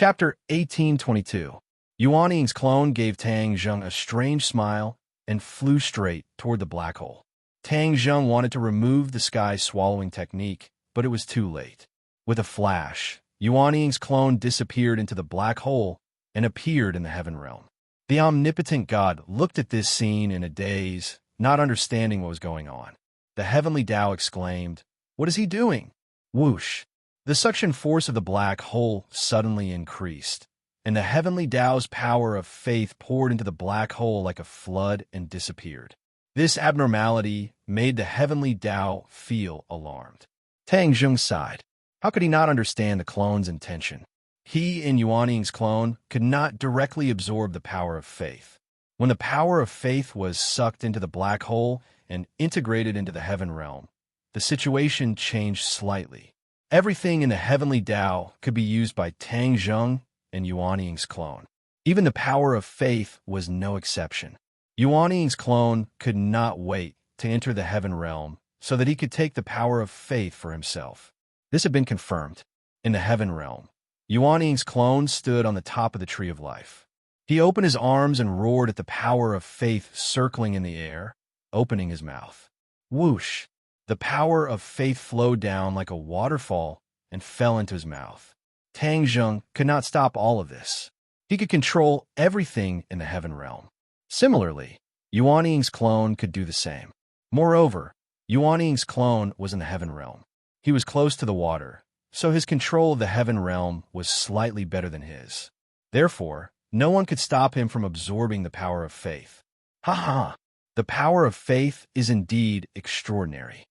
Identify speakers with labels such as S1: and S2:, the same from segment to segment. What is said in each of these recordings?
S1: Chapter 1822. Yuan Ying's clone gave Tang Zheng a strange smile and flew straight toward the black hole. Tang Zheng wanted to remove the sky-swallowing technique, but it was too late. With a flash, Yuan Ying's clone disappeared into the black hole and appeared in the heaven realm. The omnipotent god looked at this scene in a daze, not understanding what was going on. The heavenly Tao exclaimed, "What is he doing?" Whoosh! The suction force of the black hole suddenly increased, and the heavenly Tao's power of faith poured into the black hole like a flood and disappeared. This abnormality made the heavenly Tao feel alarmed. Tang Zheng sighed. How could he not understand the clone's intention? He and Yuan Ying's clone could not directly absorb the power of faith. When the power of faith was sucked into the black hole and integrated into the heaven realm, the situation changed slightly. Everything in the heavenly Tao could be used by Tang Zheng and Yuan Ying's clone. Even the power of faith was no exception. Yuan Ying's clone could not wait to enter the heaven realm so that he could take the power of faith for himself. This had been confirmed. In the heaven realm, Yuan Ying's clone stood on the top of the tree of life. He opened his arms and roared at the power of faith circling in the air, opening his mouth. Whoosh! The power of faith flowed down like a waterfall and fell into his mouth. Tang Zheng could not stop all of this. He could control everything in the heaven realm. Similarly, Yuan Ying's clone could do the same. Moreover, Yuan Ying's clone was in the heaven realm. He was close to the water, so his control of the heaven realm was slightly better than his. Therefore, no one could stop him from absorbing the power of faith. Ha ha! The power of faith is indeed extraordinary.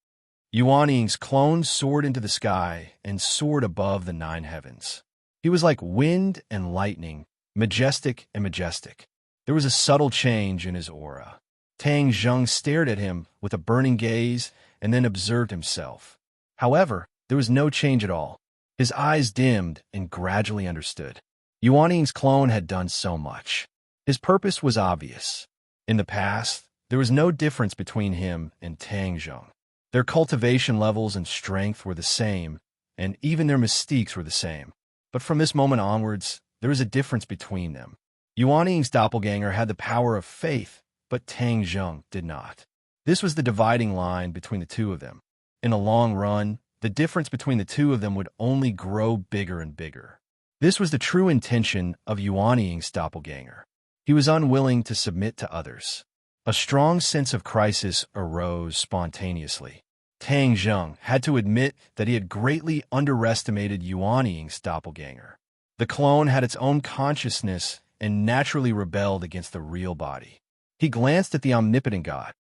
S1: Yuan Ying's clone soared into the sky and soared above the 9 heavens. He was like wind and lightning, majestic and majestic. There was a subtle change in his aura. Tang Zheng stared at him with a burning gaze and then observed himself. However, there was no change at all. His eyes dimmed and gradually understood. Yuan Ying's clone had done so much. His purpose was obvious. In the past, there was no difference between him and Tang Zheng. Their cultivation levels and strength were the same, and even their mystiques were the same. But from this moment onwards, there was a difference between them. Yuan Ying's doppelganger had the power of faith, but Tang Zheng did not. This was the dividing line between the two of them. In the long run, the difference between the two of them would only grow bigger and bigger. This was the true intention of Yuan Ying's doppelganger. He was unwilling to submit to others. A strong sense of crisis arose spontaneously. Tang Zheng had to admit that he had greatly underestimated Yuan Ying's doppelganger. The clone had its own consciousness and naturally rebelled against the real body. He glanced at the omnipotent god.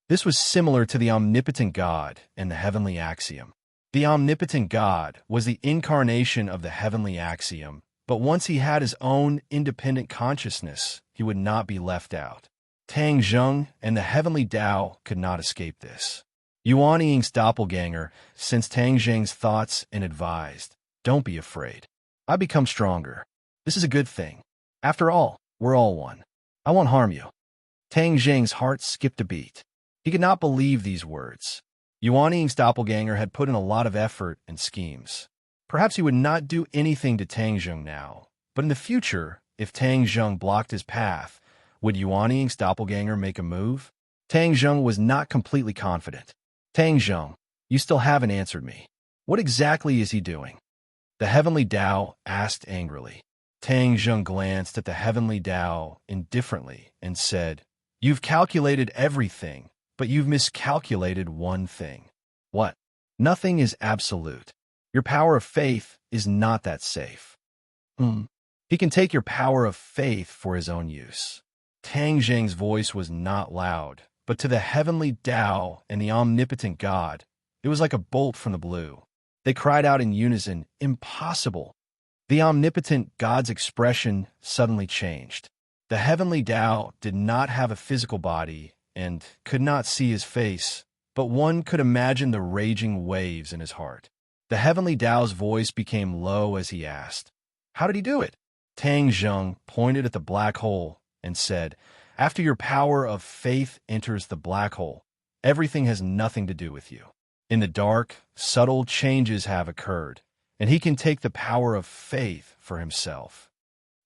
S1: This was similar to the omnipotent god and the heavenly axiom. The omnipotent god was the incarnation of the heavenly axiom, but once he had his own independent consciousness, he would not be left out. Tang Zheng and the heavenly Tao could not escape this. Yuan Ying's doppelganger sensed Tang Zheng's thoughts and advised, "Don't be afraid. I become stronger. This is a good thing. After all, we're all one. I won't harm you." Tang Zheng's heart skipped a beat. He could not believe these words. Yuan Ying's doppelganger had put in a lot of effort and schemes. Perhaps he would not do anything to Tang Zheng now, but in the future, if Tang Zheng blocked his path, would Yuan Ying's doppelganger make a move? Tang Zheng was not completely confident. "Tang Zheng, you still haven't answered me. What exactly is he doing?" The heavenly Tao asked angrily. Tang Zheng glanced at the heavenly Tao indifferently and said, "You've calculated everything, but you've miscalculated one thing." "What?" "Nothing is absolute. Your power of faith is not that safe." He can take your power of faith for his own use." Tang Zheng's voice was not loud, but to the heavenly Tao and the omnipotent God, it was like a bolt from the blue. They cried out in unison, "Impossible!" The omnipotent God's expression suddenly changed. The heavenly Tao did not have a physical body and could not see his face, but one could imagine the raging waves in his heart. The heavenly Tao's voice became low as he asked, "How did he do it?" Tang Zheng pointed at the black hole and said, "After your power of faith enters the black hole, everything has nothing to do with you. In the dark, subtle changes have occurred, and he can take the power of faith for himself.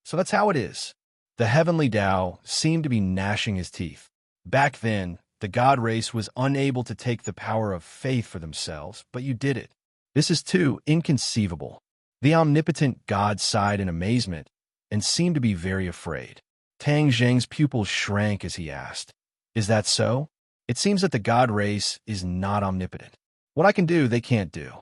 S1: So that's how it is. The heavenly Tao seemed to be gnashing his teeth. Back then, the god race was unable to take the power of faith for themselves, but you did it. This is too inconceivable. The omnipotent god sighed in amazement and seemed to be very afraid. Tang Zheng's pupils shrank as he asked, "Is that so? It seems that the god race is not omnipotent. What I can do, they can't do."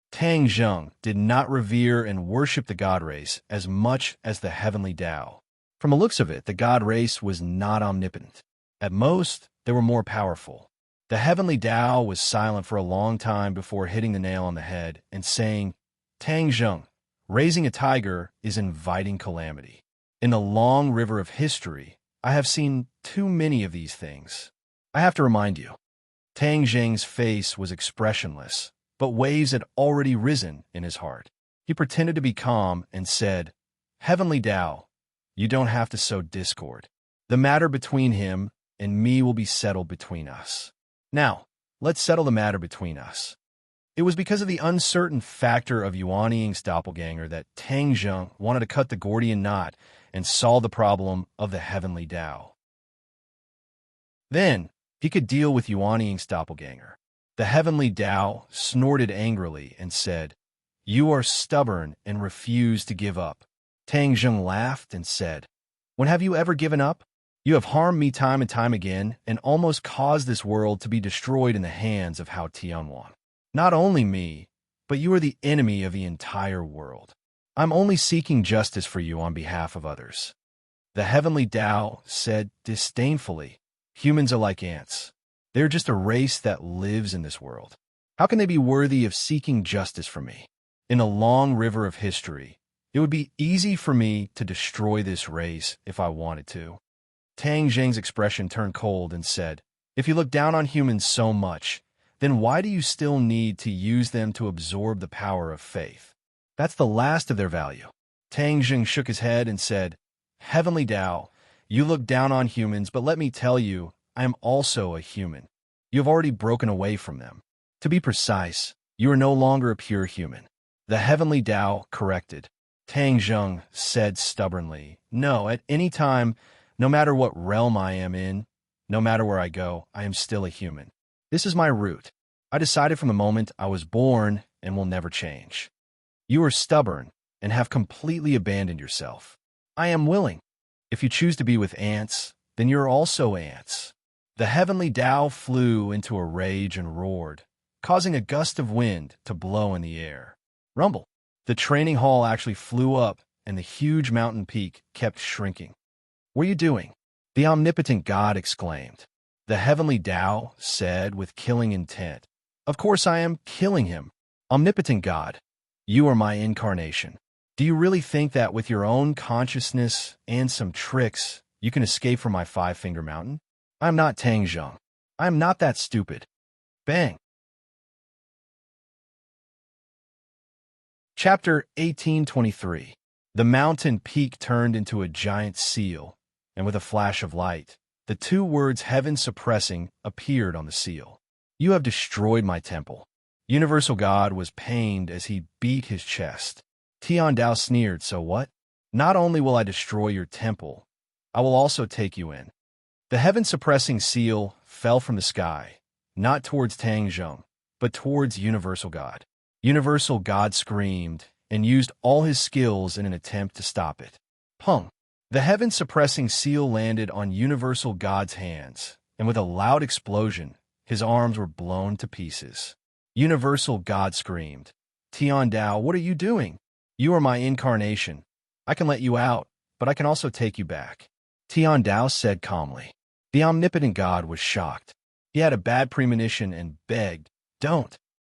S1: Tang Zheng did not revere and worship the god race as much as the heavenly Tao. From the looks of it, the god race was not omnipotent. At most, they were more powerful. The heavenly Tao was silent for a long time before hitting the nail on the head and saying, "Tang Zheng, raising a tiger is inviting calamity. In the long river of history, I have seen too many of these things. I have to remind you." Tang Zheng's face was expressionless, but waves had already risen in his heart. He pretended to be calm and said, "Heavenly Tao, you don't have to sow discord. The matter between him and me will be settled between us. Now, let's settle the matter between us." It was because of the uncertain factor of Yuan Ying's doppelganger that Tang Zheng wanted to cut the Gordian knot and solve the problem of the heavenly Tao. Then, he could deal with Yuan Ying's doppelganger. The heavenly Tao snorted angrily and said, "You are stubborn and refuse to give up." Tang Zheng laughed and said, "When have you ever given up? You have harmed me time and time again and almost caused this world to be destroyed in the hands of Hao Tianwan. Not only me, but you are the enemy of the entire world. I'm only seeking justice for you on behalf of others." The heavenly Tao said disdainfully, "Humans are like ants. They're just a race that lives in this world. How can they be worthy of seeking justice from me? In the long river of history, it would be easy for me to destroy this race if I wanted to." Tang Zheng's expression turned cold and said, "If you look down on humans so much, then why do you still need to use them to absorb the power of faith? That's the last of their value." Tang Zheng shook his head and said, "Heavenly Tao, you look down on humans, but let me tell you, I am also a human. You have already broken away from them. To be precise, you are no longer a pure human." The heavenly Tao corrected. Tang Zheng said stubbornly, "No, at any time, no matter what realm I am in, no matter where I go, I am still a human. This is my root. I decided from the moment I was born and will never change. You are stubborn and have completely abandoned yourself. I am willing. If you choose to be with ants, then you're also ants." The heavenly Tao flew into a rage and roared, causing a gust of wind to blow in the air. Rumble. The training hall actually flew up, and the huge mountain peak kept shrinking. "What are you doing?" the omnipotent god exclaimed. The heavenly Tao said with killing intent, "Of course I am killing him. Omnipotent God, you are my incarnation. Do you really think that with your own consciousness and some tricks, you can escape from my five-finger mountain? I am not Tang Zheng. I am not that stupid." Bang. Chapter 1823. The mountain peak turned into a giant seal, and with a flash of light, the two words "heaven suppressing" appeared on the seal. "You have destroyed my temple." Universal God was pained as he beat his chest. Tian Dao sneered, "So what? Not only will I destroy your temple, I will also take you in." The heaven-suppressing seal fell from the sky, not towards Tang Zheng, but towards Universal God. Universal God screamed and used all his skills in an attempt to stop it. Pung! The heaven-suppressing seal landed on Universal God's hands, and with a loud explosion, his arms were blown to pieces. Universal God screamed, "Tian Dao, what are you doing? You are my incarnation. I can let you out, but I can also take you back." Tian Dao said calmly. The omnipotent God was shocked. He had a bad premonition and begged, "Don't."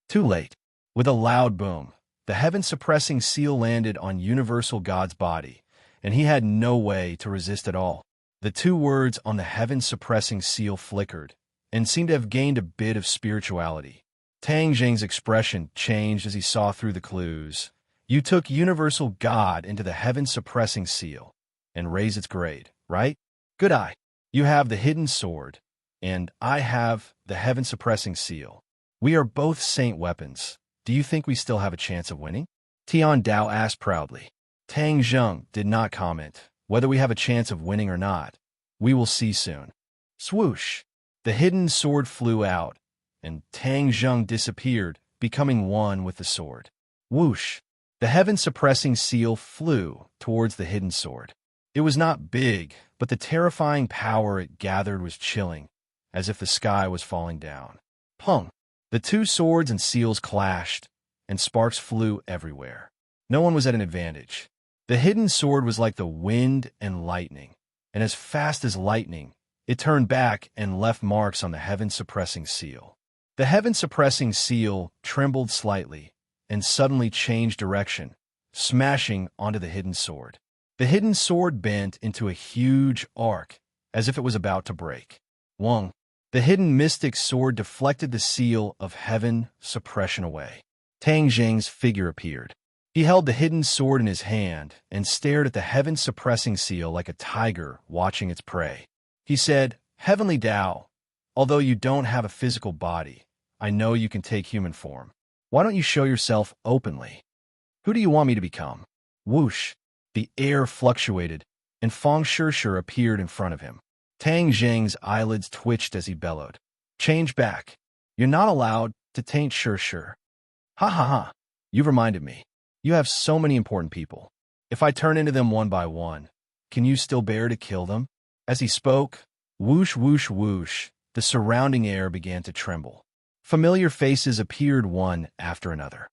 S1: Too late. With a loud boom, the heaven-suppressing seal landed on Universal God's body, and he had no way to resist at all. The two words on the heaven-suppressing seal flickered, and seemed to have gained a bit of spirituality. Tang Zheng's expression changed as he saw through the clues. "You took Universal God into the heaven-suppressing seal, and raised its grade, right? Good eye. You have the hidden sword, and I have the heaven-suppressing seal. We are both saint weapons. Do you think we still have a chance of winning?" Tian Dao asked proudly. Tang Zheng did not comment. Whether we have a chance of winning or not, we will see soon. Swoosh! The hidden sword flew out, and Tang Zheng disappeared, becoming one with the sword. Whoosh! The heaven-suppressing seal flew towards the hidden sword. It was not big, but the terrifying power it gathered was chilling, as if the sky was falling down. Pung! The two swords and seals clashed, and sparks flew everywhere. No one was at an advantage. The hidden sword was like the wind and lightning, and as fast as lightning, it turned back and left marks on the heaven-suppressing seal. The heaven-suppressing seal trembled slightly and suddenly changed direction, smashing onto the hidden sword. The hidden sword bent into a huge arc, as if it was about to break. Wong! The hidden mystic sword deflected the seal of heaven suppression away. Tang Zheng's figure appeared. He held the hidden sword in his hand and stared at the heaven-suppressing seal like a tiger watching its prey. He said, "Heavenly Tao, although you don't have a physical body, I know you can take human form. Why don't you show yourself openly? Who do you want me to become?" Whoosh! The air fluctuated, and Fang Shishir appeared in front of him. Tang Zheng's eyelids twitched as he bellowed. "Change back. You're not allowed to taint Shishir." "Ha ha ha. You've reminded me. You have so many important people. If I turn into them one by one, can you still bear to kill them?" As he spoke, whoosh, whoosh, whoosh, the surrounding air began to tremble. Familiar faces appeared one after another.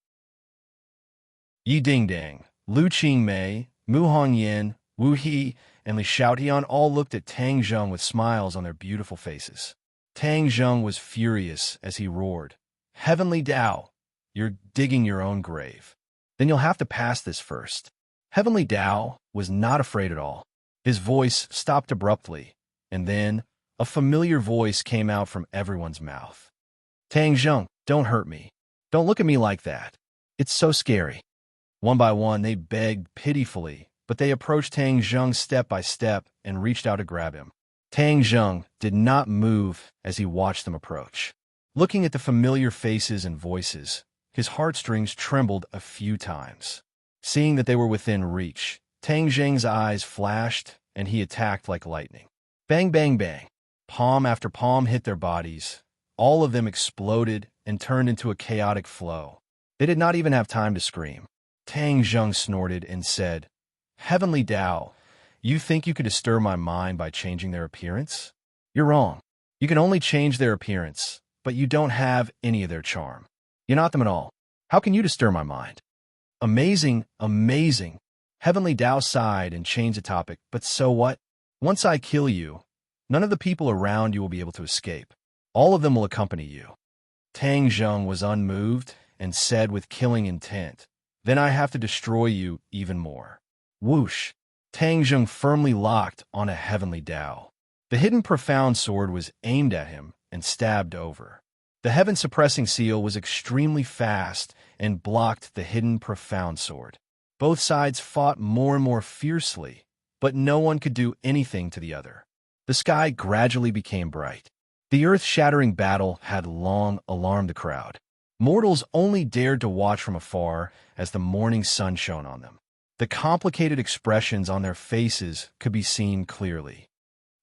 S1: Yi Dingdang, Lu Qingmei, Mu Hongyan, Wu He, and Li Xiaotian all looked at Tang Zheng with smiles on their beautiful faces. Tang Zheng was furious as he roared, "Heavenly Tao, you're digging your own grave. Then you'll have to pass this first." Heavenly Tao was not afraid at all. His voice stopped abruptly, and then a familiar voice came out from everyone's mouth. "Tang Zheng, don't hurt me. Don't look at me like that. It's so scary." One by one, they begged pitifully, but they approached Tang Zheng step by step and reached out to grab him. Tang Zheng did not move as he watched them approach. Looking at the familiar faces and voices, his heartstrings trembled a few times. Seeing that they were within reach, Tang Zheng's eyes flashed, and he attacked like lightning. Bang, bang, bang. Palm after palm hit their bodies. All of them exploded and turned into a chaotic flow. They did not even have time to scream. Tang Zheng snorted and said, "Heavenly Tao, you think you could disturb my mind by changing their appearance? You're wrong. You can only change their appearance, but you don't have any of their charm. You're not them at all. How can you disturb my mind?" "Amazing, amazing." Heavenly Tao sighed and changed the topic, "But so what? Once I kill you, none of the people around you will be able to escape. All of them will accompany you." Tang Zheng was unmoved and said with killing intent, "Then I have to destroy you even more." Whoosh! Tang Zheng firmly locked on a Heavenly Tao. The hidden profound sword was aimed at him and stabbed over. The heaven-suppressing seal was extremely fast and blocked the hidden profound sword. Both sides fought more and more fiercely, but no one could do anything to the other. The sky gradually became bright. The earth-shattering battle had long alarmed the crowd. Mortals only dared to watch from afar as the morning sun shone on them. The complicated expressions on their faces could be seen clearly.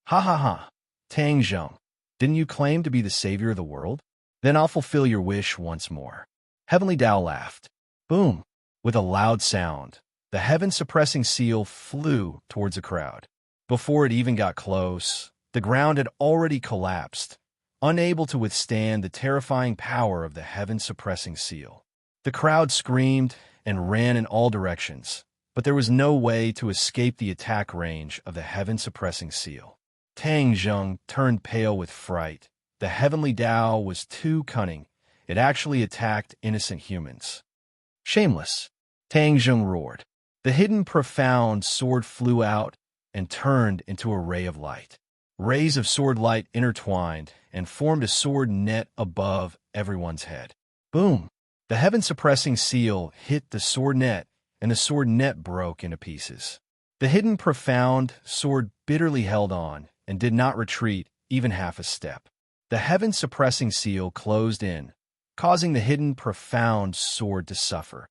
S1: "Ha ha ha! Tang Zheng, didn't you claim to be the savior of the world? Then I'll fulfill your wish once more." Heavenly Tao laughed. Boom! With a loud sound, the heaven-suppressing seal flew towards the crowd. Before it even got close, the ground had already collapsed, unable to withstand the terrifying power of the heaven-suppressing seal. The crowd screamed and ran in all directions, but there was no way to escape the attack range of the heaven-suppressing seal. Tang Zheng turned pale with fright. The Heavenly Tao was too cunning. It actually attacked innocent humans. "Shameless!" Tang Zheng roared. The hidden profound sword flew out and turned into a ray of light. Rays of sword light intertwined and formed a sword net above everyone's head. Boom! The heaven-suppressing seal hit the sword net, and the sword net broke into pieces. The hidden profound sword bitterly held on and did not retreat even half a step. The heaven-suppressing seal closed in, causing the hidden profound sword to suffer.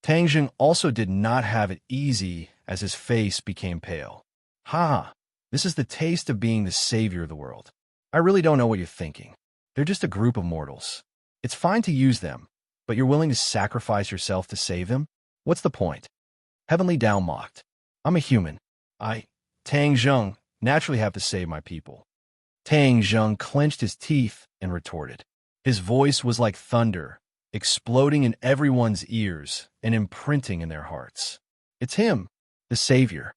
S1: Tang Jing also did not have it easy as his face became pale. Ha! This is the taste of being the savior of the world. I really don't know what you're thinking. They're just a group of mortals. It's fine to use them, but you're willing to sacrifice yourself to save them? What's the point? Heavenly Dao mocked. I'm a human. Tang Zheng, naturally have to save my people. Tang Zheng clenched his teeth and retorted. His voice was like thunder, exploding in everyone's ears and imprinting in their hearts. It's him, the savior.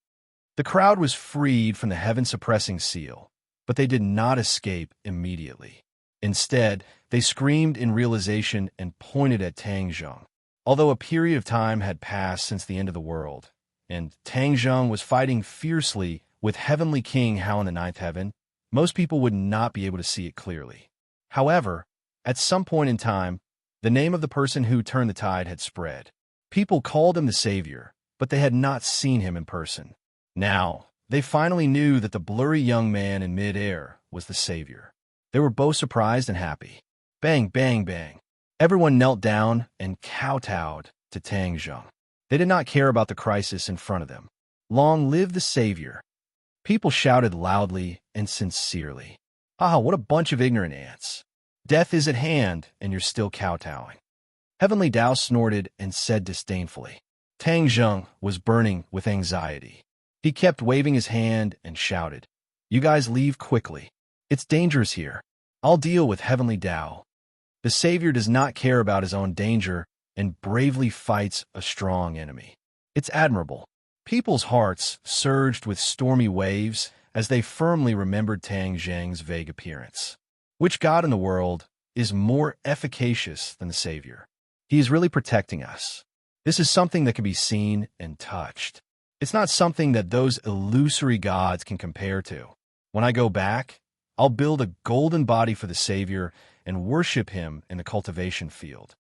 S1: The crowd was freed from the heaven-suppressing seal, but they did not escape immediately. Instead, they screamed in realization and pointed at Tang Zheng. Although a period of time had passed since the end of the world, and Tang Zheng was fighting fiercely with Heavenly King Hao in the ninth heaven, most people would not be able to see it clearly. However, at some point in time, the name of the person who turned the tide had spread. People called him the savior, but they had not seen him in person. Now, they finally knew that the blurry young man in mid-air was the savior. They were both surprised and happy. Bang, bang, bang. Everyone knelt down and kowtowed to Tang Zheng. They did not care about the crisis in front of them. Long live the savior. People shouted loudly and sincerely. Ah, what a bunch of ignorant ants. Death is at hand, and you're still kowtowing. Heavenly Dao snorted and said disdainfully. Tang Zheng was burning with anxiety. He kept waving his hand and shouted, "You guys leave quickly. It's dangerous here. I'll deal with Heavenly Dao." The savior does not care about his own danger and bravely fights a strong enemy. It's admirable. People's hearts surged with stormy waves as they firmly remembered Tang Zheng's vague appearance. Which god in the world is more efficacious than the savior? He is really protecting us. This is something that can be seen and touched. It's not something that those illusory gods can compare to. When I go back, I'll build a golden body for the savior and worship him in the cultivation field.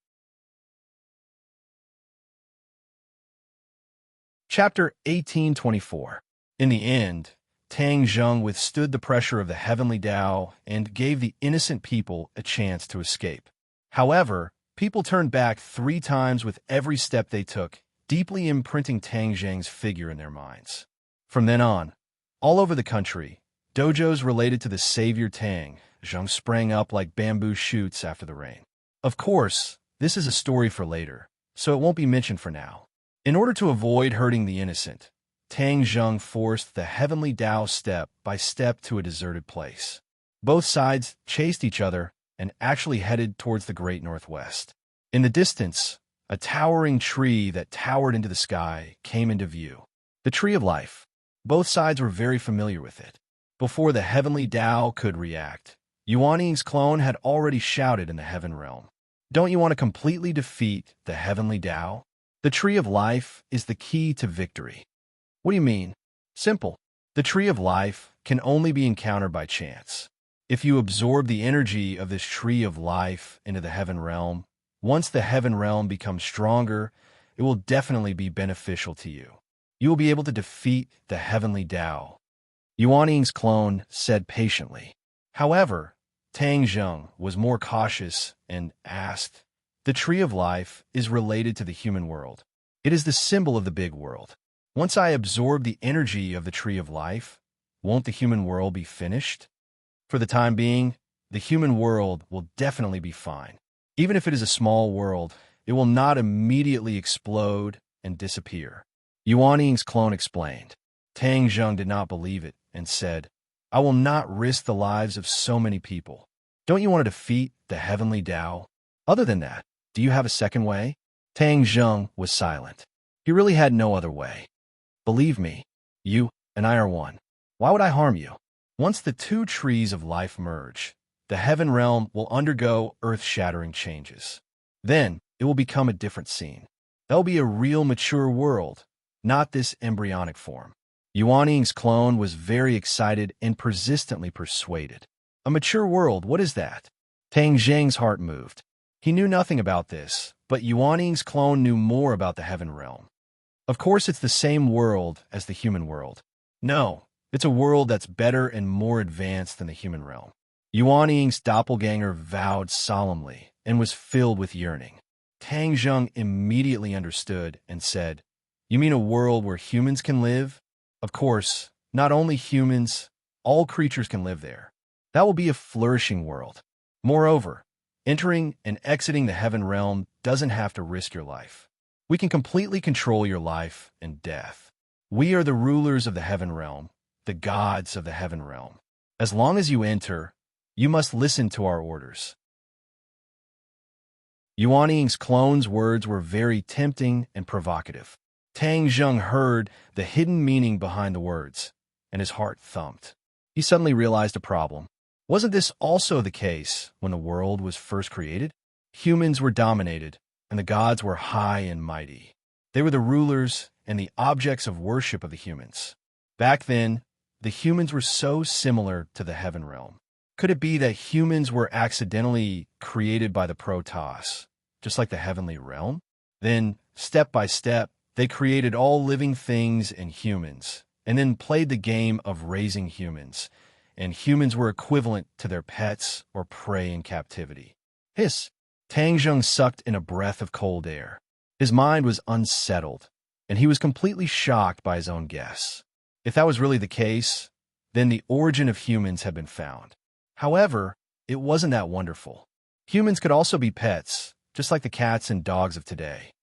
S1: Chapter 1824. In the end, Tang Zheng withstood the pressure of the Heavenly Dao and gave the innocent people a chance to escape. However, people turned back 3 times with every step they took, deeply imprinting Tang Zheng's figure in their minds. From then on, all over the country, dojos related to the savior Tang Zheng sprang up like bamboo shoots after the rain. Of course, this is a story for later, so it won't be mentioned for now. In order to avoid hurting the innocent, Tang Zheng forced the Heavenly Dao step by step to a deserted place. Both sides chased each other and actually headed towards the great northwest. In the distance, a towering tree that towered into the sky came into view. The Tree of Life. Both sides were very familiar with it. Before the Heavenly Dao could react, Yuaning's clone had already shouted in the Heaven Realm. Don't you want to completely defeat the Heavenly Dao? The Tree of Life is the key to victory. What do you mean? Simple. The Tree of Life can only be encountered by chance. If you absorb the energy of this Tree of Life into the Heaven Realm, once the Heaven Realm becomes stronger, it will definitely be beneficial to you. You will be able to defeat the Heavenly Dao. Yuaning's clone said patiently. However, Tang Zheng was more cautious and asked, "The Tree of Life is related to the human world. It is the symbol of the big world. Once I absorb the energy of the Tree of Life, won't the human world be finished? For the time being, the human world will definitely be fine. Even if it is a small world, it will not immediately explode and disappear." Yuaning's clone explained. Tang Zheng did not believe it and said, "I will not risk the lives of so many people. Don't you want to defeat the Heavenly Dao? Other than that, do you have a second way?" Tang Zheng was silent. He really had no other way. "Believe me, you and I are one. Why would I harm you?" Once the 2 trees of life merge, the Heaven Realm will undergo earth-shattering changes. Then, it will become a different scene. That will be a real mature world, not this embryonic form. Yuaning's clone was very excited and persistently persuaded. A mature world, what is that? Tang Zheng's heart moved. He knew nothing about this, but Yuaning's clone knew more about the Heaven Realm. Of course, it's the same world as the human world. No, it's a world that's better and more advanced than the human realm. Yuaning's doppelganger vowed solemnly and was filled with yearning. Tang Zheng immediately understood and said, "You mean a world where humans can live?" "Of course, not only humans, all creatures can live there. That will be a flourishing world. Moreover, entering and exiting the heaven realm doesn't have to risk your life. We can completely control your life and death. We are the rulers of the heaven realm, the gods of the heaven realm. As long as you enter, you must listen to our orders." Yuan Ying's clone's words were very tempting and provocative. Tang Zheng heard the hidden meaning behind the words, and his heart thumped. He suddenly realized a problem. Wasn't this also the case when the world was first created? Humans were dominated, and the gods were high and mighty. They were the rulers and the objects of worship of the humans. Back then, the humans were so similar to the heaven realm. Could it be that humans were accidentally created by the Protoss, just like the heavenly realm? Then, step by step, they created all living things and humans, and then played the game of raising humans, and humans were equivalent to their pets or prey in captivity. Hiss! Tang Zheng sucked in a breath of cold air. His mind was unsettled, and he was completely shocked by his own guess. If that was really the case, then the origin of humans had been found. However, it wasn't that wonderful. Humans could also be pets, just like the cats and dogs of today.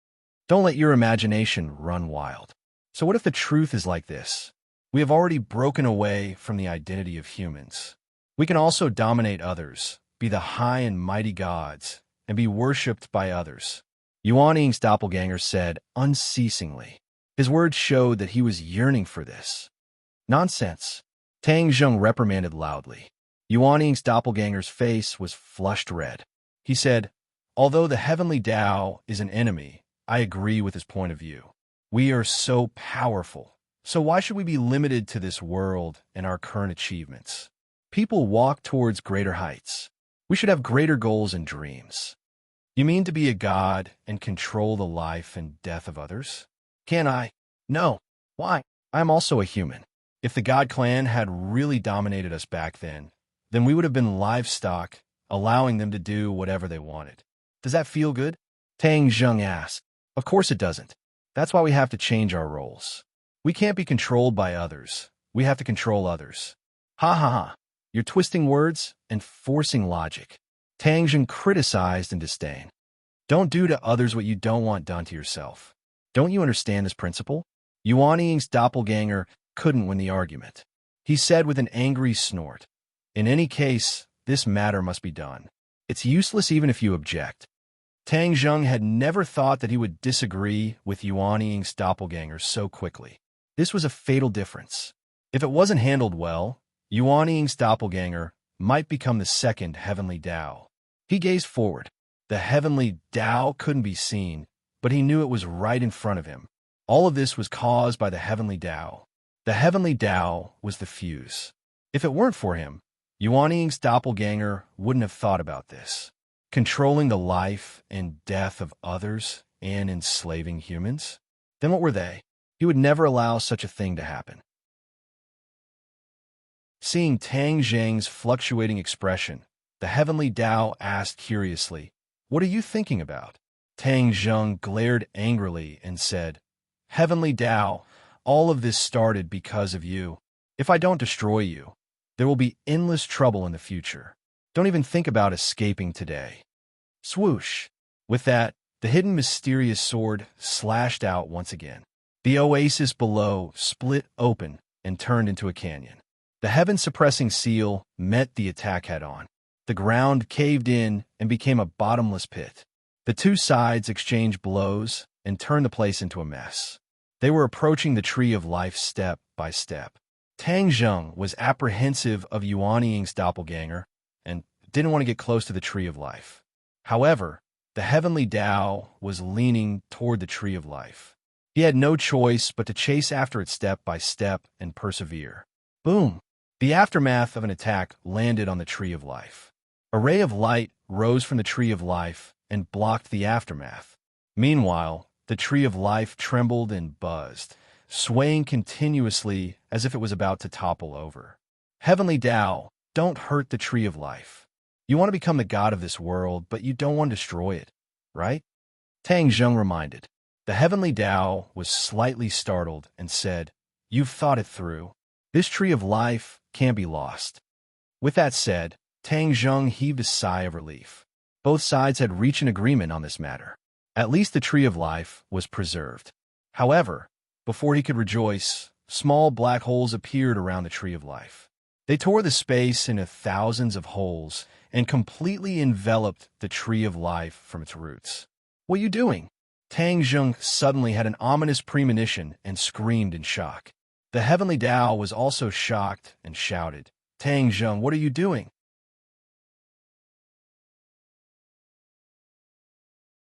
S1: Don't let your imagination run wild. So what if the truth is like this? We have already broken away from the identity of humans. We can also dominate others, be the high and mighty gods, and be worshipped by others. Yuan Ying's doppelganger said unceasingly. His words showed that he was yearning for this. Nonsense! Tang Zheng reprimanded loudly. Yuan Ying's doppelganger's face was flushed red. He said, "Although the heavenly Tao is an enemy, I agree with his point of view. We are so powerful, so why should we be limited to this world and our current achievements? People walk towards greater heights. We should have greater goals and dreams." "You mean to be a god and control the life and death of others?" "Can I?" "No. Why? I am also a human. If the God clan had really dominated us back then we would have been livestock, allowing them to do whatever they wanted. Does that feel good?" Tang Zheng asked. "Of course it doesn't. That's why we have to change our roles. We can't be controlled by others. We have to control others." "Ha ha ha. You're twisting words and forcing logic." Tang Zheng criticized in disdain. "Don't do to others what you don't want done to yourself. Don't you understand this principle?" Yuan Ying's doppelganger couldn't win the argument. He said with an angry snort, "In any case, this matter must be done. It's useless even if you object." Tang Zheng had never thought that he would disagree with Yuan Ying's doppelganger so quickly. This was a fatal difference. If it wasn't handled well, Yuan Ying's doppelganger might become the second heavenly Tao. He gazed forward. The heavenly Tao couldn't be seen, but he knew it was right in front of him. All of this was caused by the heavenly Tao. The heavenly Tao was the fuse. If it weren't for him, Yuan Ying's doppelganger wouldn't have thought about this. Controlling the life and death of others and enslaving humans? Then what were they? He would never allow such a thing to happen. Seeing Tang Zheng's fluctuating expression, the heavenly Tao asked curiously, "What are you thinking about?" Tang Zheng glared angrily and said, "Heavenly Tao, all of this started because of you. If I don't destroy you, there will be endless trouble in the future. Don't even think about escaping today." Swoosh! With that, the hidden mysterious sword slashed out once again. The oasis below split open and turned into a canyon. The heaven-suppressing seal met the attack head-on. The ground caved in and became a bottomless pit. The two sides exchanged blows and turned the place into a mess. They were approaching the tree of life step by step. Tang Zheng was apprehensive of Yuan Ying's doppelganger and didn't want to get close to the tree of life. However, the heavenly Tao was leaning toward the tree of life. He had no choice but to chase after it step by step and persevere. Boom! The aftermath of an attack landed on the tree of life. A ray of light rose from the tree of life and blocked the aftermath. Meanwhile, the tree of life trembled and buzzed, swaying continuously as if it was about to topple over. Heavenly Tao, don't hurt the tree of life. You want to become the god of this world, but you don't want to destroy it, right? Tang Zheng reminded. The heavenly Tao was slightly startled and said, "You've thought it through. This tree of life can't be lost." With that said, Tang Zheng heaved a sigh of relief. Both sides had reached an agreement on this matter. At least the tree of life was preserved. However, before he could rejoice, small black holes appeared around the tree of life. They tore the space into thousands of holes and completely enveloped the tree of life from its roots. "What are you doing?" Tang Zheng suddenly had an ominous premonition and screamed in shock. The heavenly Tao was also shocked and shouted, "Tang Zheng, what are you doing?"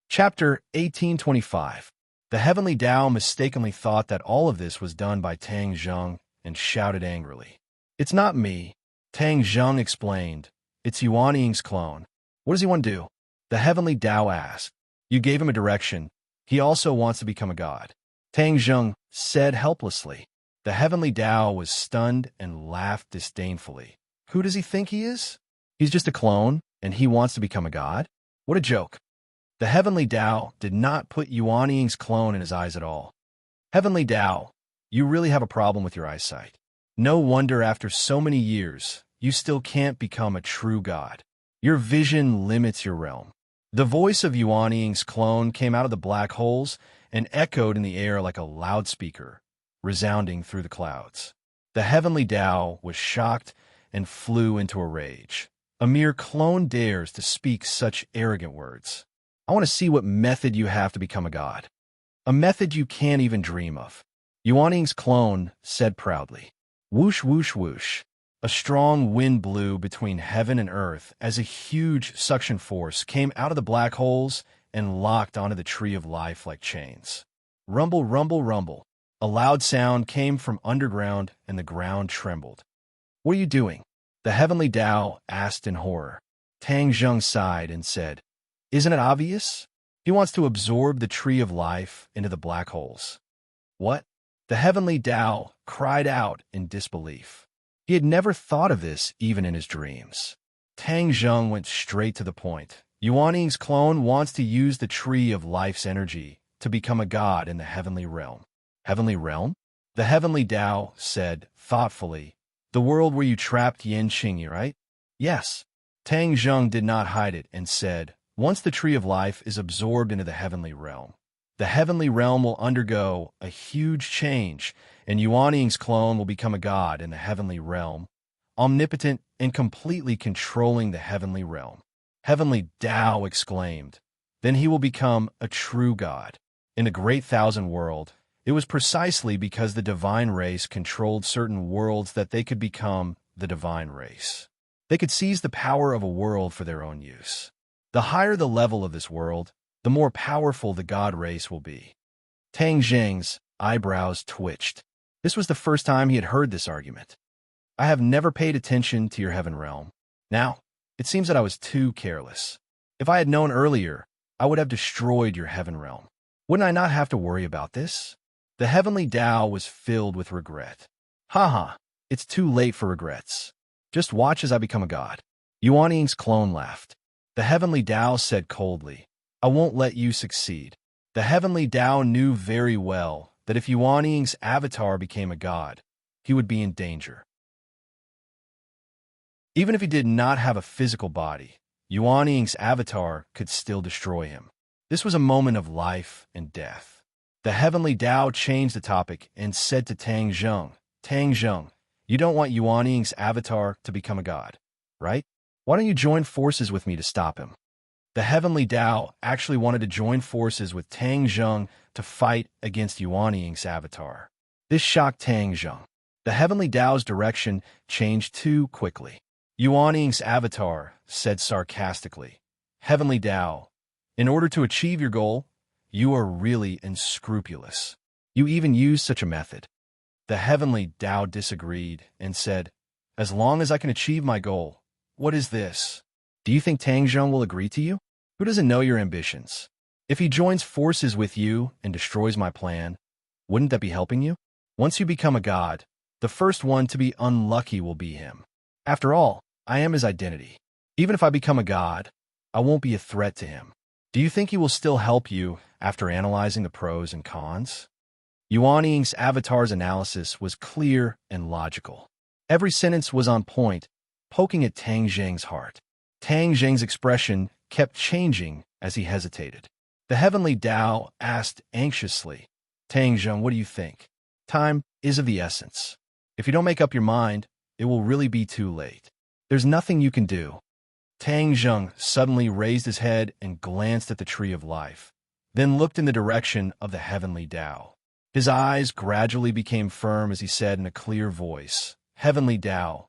S1: Chapter 1825. The heavenly Tao mistakenly thought that all of this was done by Tang Zheng and shouted angrily. "It's not me," Tang Zheng explained. "It's Yuan Ying's clone." "What does he want to do?" the heavenly Tao asked. "You gave him a direction. He also wants to become a god," Tang Zheng said helplessly. The heavenly Tao was stunned and laughed disdainfully. "Who does he think he is? He's just a clone, and he wants to become a god? What a joke." The heavenly Tao did not put Yuan Ying's clone in his eyes at all. "Heavenly Tao, you really have a problem with your eyesight. No wonder after so many years, you still can't become a true god. Your vision limits your realm." The voice of Yuan Ying's clone came out of the black holes and echoed in the air like a loudspeaker, resounding through the clouds. The heavenly Tao was shocked and flew into a rage. "A mere clone dares to speak such arrogant words. I want to see what method you have to become a god. A method you can't even dream of," Yuan Ying's clone said proudly. Whoosh, whoosh, whoosh. A strong wind blew between heaven and earth as a huge suction force came out of the black holes and locked onto the tree of life like chains. Rumble, rumble, rumble. A loud sound came from underground and the ground trembled. "What are you doing?" the heavenly Tao asked in horror. Tang Zheng sighed and said, "Isn't it obvious? He wants to absorb the tree of life into the black holes." "What?" the heavenly Tao cried out in disbelief. He had never thought of this even in his dreams. Tang Zheng went straight to the point. "Yuan Ying's clone wants to use the tree of life's energy to become a god in the heavenly realm." "Heavenly realm?" the heavenly Tao said thoughtfully. "The world where you trapped Yin Qingyi, right?" "Yes." Tang Zheng did not hide it and said, "Once the tree of life is absorbed into the heavenly realm will undergo a huge change, and Yuan Ying's clone will become a god in the heavenly realm, omnipotent and completely controlling the heavenly realm." Heavenly Tao exclaimed, "Then he will become a true god." In the great thousand world, it was precisely because the divine race controlled certain worlds that they could become the divine race. They could seize the power of a world for their own use. The higher the level of this world, the more powerful the god race will be. Tang Zheng's eyebrows twitched. This was the first time he had heard this argument. "I have never paid attention to your heaven realm. Now, it seems that I was too careless. If I had known earlier, I would have destroyed your heaven realm. Wouldn't I not have to worry about this?" The heavenly Tao was filled with regret. "Haha, it's too late for regrets. Just watch as I become a god." Yuan Ying's clone laughed. The heavenly Tao said coldly, "I won't let you succeed." The heavenly Tao knew very well that if Yuan Ying's avatar became a god, he would be in danger. Even if he did not have a physical body, Yuan Ying's avatar could still destroy him. This was a moment of life and death. The heavenly Tao changed the topic and said to Tang Zheng, "Tang Zheng, you don't want Yuan Ying's avatar to become a god, right? Why don't you join forces with me to stop him?" The heavenly Tao actually wanted to join forces with Tang Zheng to fight against Yuan Ying's avatar. This shocked Tang Zheng. The heavenly Tao's direction changed too quickly. Yuan Ying's avatar said sarcastically, "Heavenly Tao, in order to achieve your goal, you are really unscrupulous. You even use such a method." The heavenly Tao disagreed and said, "As long as I can achieve my goal, what is this? Do you think Tang Zheng will agree to you? Who doesn't know your ambitions? If he joins forces with you and destroys my plan, wouldn't that be helping you? Once you become a god, the first one to be unlucky will be him. After all, I am his identity. Even if I become a god, I won't be a threat to him. Do you think he will still help you after analyzing the pros and cons? Yuan Ying's avatar's analysis was clear and logical. Every sentence was on point, poking at Tang Zheng's heart. Tang Zheng's expression kept changing as he hesitated. The heavenly Tao asked anxiously, Tang Zheng, what do you think? Time is of the essence. If you don't make up your mind, it will really be too late. There's nothing you can do. Tang Zheng suddenly raised his head and glanced at the Tree of Life, then looked in the direction of the heavenly Tao. His eyes gradually became firm as he said in a clear voice, Heavenly Tao,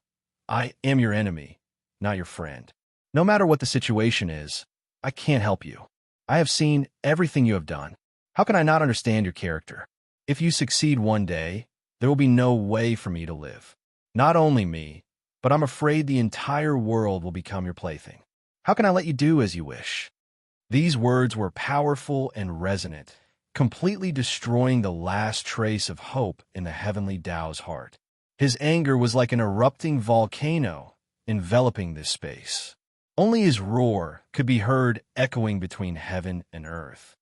S1: I am your enemy, not your friend. No matter what the situation is, I can't help you. I have seen everything you have done. How can I not understand your character? If you succeed one day, there will be no way for me to live. Not only me, but I'm afraid the entire world will become your plaything. How can I let you do as you wish? These words were powerful and resonant, completely destroying the last trace of hope in the heavenly Tao's heart. His anger was like an erupting volcano enveloping this space. Only his roar could be heard echoing between heaven and earth.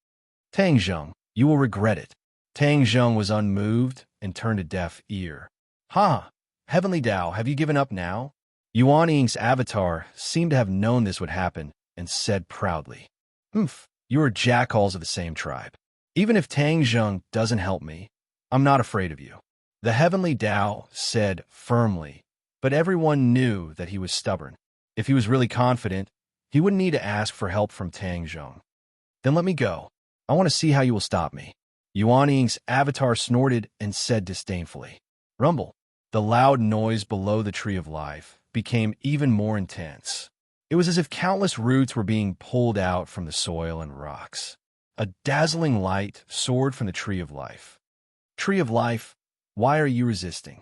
S1: Tang Zheng, you will regret it. Tang Zheng was unmoved and turned a deaf ear. Ha! Heavenly Tao, have you given up now? Yuan Ying's avatar seemed to have known this would happen and said proudly, Humph, you are jackals of the same tribe. Even if Tang Zheng doesn't help me, I'm not afraid of you. The heavenly Tao said firmly, but everyone knew that he was stubborn. If he was really confident, he wouldn't need to ask for help from Tang Zheng. Then let me go. I want to see how you will stop me. Yuan Ying's avatar snorted and said disdainfully, Rumble. The loud noise below the Tree of Life became even more intense. It was as if countless roots were being pulled out from the soil and rocks. A dazzling light soared from the Tree of Life. Tree of Life, why are you resisting?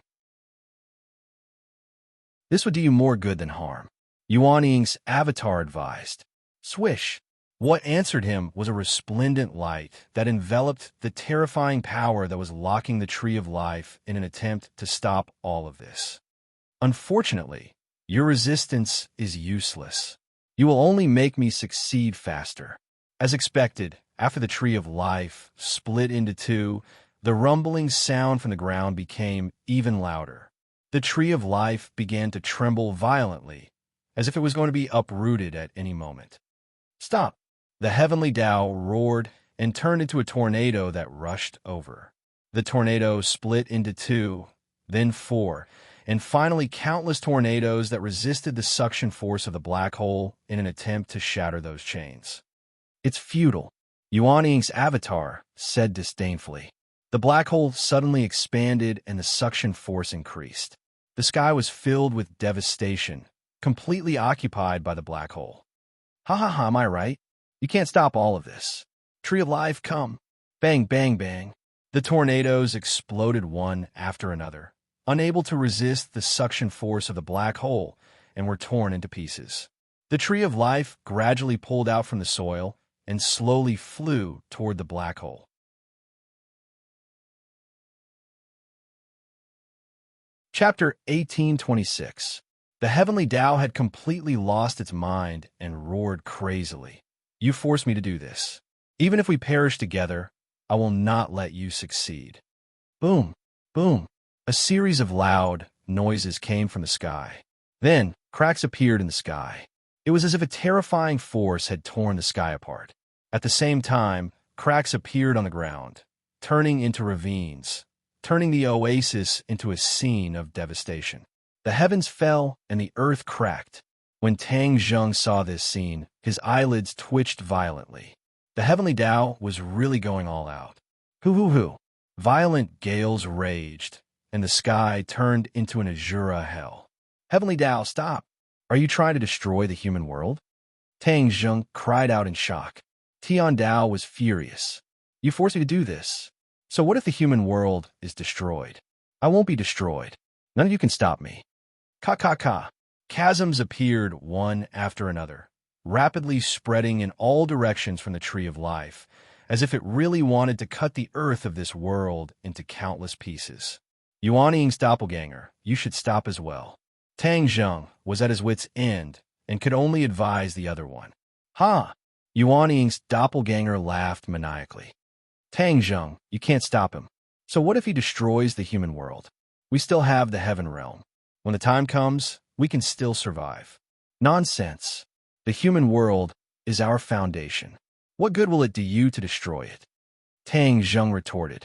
S1: This would do you more good than harm. Yuan Ying's avatar advised. Swish! What answered him was a resplendent light that enveloped the terrifying power that was locking the Tree of Life in an attempt to stop all of this. Unfortunately, your resistance is useless. You will only make me succeed faster. As expected, after the Tree of Life split into two, the rumbling sound from the ground became even louder. The Tree of Life began to tremble violently, as if it was going to be uprooted at any moment. Stop! The heavenly Tao roared and turned into a tornado that rushed over. The tornado split into two, then four, and finally countless tornadoes that resisted the suction force of the black hole in an attempt to shatter those chains. It's futile, Yuan Ying's avatar said disdainfully. The black hole suddenly expanded and the suction force increased. The sky was filled with devastation, completely occupied by the black hole. Ha ha ha, am I right? You can't stop all of this. Tree of Life, come. Bang, bang, bang. The tornadoes exploded one after another, unable to resist the suction force of the black hole, and were torn into pieces. The Tree of Life gradually pulled out from the soil and slowly flew toward the black hole. Chapter 1826. The heavenly Tao had completely lost its mind and roared crazily. You forced me to do this. Even if we perish together, I will not let you succeed. Boom, boom. A series of loud noises came from the sky. Then, cracks appeared in the sky. It was as if a terrifying force had torn the sky apart. At the same time, cracks appeared on the ground, turning into ravines, turning the oasis into a scene of devastation. The heavens fell and the earth cracked. When Tang Zheng saw this scene, his eyelids twitched violently. The heavenly Tao was really going all out. Hoo. Violent gales raged, and the sky turned into an Azura hell. Heavenly Tao, stop! Are you trying to destroy the human world? Tang Zheng cried out in shock. Tian Dao was furious. You forced me to do this. So what if the human world is destroyed? I won't be destroyed. None of you can stop me. Ka. Chasms appeared one after another, rapidly spreading in all directions from the Tree of Life, as if it really wanted to cut the earth of this world into countless pieces. Yuan Ying's doppelganger, you should stop as well. Tang Zheng was at his wit's end and could only advise the other one. Ha! Yuan Ying's doppelganger laughed maniacally. Tang Zheng, you can't stop him. So what if he destroys the human world? We still have the heaven realm. When the time comes, we can still survive. Nonsense. The human world is our foundation. What good will it do you to destroy it? Tang Zheng retorted.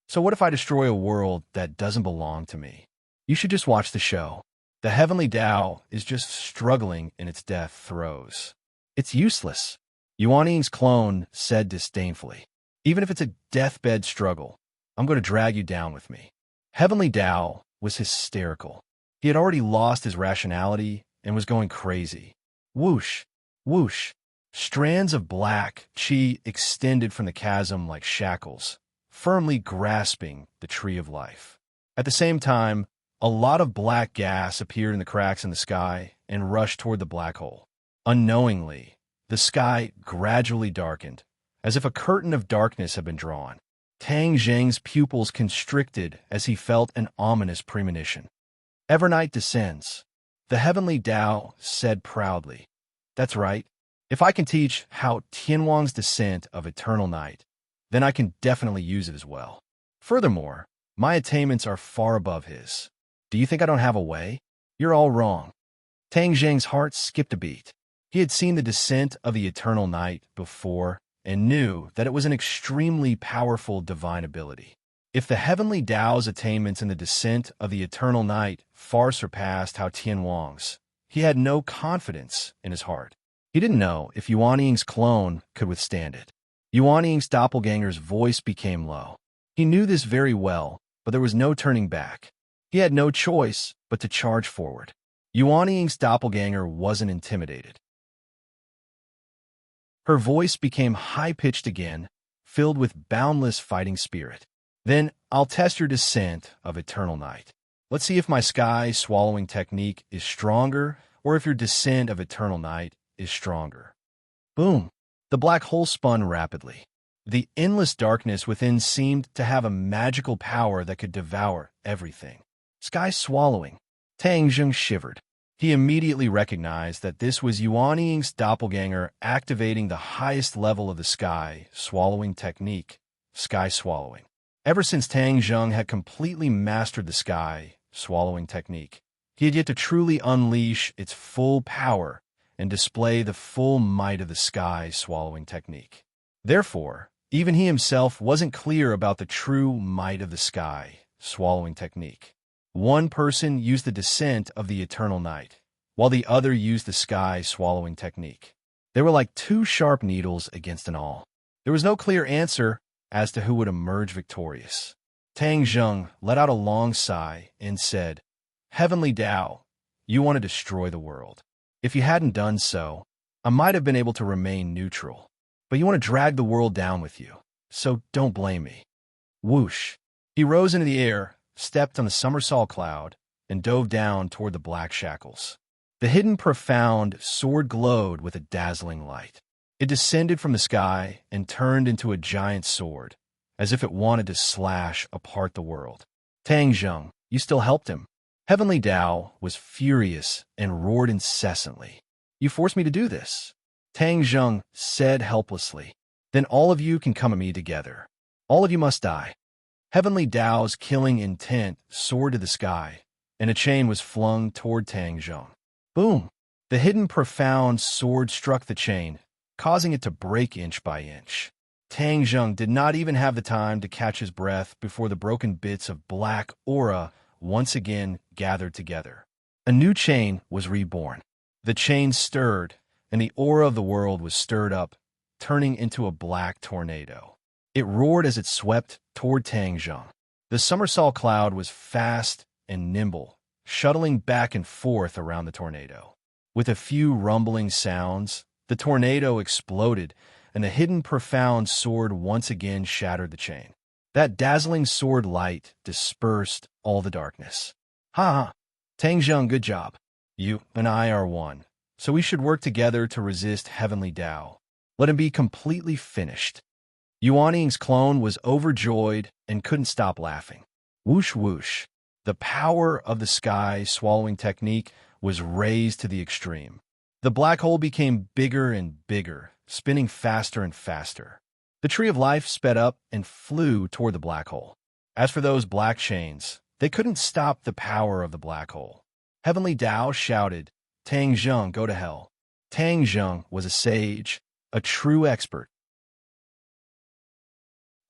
S1: So what if I destroy a world that doesn't belong to me? You should just watch the show. The heavenly Tao is just struggling in its death throes. It's useless, Yuan Ying's clone said disdainfully. Even if it's a deathbed struggle, I'm going to drag you down with me. Heavenly Tao was hysterical. He had already lost his rationality and was going crazy. Whoosh, whoosh. Strands of black chi extended from the chasm like shackles, firmly grasping the tree of life. At the same time, a lot of black gas appeared in the cracks in the sky and rushed toward the black hole. Unknowingly, the sky gradually darkened, as if a curtain of darkness had been drawn. Tang Zheng's pupils constricted as he felt an ominous premonition. Evernight descends. The heavenly Tao said proudly. That's right. If I can teach how Tianwang's descent of eternal night, then I can definitely use it as well. Furthermore, my attainments are far above his. Do you think I don't have a way? You're all wrong. Tang Zheng's heart skipped a beat. He had seen the descent of the eternal night before and knew that it was an extremely powerful divine ability. If the heavenly Tao's attainments in the descent of the eternal night far surpassed Hao Tianwang's, he had no confidence in his heart. He didn't know if Yuan Ying's clone could withstand it. Yuan Ying's doppelganger's voice became low. He knew this very well, but there was no turning back. He had no choice but to charge forward. Yuan Ying's doppelganger wasn't intimidated. Her voice became high-pitched again, filled with boundless fighting spirit. Then I'll test your descent of eternal night. Let's see if my sky-swallowing technique is stronger or if your descent of eternal night is stronger. Boom! The black hole spun rapidly. The endless darkness within seemed to have a magical power that could devour everything. Sky-swallowing. Tang Zheng shivered. He immediately recognized that this was Yuan Ying's doppelganger activating the highest level of the sky-swallowing technique, sky-swallowing. Ever since Tang Zheng had completely mastered the sky-swallowing technique, he had yet to truly unleash its full power and display the full might of the sky-swallowing technique. Therefore, even he himself wasn't clear about the true might of the sky-swallowing technique. One person used the descent of the eternal night, while the other used the sky-swallowing technique. They were like two sharp needles against an awl. There was no clear answer as to who would emerge victorious. Tang Zheng let out a long sigh and said, Heavenly Tao, you want to destroy the world. If you hadn't done so, I might have been able to remain neutral. But you want to drag the world down with you, so don't blame me. Whoosh! He rose into the air, stepped on the somersault cloud, and dove down toward the black shackles. The hidden profound sword glowed with a dazzling light. It descended from the sky and turned into a giant sword, as if it wanted to slash apart the world. Tang Zheng, you still helped him. Heavenly Tao was furious and roared incessantly. You forced me to do this. Tang Zheng said helplessly. Then all of you can come at me together. All of you must die. Heavenly Tao's killing intent soared to the sky, and a chain was flung toward Tang Zheng. Boom! The hidden profound sword struck the chain, causing it to break inch by inch. Tang Zheng did not even have the time to catch his breath before the broken bits of black aura once again gathered together. A new chain was reborn. The chain stirred, and the aura of the world was stirred up, turning into a black tornado. It roared as it swept toward Tang Zheng. The somersault cloud was fast and nimble, shuttling back and forth around the tornado. With a few rumbling sounds, the tornado exploded, and the hidden profound sword once again shattered the chain. That dazzling sword light dispersed all the darkness. Ha ha! Tang Zheng, good job. You and I are one, so we should work together to resist Heavenly Tao. Let him be completely finished. Yuan Ying's clone was overjoyed and couldn't stop laughing. Whoosh whoosh. The power of the sky-swallowing technique was raised to the extreme. The black hole became bigger and bigger, spinning faster and faster. The Tree of Life sped up and flew toward the black hole. As for those black chains, they couldn't stop the power of the black hole. Heavenly Tao shouted, "Tang Zheng, go to hell." Tang Zheng was a sage, a true expert.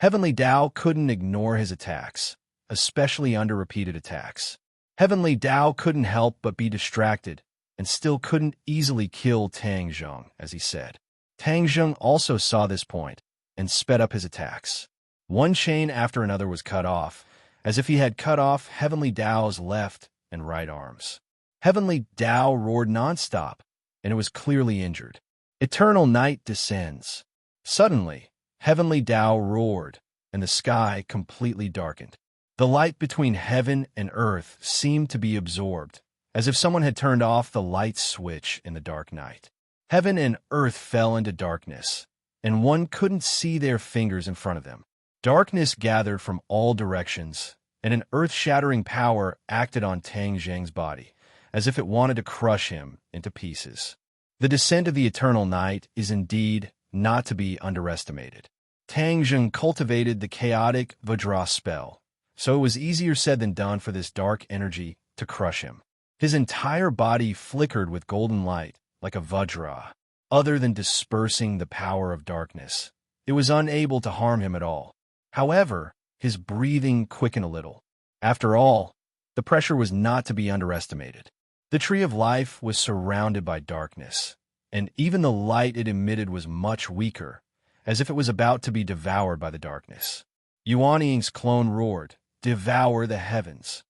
S1: Heavenly Tao couldn't ignore his attacks, especially under repeated attacks. Heavenly Tao couldn't help but be distracted, and still couldn't easily kill Tang Zheng, as he said. Tang Zheng also saw this point, and sped up his attacks. One chain after another was cut off, as if he had cut off Heavenly Tao's left and right arms. Heavenly Tao roared nonstop, and it was clearly injured. Eternal night descends. Suddenly, Heavenly Tao roared, and the sky completely darkened. The light between heaven and earth seemed to be absorbed, as if someone had turned off the light switch in the dark night. Heaven and earth fell into darkness, and one couldn't see their fingers in front of them. Darkness gathered from all directions, and an earth-shattering power acted on Tang Zheng's body, as if it wanted to crush him into pieces. The descent of the eternal night is indeed not to be underestimated. Tang Zheng cultivated the chaotic Vajra spell, so it was easier said than done for this dark energy to crush him. His entire body flickered with golden light, like a Vajra. Other than dispersing the power of darkness, it was unable to harm him at all. However, his breathing quickened a little. After all, the pressure was not to be underestimated. The Tree of Life was surrounded by darkness, and even the light it emitted was much weaker, as if it was about to be devoured by the darkness. Yuanying's clone roared, "Devour the heavens."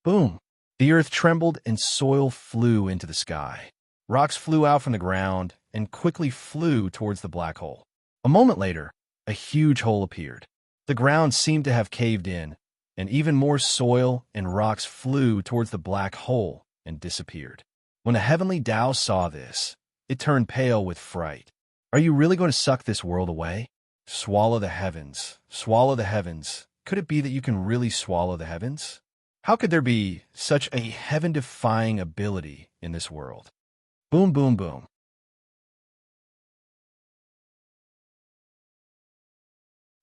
S1: Boom! The earth trembled and soil flew into the sky. Rocks flew out from the ground and quickly flew towards the black hole. A moment later, a huge hole appeared. The ground seemed to have caved in, and even more soil and rocks flew towards the black hole and disappeared. When the Heavenly Tao saw this, it turned pale with fright. "Are you really going to suck this world away? Swallow the heavens. Swallow the heavens. Could it be that you can really swallow the heavens? How could there be such a heaven-defying ability in this world?" Boom, boom, boom.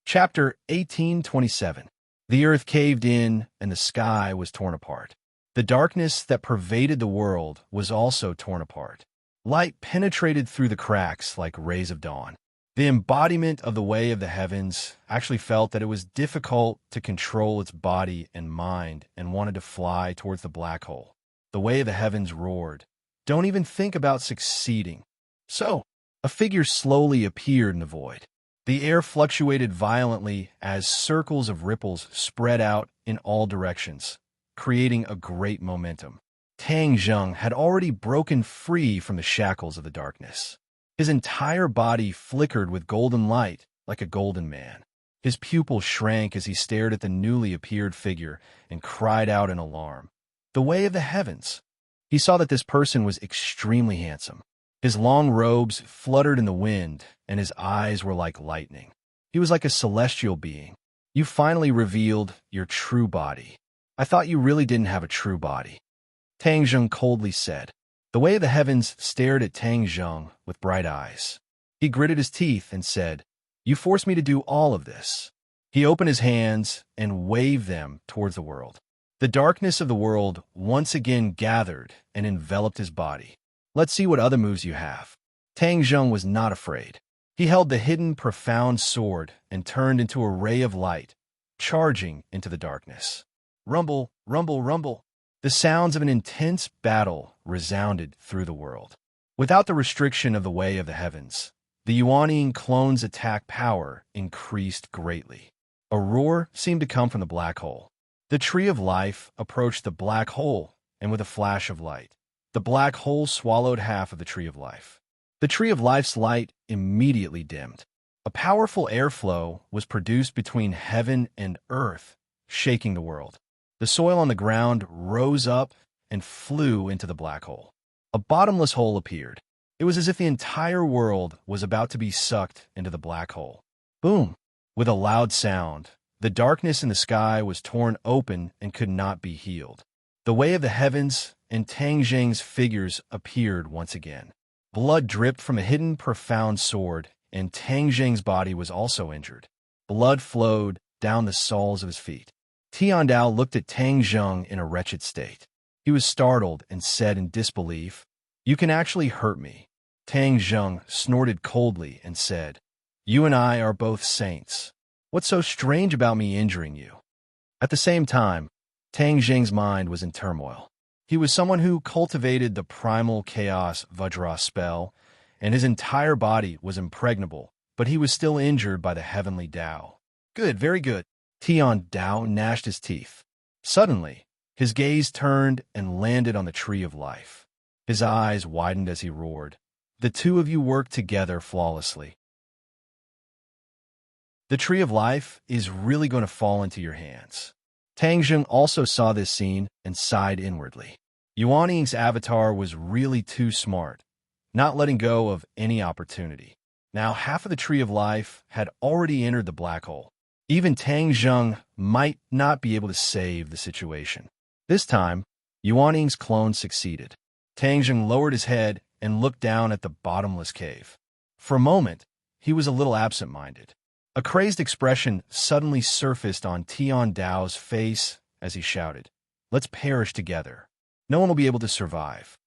S1: Chapter 1827. The earth caved in, and the sky was torn apart. The darkness that pervaded the world was also torn apart. Light penetrated through the cracks like rays of dawn. The embodiment of the way of the heavens actually felt that it was difficult to control its body and mind and wanted to fly towards the black hole. The way of the heavens roared, "Don't even think about succeeding." So, a figure slowly appeared in the void. The air fluctuated violently as circles of ripples spread out in all directions, creating a great momentum. Tang Zheng had already broken free from the shackles of the darkness. His entire body flickered with golden light like a golden man. His pupils shrank as he stared at the newly appeared figure and cried out in alarm. The way of the heavens. He saw that this person was extremely handsome. His long robes fluttered in the wind, and his eyes were like lightning. He was like a celestial being. "You finally revealed your true body. I thought you really didn't have a true body," Tang Zheng coldly said. The way of the heavens stared at Tang Zheng with bright eyes. He gritted his teeth and said, "You forced me to do all of this." He opened his hands and waved them towards the world. The darkness of the world once again gathered and enveloped his body. "Let's see what other moves you have." Tang Zheng was not afraid. He held the hidden, profound sword and turned into a ray of light, charging into the darkness. Rumble, rumble, rumble. The sounds of an intense battle resounded through the world. Without the restriction of the way of the heavens, the Yuanying clone's attack power increased greatly. A roar seemed to come from the black hole. The Tree of Life approached the black hole, and with a flash of light, the black hole swallowed half of the Tree of Life. The Tree of Life's light immediately dimmed. A powerful airflow was produced between heaven and earth, shaking the world. The soil on the ground rose up and flew into the black hole. A bottomless hole appeared. It was as if the entire world was about to be sucked into the black hole. Boom! With a loud sound, the darkness in the sky was torn open and could not be healed. The way of the heavens and Tang Zheng's figures appeared once again. Blood dripped from a hidden profound sword, and Tang Jing's body was also injured. Blood flowed down the soles of his feet. Tian Dao looked at Tang Zheng in a wretched state. He was startled and said in disbelief, "You can actually hurt me." Tang Zheng snorted coldly and said, "You and I are both saints. What's so strange about me injuring you?" At the same time, Tang Jing's mind was in turmoil. He was someone who cultivated the primal chaos Vajra spell, and his entire body was impregnable, but he was still injured by the heavenly Tao. "Good, very good." Tian Dao gnashed his teeth. Suddenly, his gaze turned and landed on the tree of life. His eyes widened as he roared, "The two of you work together flawlessly. The tree of life is really going to fall into your hands." Tang Zheng also saw this scene and sighed inwardly. Yuan Ying's avatar was really too smart, not letting go of any opportunity. Now half of the tree of life had already entered the black hole. Even Tang Zheng might not be able to save the situation. This time, Yuan Ying's clone succeeded. Tang Zheng lowered his head and looked down at the bottomless cave. For a moment, he was a little absent-minded. A crazed expression suddenly surfaced on Tian Dao's face as he shouted, "Let's perish together. No one will be able to survive."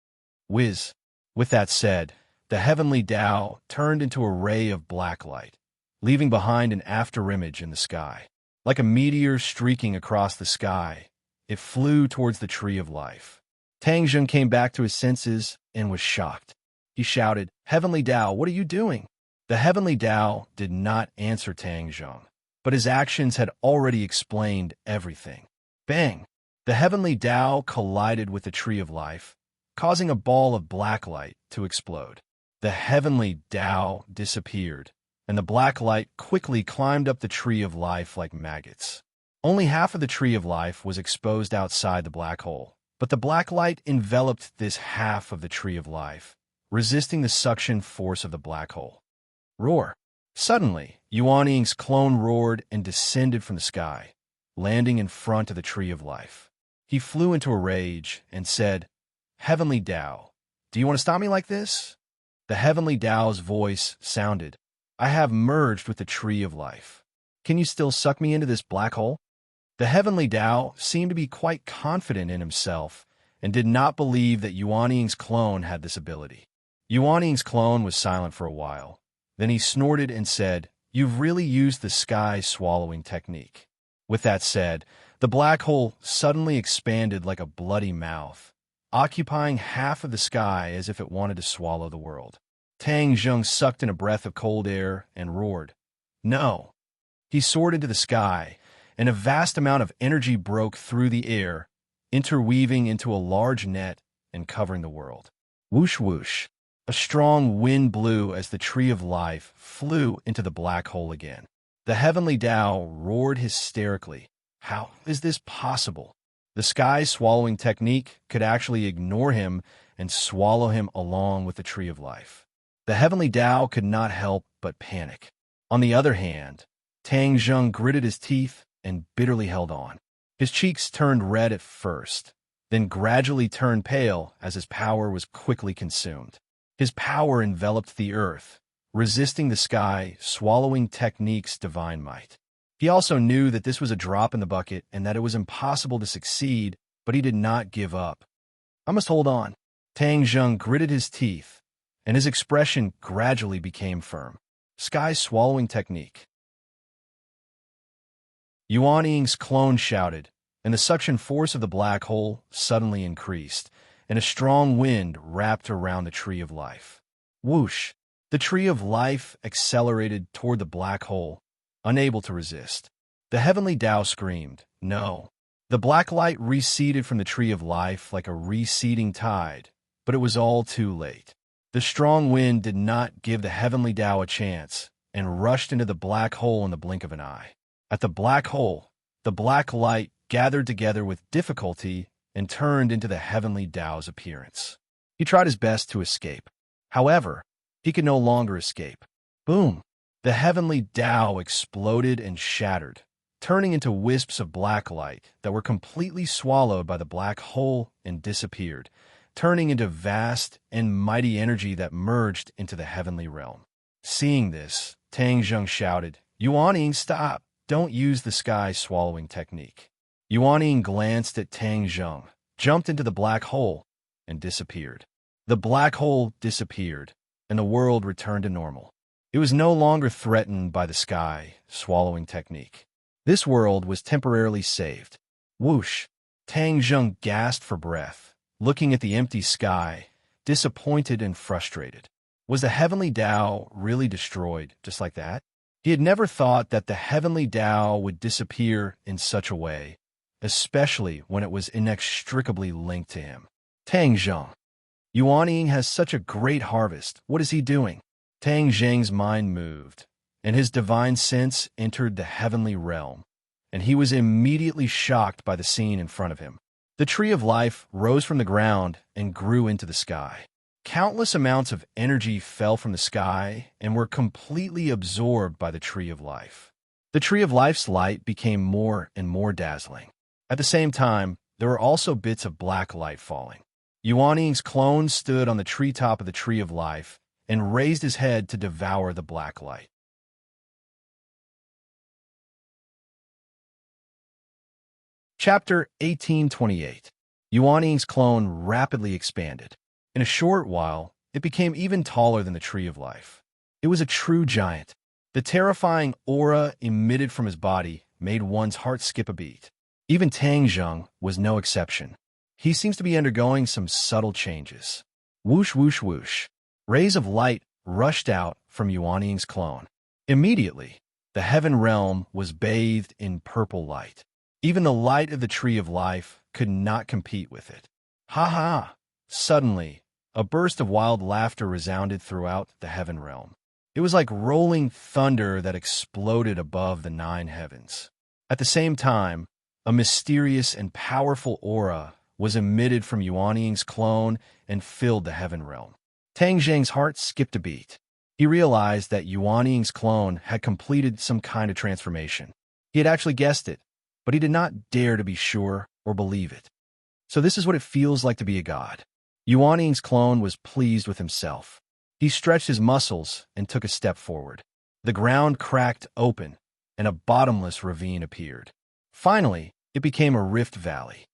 S1: Whiz. With that said, the heavenly Tao turned into a ray of black light, leaving behind an afterimage in the sky. Like a meteor streaking across the sky, it flew towards the tree of life. Tang Zheng came back to his senses and was shocked. He shouted, "Heavenly Tao, what are you doing?" The heavenly Tao did not answer Tang Zheng, but his actions had already explained everything. Bang! The heavenly Tao collided with the tree of life, causing a ball of black light to explode. The heavenly Tao disappeared, and the black light quickly climbed up the tree of life like maggots. Only half of the tree of life was exposed outside the black hole, but the black light enveloped this half of the tree of life, resisting the suction force of the black hole. Roar! Suddenly, Yuan Ying's clone roared and descended from the sky, landing in front of the tree of life. He flew into a rage and said, "Heavenly Tao, do you want to stop me like this?" The heavenly Tao's voice sounded, "I have merged with the tree of life. Can you still suck me into this black hole?" The heavenly Tao seemed to be quite confident in himself and did not believe that Yuan Ying's clone had this ability. Yuan Ying's clone was silent for a while. Then he snorted and said, "You've really used the sky swallowing technique." With that said, the black hole suddenly expanded like a bloody mouth, occupying half of the sky as if it wanted to swallow the world. Tang Zheng sucked in a breath of cold air and roared, "No!" He soared into the sky, and a vast amount of energy broke through the air, interweaving into a large net and covering the world. Whoosh whoosh! A strong wind blew as the tree of life flew into the black hole again. The heavenly Tao roared hysterically. How is this possible? The sky swallowing technique could actually ignore him and swallow him along with the tree of life. The heavenly Tao could not help but panic. On the other hand, Tang Zheng gritted his teeth and bitterly held on. His cheeks turned red at first, then gradually turned pale as his power was quickly consumed. His power enveloped the earth, resisting the sky swallowing technique's divine might. He also knew that this was a drop in the bucket and that it was impossible to succeed, but he did not give up. "I must hold on." Tang Zheng gritted his teeth, and his expression gradually became firm. Sky swallowing technique. Yuan Ying's clone shouted, and the suction force of the black hole suddenly increased, and a strong wind wrapped around the tree of life. Whoosh! The tree of life accelerated toward the black hole, unable to resist. The heavenly Tao screamed, "No!" The black light receded from the tree of life like a receding tide, but it was all too late. The strong wind did not give the heavenly Tao a chance and rushed into the black hole in the blink of an eye. At the black hole, the black light gathered together with difficulty and turned into the heavenly Tao's appearance. He tried his best to escape. However, he could no longer escape. Boom! The heavenly Tao exploded and shattered, turning into wisps of black light that were completely swallowed by the black hole and disappeared, turning into vast and mighty energy that merged into the heavenly realm. Seeing this, Tang Zheng shouted, Yuanying, stop! Don't use the sky-swallowing technique. Yuanying glanced at Tang Zheng, jumped into the black hole, and disappeared. The black hole disappeared, and the world returned to normal. It was no longer threatened by the sky-swallowing technique. This world was temporarily saved. Whoosh! Tang Zheng gasped for breath, looking at the empty sky, disappointed and frustrated. Was the heavenly Tao really destroyed just like that? He had never thought that the heavenly Tao would disappear in such a way, especially when it was inextricably linked to him. Tang Zheng. Yuanying has such a great harvest. What is he doing? Tang Zheng's mind moved, and his divine sense entered the heavenly realm, and he was immediately shocked by the scene in front of him. The tree of life rose from the ground and grew into the sky. Countless amounts of energy fell from the sky and were completely absorbed by the tree of life. The tree of life's light became more and more dazzling. At the same time, there were also bits of black light falling. Yuanying's clone stood on the treetop of the tree of life and raised his head to devour the black light. Chapter 1828. Yuanying's clone rapidly expanded. In a short while, it became even taller than the tree of life. It was a true giant. The terrifying aura emitted from his body made one's heart skip a beat. Even Tang Zheng was no exception. He seems to be undergoing some subtle changes. Whoosh, whoosh, whoosh. Rays of light rushed out from Yuanying's clone. Immediately, the heaven realm was bathed in purple light. Even the light of the tree of life could not compete with it. Ha ha! Suddenly, a burst of wild laughter resounded throughout the heaven realm. It was like rolling thunder that exploded above the 9 heavens. At the same time, a mysterious and powerful aura was emitted from Yuanying's clone and filled the heaven realm. Tang Zheng's heart skipped a beat. He realized that Yuanying's clone had completed some kind of transformation. He had actually guessed it, but he did not dare to be sure or believe it. So this is what it feels like to be a god. Yuanying's clone was pleased with himself. He stretched his muscles and took a step forward. The ground cracked open, and a bottomless ravine appeared. Finally, it became a rift valley.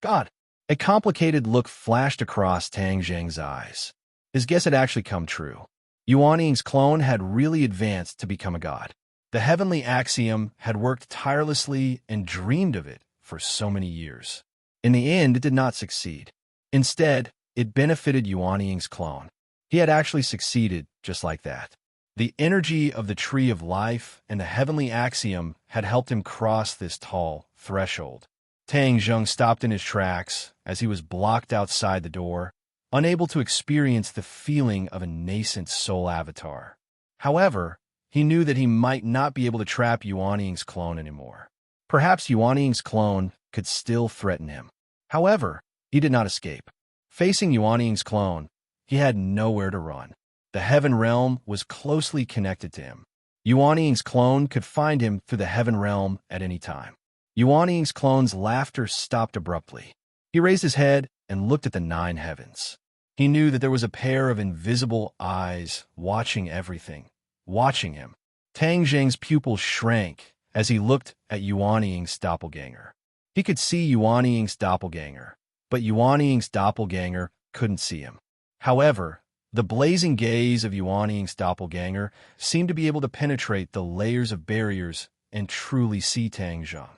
S1: God! A complicated look flashed across Tang Zheng's eyes. His guess had actually come true. Yuanying's clone had really advanced to become a god. The heavenly axiom had worked tirelessly and dreamed of it for so many years. In the end, it did not succeed. Instead, it benefited Yuanying's clone. He had actually succeeded just like that. The energy of the tree of life and the heavenly axiom had helped him cross this tall threshold. Tang Zheng stopped in his tracks as he was blocked outside the door, unable to experience the feeling of a nascent soul avatar. However, he knew that he might not be able to trap Yuanying's clone anymore. Perhaps Yuanying's clone could still threaten him. However, he did not escape. Facing Yuanying's clone, he had nowhere to run. The heaven realm was closely connected to him. Yuanying's clone could find him through the heaven realm at any time. Yuanying's clone's laughter stopped abruptly. He raised his head and looked at the 9 heavens. He knew that there was a pair of invisible eyes watching everything, watching him. Tang Zheng's pupils shrank as he looked at Yuanying's doppelganger. He could see Yuanying's doppelganger, but Yuanying's doppelganger couldn't see him. However, the blazing gaze of Yuanying's doppelganger seemed to be able to penetrate the layers of barriers and truly see Tang Zheng.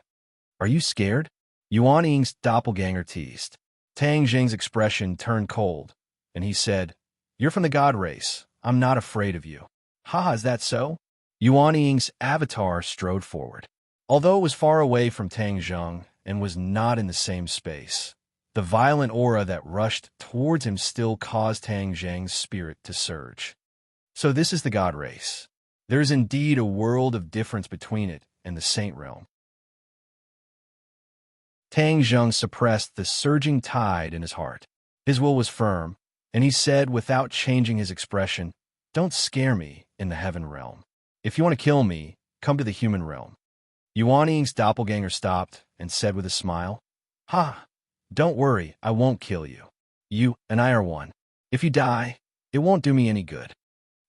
S1: Are you scared? Yuanying's doppelganger teased. Tang Zheng's expression turned cold, and he said, You're from the god race. I'm not afraid of you. Ha, is that so? Yuanying's avatar strode forward. Although it was far away from Tang Zheng and was not in the same space, the violent aura that rushed towards him still caused Tang Zheng's spirit to surge. So this is the god race. There is indeed a world of difference between it and the saint realm. Tang Zheng suppressed the surging tide in his heart. His will was firm, and he said without changing his expression, Don't scare me in the heaven realm. If you want to kill me, come to the human realm. Yuanying's doppelganger stopped and said with a smile, Ha! Don't worry, I won't kill you. You and I are one. If you die, it won't do me any good.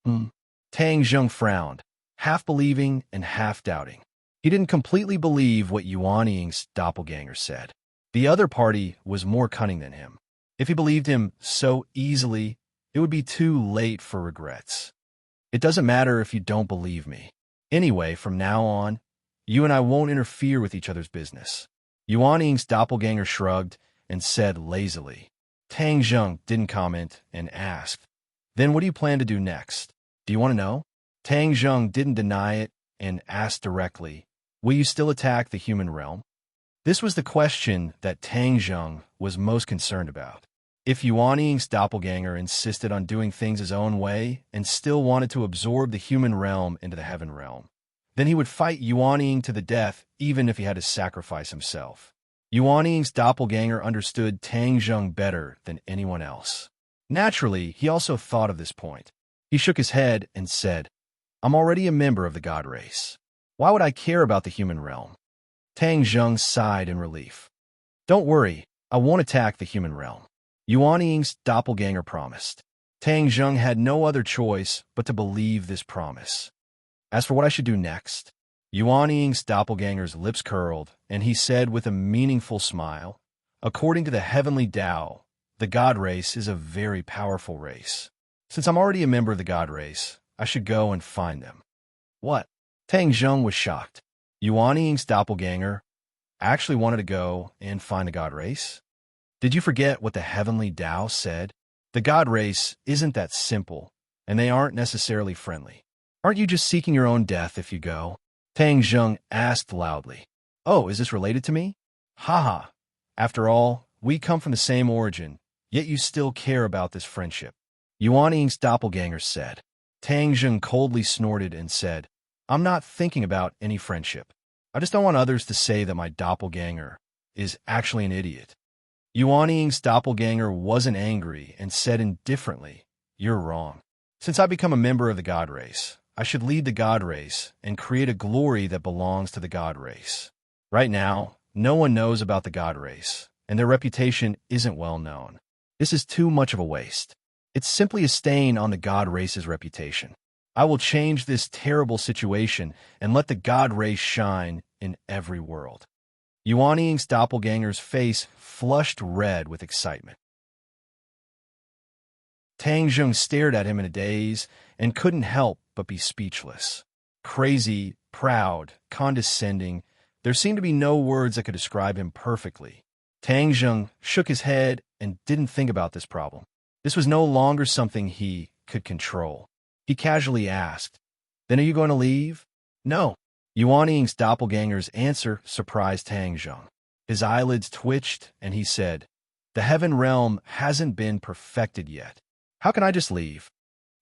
S1: Hmm. Tang Zheng frowned, half believing and half doubting. He didn't completely believe what Yuan Ying's doppelganger said. The other party was more cunning than him. If he believed him so easily, it would be too late for regrets. It doesn't matter if you don't believe me. Anyway, from now on, you and I won't interfere with each other's business. Yuan Ying's doppelganger shrugged and said lazily. Tang Zheng didn't comment and asked, "Then what do you plan to do next? Do you want to know?" Tang Zheng didn't deny it and asked directly, "Will you still attack the human realm?" This was the question that Tang Zheng was most concerned about. If Yuan Ying's doppelganger insisted on doing things his own way and still wanted to absorb the human realm into the heaven realm, then he would fight Yuan Ying to the death even if he had to sacrifice himself. Yuan Ying's doppelganger understood Tang Zheng better than anyone else. Naturally, he also thought of this point. He shook his head and said, "I'm already a member of the god race. Why would I care about the human realm?" Tang Zheng sighed in relief. "Don't worry, I won't attack the human realm," Yuan Ying's doppelganger promised. Tang Zheng had no other choice but to believe this promise. As for what I should do next, Yuan Ying's doppelganger's lips curled, and he said with a meaningful smile, "According to the heavenly Tao, the god race is a very powerful race. Since I'm already a member of the god race, I should go and find them." "What?" Tang Zheng was shocked. Yuan Ying's doppelganger actually wanted to go and find the god race? Did you forget what the heavenly Tao said? The god race isn't that simple, and they aren't necessarily friendly. Aren't you just seeking your own death if you go? Tang Zheng asked loudly. "Oh, is this related to me?" "Haha. After all, we come from the same origin, yet you still care about this friendship," Yuan Ying's doppelganger said. Tang Zheng coldly snorted and said, "I'm not thinking about any friendship. I just don't want others to say that my doppelganger is actually an idiot." Yuan Ying's doppelganger wasn't angry and said indifferently, "You're wrong. Since I become a member of the god race, I should lead the god race and create a glory that belongs to the god race. Right now, no one knows about the god race, and their reputation isn't well known. This is too much of a waste. It's simply a stain on the god race's reputation. I will change this terrible situation and let the god race shine in every world." Yuan Ying's doppelganger's face flushed red with excitement. Tang Zheng stared at him in a daze and couldn't help but be speechless. Crazy, proud, condescending, there seemed to be no words that could describe him perfectly. Tang Zheng shook his head and didn't think about this problem. This was no longer something he could control. He casually asked, "Then are you going to leave?" "No." Yuan Ying's doppelganger's answer surprised Tang Zheng. His eyelids twitched and he said, "The heaven realm hasn't been perfected yet. How can I just leave?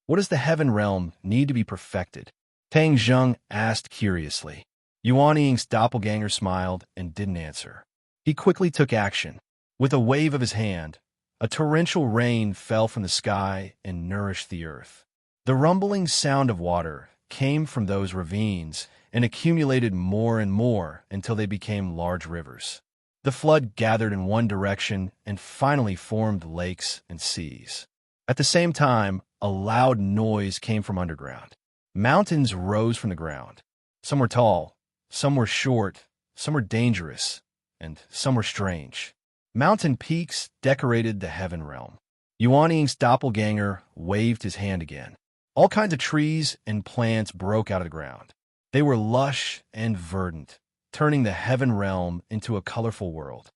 S1: What does the heaven realm need to be perfected?" Tang Zheng asked curiously. Yuan Ying's doppelganger smiled and didn't answer. He quickly took action. With a wave of his hand, a torrential rain fell from the sky and nourished the earth. The rumbling sound of water came from those ravines and accumulated more and more until they became large rivers. The flood gathered in one direction and finally formed lakes and seas. At the same time, a loud noise came from underground. Mountains rose from the ground. Some were tall, some were short, some were dangerous, and some were strange. Mountain peaks decorated the heaven realm. Yuan Ying's doppelganger waved his hand again. All kinds of trees and plants broke out of the ground. They were lush and verdant, turning the heaven realm into a colorful world.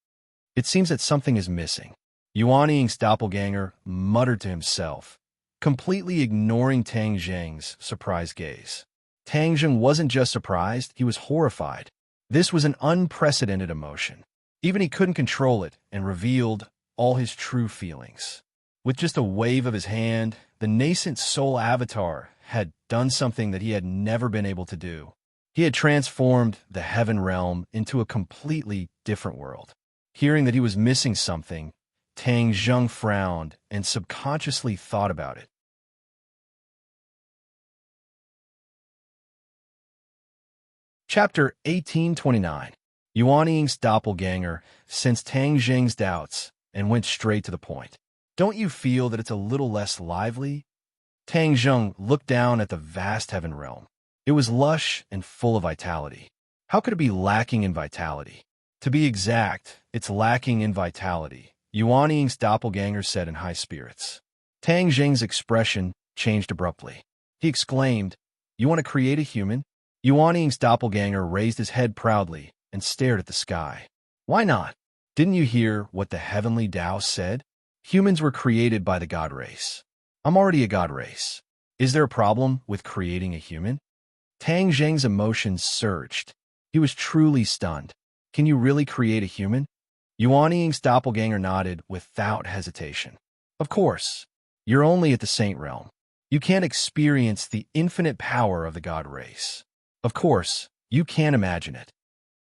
S1: It seems that something is missing. Yuan Ying's doppelganger muttered to himself, completely ignoring Tang Zheng's surprised gaze. Tang Zheng wasn't just surprised, he was horrified. This was an unprecedented emotion. Even he couldn't control it and revealed all his true feelings. With just a wave of his hand, the nascent soul avatar had done something that he had never been able to do. He had transformed the heaven realm into a completely different world. Hearing that he was missing something, Tang Zheng frowned and subconsciously thought about it. Chapter 1829. Yuan Ying's doppelganger sensed Tang Zheng's doubts and went straight to the point. Don't you feel that it's a little less lively? Tang Zheng looked down at the vast heaven realm. It was lush and full of vitality. How could it be lacking in vitality? To be exact, it's lacking in vitality, Yuan Ying's doppelganger said in high spirits. Tang Zheng's expression changed abruptly. He exclaimed, "You want to create a human?" Yuan Ying's doppelganger raised his head proudly and stared at the sky. Why not? Didn't you hear what the heavenly Tao said? Humans were created by the god race. I'm already a god race. Is there a problem with creating a human? Tang Zheng's emotions surged. He was truly stunned. Can you really create a human? Yuan Ying's doppelganger nodded without hesitation. Of course. You're only at the saint realm. You can't experience the infinite power of the god race. Of course, you can't imagine it.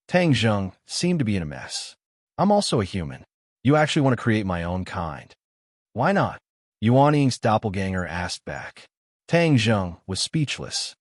S1: Tang Zheng seemed to be in a mess. I'm also a human. You actually want to create my own kind. Why not? Yuan Ying's doppelganger asked back. Tang Zheng was speechless.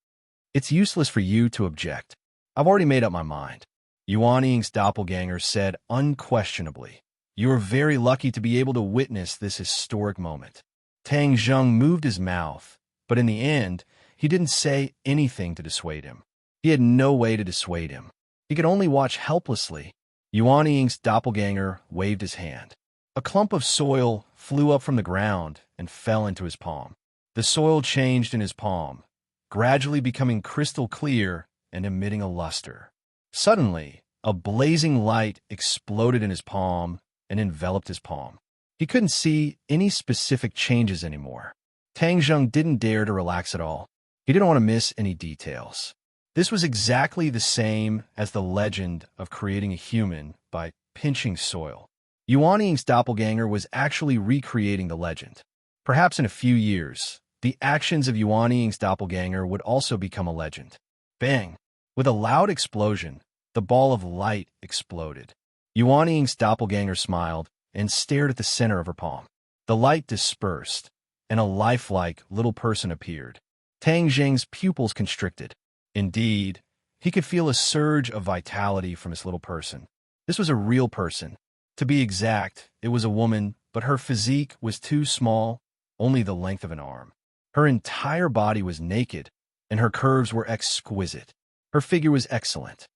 S1: It's useless for you to object. I've already made up my mind. Yuan Ying's doppelganger said unquestionably. You are very lucky to be able to witness this historic moment. Tang Zheng moved his mouth, but in the end, he didn't say anything to dissuade him. He had no way to dissuade him. He could only watch helplessly. Yuan Ying's doppelganger waved his hand. A clump of soil flew up from the ground and fell into his palm. The soil changed in his palm, gradually becoming crystal clear and emitting a luster. Suddenly, a blazing light exploded in his palm and enveloped his palm. He couldn't see any specific changes anymore. Tang Zheng didn't dare to relax at all. He didn't want to miss any details. This was exactly the same as the legend of creating a human by pinching soil. Yuan Ying's doppelganger was actually recreating the legend. Perhaps in a few years, the actions of Yuan Ying's doppelganger would also become a legend. Bang! With a loud explosion, the ball of light exploded. Yuan Ying's doppelganger smiled and stared at the center of her palm. The light dispersed, and a lifelike little person appeared. Tang Zheng's pupils constricted. Indeed, he could feel a surge of vitality from this little person. This was a real person. To be exact, it was a woman, but her physique was too small, only the length of an arm. Her entire body was naked, and her curves were exquisite. Her figure was excellent.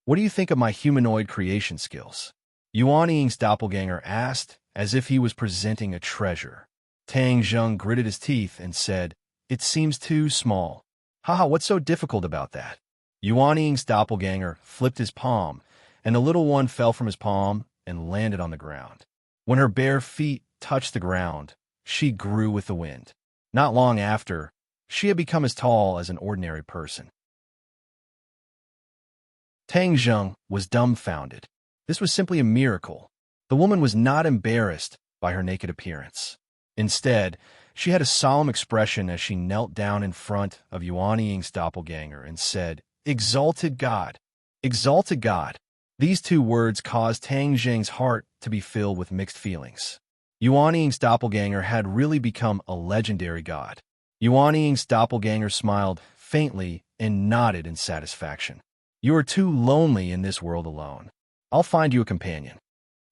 S1: What do you think of my humanoid creation skills? Yuan Ying's doppelganger asked, as if he was presenting a treasure. Tang Zheng gritted his teeth and said, "It seems too small." Haha, what's so difficult about that? Yuan Ying's doppelganger flipped his palm, and the little one fell from his palm and landed on the ground. When her bare feet touched the ground, she grew with the wind. Not long after, she had become as tall as an ordinary person. Tang Zheng was dumbfounded. This was simply a miracle. The woman was not embarrassed by her naked appearance. Instead, she had a solemn expression as she knelt down in front of Yuan Ying's doppelganger and said, "Exalted God! Exalted God!" These two words caused Tang Zheng's heart to be filled with mixed feelings. Yuan Ying's doppelganger had really become a legendary god. Yuan Ying's doppelganger smiled faintly and nodded in satisfaction. You are too lonely in this world alone. I'll find you a companion.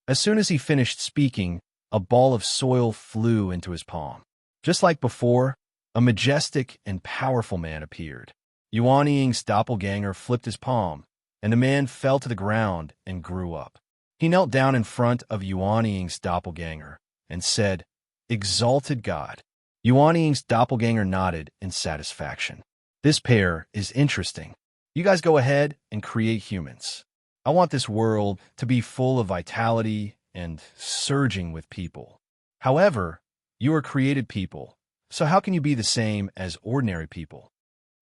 S1: As soon as he finished speaking, a ball of soil flew into his palm. Just like before, a majestic and powerful man appeared. Yuan Ying's doppelganger flipped his palm, and the man fell to the ground and grew up. He knelt down in front of Yuan Ying's doppelganger and said, "Exalted God." Yuan Ying's doppelganger nodded in satisfaction. This pair is interesting. You guys go ahead and create humans. I want this world to be full of vitality and surging with people. However, you are created people, so how can you be the same as ordinary people?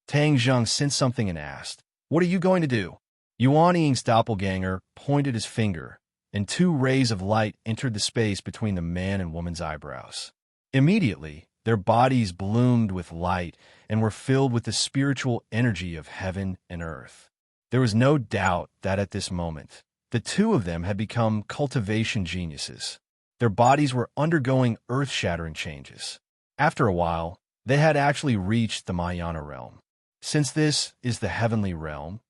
S1: Tang Zheng sensed something and asked, "What are you going to do?" Yuan Ying's doppelganger pointed his finger, and two rays of light entered the space between the man and woman's eyebrows. Immediately, their bodies bloomed with light and were filled with the spiritual energy of heaven and earth. There was no doubt that at this moment, the two of them had become cultivation geniuses. Their bodies were undergoing earth-shattering changes. After a while, they had actually reached the Mayana realm. Since this is the heavenly realm,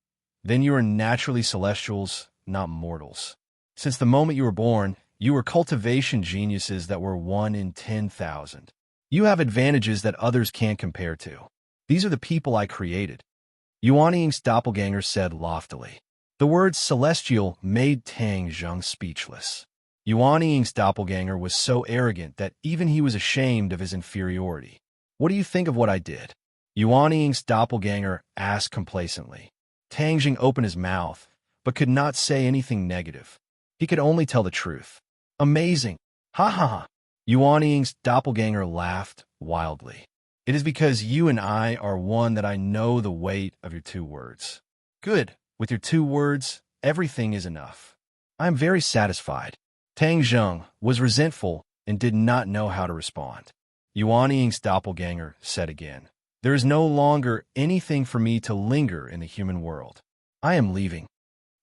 S1: then you are naturally celestials, not mortals. Since the moment you were born, You were cultivation geniuses that were 1 in 10,000. You have advantages that others can't compare to. These are the people I created. Yuan Ying's doppelganger said loftily. The word celestial made Tang Zheng speechless. Yuan Ying's doppelganger was so arrogant that even he was ashamed of his inferiority. What do you think of what I did? Yuan Ying's doppelganger asked complacently. Tang Zheng opened his mouth, but could not say anything negative. He could only tell the truth. Amazing! Ha ha ha! Yuan Ying's doppelganger laughed wildly. It is because you and I are one that I know the weight of your 2 words. Good. With your 2 words, everything is enough. I am very satisfied. Tang Zheng was resentful and did not know how to respond. Yuan Ying's doppelganger said again, there is no longer anything for me to linger in the human world. I am leaving.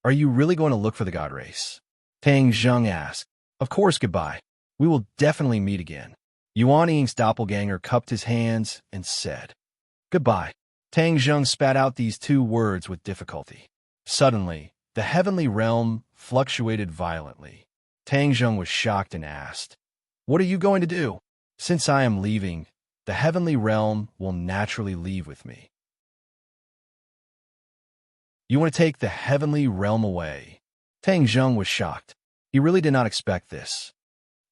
S1: Are you really going to look for the god race? Tang Zheng asked. Of course, goodbye. We will definitely meet again. Yuan Ying's doppelganger cupped his hands and said, goodbye. Tang Zheng spat out these 2 words with difficulty. Suddenly, the heavenly realm fluctuated violently. Tang Zheng was shocked and asked, what are you going to do? Since I am leaving, the heavenly realm will naturally leave with me. You want to take the heavenly realm away? Tang Zheng was shocked. He really did not expect this.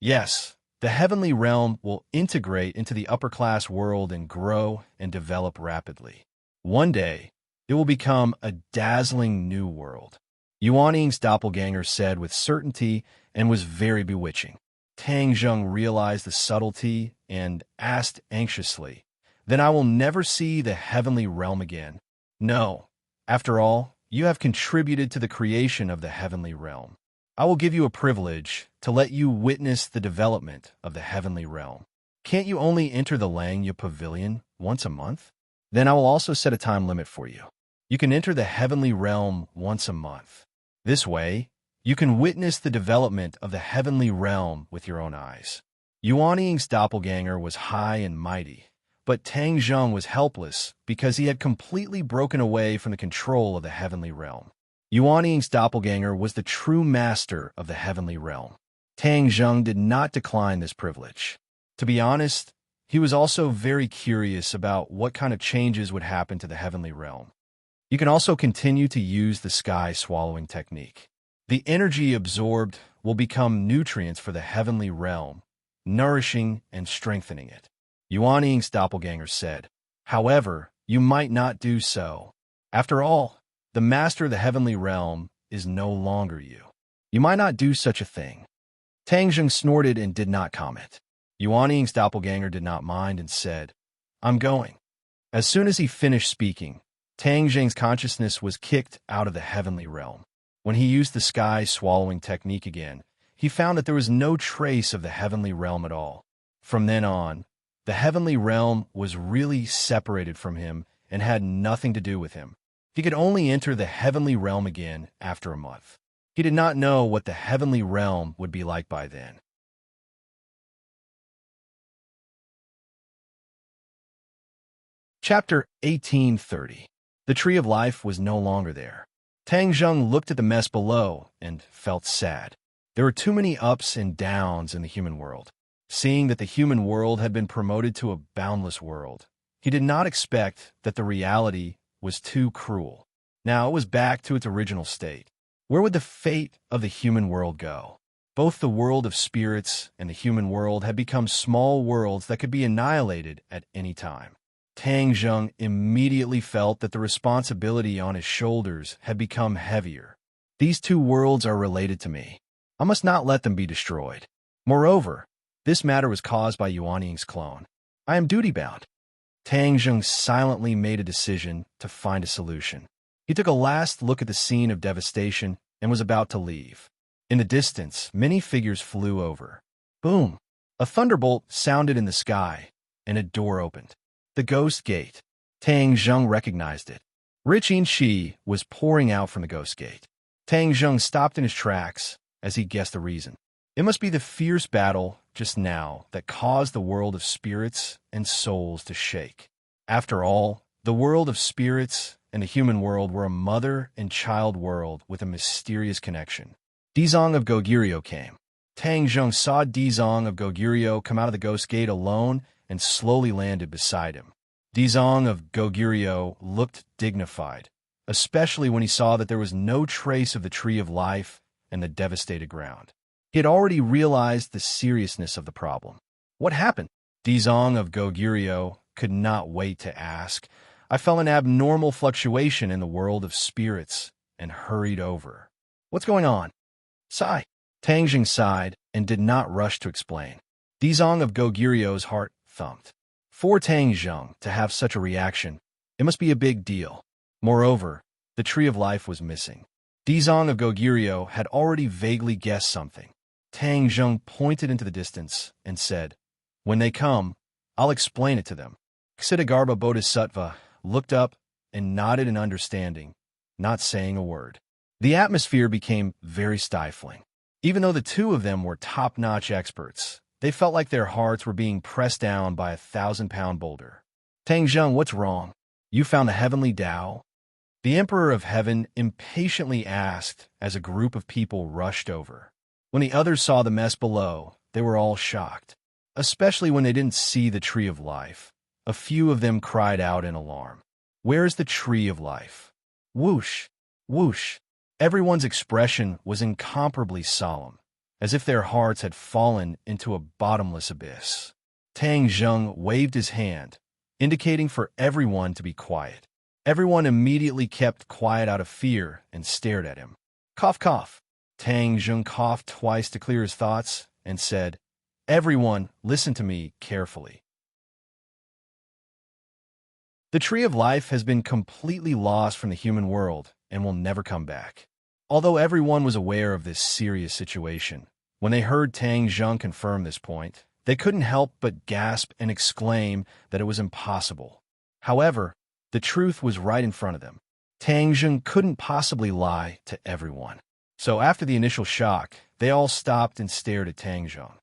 S1: Yes, the heavenly realm will integrate into the upper-class world and grow and develop rapidly. One day, it will become a dazzling new world. Yuan Ying's doppelganger said with certainty and was very bewitching. Tang Zheng realized the subtlety and asked anxiously, then I will never see the heavenly realm again. No, after all, you have contributed to the creation of the heavenly realm. I will give you a privilege to let you witness the development of the heavenly realm. Can't you only enter the Langya Pavilion once a month? Then I will also set a time limit for you. You can enter the heavenly realm once a month. This way, you can witness the development of the heavenly realm with your own eyes. Yuan Ying's doppelganger was high and mighty, but Tang Zheng was helpless because he had completely broken away from the control of the heavenly realm. Yuan Ying's doppelganger was the true master of the heavenly realm. Tang Zheng did not decline this privilege. To be honest, he was also very curious about what kind of changes would happen to the heavenly realm. You can also continue to use the sky swallowing technique. The energy absorbed will become nutrients for the heavenly realm, nourishing and strengthening it. Yuan Ying's doppelganger said, however, you might not do so. After all, the master of the heavenly realm is no longer you. You might not do such a thing. Tang Zheng snorted and did not comment. Yuan Ying's doppelganger did not mind and said, I'm going. As soon as he finished speaking, Tang Zheng's consciousness was kicked out of the heavenly realm. When he used the sky swallowing technique again, he found that there was no trace of the heavenly realm at all. From then on, the heavenly realm was really separated from him and had nothing to do with him. He could only enter the heavenly realm again after a month. He did not know what the heavenly realm would be like by then. Chapter 1830. The Tree of Life was no longer there. Tang Zheng looked at the mess below and felt sad. There were too many ups and downs in the human world. Seeing that the human world had been promoted to a boundless world, he did not expect that the reality was too cruel. Now it was back to its original state. Where would the fate of the human world go? Both the world of spirits and the human world had become small worlds that could be annihilated at any time. Tang Zheng immediately felt that the responsibility on his shoulders had become heavier. These 2 worlds are related to me. I must not let them be destroyed. Moreover, this matter was caused by Yuan Ying's clone. I am duty-bound. Tang Zheng silently made a decision to find a solution. He took a last look at the scene of devastation and was about to leave. In the distance, many figures flew over. Boom! A thunderbolt sounded in the sky, and a door opened. The Ghost Gate. Tang Zheng recognized it. Rich Shi was pouring out from the Ghost Gate. Tang Zheng stopped in his tracks as he guessed the reason. It must be the fierce battle just now that caused the world of spirits and souls to shake. After all, the world of spirits and the human world were a mother and child world with a mysterious connection. Dizong of Goguryeo came. Tang Zheng saw Dizong of Goguryeo come out of the ghost gate alone and slowly landed beside him. Dizong of Goguryeo looked dignified, especially when he saw that there was no trace of the tree of life and the devastated ground. He had already realized the seriousness of the problem. What happened? Dizong of Goguryeo could not wait to ask. I felt an abnormal fluctuation in the world of spirits and hurried over. What's going on? Sigh. Tang Jing sighed and did not rush to explain. Dizong of Goguryeo's heart thumped. For Tang Zheng to have such a reaction, it must be a big deal. Moreover, the tree of life was missing. Dizong of Goguryeo had already vaguely guessed something. Tang Zheng pointed into the distance and said, "When they come, I'll explain it to them." Ksitigarbha Bodhisattva looked up and nodded in understanding, not saying a word. The atmosphere became very stifling. Even though the two of them were top-notch experts, they felt like their hearts were being pressed down by a 1,000-pound boulder. Tang Zheng, what's wrong? You found the heavenly Tao? The Emperor of Heaven impatiently asked as a group of people rushed over. When the others saw the mess below, they were all shocked, especially when they didn't see the tree of life. A few of them cried out in alarm. Where is the tree of life? Whoosh! Whoosh! Everyone's expression was incomparably solemn, as if their hearts had fallen into a bottomless abyss. Tang Zheng waved his hand, indicating for everyone to be quiet. Everyone immediately kept quiet out of fear and stared at him. Cough, cough. Tang Zheng coughed twice to clear his thoughts and said, "Everyone, listen to me carefully. The tree of life has been completely lost from the human world and will never come back." Although everyone was aware of this serious situation, when they heard Tang Zheng confirm this point, they couldn't help but gasp and exclaim that it was impossible. However, the truth was right in front of them. Tang Zheng couldn't possibly lie to everyone. So after the initial shock, they all stopped and stared at Tang Zheng.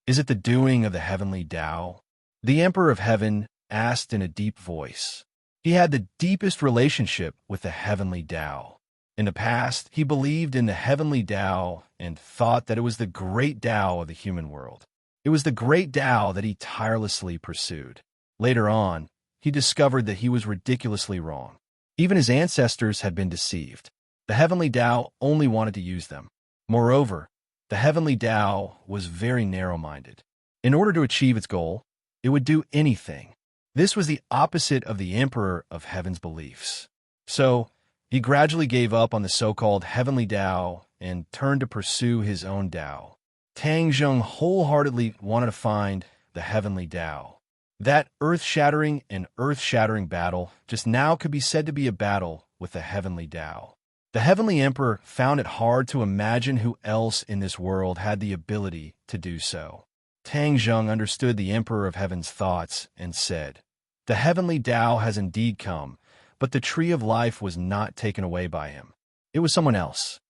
S1: Is it the doing of the heavenly Tao? The Emperor of Heaven asked in a deep voice. He had the deepest relationship with the heavenly Tao. In the past, he believed in the heavenly Tao and thought that it was the great Tao of the human world. It was the great Tao that he tirelessly pursued. Later on, he discovered that he was ridiculously wrong. Even his ancestors had been deceived. The heavenly Tao only wanted to use them. Moreover, the heavenly Tao was very narrow-minded. In order to achieve its goal, it would do anything. This was the opposite of the Emperor of Heaven's beliefs. So, he gradually gave up on the so-called heavenly Tao and turned to pursue his own Tao. Tang Zheng wholeheartedly wanted to find the heavenly Tao. That earth-shattering and earth-shattering battle just now could be said to be a battle with the heavenly Tao. The heavenly Emperor found it hard to imagine who else in this world had the ability to do so. Tang Zheng understood the Emperor of Heaven's thoughts and said, "The heavenly Tao has indeed come, but the tree of life was not taken away by him. It was someone else."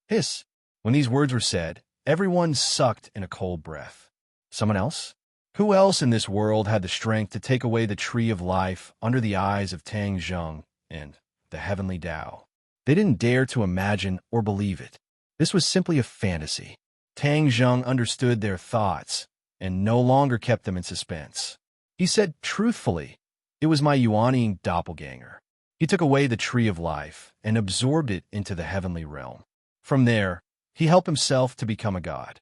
S1: Hiss! When these words were said, everyone sucked in a cold breath. Someone else? Who else in this world had the strength to take away the tree of life under the eyes of Tang Zheng and the heavenly Tao? They didn't dare to imagine or believe it. This was simply a fantasy. Tang Zheng understood their thoughts and no longer kept them in suspense. He said truthfully, "It was my Yuanying doppelganger. He took away the tree of life and absorbed it into the heavenly realm. From there, he helped himself to become a god."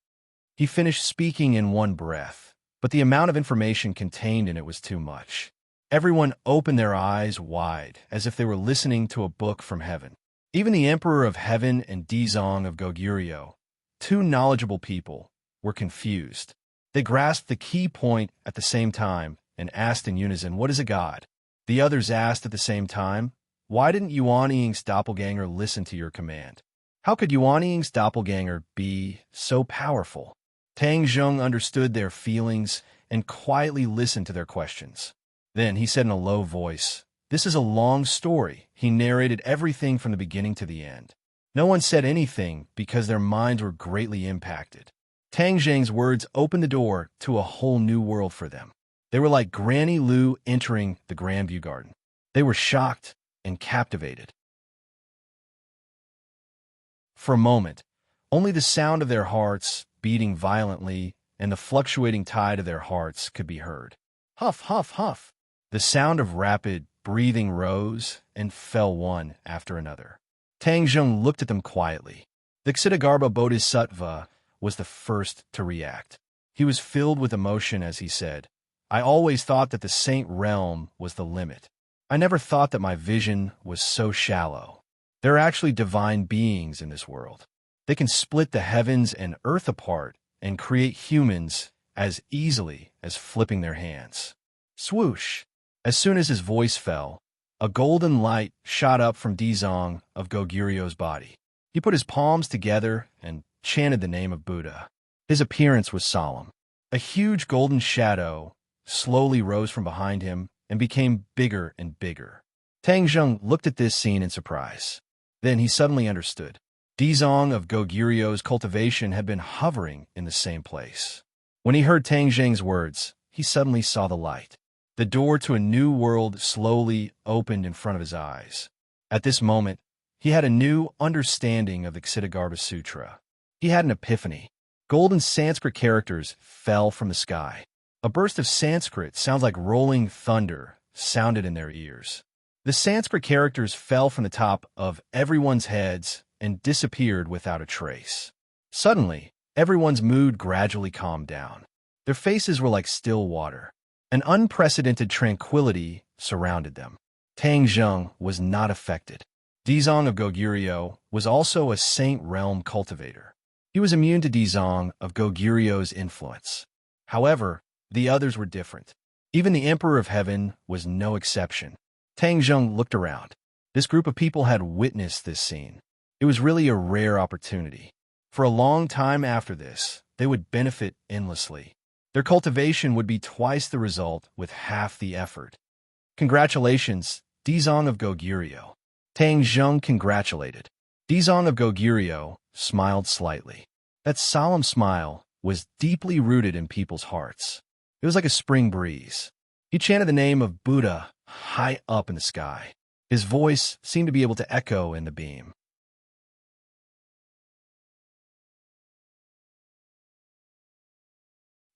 S1: He finished speaking in one breath, but the amount of information contained in it was too much. Everyone opened their eyes wide, as if they were listening to a book from heaven. Even the Emperor of Heaven and Dizong of Goguryeo, two knowledgeable people, were confused. They grasped the key point at the same time and asked in unison, "What is a god?" The others asked at the same time, "Why didn't Yuanying's doppelganger listen to your command? How could Yuanying's doppelganger be so powerful?" Tang Zheng understood their feelings and quietly listened to their questions. Then he said in a low voice, "This is a long story." He narrated everything from the beginning to the end. No one said anything because their minds were greatly impacted. Tang Zheng's words opened the door to a whole new world for them. They were like Granny Lu entering the Grandview Garden. They were shocked and captivated. For a moment, only the sound of their hearts beating violently, and the fluctuating tide of their hearts could be heard. Huff, huff, huff. The sound of rapid breathing rose and fell one after another. Tang Zheng looked at them quietly. The Ksitigarbha Bodhisattva was the first to react. He was filled with emotion as he said, "I always thought that the Saint Realm was the limit. I never thought that my vision was so shallow. There are actually divine beings in this world. They can split the heavens and earth apart and create humans as easily as flipping their hands." Swoosh! As soon as his voice fell, a golden light shot up from Dizong of Goguryu's body. He put his palms together and chanted the name of Buddha. His appearance was solemn. A huge golden shadow slowly rose from behind him and became bigger and bigger. Tang Zheng looked at this scene in surprise. Then he suddenly understood. Dizong of Goguryu's cultivation had been hovering in the same place. When he heard Tang Zheng's words, he suddenly saw the light. The door to a new world slowly opened in front of his eyes. At this moment, he had a new understanding of the Ksitigarbha Sutra. He had an epiphany. Golden Sanskrit characters fell from the sky. A burst of Sanskrit sounds like rolling thunder sounded in their ears. The Sanskrit characters fell from the top of everyone's heads and disappeared without a trace. Suddenly, everyone's mood gradually calmed down. Their faces were like still water. An unprecedented tranquility surrounded them. Tang Zheng was not affected. Dizong of Goguryeo was also a Saint Realm cultivator. He was immune to Dizong of Goguryu's influence. However, the others were different. Even the Emperor of Heaven was no exception. Tang Zheng looked around. This group of people had witnessed this scene. It was really a rare opportunity. For a long time after this, they would benefit endlessly. Their cultivation would be twice the result with half the effort. Congratulations, Dizong of Goguryeo. Tang Zheng congratulated. Dizong of Goguryeo smiled slightly. That solemn smile was deeply rooted in people's hearts. It was like a spring breeze. He chanted the name of Buddha high up in the sky. His voice seemed to be able to echo in the beam.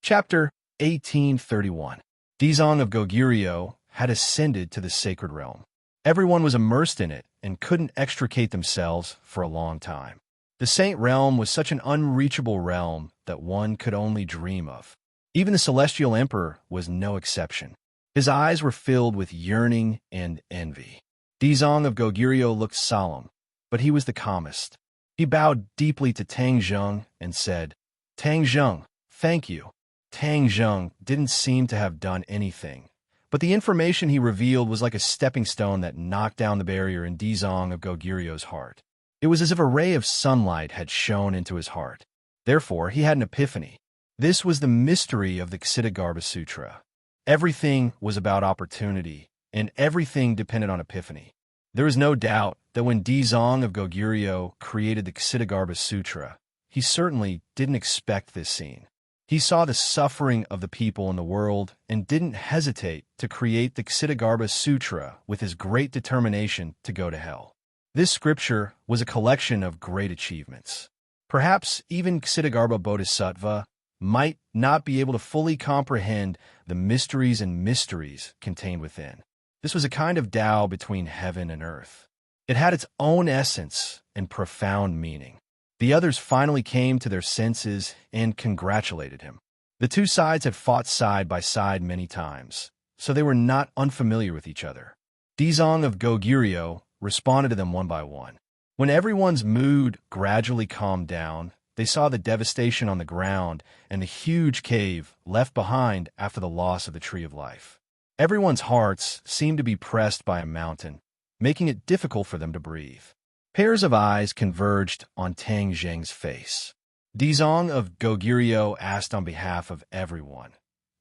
S1: Chapter 1831. Dizong of Goguryeo had ascended to the sacred realm. Everyone was immersed in it and couldn't extricate themselves for a long time. The Saint Realm was such an unreachable realm that one could only dream of. Even the Celestial Emperor was no exception. His eyes were filled with yearning and envy. Dizong of Goguryeo looked solemn, but he was the calmest. He bowed deeply to Tang Zheng and said, "Tang Zheng, thank you." Tang Zheng didn't seem to have done anything, but the information he revealed was like a stepping stone that knocked down the barrier in Dizong of Goguryu's heart. It was as if a ray of sunlight had shone into his heart. Therefore, he had an epiphany. This was the mystery of the Ksitigarbha Sutra. Everything was about opportunity, and everything depended on epiphany. There is no doubt that when Dizong of Goguryeo created the Ksitigarbha Sutra, he certainly didn't expect this scene. He saw the suffering of the people in the world and didn't hesitate to create the Ksitigarbha Sutra with his great determination to go to hell. This scripture was a collection of great achievements. Perhaps even Ksitigarbha Bodhisattva might not be able to fully comprehend the mysteries and mysteries contained within. This was a kind of Tao between heaven and earth. It had its own essence and profound meaning. The others finally came to their senses and congratulated him. The two sides had fought side by side many times, so they were not unfamiliar with each other. Dizong of Goguryeo responded to them one by one. When everyone's mood gradually calmed down, they saw the devastation on the ground and the huge cave left behind after the loss of the Tree of Life. Everyone's hearts seemed to be pressed by a mountain, making it difficult for them to breathe. Pairs of eyes converged on Tang Zheng's face. Dizong of Goguryeo asked on behalf of everyone,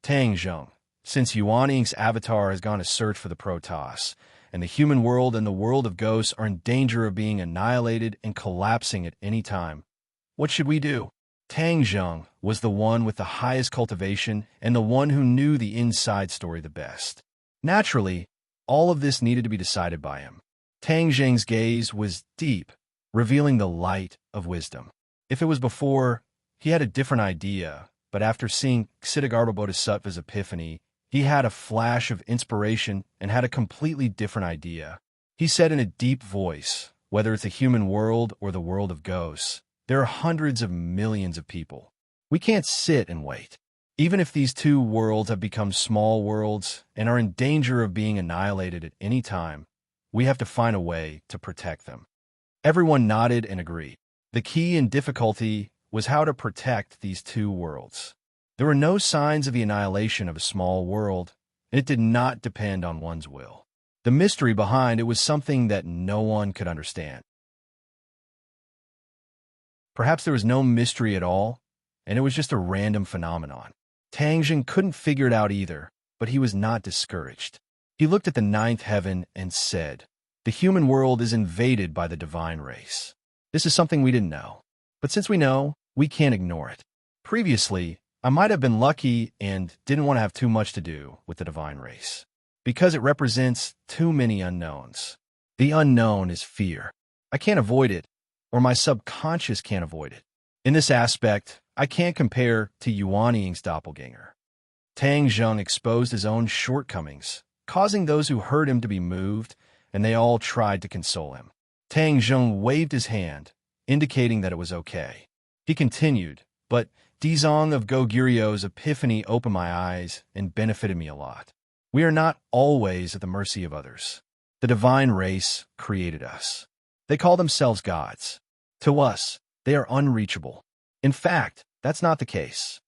S1: "Tang Zheng, since Yuaning's avatar has gone to search for the Protoss, and the human world and the world of ghosts are in danger of being annihilated and collapsing at any time, what should we do?" Tang Zheng was the one with the highest cultivation and the one who knew the inside story the best. Naturally, all of this needed to be decided by him. Tang Zheng's gaze was deep, revealing the light of wisdom. If it was before, he had a different idea, but after seeing Ksitigarbha Bodhisattva's epiphany, he had a flash of inspiration and had a completely different idea. He said in a deep voice, whether it's a human world or the world of ghosts, there are hundreds of millions of people. We can't sit and wait. Even if these two worlds have become small worlds and are in danger of being annihilated at any time, we have to find a way to protect them. Everyone nodded and agreed. The key and difficulty was how to protect these two worlds. There were no signs of the annihilation of a small world, and it did not depend on one's will. The mystery behind it was something that no one could understand. Perhaps there was no mystery at all, and it was just a random phenomenon. Tang Jing couldn't figure it out either, but he was not discouraged. He looked at the ninth heaven and said, "The human world is invaded by the divine race. This is something we didn't know. But since we know, we can't ignore it. Previously, I might have been lucky and didn't want to have too much to do with the divine race, because it represents too many unknowns. The unknown is fear. I can't avoid it, or my subconscious can't avoid it. In this aspect, I can't compare to Yuanying's doppelganger." Tang Zheng exposed his own shortcomings, causing those who heard him to be moved, and they all tried to console him. Tang Zheng waved his hand, indicating that it was okay. He continued, "But Dizong of Goguryu's epiphany opened my eyes and benefited me a lot. We are not always at the mercy of others. The divine race created us. They call themselves gods. To us, they are unreachable. In fact, that's not the case."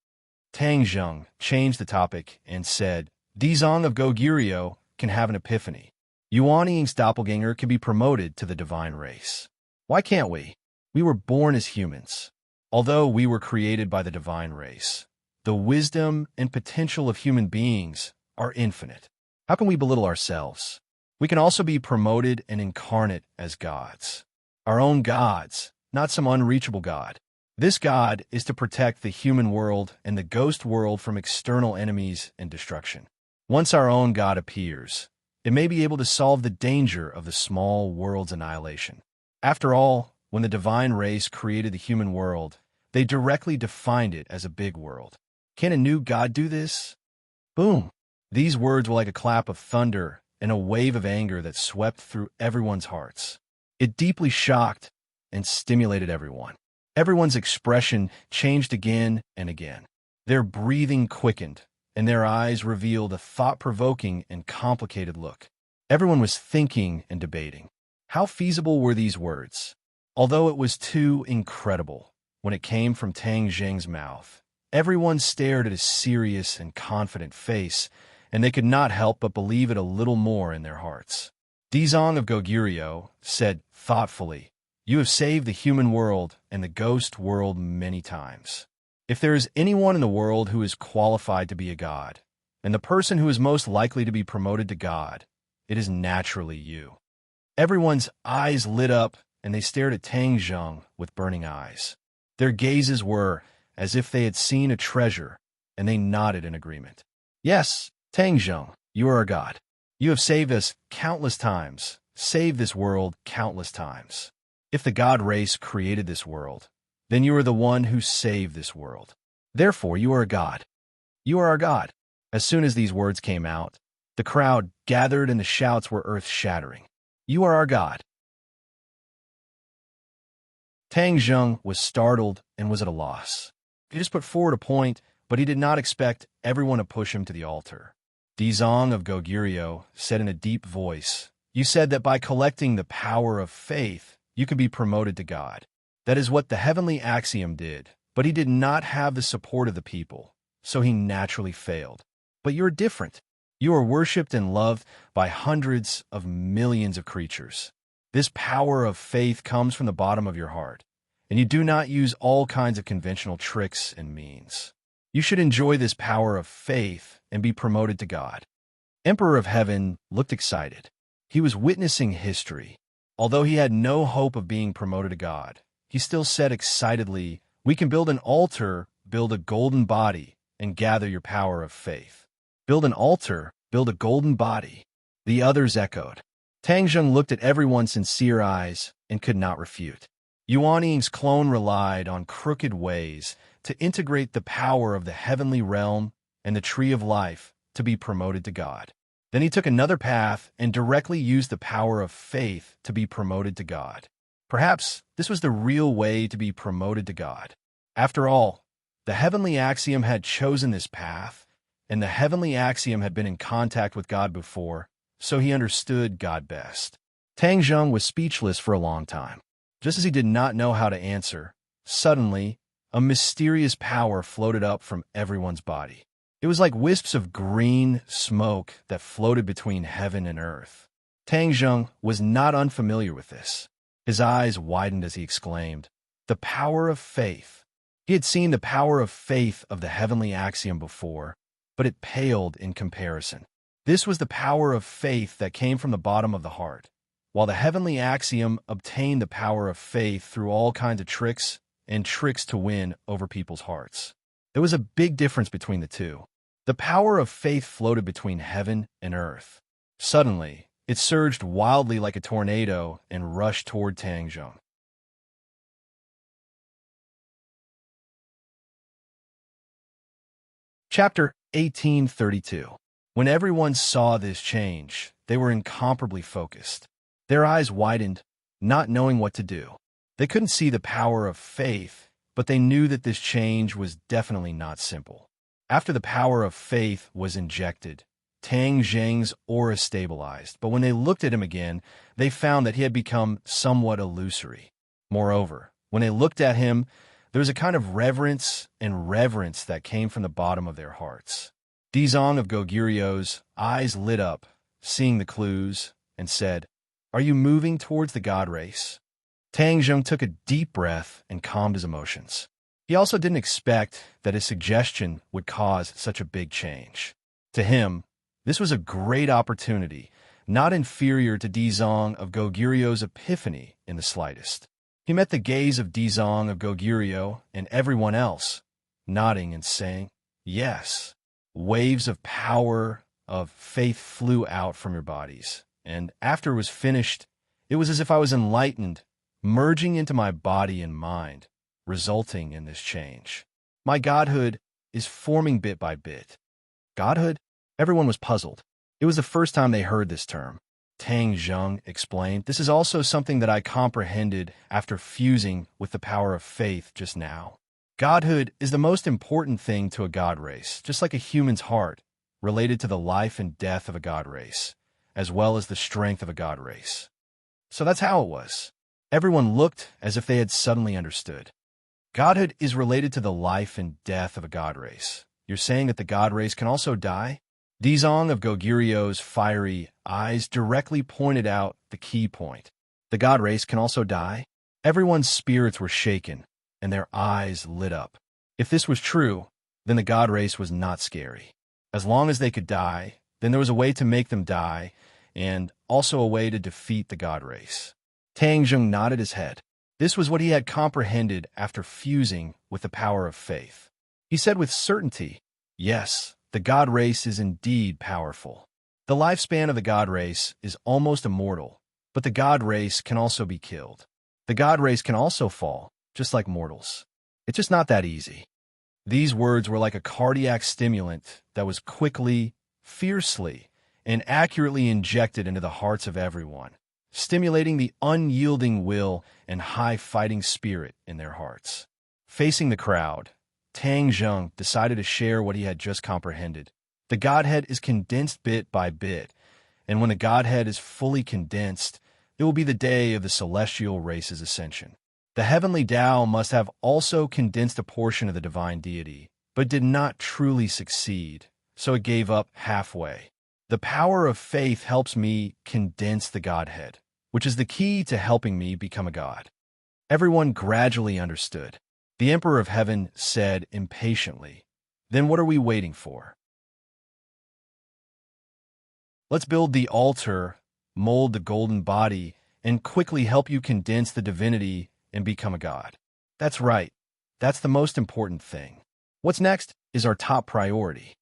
S1: Tang Zheng changed the topic and said, "Dizong of Goguryo can have an epiphany. Yuanying's doppelganger can be promoted to the divine race. Why can't we? We were born as humans. Although we were created by the divine race, the wisdom and potential of human beings are infinite. How can we belittle ourselves? We can also be promoted and incarnate as gods. Our own gods, not some unreachable god. This god is to protect the human world and the ghost world from external enemies and destruction. Once our own god appears, it may be able to solve the danger of the small world's annihilation. After all, when the divine race created the human world, they directly defined it as a big world. Can a new god do this?" Boom! These words were like a clap of thunder and a wave of anger that swept through everyone's hearts. It deeply shocked and stimulated everyone. Everyone's expression changed again and again. Their breathing quickened, and their eyes revealed a thought-provoking and complicated look. Everyone was thinking and debating. How feasible were these words? Although it was too incredible, when it came from Tang Zheng's mouth, everyone stared at his serious and confident face, and they could not help but believe it a little more in their hearts. Dizong of Goguryo said thoughtfully, "You have saved the human world and the ghost world many times. If there is anyone in the world who is qualified to be a god, and the person who is most likely to be promoted to god, it is naturally you." Everyone's eyes lit up, and they stared at Tang Zheng with burning eyes. Their gazes were as if they had seen a treasure, and they nodded in agreement. "Yes, Tang Zheng, you are a god. You have saved us countless times, saved this world countless times. If the god race created this world, then you are the one who saved this world. Therefore, you are a god. You are our god." As soon as these words came out, the crowd gathered and the shouts were earth-shattering. "You are our god." Tang Zheng was startled and was at a loss. He just put forward a point, but he did not expect everyone to push him to the altar. Dizong of Goguryo said in a deep voice, "You said that by collecting the power of faith, you could be promoted to God. That is what the heavenly axiom did, but he did not have the support of the people, so he naturally failed. But you're different. You are worshipped and loved by hundreds of millions of creatures. This power of faith comes from the bottom of your heart, and you do not use all kinds of conventional tricks and means. You should enjoy this power of faith and be promoted to God." Emperor of Heaven looked excited. He was witnessing history. Although he had no hope of being promoted to God, he still said excitedly, "We can build an altar, build a golden body, and gather your power of faith." Build an altar, build a golden body. The others echoed. Tang Zheng looked at everyone's sincere eyes and could not refute. Yuanying's clone relied on crooked ways to integrate the power of the heavenly realm and the tree of life to be promoted to God. Then he took another path and directly used the power of faith to be promoted to God. Perhaps this was the real way to be promoted to God. After all, the heavenly axiom had chosen this path, and the heavenly axiom had been in contact with God before, so he understood God best. Tang Zheng was speechless for a long time. Just as he did not know how to answer, suddenly, a mysterious power floated up from everyone's body. It was like wisps of green smoke that floated between heaven and earth. Tang Zheng was not unfamiliar with this. His eyes widened as he exclaimed, "The power of faith." He had seen the power of faith of the heavenly axiom before, but it paled in comparison. This was the power of faith that came from the bottom of the heart, while the heavenly axiom obtained the power of faith through all kinds of tricks and tricks to win over people's hearts. There was a big difference between the two. The power of faith floated between heaven and earth. Suddenly, it surged wildly like a tornado and rushed toward Tang Zheng. Chapter 1832. When everyone saw this change, they were incomparably focused. Their eyes widened, not knowing what to do. They couldn't see the power of faith, but they knew that this change was definitely not simple. After the power of faith was injected, Tang Zheng's aura stabilized, but when they looked at him again, they found that he had become somewhat illusory. Moreover, when they looked at him, there was a kind of reverence that came from the bottom of their hearts. Dizong of Goguryu's eyes lit up, seeing the clues, and said, "Are you moving towards the god race?" Tang Zheng took a deep breath and calmed his emotions. He also didn't expect that his suggestion would cause such a big change. To him, this was a great opportunity, not inferior to Dizong of Goguryu's epiphany in the slightest. He met the gaze of Dizong of Goguryu and everyone else, nodding and saying, "Yes." Waves of power, of faith flew out from your bodies, and after it was finished, it was as if I was enlightened, merging into my body and mind, resulting in this change. My godhood is forming bit by bit. Godhood? Everyone was puzzled. It was the first time they heard this term. Tang Zheng explained, "This is also something that I comprehended after fusing with the power of faith just now. Godhood is the most important thing to a god race, just like a human's heart, related to the life and death of a god race, as well as the strength of a god race." So that's how it was. Everyone looked as if they had suddenly understood. Godhood is related to the life and death of a god race. You're saying that the god race can also die? Dizong of Goguryu's fiery eyes directly pointed out the key point. The god race can also die? Everyone's spirits were shaken, and their eyes lit up. If this was true, then the god race was not scary. As long as they could die, then there was a way to make them die, and also a way to defeat the god race. Tang Zheng nodded his head. This was what he had comprehended after fusing with the power of faith. He said with certainty, "Yes, the god race is indeed powerful. The lifespan of the god race is almost immortal, but the god race can also be killed. The god race can also fall, just like mortals. It's just not that easy." These words were like a cardiac stimulant that was quickly, fiercely, and accurately injected into the hearts of everyone, stimulating the unyielding will and high fighting spirit in their hearts. Facing the crowd, Tang Zheng decided to share what he had just comprehended. The Godhead is condensed bit by bit, and when the Godhead is fully condensed, it will be the day of the celestial race's ascension. The heavenly Tao must have also condensed a portion of the divine deity, but did not truly succeed, so it gave up halfway. The power of faith helps me condense the Godhead, which is the key to helping me become a god. Everyone gradually understood. The Emperor of Heaven said impatiently, "Then what are we waiting for? Let's build the altar, mold the golden body, and quickly help you condense the divinity and become a god." That's right. That's the most important thing. What's next is our top priority.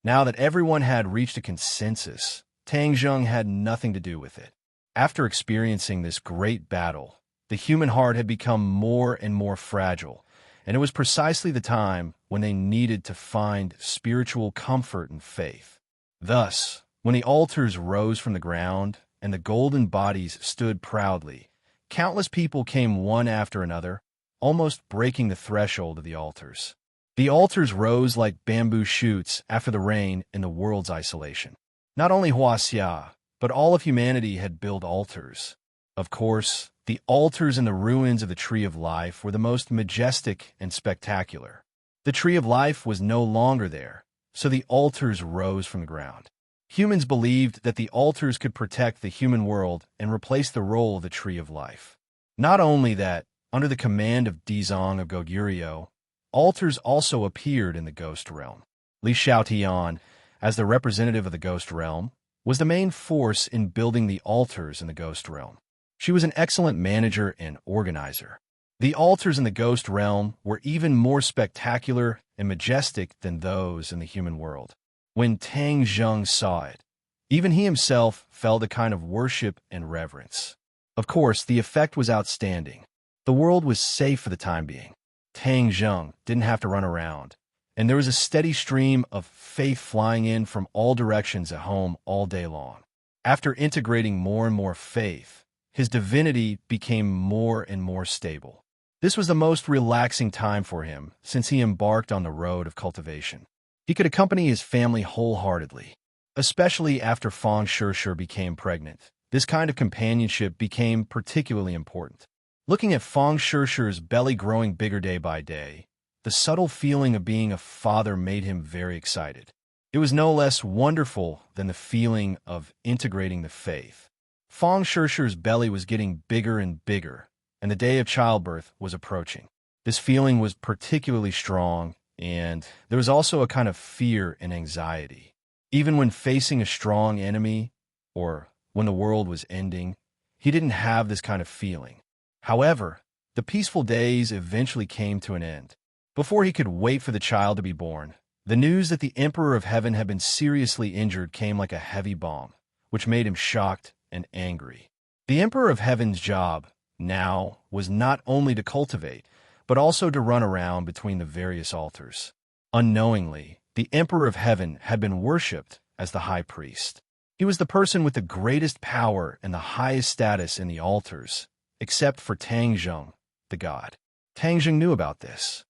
S1: Now that everyone had reached a consensus, Tang Zheng had nothing to do with it. After experiencing this great battle, the human heart had become more and more fragile, and it was precisely the time when they needed to find spiritual comfort and faith. Thus, when the altars rose from the ground and the golden bodies stood proudly, countless people came one after another, almost breaking the threshold of the altars. The altars rose like bamboo shoots after the rain in the world's isolation. Not only Huaxia, but all of humanity had built altars. Of course, the altars in the ruins of the Tree of Life were the most majestic and spectacular. The Tree of Life was no longer there, so the altars rose from the ground. Humans believed that the altars could protect the human world and replace the role of the Tree of Life. Not only that, under the command of Dizong of Goguryeo, altars also appeared in the ghost realm. Li Xiaotian, as the representative of the ghost realm, was the main force in building the altars in the ghost realm. She was an excellent manager and organizer. The altars in the ghost realm were even more spectacular and majestic than those in the human world. When Tang Zheng saw it, even he himself felt a kind of worship and reverence. Of course, the effect was outstanding. The world was safe for the time being. Tang Zheng didn't have to run around, and there was a steady stream of faith flying in from all directions at home all day long. After integrating more and more faith, his divinity became more and more stable. This was the most relaxing time for him since he embarked on the road of cultivation. He could accompany his family wholeheartedly, especially after Fang Shishir became pregnant. This kind of companionship became particularly important. Looking at Fang Shishir's belly growing bigger day by day, the subtle feeling of being a father made him very excited. It was no less wonderful than the feeling of integrating the faith. Fang Shishir's belly was getting bigger and bigger, and the day of childbirth was approaching. This feeling was particularly strong, and there was also a kind of fear and anxiety. Even when facing a strong enemy, or when the world was ending, he didn't have this kind of feeling. However, the peaceful days eventually came to an end. Before he could wait for the child to be born, the news that the Emperor of Heaven had been seriously injured came like a heavy bomb, which made him shocked and angry. The Emperor of Heaven's job now was not only to cultivate, but also to run around between the various altars. Unknowingly, the Emperor of Heaven had been worshipped as the high priest. He was the person with the greatest power and the highest status in the altars, except for Tang Zheng, the god. Tang Zheng knew about this.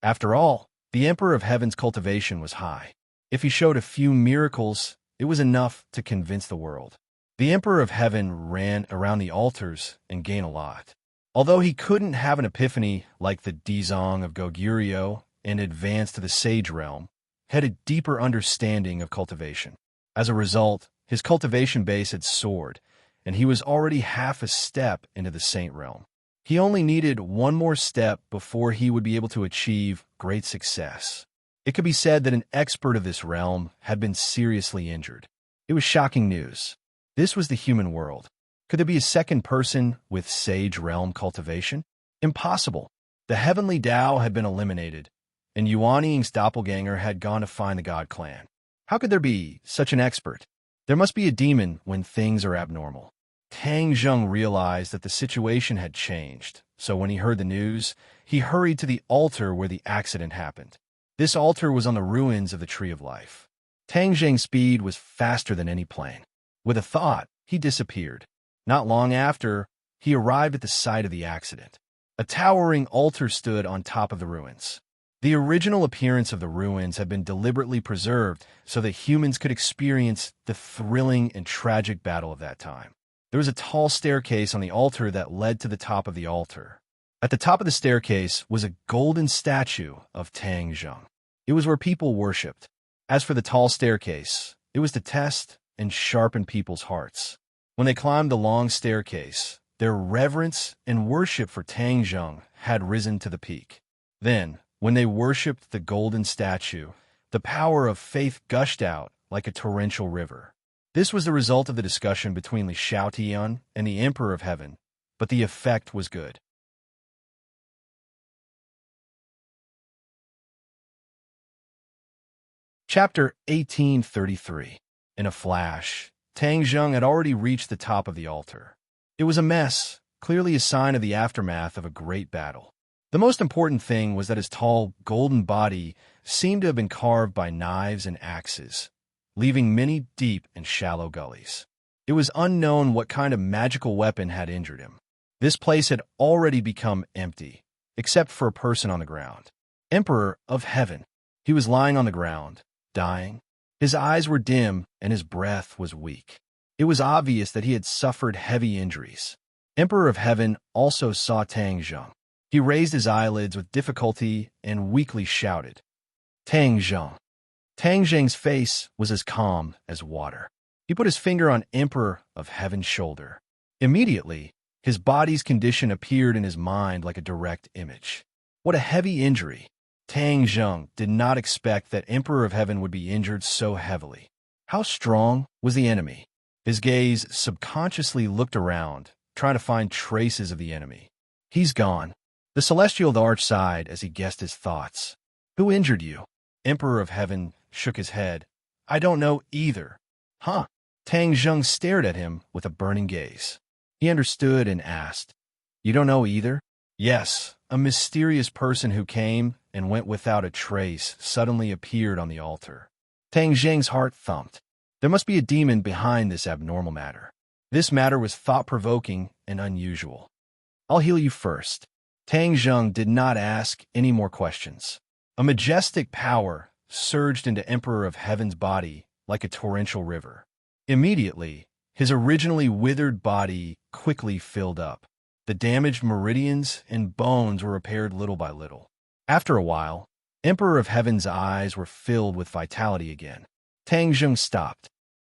S1: After all, the Emperor of Heaven's cultivation was high. If he showed a few miracles, it was enough to convince the world. The Emperor of Heaven ran around the altars and gained a lot. Although he couldn't have an epiphany like the Dizong of Goguryeo and advance to the Sage realm, had a deeper understanding of cultivation. As a result, his cultivation base had soared, and he was already half a step into the Saint realm. He only needed one more step before he would be able to achieve great success. It could be said that an expert of this realm had been seriously injured. It was shocking news. This was the human world. Could there be a second person with Sage realm cultivation? Impossible. The heavenly Tao had been eliminated, and Yuan Ying's doppelganger had gone to find the God clan. How could there be such an expert? There must be a demon when things are abnormal. Tang Zheng realized that the situation had changed, so when he heard the news, he hurried to the altar where the accident happened. This altar was on the ruins of the Tree of Life. Tang Zheng's speed was faster than any plane. With a thought, he disappeared. Not long after, he arrived at the site of the accident. A towering altar stood on top of the ruins. The original appearance of the ruins had been deliberately preserved so that humans could experience the thrilling and tragic battle of that time. There was a tall staircase on the altar that led to the top of the altar. At the top of the staircase was a golden statue of Tang Zheng. It was where people worshipped. As for the tall staircase, it was to test and sharpen people's hearts. When they climbed the long staircase, their reverence and worship for Tang Zheng had risen to the peak. Then, when they worshipped the golden statue, the power of faith gushed out like a torrential river. This was the result of the discussion between Li Xiaotian and the Emperor of Heaven, but the effect was good. Chapter 1833. In a flash, Tang Zheng had already reached the top of the altar. It was a mess, clearly a sign of the aftermath of a great battle. The most important thing was that his tall, golden body seemed to have been carved by knives and axes, leaving many deep and shallow gullies. It was unknown what kind of magical weapon had injured him. This place had already become empty, except for a person on the ground. Emperor of Heaven. He was lying on the ground, dying. His eyes were dim and his breath was weak. It was obvious that he had suffered heavy injuries. Emperor of Heaven also saw Tang Zheng. He raised his eyelids with difficulty and weakly shouted, "Tang Zheng." Tang Zheng's face was as calm as water. He put his finger on Emperor of Heaven's shoulder. Immediately, his body's condition appeared in his mind like a direct image. What a heavy injury! Tang Zheng did not expect that Emperor of Heaven would be injured so heavily. How strong was the enemy? His gaze subconsciously looked around, trying to find traces of the enemy. He's gone. The Celestial Arch sighed as he guessed his thoughts. Who injured you? Emperor of Heaven shook his head. I don't know either. Huh? Tang Zheng stared at him with a burning gaze. He understood and asked, You don't know either? Yes, a mysterious person who came and went without a trace suddenly appeared on the altar. Tang Zheng's heart thumped. There must be a demon behind this abnormal matter. This matter was thought-provoking and unusual. I'll heal you first. Tang Zheng did not ask any more questions. A majestic power surged into Emperor of Heaven's body like a torrential river. Immediately, his originally withered body quickly filled up. The damaged meridians and bones were repaired little by little. After a while, Emperor of Heaven's eyes were filled with vitality again. Tang Zheng stopped.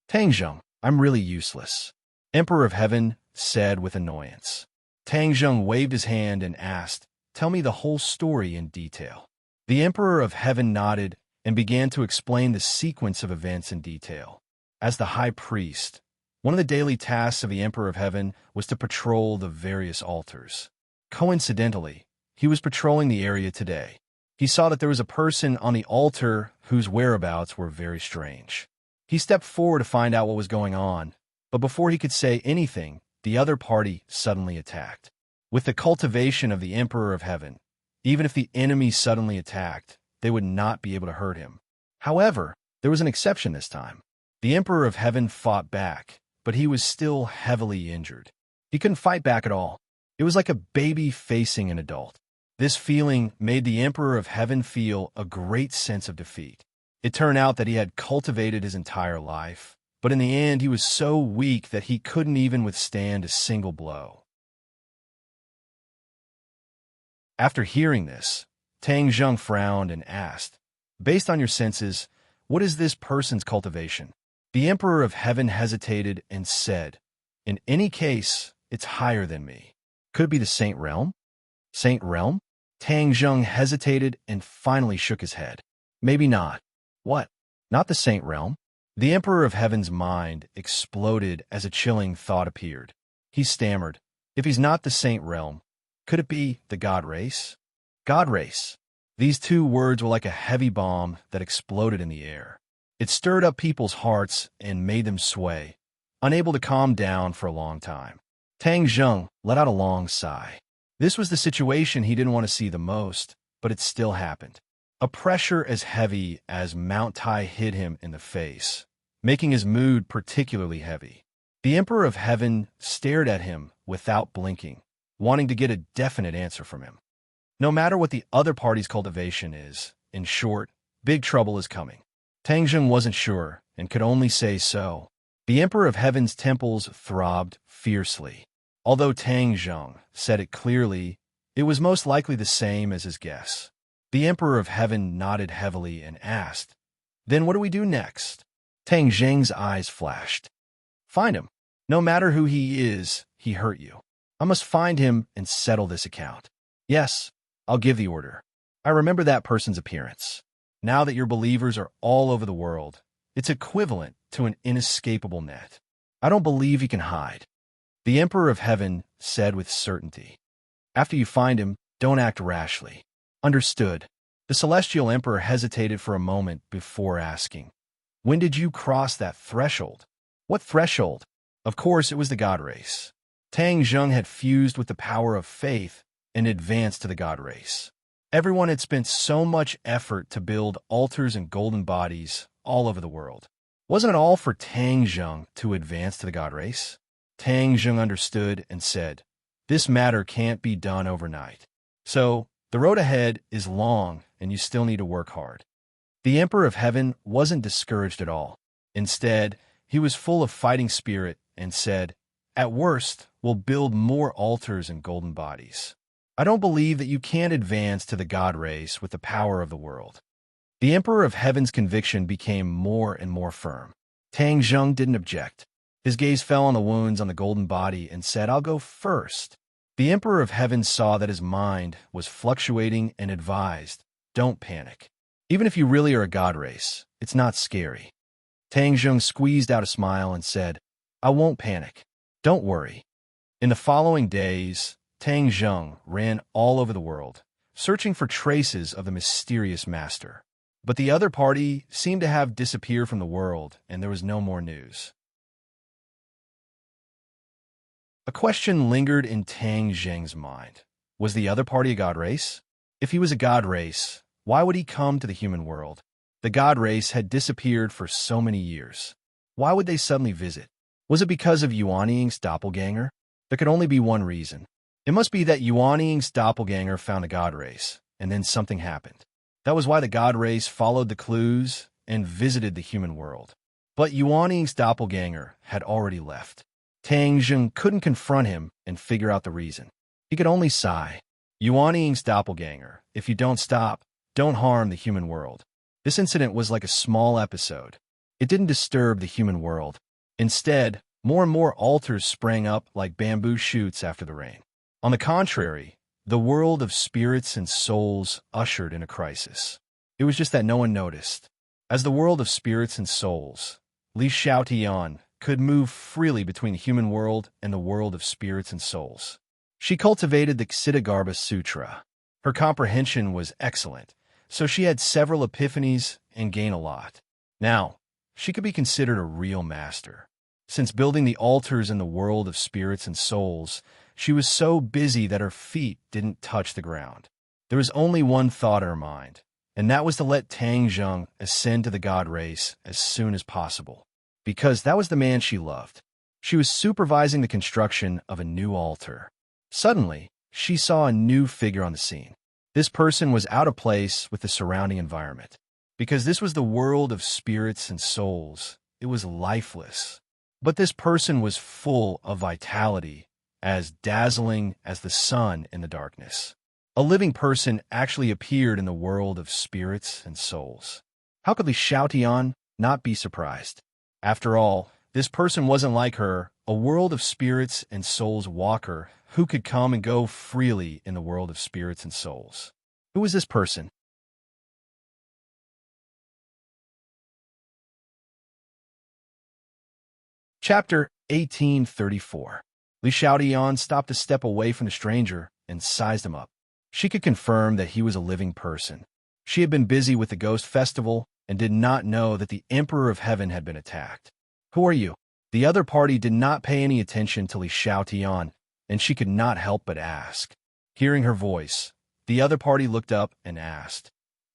S1: Tang Zheng, I'm really useless. Emperor of Heaven said with annoyance. Tang Zheng waved his hand and asked, Tell me the whole story in detail. The Emperor of Heaven nodded and began to explain the sequence of events in detail. As the High Priest, one of the daily tasks of the Emperor of Heaven was to patrol the various altars. Coincidentally, he was patrolling the area today. He saw that there was a person on the altar whose whereabouts were very strange. He stepped forward to find out what was going on, but before he could say anything, the other party suddenly attacked. With the cultivation of the Emperor of Heaven, even if the enemy suddenly attacked, they would not be able to hurt him. However, there was an exception this time. The Emperor of Heaven fought back, but he was still heavily injured. He couldn't fight back at all. It was like a baby facing an adult. This feeling made the Emperor of Heaven feel a great sense of defeat. It turned out that he had cultivated his entire life, but in the end he was so weak that he couldn't even withstand a single blow. After hearing this, Tang Zheng frowned and asked, Based on your senses, what is this person's cultivation? The Emperor of Heaven hesitated and said, In any case, it's higher than me. Could it be the Saint Realm? Saint Realm? Tang Zheng hesitated and finally shook his head. Maybe not. What? Not the Saint Realm? The Emperor of Heaven's mind exploded as a chilling thought appeared. He stammered, If he's not the Saint Realm, could it be the God Race? God Race. These two words were like a heavy bomb that exploded in the air. It stirred up people's hearts and made them sway, unable to calm down for a long time. Tang Zheng let out a long sigh. This was the situation he didn't want to see the most, but it still happened. A pressure as heavy as Mount Tai hit him in the face, making his mood particularly heavy. The Emperor of Heaven stared at him without blinking, wanting to get a definite answer from him. No matter what the other party's cultivation is, in short, big trouble is coming. Tang Zheng wasn't sure and could only say so. The Emperor of Heaven's temples throbbed fiercely. Although Tang Zheng said it clearly, it was most likely the same as his guess. The Emperor of Heaven nodded heavily and asked, Then what do we do next? Tang Zheng's eyes flashed. Find him. No matter who he is, he hurt you. I must find him and settle this account. Yes, I'll give the order. I remember that person's appearance. Now that your believers are all over the world, it's equivalent to an inescapable net. I don't believe he can hide. The Emperor of Heaven said with certainty. After you find him, don't act rashly. Understood. The Celestial Emperor hesitated for a moment before asking, When did you cross that threshold? What threshold? Of course, it was the God Race. Tang Zheng had fused with the power of faith and advanced to the god race. Everyone had spent so much effort to build altars and golden bodies all over the world. Wasn't it all for Tang Zheng to advance to the god race? Tang Zheng understood and said, "This matter can't be done overnight. So, the road ahead is long and you still need to work hard." The Emperor of Heaven wasn't discouraged at all. Instead, he was full of fighting spirit and said, "At worst, we'll build more altars and golden bodies. I don't believe that you can advance to the god race with the power of the world." The Emperor of Heaven's conviction became more and more firm. Tang Zheng didn't object. His gaze fell on the wounds on the golden body and said, "I'll go first." The Emperor of Heaven saw that his mind was fluctuating and advised, "Don't panic. Even if you really are a god race, it's not scary." Tang Zheng squeezed out a smile and said, "I won't panic. Don't worry." In the following days, Tang Zheng ran all over the world, searching for traces of the mysterious master. But the other party seemed to have disappeared from the world, and there was no more news. A question lingered in Tang Zheng's mind. Was the other party a god race? If he was a god race, why would he come to the human world? The god race had disappeared for so many years. Why would they suddenly visit? Was it because of Yuanying's doppelganger? There could only be one reason. It must be that Yuanying's doppelganger found a god race, and then something happened. That was why the god race followed the clues and visited the human world. But Yuanying's doppelganger had already left. Tang Zheng couldn't confront him and figure out the reason. He could only sigh. Yuanying's doppelganger, if you don't stop, don't harm the human world. This incident was like a small episode. It didn't disturb the human world. Instead, more and more altars sprang up like bamboo shoots after the rain. On the contrary, the world of spirits and souls ushered in a crisis. It was just that no one noticed. As the world of spirits and souls, Li Xiaotian could move freely between the human world and the world of spirits and souls. She cultivated the Ksiddhagarbha Sutra. Her comprehension was excellent, so she had several epiphanies and gained a lot. Now, she could be considered a real master. Since building the altars in the world of spirits and souls, she was so busy that her feet didn't touch the ground. There was only one thought in her mind, and that was to let Tang Zheng ascend to the god race as soon as possible, because that was the man she loved. She was supervising the construction of a new altar. Suddenly, she saw a new figure on the scene. This person was out of place with the surrounding environment. Because this was the world of spirits and souls, it was lifeless. But this person was full of vitality, as dazzling as the sun in the darkness. A living person actually appeared in the world of spirits and souls. How could Li Xiaotian not be surprised? After all, this person wasn't like her, a world of spirits and souls walker who could come and go freely in the world of spirits and souls. Who was this person? Chapter 1834. Li Xiaotian stopped a step away from the stranger and sized him up. She could confirm that he was a living person. She had been busy with the ghost festival and did not know that the Emperor of Heaven had been attacked. "Who are you?" The other party did not pay any attention to Li Xiaotian, and she could not help but ask. Hearing her voice, the other party looked up and asked,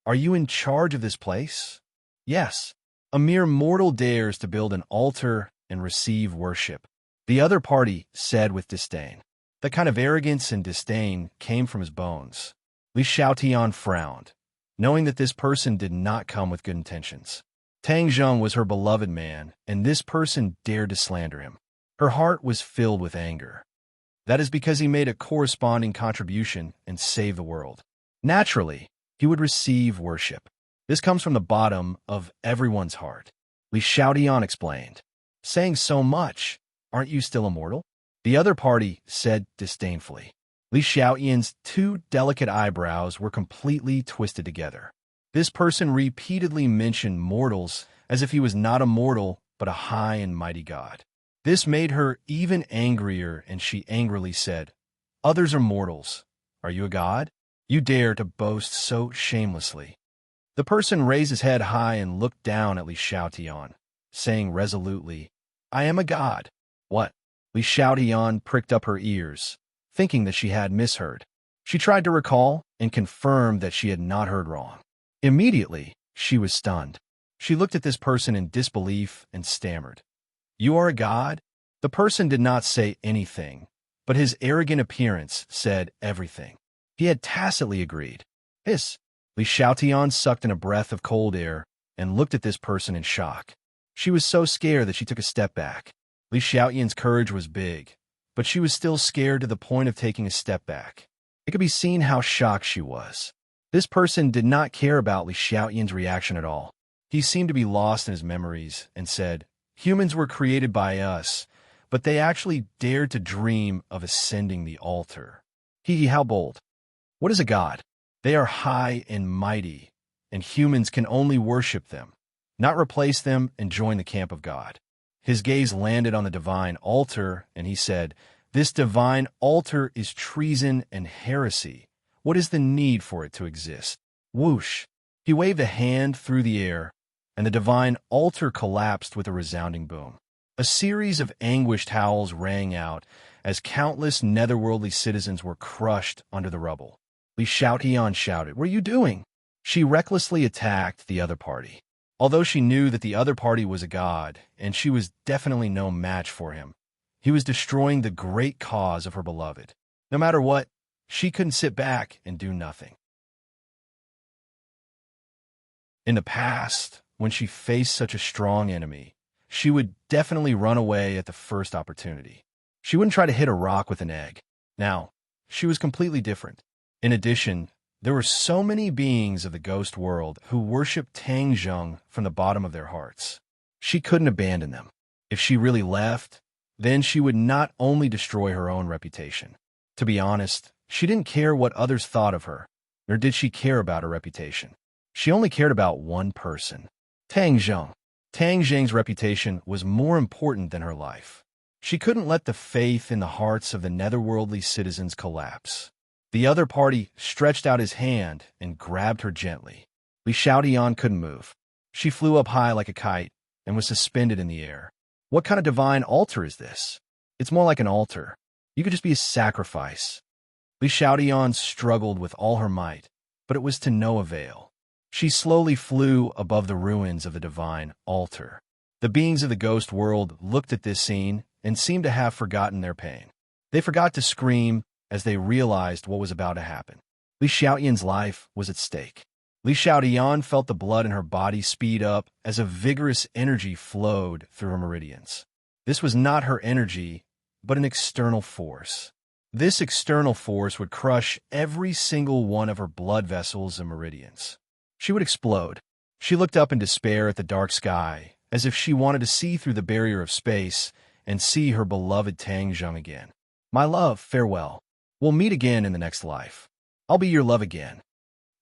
S1: "Are you in charge of this place?" "Yes. A mere mortal dares to build an altar and receive worship," the other party said with disdain. That kind of arrogance and disdain came from his bones. Li Xiaotian frowned, knowing that this person did not come with good intentions. Tang Zheng was her beloved man, and this person dared to slander him. Her heart was filled with anger. That is because he made a corresponding contribution and saved the world. Naturally, he would receive worship. This comes from the bottom of everyone's heart. Li Xiaotian explained. "Saying so much, aren't you still immortal?" The other party said disdainfully. Li Xiaotian's two delicate eyebrows were completely twisted together. This person repeatedly mentioned mortals as if he was not a mortal but a high and mighty god. This made her even angrier, and she angrily said, "Others are mortals. Are you a god? You dare to boast so shamelessly." The person raised his head high and looked down at Li Xiaotian, saying resolutely, "I am a god." "What? Li Xiaotian pricked up her ears, thinking that she had misheard. She tried to recall and confirmed that she had not heard wrong. Immediately, she was stunned. She looked at this person in disbelief and stammered. "You are a god?" The person did not say anything, but his arrogant appearance said everything. He had tacitly agreed. Hiss! Li Xiaotian sucked in a breath of cold air and looked at this person in shock. She was so scared that she took a step back. Li Xiaotian's courage was big, but she was still scared to the point of taking a step back. It could be seen how shocked she was. This person did not care about Li Xiaotian's reaction at all. He seemed to be lost in his memories and said, "Humans were created by us, but they actually dared to dream of ascending the altar. How bold. What is a god? They are high and mighty, and humans can only worship them, not replace them and join the camp of God." His gaze landed on the divine altar, and he said, "This divine altar is treason and heresy. What is the need for it to exist?" Whoosh! He waved a hand through the air, and the divine altar collapsed with a resounding boom. A series of anguished howls rang out as countless netherworldly citizens were crushed under the rubble. Li Xiaotian shouted, "What are you doing?" She recklessly attacked the other party. Although she knew that the other party was a god, and she was definitely no match for him, he was destroying the great cause of her beloved. No matter what, she couldn't sit back and do nothing. In the past, when she faced such a strong enemy, she would definitely run away at the first opportunity. She wouldn't try to hit a rock with an egg. Now, she was completely different. In addition, there were so many beings of the ghost world who worshipped Tang Zheng from the bottom of their hearts. She couldn't abandon them. If she really left, then she would not only destroy her own reputation. To be honest, she didn't care what others thought of her, nor did she care about her reputation. She only cared about one person, Tang Zheng. Tang Zheng's reputation was more important than her life. She couldn't let the faith in the hearts of the netherworldly citizens collapse. The other party stretched out his hand and grabbed her gently. Li Xiaotian couldn't move. She flew up high like a kite and was suspended in the air. What kind of divine altar is this? It's more like an altar. You could just be a sacrifice. Li Xiaotian struggled with all her might, but it was to no avail. She slowly flew above the ruins of the divine altar. The beings of the ghost world looked at this scene and seemed to have forgotten their pain. They forgot to scream as they realized what was about to happen. Li Xiaotian's life was at stake. Li Xiaotian felt the blood in her body speed up as a vigorous energy flowed through her meridians. This was not her energy, but an external force. This external force would crush every single one of her blood vessels and meridians. She would explode. She looked up in despair at the dark sky, as if she wanted to see through the barrier of space and see her beloved Tang Zheng again. "My love, farewell. We'll meet again in the next life. I'll be your love again."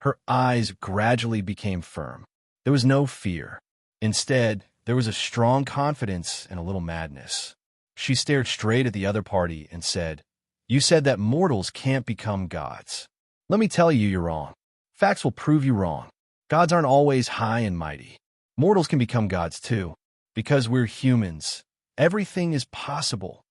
S1: Her eyes gradually became firm. There was no fear. Instead, there was a strong confidence and a little madness. She stared straight at the other party and said, "You said that mortals can't become gods. Let me tell you you're wrong. Facts will prove you wrong. Gods aren't always high and mighty. Mortals can become gods too. Because we're humans, everything is possible."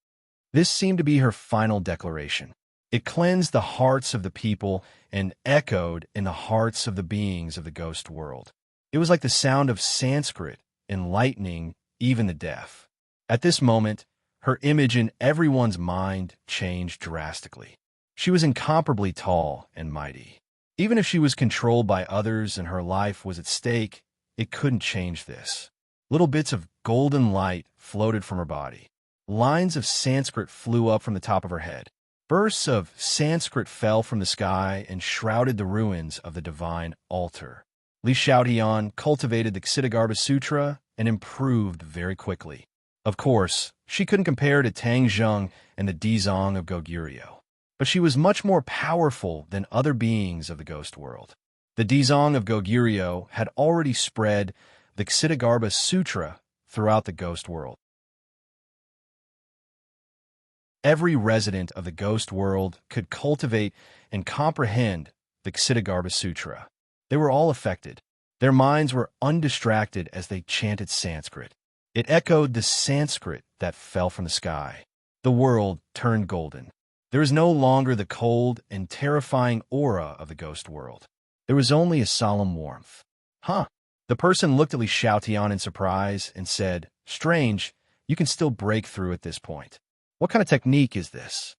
S1: This seemed to be her final declaration. It cleansed the hearts of the people and echoed in the hearts of the beings of the ghost world. It was like the sound of Sanskrit, enlightening even the deaf. At this moment, her image in everyone's mind changed drastically. She was incomparably tall and mighty. Even if she was controlled by others and her life was at stake, it couldn't change this. Little bits of golden light floated from her body. Lines of Sanskrit flew up from the top of her head. Bursts of Sanskrit fell from the sky and shrouded the ruins of the divine altar. Li Xiaotian cultivated the Ksitigarbha Sutra and improved very quickly. Of course, she couldn't compare to Tang Zheng and the Dizong of Goguryeo, but she was much more powerful than other beings of the ghost world. The Dizong of Goguryeo had already spread the Ksitigarbha Sutra throughout the ghost world. Every resident of the ghost world could cultivate and comprehend the Ksitigarbha Sutra. They were all affected. Their minds were undistracted as they chanted Sanskrit. It echoed the Sanskrit that fell from the sky. The world turned golden. There was no longer the cold and terrifying aura of the ghost world. There was only a solemn warmth. Huh. The person looked at Li Xiaotian in surprise and said, "Strange, you can still break through at this point. What kind of technique is this?"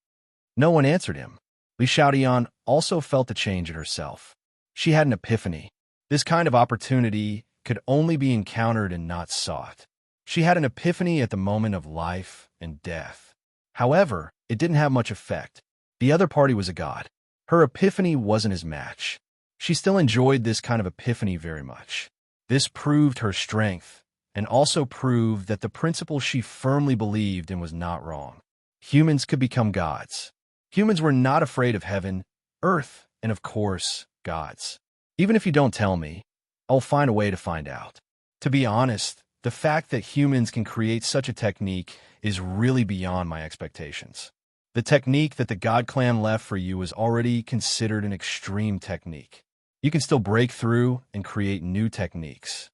S1: No one answered him. Li Xiaotian also felt the change in herself. She had an epiphany. This kind of opportunity could only be encountered and not sought. She had an epiphany at the moment of life and death. However, it didn't have much effect. The other party was a god. Her epiphany wasn't his match. She still enjoyed this kind of epiphany very much. This proved her strength, and also proved that the principle she firmly believed in was not wrong. Humans could become gods. Humans were not afraid of heaven, earth, and of course, gods. Even if you don't tell me, I'll find a way to find out. To be honest, the fact that humans can create such a technique is really beyond my expectations. The technique that the God Clan left for you is already considered an extreme technique. You can still break through and create new techniques.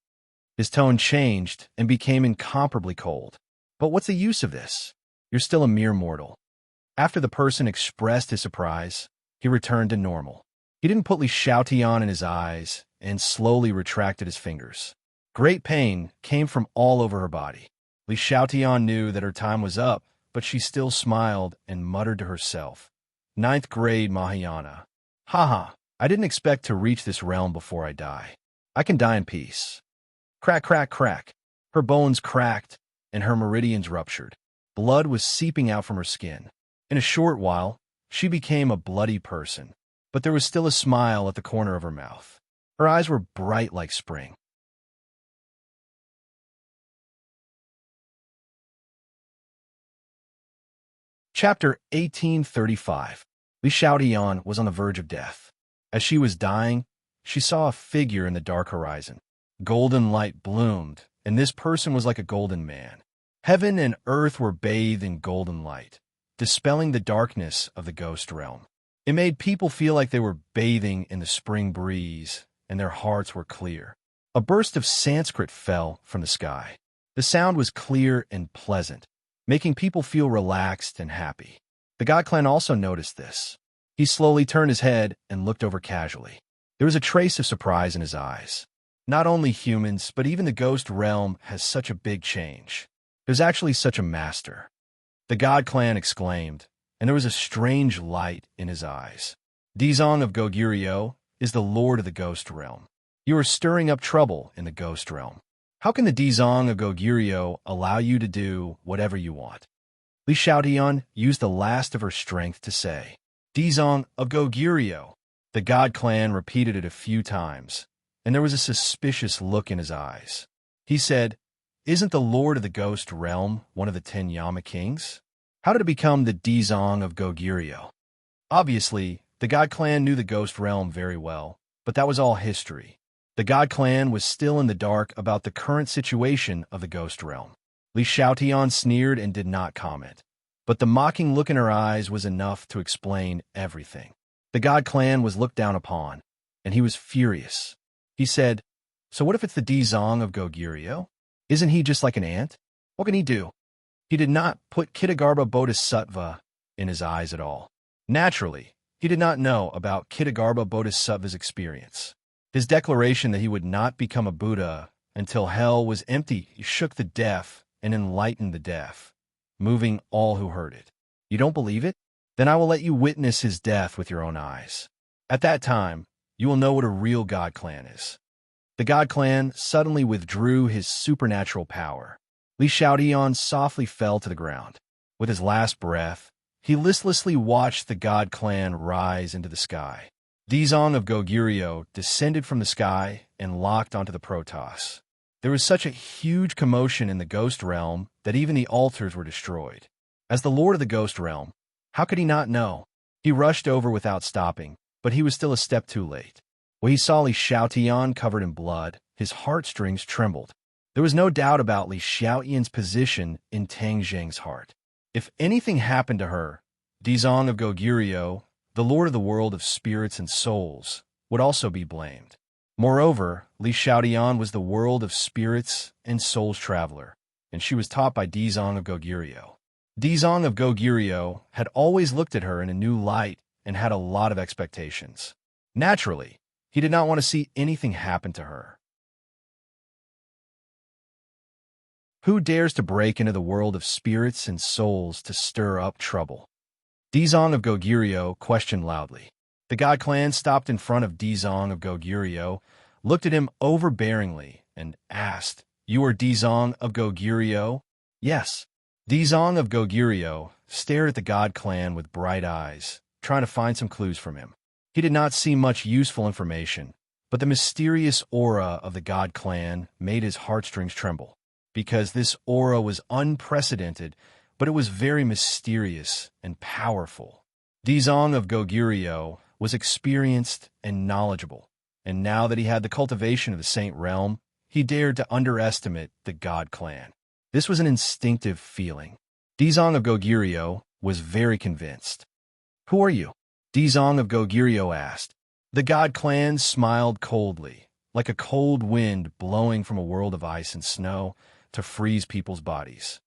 S1: His tone changed and became incomparably cold. But what's the use of this? You're still a mere mortal. After the person expressed his surprise, he returned to normal. He didn't put Li Xiaotian in his eyes and slowly retracted his fingers. Great pain came from all over her body. Li Xiaotian knew that her time was up, but she still smiled and muttered to herself, "Ninth grade Mahayana. Haha, I didn't expect to reach this realm before I die. I can die in peace." Crack, crack, crack. Her bones cracked and her meridians ruptured. Blood was seeping out from her skin. In a short while, she became a bloody person, but there was still a smile at the corner of her mouth. Her eyes were bright like spring. Chapter 1835. Li Xiaotian was on the verge of death. As she was dying, she saw a figure in the dark horizon. Golden light bloomed, and this person was like a golden man. Heaven and earth were bathed in golden light, dispelling the darkness of the ghost realm. It made people feel like they were bathing in the spring breeze, and their hearts were clear. A burst of Sanskrit fell from the sky. The sound was clear and pleasant, making people feel relaxed and happy. The God Clan also noticed this. He slowly turned his head and looked over casually. There was a trace of surprise in his eyes. Not only humans, but even the ghost realm has such a big change. There's actually such a master. The God Clan exclaimed, and there was a strange light in his eyes. Dizong of Goguryeo is the lord of the ghost realm. You are stirring up trouble in the ghost realm. How can the Dizong of Goguryeo allow you to do whatever you want? Li Xiaotian used the last of her strength to say, "Dizong of Goguryeo." The God Clan repeated it a few times, and there was a suspicious look in his eyes. He said, "Isn't the lord of the ghost realm one of the 10 Yama kings? How did it become the Dizong of Goguryeo?" Obviously, the God Clan knew the ghost realm very well, but that was all history. The God Clan was still in the dark about the current situation of the ghost realm. Li Xiaotian sneered and did not comment, but the mocking look in her eyes was enough to explain everything. The God Clan was looked down upon, and he was furious. He said, "So what if it's the Dizong of Goguryeo? Isn't he just like an ant? What can he do?" He did not put Kitagarbha Bodhisattva in his eyes at all. Naturally, he did not know about Kitagarbha Bodhisattva's experience. His declaration that he would not become a Buddha until hell was empty shook the deaf and enlightened the deaf, moving all who heard it. You don't believe it? Then I will let you witness his death with your own eyes. At that time, you will know what a real God Clan is. The God Clan suddenly withdrew his supernatural power. Li Xiaotian softly fell to the ground. With his last breath, he listlessly watched the God Clan rise into the sky. Dizong of Goguryeo descended from the sky and locked onto the Protoss. There was such a huge commotion in the ghost realm that even the altars were destroyed. As the lord of the ghost realm, how could he not know? He rushed over without stopping, but he was still a step too late. When he saw Li Xiaotian covered in blood, his heartstrings trembled. There was no doubt about Li Xiaotian's position in Tang Zheng's heart. If anything happened to her, Dizong of Goguryeo, the lord of the world of spirits and souls, would also be blamed. Moreover, Li Xiaotian was the world of spirits and souls traveler, and she was taught by Dizong of Goguryeo. Dizong of Goguryeo had always looked at her in a new light and had a lot of expectations. Naturally, he did not want to see anything happen to her. Who dares to break into the world of spirits and souls to stir up trouble? Dizong of Goguryeo questioned loudly. The God Clan stopped in front of Dizong of Goguryeo, looked at him overbearingly, and asked, "You are Dizong of Goguryeo?" "Yes." Dizong of Goguryeo stared at the God Clan with bright eyes, trying to find some clues from him. He did not see much useful information, but the mysterious aura of the God Clan made his heartstrings tremble, because this aura was unprecedented, but it was very mysterious and powerful. Dizong of Goguryeo was experienced and knowledgeable, and now that he had the cultivation of the Saint Realm, he dared to underestimate the God Clan. This was an instinctive feeling. Dizong of Goguryeo was very convinced. "Who are you?" Dizong of Goguryeo asked. The God Clan smiled coldly, like a cold wind blowing from a world of ice and snow to freeze people's bodies.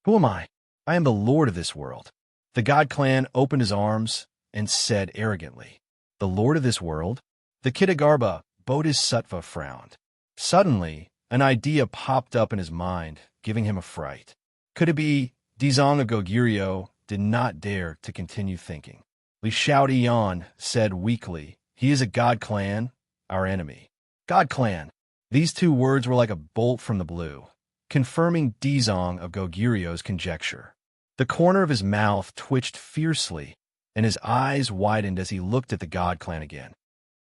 S1: "Who am I? I am the lord of this world." The God Clan opened his arms and said arrogantly, "The lord of this world?" The Kitagarbha Bodhisattva frowned. Suddenly, an idea popped up in his mind, giving him a fright. Could it be Dizong of Goguryeo did not dare to continue thinking? Li Xiaodian said weakly, "He is a God Clan, our enemy." God Clan. These two words were like a bolt from the blue, confirming Dizong of Goguryeo's conjecture. The corner of his mouth twitched fiercely, and his eyes widened as he looked at the God Clan again.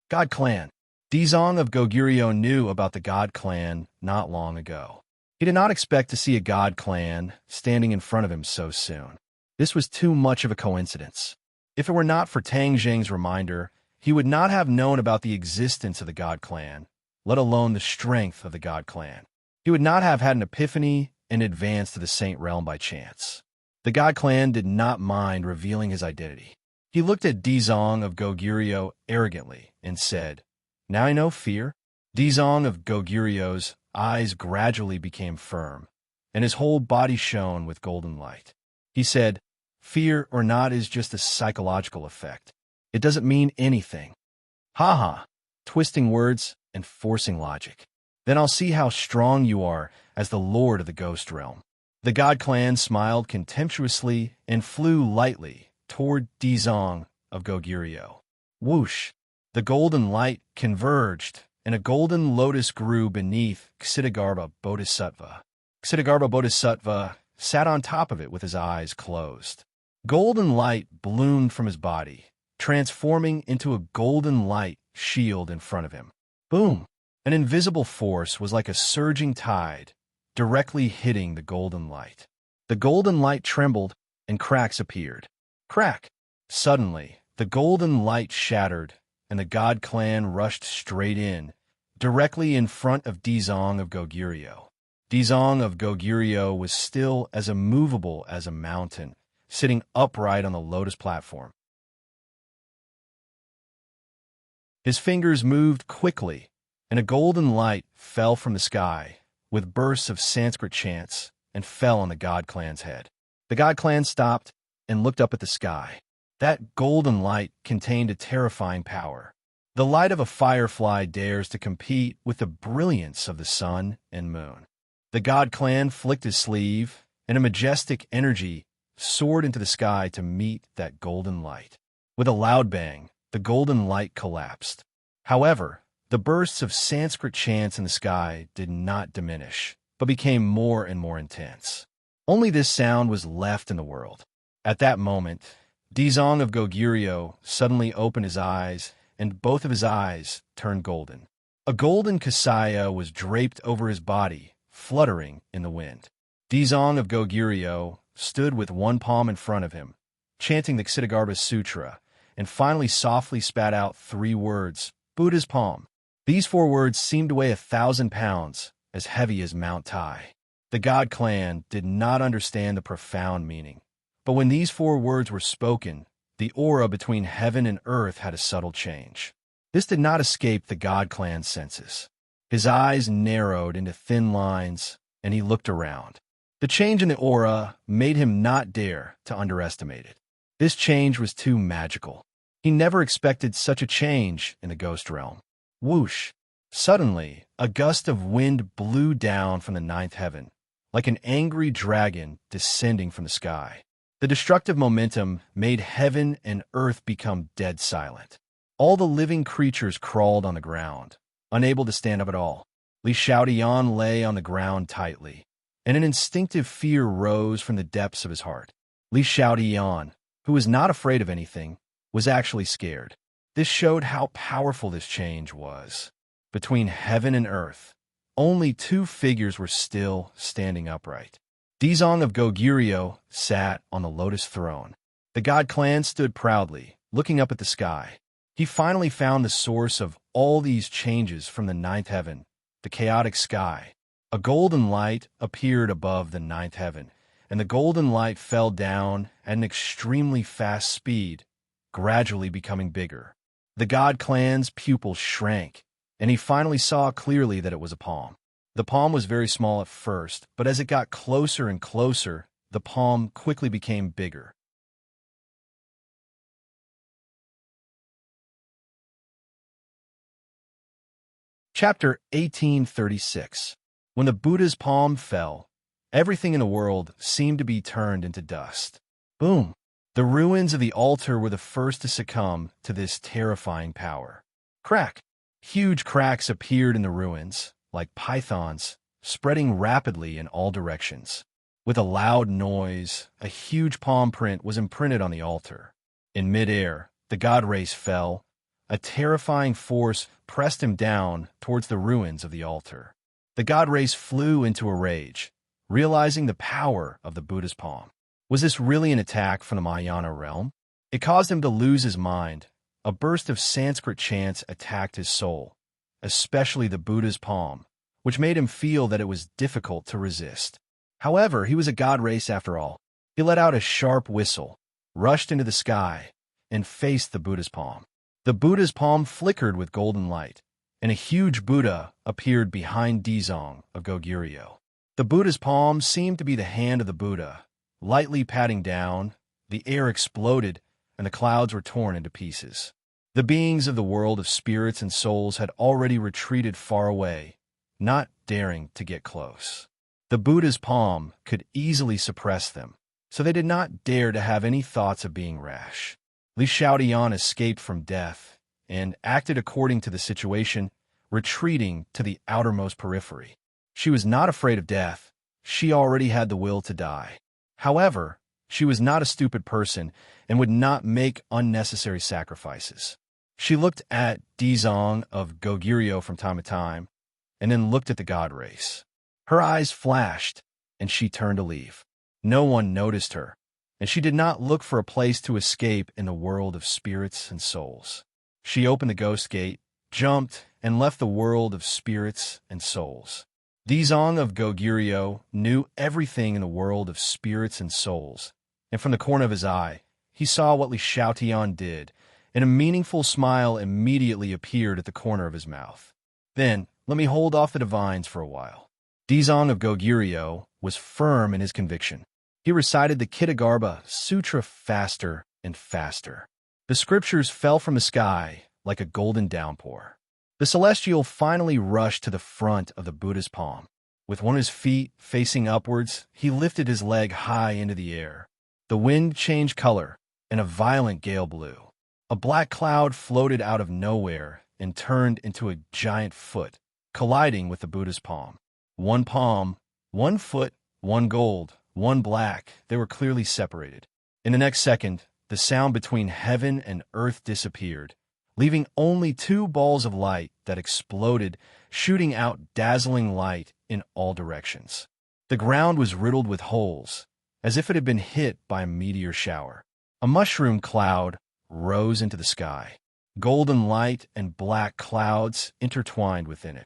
S1: God Clan. Dizong of Goguryeo knew about the God Clan not long ago. He did not expect to see a God Clan standing in front of him so soon. This was too much of a coincidence. If it were not for Tang Zheng's reminder, he would not have known about the existence of the God Clan, let alone the strength of the God Clan. He would not have had an epiphany and advanced to the Saint Realm by chance. The God Clan did not mind revealing his identity. He looked at Dizong of Goguryeo arrogantly and said, "Now I know fear." Dizong of Goguryeo's eyes gradually became firm, and his whole body shone with golden light. He said, "Fear or not is just a psychological effect. It doesn't mean anything." Ha ha, twisting words and forcing logic. Then I'll see how strong you are as the lord of the ghost realm. The God Clan smiled contemptuously and flew lightly toward Dizong of Goguryeo. Whoosh! The golden light converged, and a golden lotus grew beneath Ksitagarbha Bodhisattva. Ksitagarbha Bodhisattva sat on top of it with his eyes closed. Golden light bloomed from his body, transforming into a golden light shield in front of him. Boom! An invisible force was like a surging tide, directly hitting the golden light. The golden light trembled, and cracks appeared. Crack! Suddenly, the golden light shattered, and the God Clan rushed straight in, directly in front of Dizong of Goguryeo. Dizong of Goguryeo was still as immovable as a mountain, sitting upright on the lotus platform. His fingers moved quickly, and a golden light fell from the sky, with bursts of Sanskrit chants, and fell on the God Clan's head. The God Clan stopped and looked up at the sky. That golden light contained a terrifying power. The light of a firefly dares to compete with the brilliance of the sun and moon. The God Clan flicked his sleeve, and a majestic energy soared into the sky to meet that golden light. With a loud bang, the golden light collapsed. However, the bursts of Sanskrit chants in the sky did not diminish, but became more and more intense. Only this sound was left in the world. At that moment, Dizong of Goguryeo suddenly opened his eyes, and both of his eyes turned golden. A golden kasaya was draped over his body, fluttering in the wind. Dizong of Goguryeo stood with one palm in front of him, chanting the Ksitagarbha Sutra, and finally softly spat out 3 words, Buddha's palm. These 4 words seemed to weigh 1,000 pounds, as heavy as Mount Tai. The God Clan did not understand the profound meaning, but when these 4 words were spoken, the aura between heaven and earth had a subtle change. This did not escape the God Clan's senses. His eyes narrowed into thin lines, and he looked around. The change in the aura made him not dare to underestimate it. This change was too magical. He never expected such a change in the ghost realm. Whoosh! Suddenly, a gust of wind blew down from the ninth heaven, like an angry dragon descending from the sky. The destructive momentum made heaven and earth become dead silent. All the living creatures crawled on the ground, unable to stand up at all. Li Xiaotian lay on the ground tightly, and an instinctive fear rose from the depths of his heart. Li Xiaotian, who was not afraid of anything, was actually scared. This showed how powerful this change was. Between heaven and earth, only two figures were still standing upright. Dizong of Goguryeo sat on the lotus throne. The god clan stood proudly, looking up at the sky. He finally found the source of all these changes from the ninth heaven, the chaotic sky. A golden light appeared above the ninth heaven, and the golden light fell down at an extremely fast speed, gradually becoming bigger. The god clan's pupils shrank, and he finally saw clearly that it was a palm. The palm was very small at first, but as it got closer and closer, the palm quickly became bigger. Chapter 1836. When the Buddha's palm fell, everything in the world seemed to be turned into dust. Boom! The ruins of the altar were the first to succumb to this terrifying power. Crack! Huge cracks appeared in the ruins, like pythons, spreading rapidly in all directions. With a loud noise, a huge palm print was imprinted on the altar. In midair, the god race fell. A terrifying force pressed him down towards the ruins of the altar. The god race flew into a rage, realizing the power of the Buddha's palm. Was this really an attack from the Mahayana realm? It caused him to lose his mind. A burst of Sanskrit chants attacked his soul, especially the Buddha's palm, which made him feel that it was difficult to resist. However, he was a god race after all. He let out a sharp whistle, rushed into the sky, and faced the Buddha's palm. The Buddha's palm flickered with golden light, and a huge Buddha appeared behind Dizong of Goguryeo. The Buddha's palm seemed to be the hand of the Buddha. Lightly patting down, the air exploded, and the clouds were torn into pieces. The beings of the world of spirits and souls had already retreated far away, not daring to get close. The Buddha's palm could easily suppress them, so they did not dare to have any thoughts of being rash. Li Xiaotian escaped from death and acted according to the situation, retreating to the outermost periphery. She was not afraid of death. She already had the will to die. However, she was not a stupid person and would not make unnecessary sacrifices. She looked at Dizong of Goguryeo from time to time, and then looked at the god race. Her eyes flashed, and she turned to leave. No one noticed her, and she did not look for a place to escape in the world of spirits and souls. She opened the ghost gate, jumped, and left the world of spirits and souls. Dizong of Goguryeo knew everything in the world of spirits and souls, and from the corner of his eye, he saw what Li Xiaotian did, and a meaningful smile immediately appeared at the corner of his mouth. Then, let me hold off the divines for a while. Dizong of Goguryeo was firm in his conviction. He recited the Kitagarbha Sutra faster and faster. The scriptures fell from the sky like a golden downpour. The celestial finally rushed to the front of the Buddha's palm. With one of his feet facing upwards, he lifted his leg high into the air. The wind changed color, and a violent gale blew. A black cloud floated out of nowhere and turned into a giant foot, colliding with the Buddha's palm. One palm, 1 foot, 1 gold, 1 black, they were clearly separated. In the next second, the sound between heaven and earth disappeared, leaving only 2 balls of light that exploded, shooting out dazzling light in all directions. The ground was riddled with holes, as if it had been hit by a meteor shower. A mushroom cloud rose into the sky. Golden light and black clouds intertwined within it.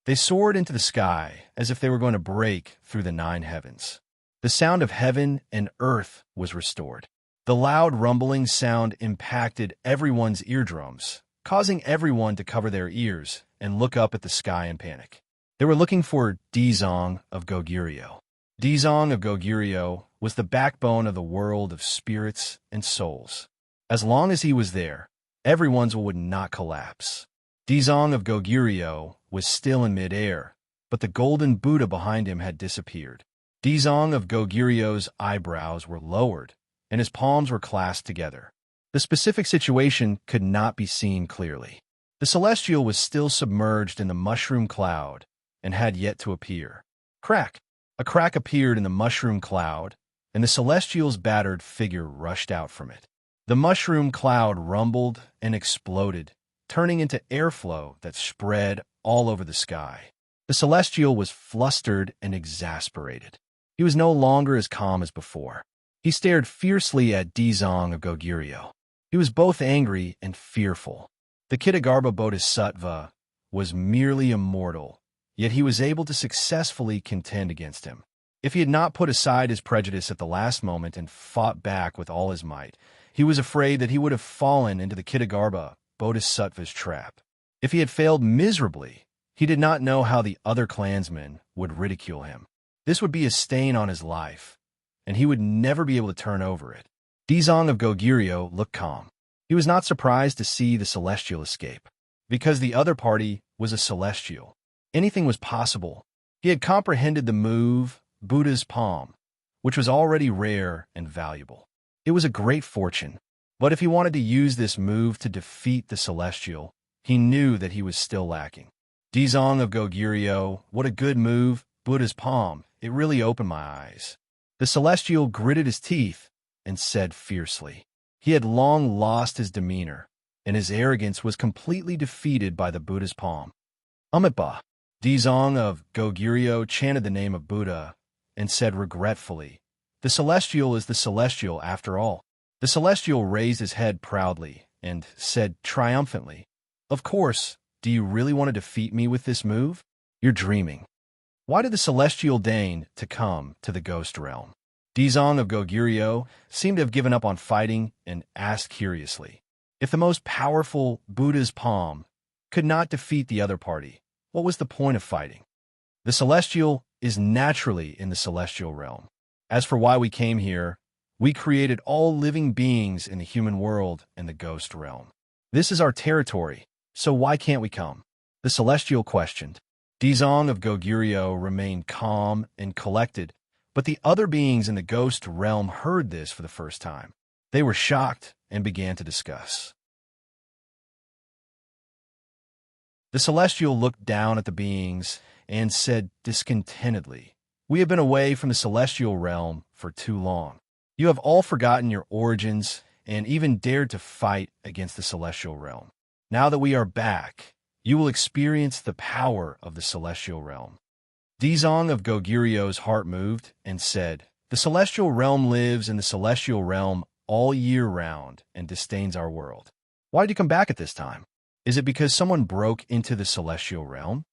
S1: They soared into the sky as if they were going to break through the 9 heavens. The sound of heaven and earth was restored. The loud rumbling sound impacted everyone's eardrums, causing everyone to cover their ears and look up at the sky in panic. They were looking for Dizong of Goguryeo. Dizong of Goguryeo was the backbone of the world of spirits and souls. As long as he was there, everyone's would not collapse. Dizong of Goguryeo was still in midair, but the golden Buddha behind him had disappeared. Dizong of Goguryeo's eyebrows were lowered, and his palms were clasped together. The specific situation could not be seen clearly. The celestial was still submerged in the mushroom cloud and had yet to appear. Crack! A crack appeared in the mushroom cloud, and the celestial's battered figure rushed out from it. The mushroom cloud rumbled and exploded, turning into airflow that spread all over the sky. The celestial was flustered and exasperated. He was no longer as calm as before. He stared fiercely at Dizong of Goguryeo. He was both angry and fearful. The Kitagarbha Bodhisattva was merely immortal, yet he was able to successfully contend against him. If he had not put aside his prejudice at the last moment and fought back with all his might, he was afraid that he would have fallen into the Kitagarbha Bodhisattva's trap. If he had failed miserably, he did not know how the other clansmen would ridicule him. This would be a stain on his life, and he would never be able to turn over it. Dizong of Goguryeo looked calm. He was not surprised to see the celestial escape, because the other party was a celestial. Anything was possible. He had comprehended the move, Buddha's palm, which was already rare and valuable. It was a great fortune, but if he wanted to use this move to defeat the celestial, he knew that he was still lacking. Dizong of Goguryeo, what a good move, Buddha's palm. It really opened my eyes. The celestial gritted his teeth and said fiercely. He had long lost his demeanor, and his arrogance was completely defeated by the Buddha's palm. Amitabha. Dizong of Goguryeo chanted the name of Buddha and said regretfully, "The celestial is the celestial after all." The celestial raised his head proudly and said triumphantly, "Of course, do you really want to defeat me with this move? You're dreaming." Why did the celestial deign to come to the ghost realm? Dizong of Goguryeo seemed to have given up on fighting and asked curiously, if the most powerful Buddha's palm could not defeat the other party, what was the point of fighting? The celestial is naturally in the celestial realm. As for why we came here, we created all living beings in the human world and the ghost realm. This is our territory, so why can't we come? The celestial questioned. Dizong of Goguryeo remained calm and collected, but the other beings in the ghost realm heard this for the first time. They were shocked and began to discuss. The celestial looked down at the beings and said discontentedly, "We have been away from the celestial realm for too long. You have all forgotten your origins and even dared to fight against the celestial realm. Now that we are back, you will experience the power of the celestial realm." Dizong of Goguryeo's heart moved and said, "The celestial realm lives in the celestial realm all year round and disdains our world. Why did you come back at this time? Is it because someone broke into the celestial realm?"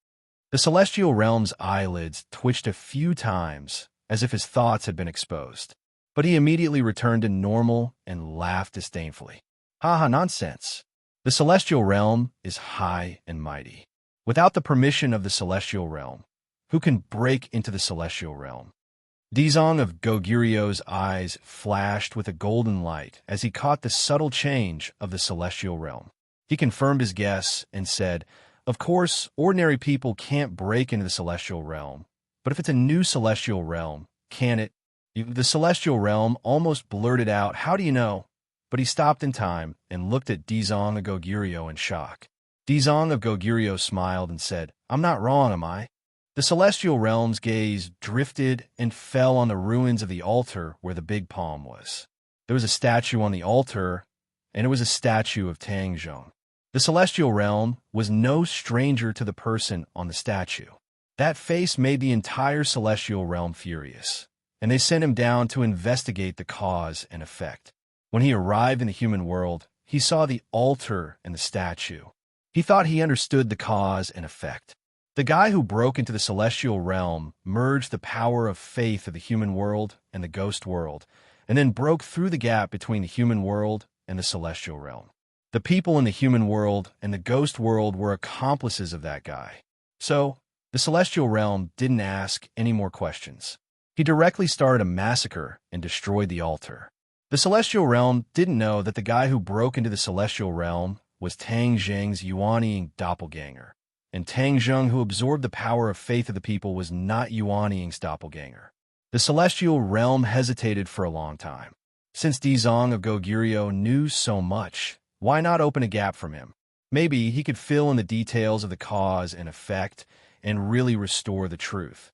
S1: The celestial realm's eyelids twitched a few times as if his thoughts had been exposed, but he immediately returned to normal and laughed disdainfully. "Ha, nonsense. The celestial realm is high and mighty. Without the permission of the celestial realm, who can break into the celestial realm?" Dizong of Goguryeo's eyes flashed with a golden light as he caught the subtle change of the celestial realm. He confirmed his guess and said, "Of course, ordinary people can't break into the celestial realm, but if it's a new celestial realm, can it?" The celestial realm almost blurted out, "How do you know?" But he stopped in time and looked at Dizong of Goguryeo in shock. Dizong of Goguryeo smiled and said, "I'm not wrong, am I?" The celestial realm's gaze drifted and fell on the ruins of the altar where the big palm was. There was a statue on the altar, and it was a statue of Tang Zhong. The celestial realm was no stranger to the person on the statue. That face made the entire celestial realm furious, and they sent him down to investigate the cause and effect. When he arrived in the human world, he saw the altar and the statue. He thought he understood the cause and effect. The guy who broke into the celestial realm merged the power of faith of the human world and the ghost world, and then broke through the gap between the human world and the celestial realm. The people in the human world and the ghost world were accomplices of that guy. So, The celestial realm didn't ask any more questions. He directly started a massacre and destroyed the altar. The celestial realm didn't know that the guy who broke into the celestial realm was Tang Zheng's Yuanying doppelganger. And Tang Zheng, who absorbed the power of faith of the people, was not Yuanying's doppelganger. The celestial realm hesitated for a long time. Since Dizong of Goguryeo knew so much, why not open a gap from him? Maybe he could fill in the details of the cause and effect and really restore the truth.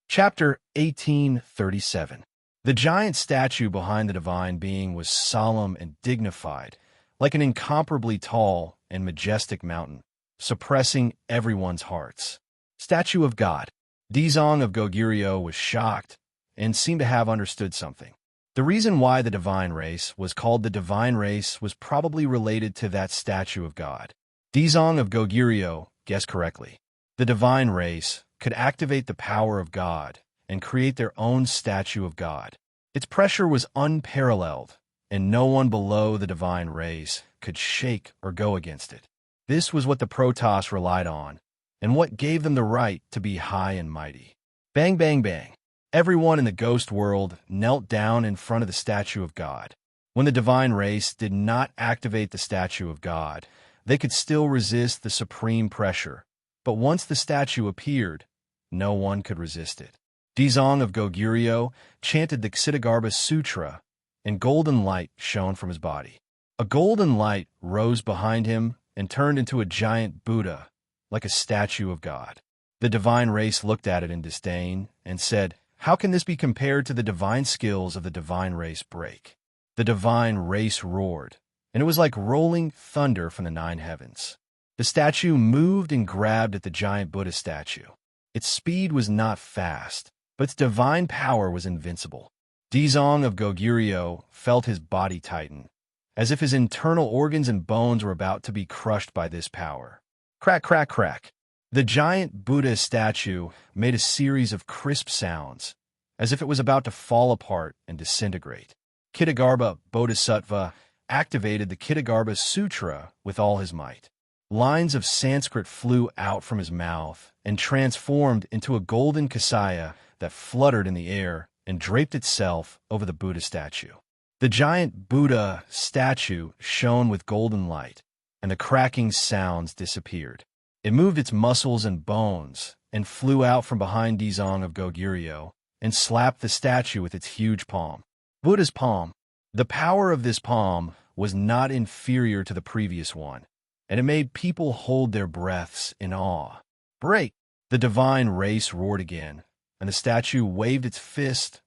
S1: Chapter 1837. The giant statue behind the divine being was solemn and dignified, like an incomparably tall and majestic mountain, suppressing everyone's hearts. Statue of God. Dizong of Goguryeo was shocked and seemed to have understood something. The reason why the divine race was called the divine race was probably related to that statue of God. Dizong of Goguryeo guessed correctly. The divine race could activate the power of God and create their own statue of God. Its pressure was unparalleled, and no one below the divine race could shake or go against it. This was what the Protoss relied on, and what gave them the right to be high and mighty. Bang, bang, bang. Everyone in the ghost world knelt down in front of the statue of God. When the divine race did not activate the statue of God, they could still resist the supreme pressure. But once the statue appeared, no one could resist it. Dizong of Goguryeo chanted the Ksitigarbha Sutra, and golden light shone from his body. A golden light rose behind him and turned into a giant Buddha, like a statue of God. The divine race looked at it in disdain and said, "How can this be compared to the divine skills of the divine race break?" The divine race roared, and it was like rolling thunder from the 9 heavens. The statue moved and grabbed at the giant Buddha statue. Its speed was not fast, but its divine power was invincible. Dizong of Goguryeo felt his body tighten, as if his internal organs and bones were about to be crushed by this power. Crack, crack, crack. The giant Buddha statue made a series of crisp sounds, as if it was about to fall apart and disintegrate. Ksitigarbha Bodhisattva activated the Ksitigarbha Sutra with all his might. Lines of Sanskrit flew out from his mouth and transformed into a golden kasaya that fluttered in the air and draped itself over the Buddha statue. The giant Buddha statue shone with golden light, and the cracking sounds disappeared. It moved its muscles and bones and flew out from behind Dizong of Goguryeo and slapped the statue with its huge palm. Buddha's palm. The power of this palm was not inferior to the previous one, and it made people hold their breaths in awe. Break! The divine race roared again, and the statue waved its fist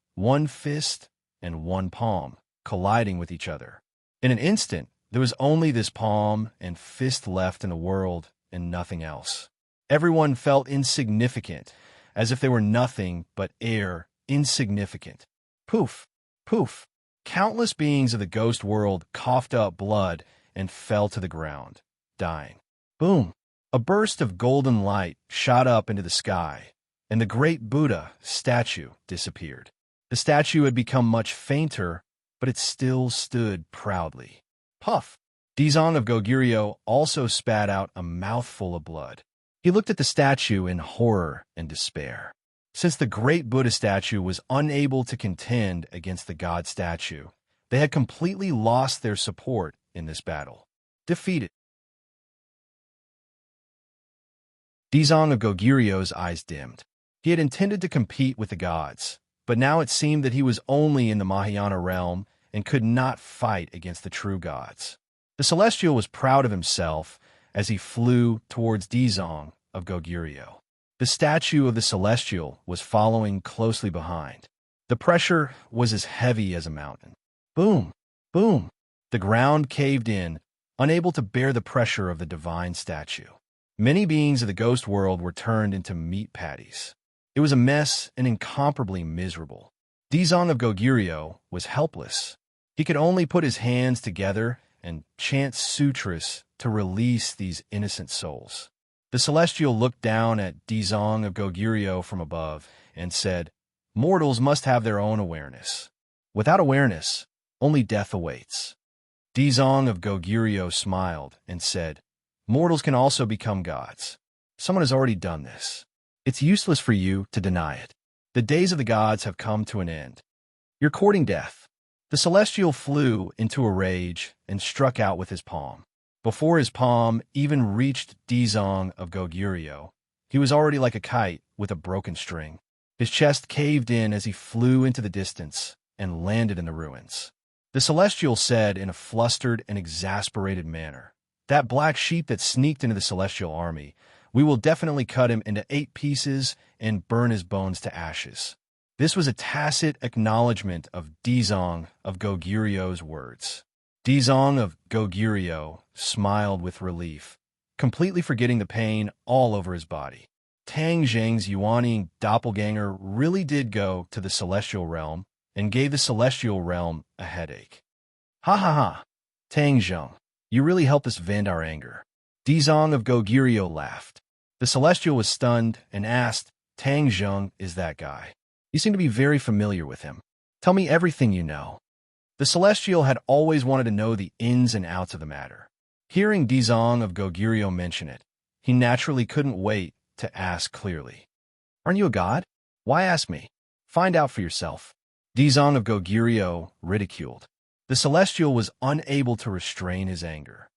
S1: and one palm, colliding with each other. In an instant, there was only this palm and fist left in the world and nothing else. Everyone felt insignificant, as if they were nothing but air, insignificant. Poof! Poof! Countless beings of the ghost world coughed up blood and fell to the ground, dying. Boom! A burst of golden light shot up into the sky, and the great Buddha statue disappeared. The statue had become much fainter, but it still stood proudly. Puff! Dizong of Goguryeo also spat out a mouthful of blood. He looked at the statue in horror and despair. Since the great Buddha statue was unable to contend against the god statue, they had completely lost their support in this battle. Defeated. Dizong of Goguryeo's eyes dimmed. He had intended to compete with the gods, but now it seemed that he was only in the Mahayana realm and could not fight against the true gods. The Celestial was proud of himself as he flew towards Dizong of Goguryeo. The statue of the Celestial was following closely behind. The pressure was as heavy as a mountain. Boom! Boom! The ground caved in, unable to bear the pressure of the divine statue. Many beings of the ghost world were turned into meat patties. It was a mess and incomparably miserable. Dizong of Goguryeo was helpless. He could only put his hands together and chant sutras to release these innocent souls. The Celestial looked down at Dizong of Goguryeo from above and said, "Mortals must have their own awareness. Without awareness, only death awaits." Dizong of Goguryeo smiled and said, "Mortals can also become gods. Someone has already done this. It's useless for you to deny it. The days of the gods have come to an end. You're courting death." The Celestial flew into a rage and struck out with his palm. Before his palm even reached Dizong of Goguryeo, he was already like a kite with a broken string. His chest caved in as he flew into the distance and landed in the ruins. The Celestial said in a flustered and exasperated manner, "That black sheep that sneaked into the Celestial army, we will definitely cut him into 8 pieces and burn his bones to ashes." This was a tacit acknowledgement of Dizong of Goguryeo's words. Dizong of Goguryeo smiled with relief, completely forgetting the pain all over his body. Tang Zheng's Yuanying doppelganger really did go to the Celestial Realm and gave the Celestial Realm a headache. "Ha ha ha! Tang Zheng, you really helped us vent our anger." Dizong of Goguryeo laughed. The Celestial was stunned and asked, "Tang Zheng is that guy. You seem to be very familiar with him. Tell me everything you know." The Celestial had always wanted to know the ins and outs of the matter. Hearing Dizong of Goguryeo mention it, he naturally couldn't wait to ask clearly. "Aren't you a god? Why ask me? Find out for yourself." Dizong of Goguryeo ridiculed. The Celestial was unable to restrain his anger.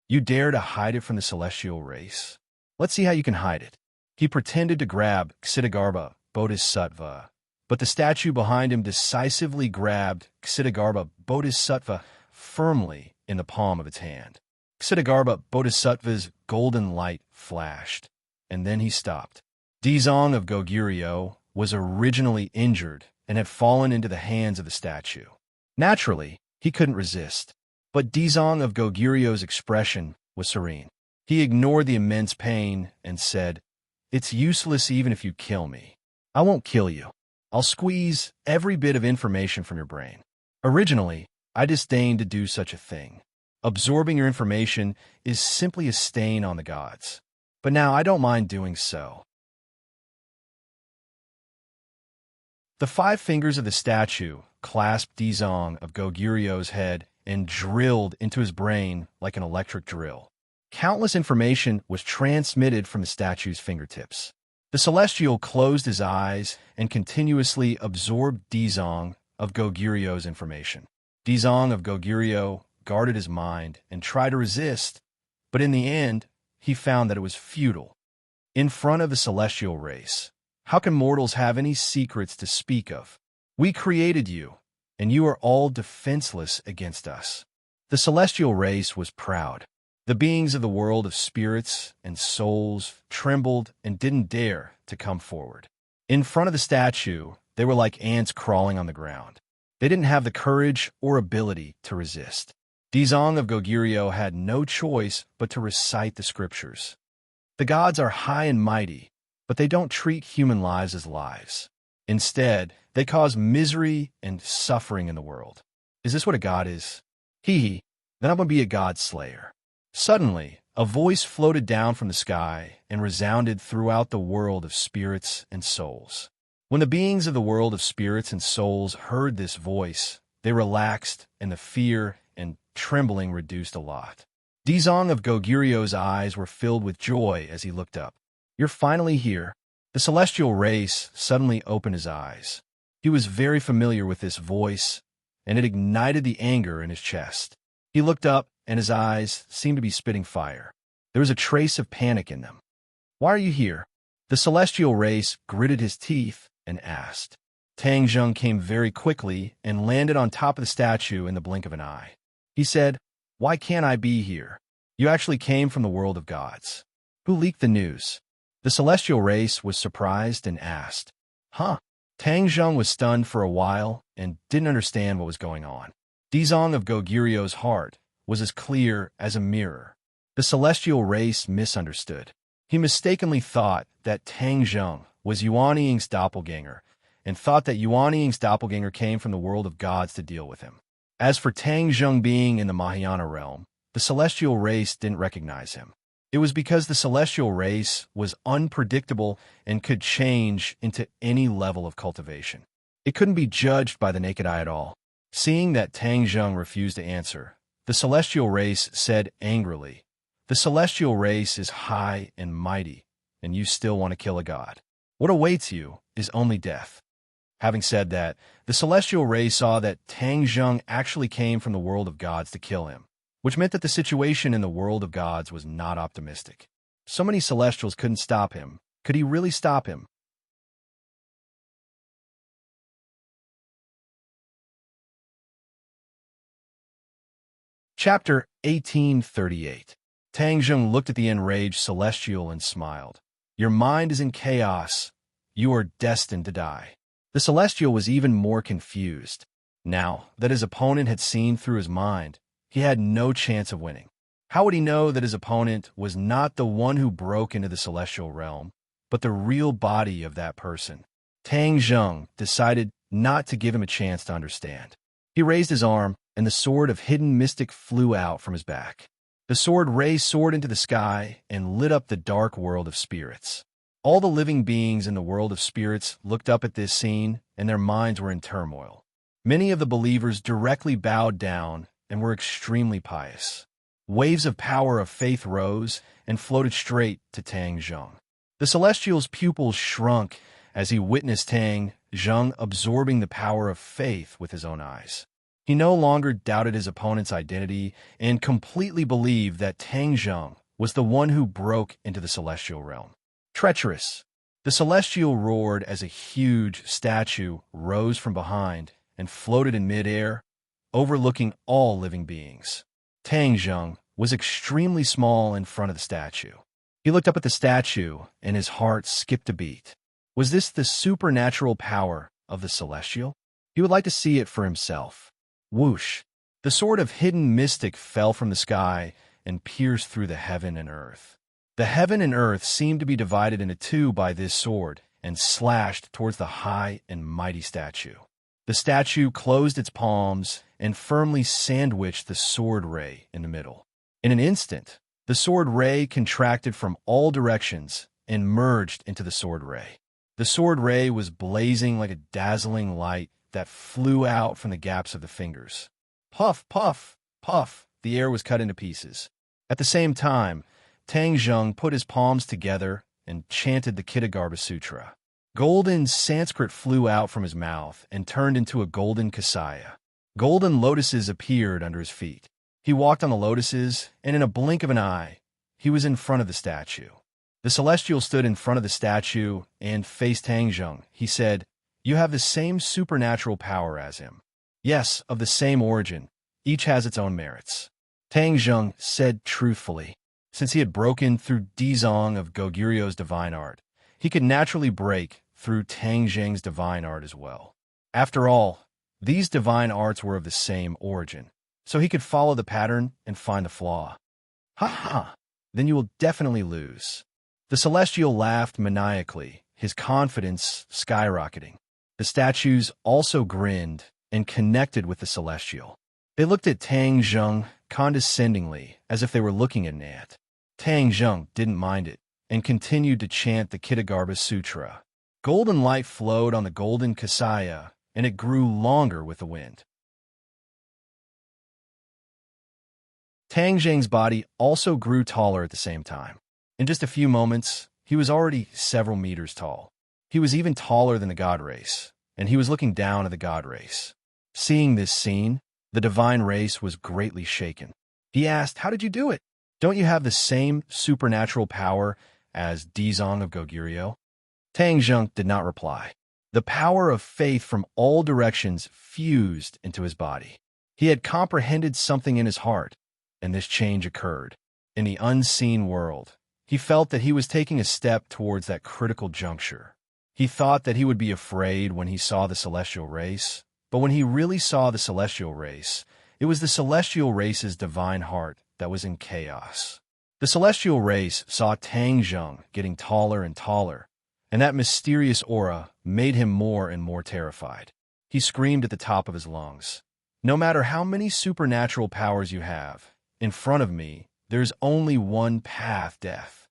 S1: "You dare to hide it from the Celestial race? Let's see how you can hide it." He pretended to grab Ksitigarbha Bodhisattva, but the statue behind him decisively grabbed Ksitigarbha Bodhisattva firmly in the palm of its hand. Ksitigarbha Bodhisattva's golden light flashed, and then he stopped. Dizong of Goguryeo was originally injured and had fallen into the hands of the statue. Naturally, he couldn't resist, but Dizong of Goguryeo's expression was serene. He ignored the immense pain and said, "It's useless even if you kill me. I won't kill you. I'll squeeze every bit of information from your brain. Originally, I disdained to do such a thing. Absorbing your information is simply a stain on the gods. But now I don't mind doing so." The 5 fingers of the statue clasped Dizong of Goguryeo's head and drilled into his brain like an electric drill. Countless information was transmitted from the statue's fingertips. The Celestial closed his eyes and continuously absorbed Dizong of Goguryeo's information. Dizong of Goguryeo guarded his mind and tried to resist, but in the end, he found that it was futile. In front of the Celestial race, how can mortals have any secrets to speak of? We created you, and you are all defenseless against us. The Celestial race was proud. The beings of the world of spirits and souls trembled and didn't dare to come forward. In front of the statue, they were like ants crawling on the ground. They didn't have the courage or ability to resist. Dizong of Goguryeo had no choice but to recite the scriptures. The gods are high and mighty, but they don't treat human lives as lives. Instead, they cause misery and suffering in the world. Is this what a god is? Hee, then I'm going to be a god slayer. Suddenly, a voice floated down from the sky and resounded throughout the world of spirits and souls. When the beings of the world of spirits and souls heard this voice, they relaxed and the fear and trembling reduced a lot. Dizong of Goguryeo's eyes were filled with joy as he looked up. "You're finally here." The Celestial race suddenly opened his eyes. He was very familiar with this voice, and it ignited the anger in his chest. He looked up, and his eyes seemed to be spitting fire. There was a trace of panic in them. "Why are you here?" The Celestial race gritted his teeth and asked. Tang Zheng came very quickly and landed on top of the statue in the blink of an eye. He said, "Why can't I be here? You actually came from the world of gods. Who leaked the news?" The Celestial race was surprised and asked, "Huh?" Tang Zheng was stunned for a while and didn't understand what was going on. Dizong of Goguryeo's heart was as clear as a mirror. The Celestial race misunderstood. He mistakenly thought that Tang Zheng was Yuanying's doppelganger and thought that Yuanying's doppelganger came from the world of gods to deal with him. As for Tang Zheng being in the Mahayana realm, the Celestial race didn't recognize him. It was because the Celestial race was unpredictable and could change into any level of cultivation. It couldn't be judged by the naked eye at all. Seeing that Tang Zheng refused to answer, the The celestial race said angrily, "The celestial race is high and mighty, and you still want to kill a god. What awaits you is only death." Having said that, the celestial race saw that Tang Zheng actually came from the world of gods to kill him, which meant that the situation in the world of gods was not optimistic. So many celestials couldn't stop him. Could he really stop him? Chapter 1838. Tang Zheng looked at the enraged celestial and smiled. "Your mind is in chaos. You are destined to die." The celestial was even more confused. Now that his opponent had seen through his mind, he had no chance of winning. How would he know that his opponent was not the one who broke into the celestial realm, but the real body of that person? Tang Zheng decided not to give him a chance to understand. He raised his arm, and the sword of hidden mystic flew out from his back. The sword raised soared into the sky and lit up the dark world of spirits. All the living beings in the world of spirits looked up at this scene, and their minds were in turmoil. Many of the believers directly bowed down and were extremely pious. Waves of power of faith rose and floated straight to Tang Zheng. The celestial's pupils shrunk as he witnessed Tang Zheng absorbing the power of faith with his own eyes. He no longer doubted his opponent's identity and completely believed that Tang Zheng was the one who broke into the celestial realm. Treacherous! The celestial roared as a huge statue rose from behind and floated in midair, overlooking all living beings. Tang Zheng was extremely small in front of the statue. He looked up at the statue, and his heart skipped a beat. Was this the supernatural power of the celestial? He would like to see it for himself. Whoosh! The sword of hidden mystic fell from the sky and pierced through the heaven and earth. The heaven and earth seemed to be divided into two by this sword and slashed towards the high and mighty statue. The statue closed its palms and firmly sandwiched the sword ray in the middle. In an instant, the sword ray contracted from all directions and merged into the sword ray. The sword ray was blazing like a dazzling light that flew out from the gaps of the fingers. Puff, puff, puff, the air was cut into pieces. At the same time, Tang Zheng put his palms together and chanted the Kitagarbha Sutra. Golden Sanskrit flew out from his mouth and turned into a golden kasaya. Golden lotuses appeared under his feet. He walked on the lotuses, and in a blink of an eye, he was in front of the statue. The celestial stood in front of the statue and faced Tang Zheng. He said, "You have the same supernatural power as him. Yes, of the same origin. Each has its own merits." Tang Zheng said truthfully. Since he had broken through Dizong of Goguryu's divine art, he could naturally break through Tang Zheng's divine art as well. After all, these divine arts were of the same origin, so he could follow the pattern and find the flaw. "Ha ha! Then you will definitely lose." The celestial laughed maniacally, his confidence skyrocketing. The statues also grinned and connected with the celestial. They looked at Tang Zheng condescendingly, as if they were looking at an ant. Tang Zheng didn't mind it and continued to chant the Kitagarbha Sutra. Golden light flowed on the golden kasaya, and it grew longer with the wind. Tang Zheng's body also grew taller at the same time. In just a few moments, he was already several meters tall. He was even taller than the god race, and he was looking down at the god race. Seeing this scene, the divine race was greatly shaken. He asked, "How did you do it? Don't you have the same supernatural power as Dizong of Goguryo?" Tang Zheng did not reply. The power of faith from all directions fused into his body. He had comprehended something in his heart, and this change occurred. In the unseen world, he felt that he was taking a step towards that critical juncture. He thought that he would be afraid when he saw the celestial race, but when he really saw the celestial race, it was the celestial race's divine heart that was in chaos. The celestial race saw Tang Zheng getting taller and taller, and that mysterious aura made him more and more terrified. He screamed at the top of his lungs, "No matter how many supernatural powers you have, in front of me, there's only one path, death."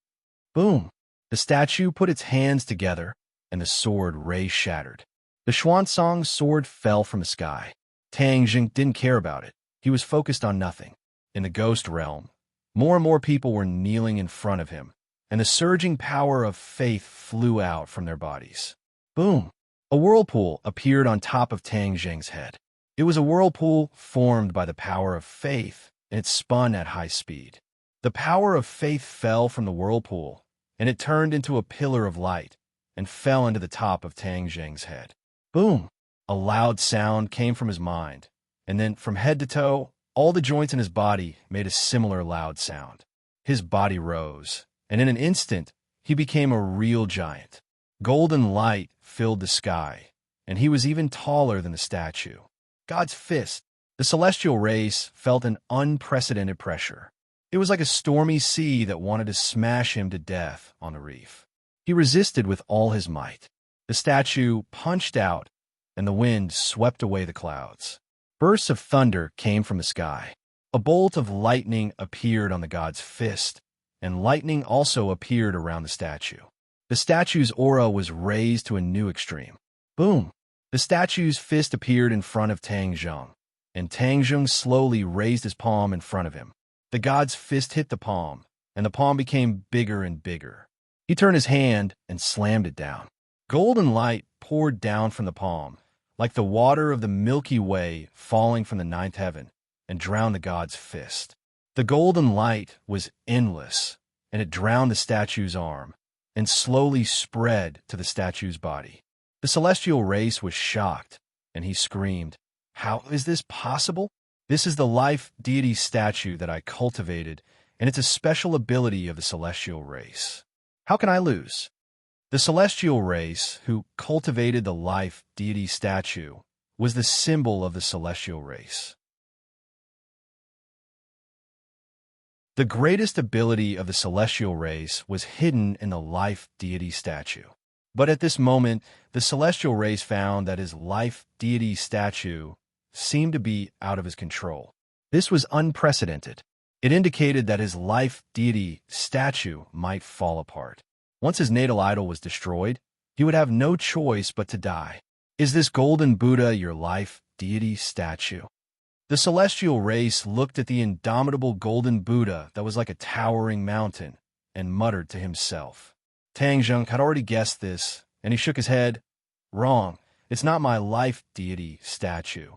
S1: Boom! The statue put its hands together, and the sword ray shattered. The Xuansong sword fell from the sky. Tang Zheng didn't care about it. He was focused on nothing. In the ghost realm, more and more people were kneeling in front of him, and the surging power of faith flew out from their bodies. Boom! A whirlpool appeared on top of Tang Zheng's head. It was a whirlpool formed by the power of faith, and it spun at high speed. The power of faith fell from the whirlpool, and it turned into a pillar of light and fell into the top of Tang Zheng's head. Boom! A loud sound came from his mind, and then from head to toe, all the joints in his body made a similar loud sound. His body rose, and in an instant, he became a real giant. Golden light filled the sky, and he was even taller than the statue. God's fist. The celestial race felt an unprecedented pressure. It was like a stormy sea that wanted to smash him to death on the reef. He resisted with all his might. The statue punched out, and the wind swept away the clouds. Bursts of thunder came from the sky. A bolt of lightning appeared on the god's fist, and lightning also appeared around the statue. The statue's aura was raised to a new extreme. Boom! The statue's fist appeared in front of Tang Zheng, and Tang Zheng slowly raised his palm in front of him. The god's fist hit the palm, and the palm became bigger and bigger. He turned his hand and slammed it down. Golden light poured down from the palm, like the water of the Milky Way falling from the ninth heaven, and drowned the god's fist. The golden light was endless, and it drowned the statue's arm, and slowly spread to the statue's body. The celestial race was shocked, and he screamed, "How is this possible? This is the life deity statue that I cultivated, and it's a special ability of the celestial race. How can I lose?" The celestial race, who cultivated the life deity statue, was the symbol of the celestial race. The greatest ability of the celestial race was hidden in the life deity statue. But at this moment, the celestial race found that his life deity statue seemed to be out of his control. This was unprecedented. It indicated that his life deity statue might fall apart. Once his natal idol was destroyed, he would have no choice but to die. Is this golden Buddha your life deity statue? The celestial race looked at the indomitable golden Buddha that was like a towering mountain and muttered to himself. Tang Zheng had already guessed this, and he shook his head. Wrong. It's not my life deity statue.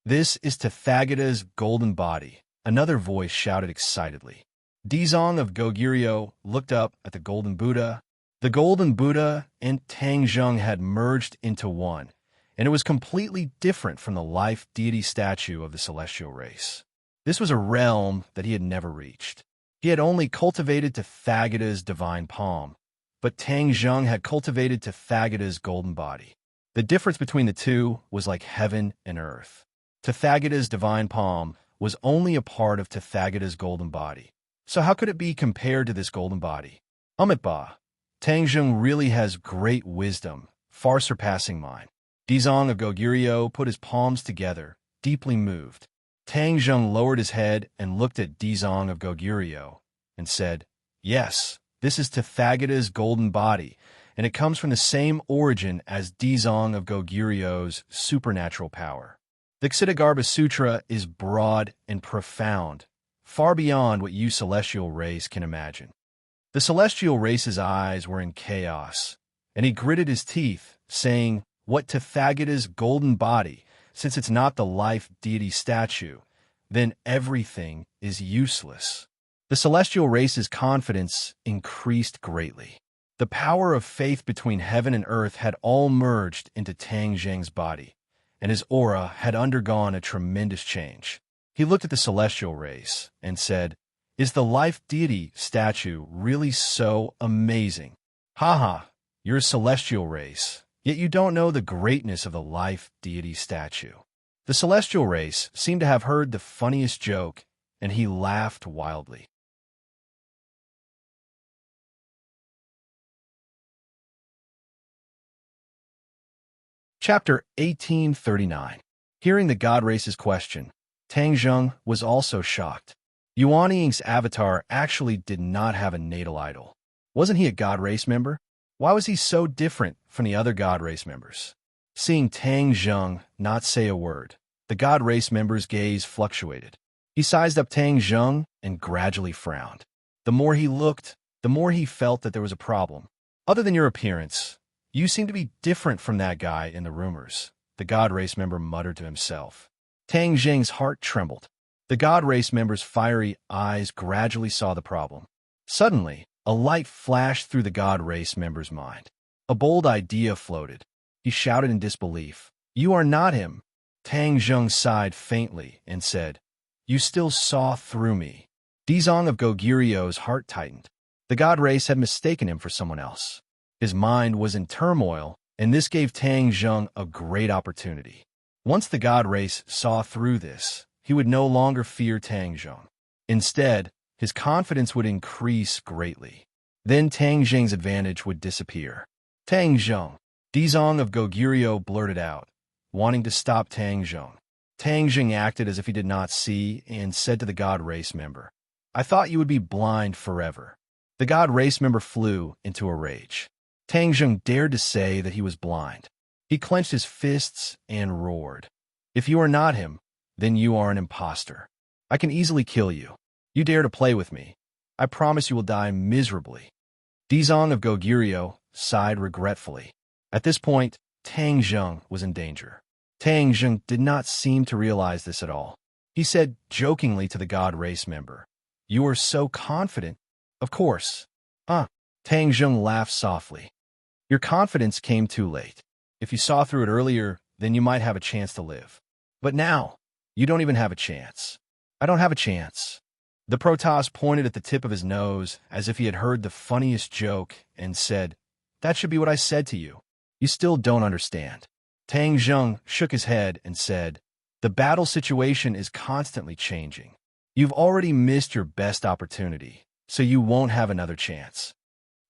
S1: This is Tathagata's golden body, another voice shouted excitedly. Dizong of Goguryeo looked up at the golden Buddha. The golden Buddha and Tang Zheng had merged into one, and it was completely different from the life deity statue of the celestial race. This was a realm that he had never reached. He had only cultivated Tathagata's divine palm, but Tang Zheng had cultivated Tathagata's golden body. The difference between the two was like heaven and earth. Tathagata's divine palm was only a part of Tathagata's golden body. So how could it be compared to this golden body? Amitba, Tang Zheng really has great wisdom, far surpassing mine. Dizong of Goguryeo put his palms together, deeply moved. Tang Zheng lowered his head and looked at Dizong of Goguryeo and said, "Yes, this is Tathagata's golden body, and it comes from the same origin as Dizong of Goguryeo's supernatural power. The Ksitigarbha Sutra is broad and profound, far beyond what you celestial race can imagine." The celestial race's eyes were in chaos, and he gritted his teeth, saying, "What Tathagata's golden body, since it's not the life deity statue, then everything is useless." The celestial race's confidence increased greatly. The power of faith between heaven and earth had all merged into Tang Zheng's body, and his aura had undergone a tremendous change. He looked at the celestial race and said, "Is the life deity statue really so amazing? Haha, you're a celestial race, yet you don't know the greatness of the life deity statue." The celestial race seemed to have heard the funniest joke, and he laughed wildly. Chapter 1839. Hearing the God Race's question, Tang Zheng was also shocked. Yuan Ying's avatar actually did not have a natal idol. Wasn't he a God Race member? Why was he so different from the other God Race members? Seeing Tang Zheng not say a word, the God Race member's gaze fluctuated. He sized up Tang Zheng and gradually frowned. The more he looked, the more he felt that there was a problem. Other than your appearance, you seem to be different from that guy in the rumors, the God Race member muttered to himself. Tang Zheng's heart trembled. The God Race member's fiery eyes gradually saw the problem. Suddenly, a light flashed through the God Race member's mind. A bold idea floated. He shouted in disbelief, "You are not him!" Tang Zheng sighed faintly and said, "You still saw through me." Dizong of Goguryu's heart tightened. The God Race had mistaken him for someone else. His mind was in turmoil, and this gave Tang Zheng a great opportunity. Once the God Race saw through this, he would no longer fear Tang Zheng. Instead, his confidence would increase greatly. Then Tang Zheng's advantage would disappear. "Tang Zheng," Dizong of Goguryo blurted out, wanting to stop Tang Zheng. Tang Zheng acted as if he did not see and said to the God Race member, "I thought you would be blind forever." The God Race member flew into a rage. Tang Zheng dared to say that he was blind. He clenched his fists and roared, "If you are not him, then you are an imposter. I can easily kill you. You dare to play with me. I promise you will die miserably." Dizong of Goguryo sighed regretfully. At this point, Tang Zheng was in danger. Tang Zheng did not seem to realize this at all. He said jokingly to the God Race member, "You are so confident." "Of course." Tang Zheng laughed softly. "Your confidence came too late. If you saw through it earlier, then you might have a chance to live. But now, you don't even have a chance." "I don't have a chance." The Protoss pointed at the tip of his nose as if he had heard the funniest joke and said, "That should be what I said to you. You still don't understand." Tang Zheng shook his head and said, "The battle situation is constantly changing. You've already missed your best opportunity, so you won't have another chance."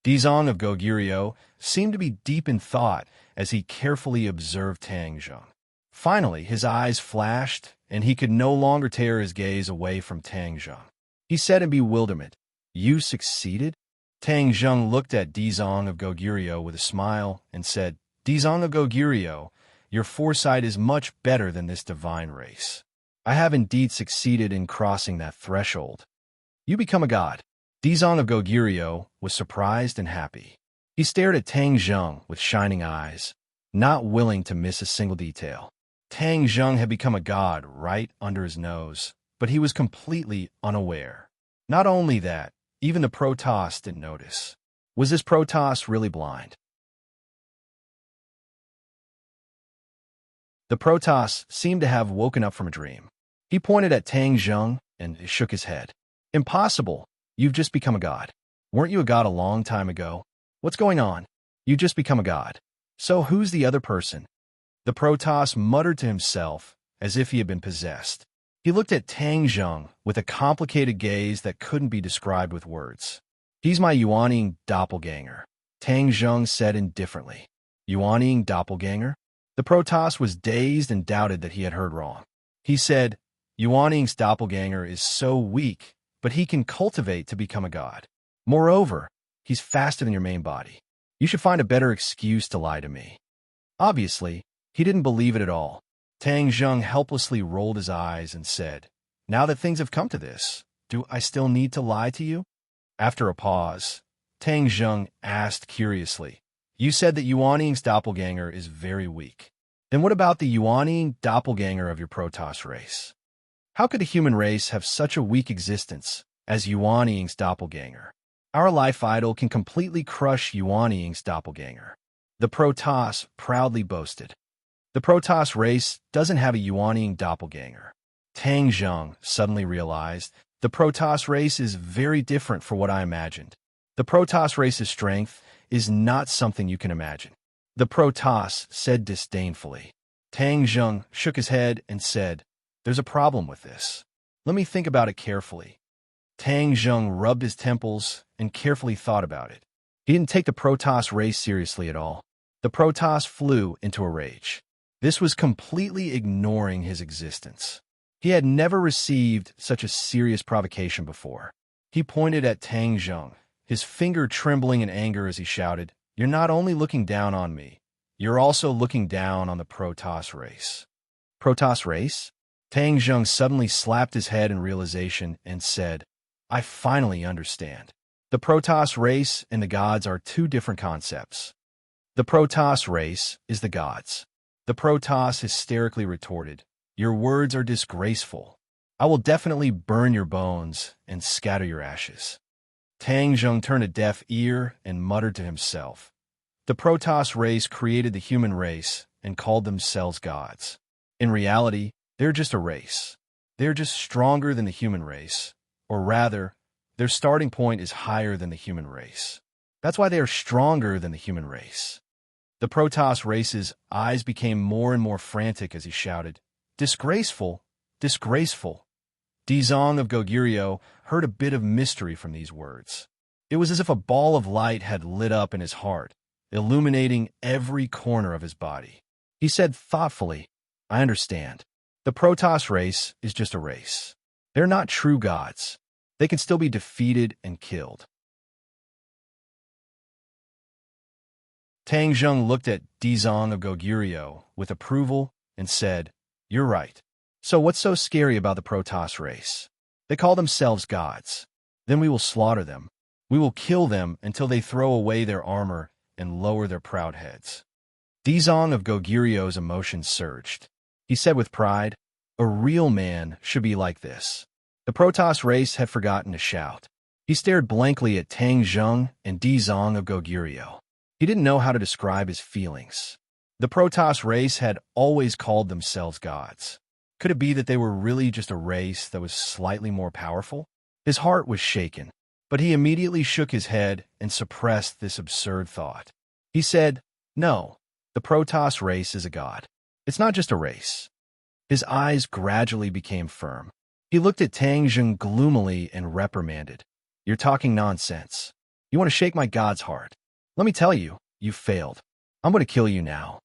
S1: Dizong of Goguryo seemed to be deep in thought as he carefully observed Tang Zheng. Finally, his eyes flashed, and he could no longer tear his gaze away from Tang Zheng. He said in bewilderment, "You succeeded?" Tang Zheng looked at Dizong of Goguryo with a smile and said, "Dizong of Goguryo, your foresight is much better than this divine race. I have indeed succeeded in crossing that threshold. You become a god." Dizong of Goguryo was surprised and happy. He stared at Tang Zheng with shining eyes, not willing to miss a single detail. Tang Zheng had become a god right under his nose, but he was completely unaware. Not only that, even the Protoss didn't notice. Was this Protoss really blind? The Protoss seemed to have woken up from a dream. He pointed at Tang Zheng and shook his head. "Impossible. You've just become a god. Weren't you a god a long time ago? What's going on? You just become a god. So who's the other person?" The Protoss muttered to himself as if he had been possessed. He looked at Tang Zheng with a complicated gaze that couldn't be described with words. "He's my Yuanying doppelganger," Tang Zheng said indifferently. "Yuanying doppelganger?" The Protoss was dazed and doubted that he had heard wrong. He said, "Yuanying's doppelganger is so weak, but he can cultivate to become a god. Moreover, he's faster than your main body. You should find a better excuse to lie to me." Obviously, he didn't believe it at all. Tang Zheng helplessly rolled his eyes and said, "Now that things have come to this, do I still need to lie to you?" After a pause, Tang Zheng asked curiously, "You said that Yuanying's doppelganger is very weak. Then what about the Yuanying doppelganger of your Protoss race? How could the human race have such a weak existence as Yuanying's doppelganger? Our life idol can completely crush Yuanying's doppelganger." The Protoss proudly boasted. "The Protoss race doesn't have a Yuanying doppelganger." Tang Zheng suddenly realized the Protoss race is very different from what I imagined. The Protoss race's strength is not something you can imagine. The Protoss said disdainfully. Tang Zheng shook his head and said, "There's a problem with this. Let me think about it carefully." Tang Zheng rubbed his temples and carefully thought about it. He didn't take the Protoss race seriously at all. The Protoss flew into a rage. This was completely ignoring his existence. He had never received such a serious provocation before. He pointed at Tang Zheng, his finger trembling in anger as he shouted, "You're not only looking down on me, you're also looking down on the Protoss race." "Protoss race?" Tang Zheng suddenly slapped his head in realization and said, I finally understand. The Protoss race and the gods are two different concepts. The Protoss race is the gods. The Protoss hysterically retorted, Your words are disgraceful. I will definitely burn your bones and scatter your ashes. Tang Zheng turned a deaf ear and muttered to himself. The Protoss race created the human race and called themselves gods. In reality, they're just a race. They're just stronger than the human race, or rather, their starting point is higher than the human race. That's why they are stronger than the human race. The Protoss race's eyes became more and more frantic as he shouted, Disgraceful! Disgraceful! Dizong of Goguryeo heard a bit of mystery from these words. It was as if a ball of light had lit up in his heart, illuminating every corner of his body. He said thoughtfully, I understand. The Protoss race is just a race. They're not true gods. They can still be defeated and killed. Tang Zheng looked at Dizong of Goguryeo with approval and said, You're right. So what's so scary about the Protoss race? They call themselves gods. Then we will slaughter them. We will kill them until they throw away their armor and lower their proud heads. Dizong of Goguryeo's emotions surged. He said with pride, A real man should be like this. The Protoss race had forgotten to shout. He stared blankly at Tang Zheng and Dizong of Goguryeo. He didn't know how to describe his feelings. The Protoss race had always called themselves gods. Could it be that they were really just a race that was slightly more powerful? His heart was shaken, but he immediately shook his head and suppressed this absurd thought. He said, No, the Protoss race is a god. It's not just a race. His eyes gradually became firm. He looked at Tang Zheng gloomily and reprimanded. You're talking nonsense. You want to shake my god's heart. Let me tell you, you failed. I'm going to kill you now.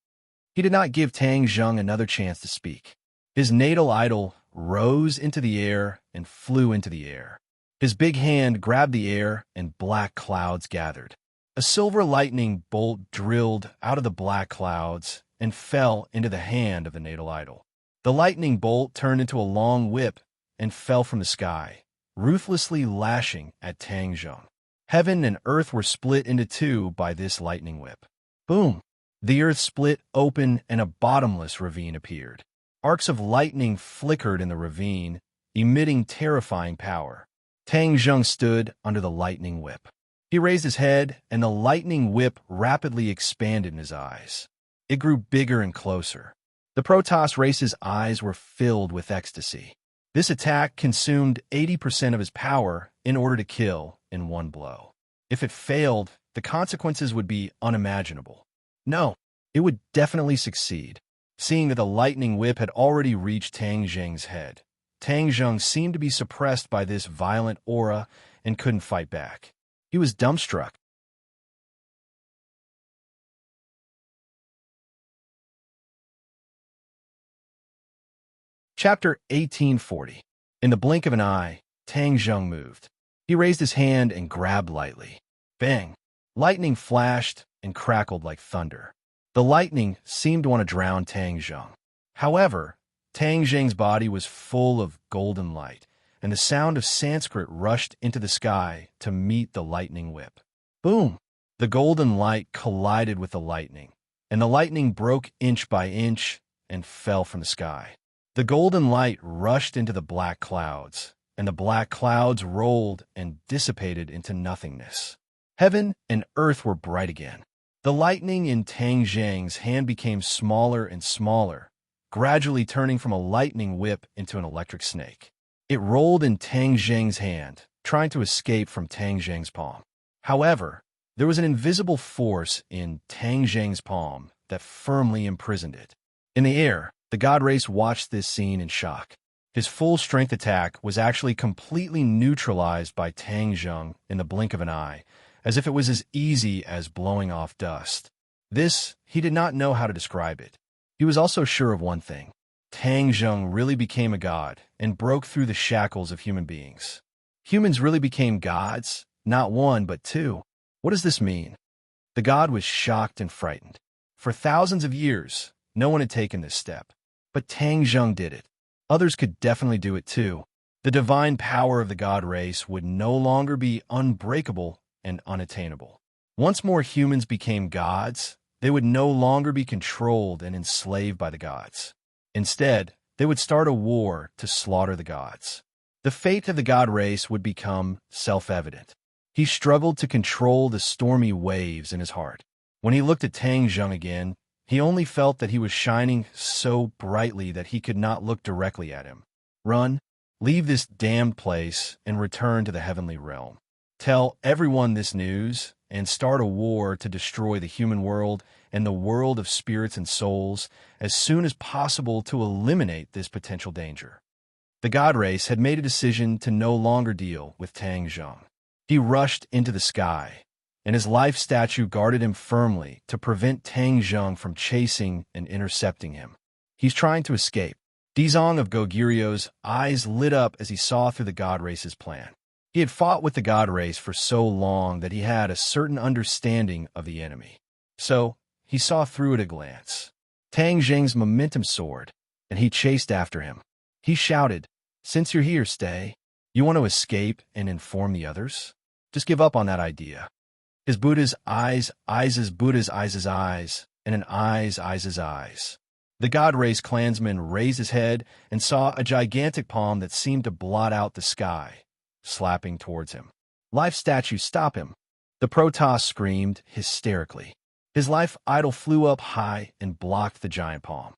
S1: He did not give Tang Zheng another chance to speak. His natal idol rose into the air and flew into the air. His big hand grabbed the air and black clouds gathered. A silver lightning bolt drilled out of the black clouds and fell into the hand of the natal idol. The lightning bolt turned into a long whip and fell from the sky, ruthlessly lashing at Tang Zheng. Heaven and earth were split into two by this lightning whip. Boom! The earth split open and a bottomless ravine appeared. Arcs of lightning flickered in the ravine, emitting terrifying power. Tang Zheng stood under the lightning whip. He raised his head, and the lightning whip rapidly expanded in his eyes. It grew bigger and closer. The Protoss race's eyes were filled with ecstasy. This attack consumed 80% of his power in order to kill in one blow. If it failed, the consequences would be unimaginable. No, it would definitely succeed. Seeing that the lightning whip had already reached Tang Zheng's head, Tang Zheng seemed to be suppressed by this violent aura and couldn't fight back. He was dumbstruck. Chapter 1840. In the blink of an eye, Tang Zheng moved. He raised his hand and grabbed lightly. Bang! Lightning flashed and crackled like thunder. The lightning seemed to want to drown Tang Zheng. However, Tang Zheng's body was full of golden light, and the sound of Sanskrit rushed into the sky to meet the lightning whip. Boom! The golden light collided with the lightning, and the lightning broke inch by inch and fell from the sky. The golden light rushed into the black clouds, and the black clouds rolled and dissipated into nothingness. Heaven and earth were bright again. The lightning in Tang Zheng's hand became smaller and smaller, gradually turning from a lightning whip into an electric snake. It rolled in Tang Zheng's hand, trying to escape from Tang Zheng's palm. However, there was an invisible force in Tang Zheng's palm that firmly imprisoned it. In the air, the god race watched this scene in shock. His full-strength attack was actually completely neutralized by Tang Zheng in the blink of an eye, as if it was as easy as blowing off dust. This, he did not know how to describe it. He was also sure of one thing. Tang Zheng really became a god and broke through the shackles of human beings. Humans really became gods, not one but two. What does this mean? The god was shocked and frightened. For thousands of years, no one had taken this step. But Tang Zheng did it. Others could definitely do it too. The divine power of the god race would no longer be unbreakable and unattainable. Once more humans became gods, they would no longer be controlled and enslaved by the gods. Instead, they would start a war to slaughter the gods. The fate of the god race would become self-evident. He struggled to control the stormy waves in his heart. When he looked at Tang Zheng again, he only felt that he was shining so brightly that he could not look directly at him. Run, leave this damned place, and return to the heavenly realm. Tell everyone this news, and start a war to destroy the human world and the world of spirits and souls as soon as possible to eliminate this potential danger. The god race had made a decision to no longer deal with Tang Zheng. He rushed into the sky, and his life statue guarded him firmly to prevent Tang Zheng from chasing and intercepting him. He's trying to escape. Dizong of Goguryu's eyes lit up as he saw through the god race's plan. He had fought with the god race for so long that he had a certain understanding of the enemy. So, he saw through at a glance. Tang Zheng's momentum soared, and he chased after him. He shouted, "Since you're here, stay. You want to escape and inform the others? Just give up on that idea." His Buddha's eyes as Buddha's eyes, and an eyes as eyes. The god race clansman raised his head and saw a gigantic palm that seemed to blot out the sky, slapping towards him. Life statue, stop him! The Protoss screamed hysterically. His life idol flew up high and blocked the giant palm.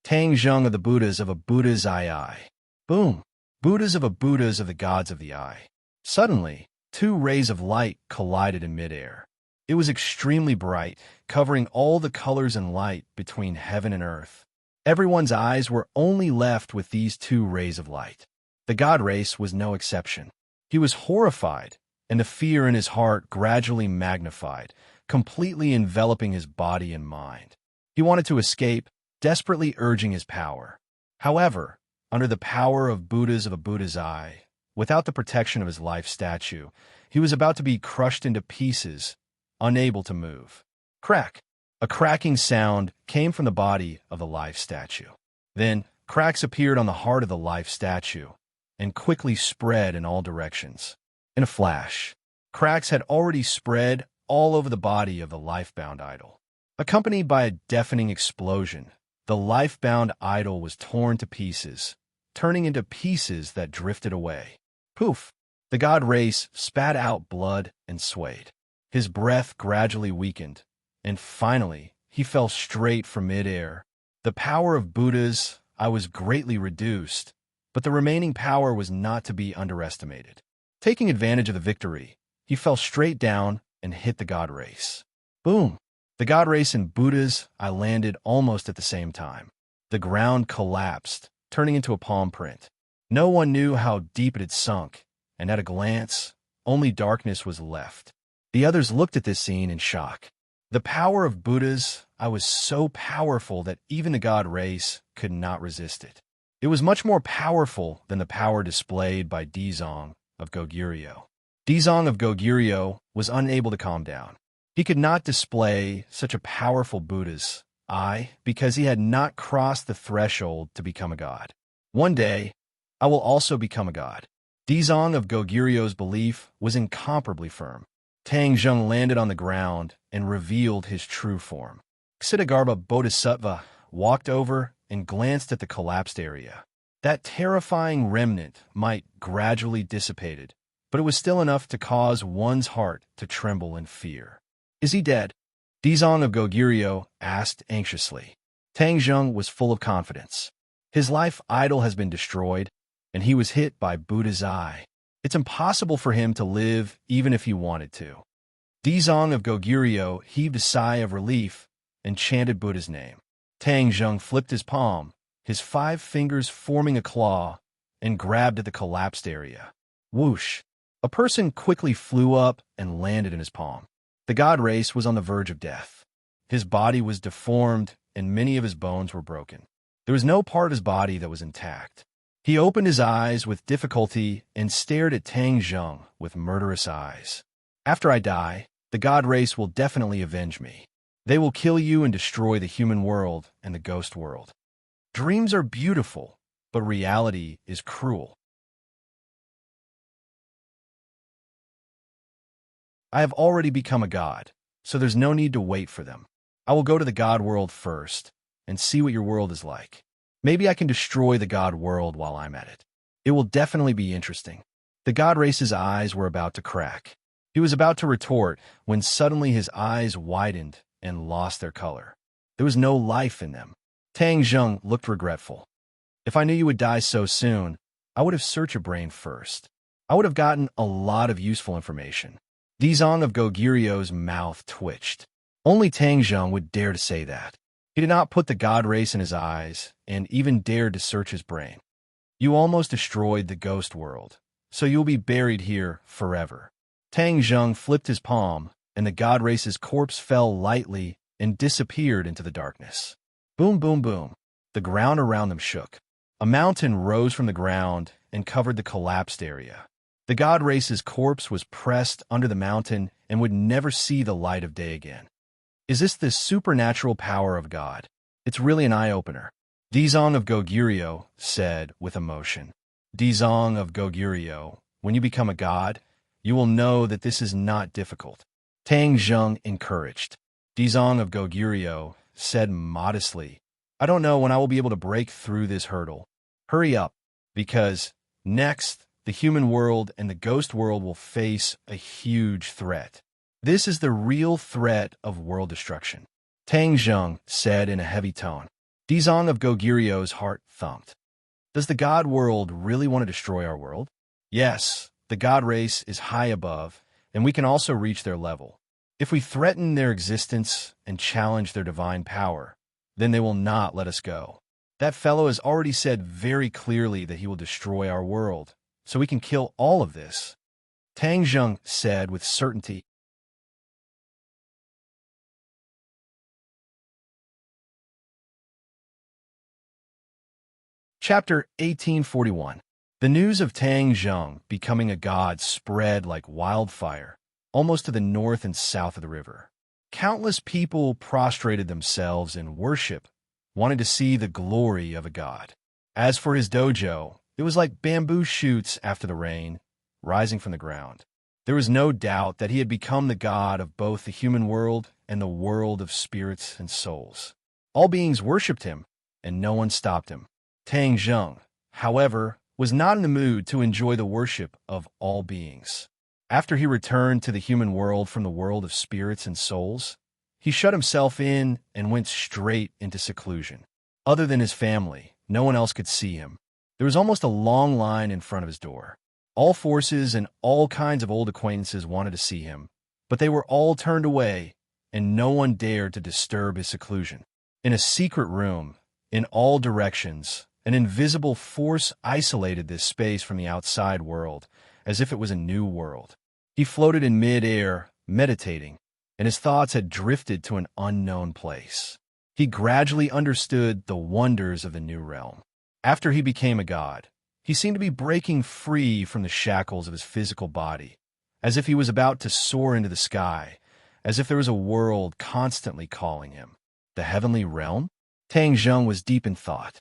S1: Tang Zheng of the Buddhas of a Buddha's eye. Boom! Buddhas of the gods of the eye. Suddenly, two rays of light collided in midair. It was extremely bright, covering all the colors and light between heaven and earth. Everyone's eyes were only left with these two rays of light. The god race was no exception. He was horrified, and the fear in his heart gradually magnified, completely enveloping his body and mind. He wanted to escape, desperately urging his power. However, under the power of a Buddha's eye, without the protection of his life statue, he was about to be crushed into pieces, unable to move. Crack! A cracking sound came from the body of the life statue. Then, cracks appeared on the heart of the life statue, and quickly spread in all directions. In a flash, cracks had already spread all over the body of the life-bound idol. Accompanied by a deafening explosion, the life-bound idol was torn to pieces, turning into pieces that drifted away. Poof! The god race spat out blood and swayed. His breath gradually weakened, and finally, he fell straight from midair. The power of Buddha's eye was greatly reduced, but the remaining power was not to be underestimated. Taking advantage of the victory, he fell straight down and hit the god race. Boom! The god race and Buddha's eye landed almost at the same time. The ground collapsed, turning into a palm print. No one knew how deep it had sunk, and at a glance, only darkness was left. The others looked at this scene in shock. The power of Buddha's eye was so powerful that even the god race could not resist it. It was much more powerful than the power displayed by Dizong of Goguryo. Dizong of Goguryo was unable to calm down. He could not display such a powerful Buddha's eye because he had not crossed the threshold to become a god. One day, I will also become a god. Dizong of Goguryo's belief was incomparably firm. Tang Zheng landed on the ground and revealed his true form. Ksitigarbha Bodhisattva walked over and glanced at the collapsed area. That terrifying remnant might gradually dissipated, but it was still enough to cause one's heart to tremble in fear. Is he dead? Dizong of Goguryo asked anxiously. Tang Zheng was full of confidence. His life idol has been destroyed, and he was hit by Buddha's eye. It's impossible for him to live even if he wanted to. Dizong of Goguryo heaved a sigh of relief and chanted Buddha's name. Tang Zheng flipped his palm, his 5 fingers forming a claw, and grabbed at the collapsed area. Whoosh! A person quickly flew up and landed in his palm. The god race was on the verge of death. His body was deformed, and many of his bones were broken. There was no part of his body that was intact. He opened his eyes with difficulty and stared at Tang Zheng with murderous eyes. After I die, the god race will definitely avenge me. They will kill you and destroy the human world and the ghost world. Dreams are beautiful, but reality is cruel. I have already become a god, so there's no need to wait for them. I will go to the god world first and see what your world is like. Maybe I can destroy the god world while I'm at it. It will definitely be interesting. The god race's eyes were about to crack. He was about to retort when suddenly his eyes widened and lost their color. There was no life in them. Tang Zheng looked regretful. If I knew you would die so soon, I would have searched your brain first. I would have gotten a lot of useful information. Dizong of Gogirio's mouth twitched. Only Tang Zheng would dare to say that. He did not put the god race in his eyes and even dared to search his brain. You almost destroyed the ghost world, so you'll be buried here forever. Tang Zheng flipped his palm, and the god race's corpse fell lightly and disappeared into the darkness. Boom, boom, boom. The ground around them shook. A mountain rose from the ground and covered the collapsed area. The god race's corpse was pressed under the mountain and would never see the light of day again. Is this the supernatural power of God? It's really an eye-opener. Dizong of Goguryeo said with emotion. Dizong of Goguryeo, when you become a god, you will know that this is not difficult. Tang Zheng encouraged. Dizong of Goguryeo said modestly, I don't know when I will be able to break through this hurdle. Hurry up, because next, the human world and the ghost world will face a huge threat. This is the real threat of world destruction. Tang Zheng said in a heavy tone. Dizong of Gogirio's heart thumped. Does the god world really want to destroy our world? Yes, the god race is high above, and we can also reach their level. If we threaten their existence and challenge their divine power, then they will not let us go. That fellow has already said very clearly that he will destroy our world, so we can kill all of this. Tang Zheng said with certainty. Chapter 1841. The news of Tang Zheng becoming a god spread like wildfire, almost to the north and south of the river. Countless people prostrated themselves in worship, wanting to see the glory of a god. As for his dojo, it was like bamboo shoots after the rain, rising from the ground. There was no doubt that he had become the god of both the human world and the world of spirits and souls. All beings worshipped him, and no one stopped him. Tang Zheng, however, was not in the mood to enjoy the worship of all beings. After he returned to the human world from the world of spirits and souls, he shut himself in and went straight into seclusion. Other than his family, no one else could see him. There was almost a long line in front of his door. All forces and all kinds of old acquaintances wanted to see him, but they were all turned away, and no one dared to disturb his seclusion. In a secret room, in all directions, an invisible force isolated this space from the outside world, as if it was a new world. He floated in mid-air, meditating, and his thoughts had drifted to an unknown place. He gradually understood the wonders of the new realm. After he became a god, he seemed to be breaking free from the shackles of his physical body, as if he was about to soar into the sky, as if there was a world constantly calling him. The heavenly realm? Tang Zheng was deep in thought.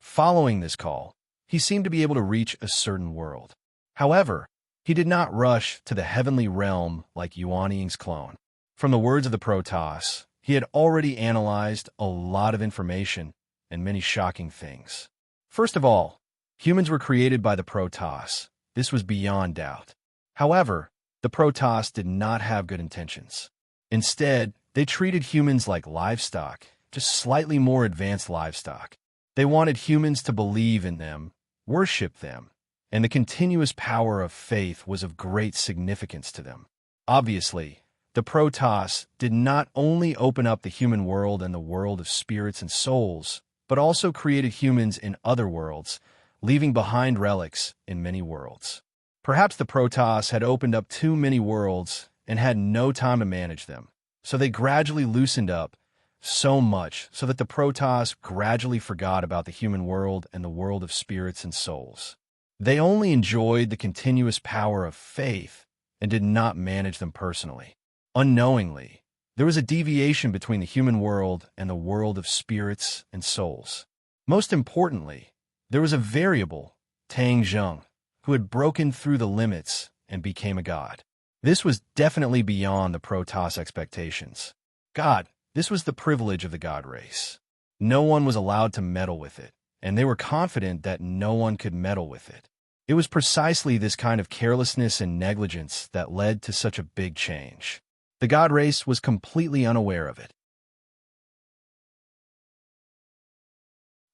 S1: Following this call, he seemed to be able to reach a certain world. However, he did not rush to the heavenly realm like Yuanying's clone. From the words of the Protoss, he had already analyzed a lot of information and many shocking things. First of all, humans were created by the Protoss. This was beyond doubt. However, the Protoss did not have good intentions. Instead, they treated humans like livestock, just slightly more advanced livestock. They wanted humans to believe in them, worship them, and the continuous power of faith was of great significance to them. Obviously, the Protoss did not only open up the human world and the world of spirits and souls, but also created humans in other worlds, leaving behind relics in many worlds. Perhaps the Protoss had opened up too many worlds and had no time to manage them, so they gradually loosened up so much so that the Protoss gradually forgot about the human world and the world of spirits and souls. They only enjoyed the continuous power of faith and did not manage them personally. Unknowingly, There was a deviation between the human world and the world of spirits and souls. Most importantly, there was a variable, Tang Zheng, who had broken through the limits and became a god. This was definitely beyond the Protoss expectations. God, this was the privilege of the god race. No one was allowed to meddle with it, and they were confident that no one could meddle with it. It was precisely this kind of carelessness and negligence that led to such a big change. The god race was completely unaware of it.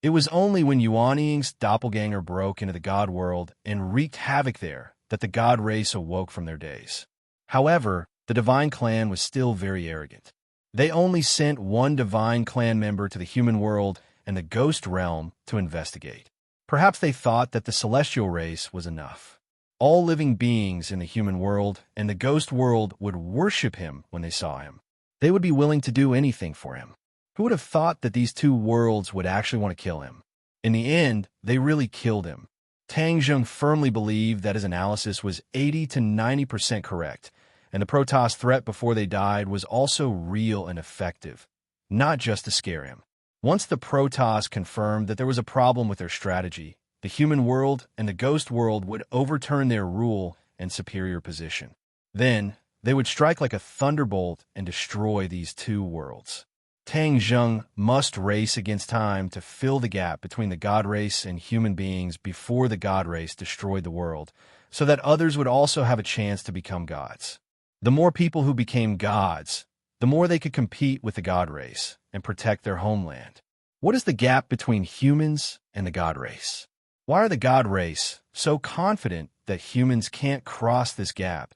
S1: It was only when Yuan Ying's doppelganger broke into the god world and wreaked havoc there that the god race awoke from their daze. However, the divine clan was still very arrogant. They only sent one divine clan member to the human world and the ghost realm to investigate. Perhaps they thought that the celestial race was enough. All living beings in the human world and the ghost world would worship him when they saw him. They would be willing to do anything for him. Who would have thought that these two worlds would actually want to kill him? In the end, they really killed him. Tang Zheng firmly believed that his analysis was 80 to 90% correct, and the Protoss threat before they died was also real and effective, not just to scare him. Once the Protoss confirmed that there was a problem with their strategy, the human world and the ghost world would overturn their rule and superior position. Then, they would strike like a thunderbolt and destroy these two worlds. Tang Zheng must race against time to fill the gap between the god race and human beings before the god race destroyed the world, so that others would also have a chance to become gods. The more people who became gods, the more they could compete with the god race and protect their homeland. What is the gap between humans and the god race? Why are the god race so confident that humans can't cross this gap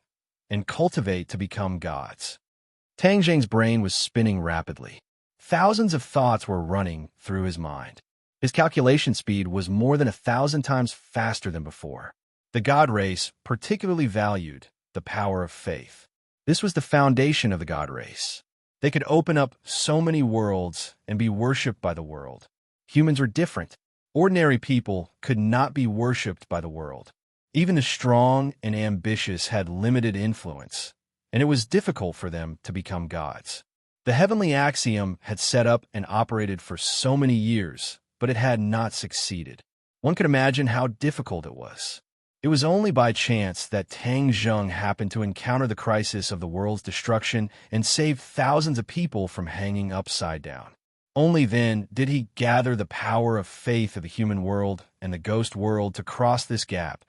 S1: and cultivate to become gods? Tang Zheng's brain was spinning rapidly. Thousands of thoughts were running through his mind. His calculation speed was more than 1,000 times faster than before. The god race particularly valued the power of faith. This was the foundation of the god race. They could open up so many worlds and be worshipped by the world. Humans were different. Ordinary people could not be worshipped by the world. Even the strong and ambitious had limited influence, and it was difficult for them to become gods. The heavenly axiom had set up and operated for so many years, but it had not succeeded. One could imagine how difficult it was. It was only by chance that Tang Zheng happened to encounter the crisis of the world's destruction and saved thousands of people from hanging upside down. Only then did he gather the power of faith of the human world and the ghost world to cross this gap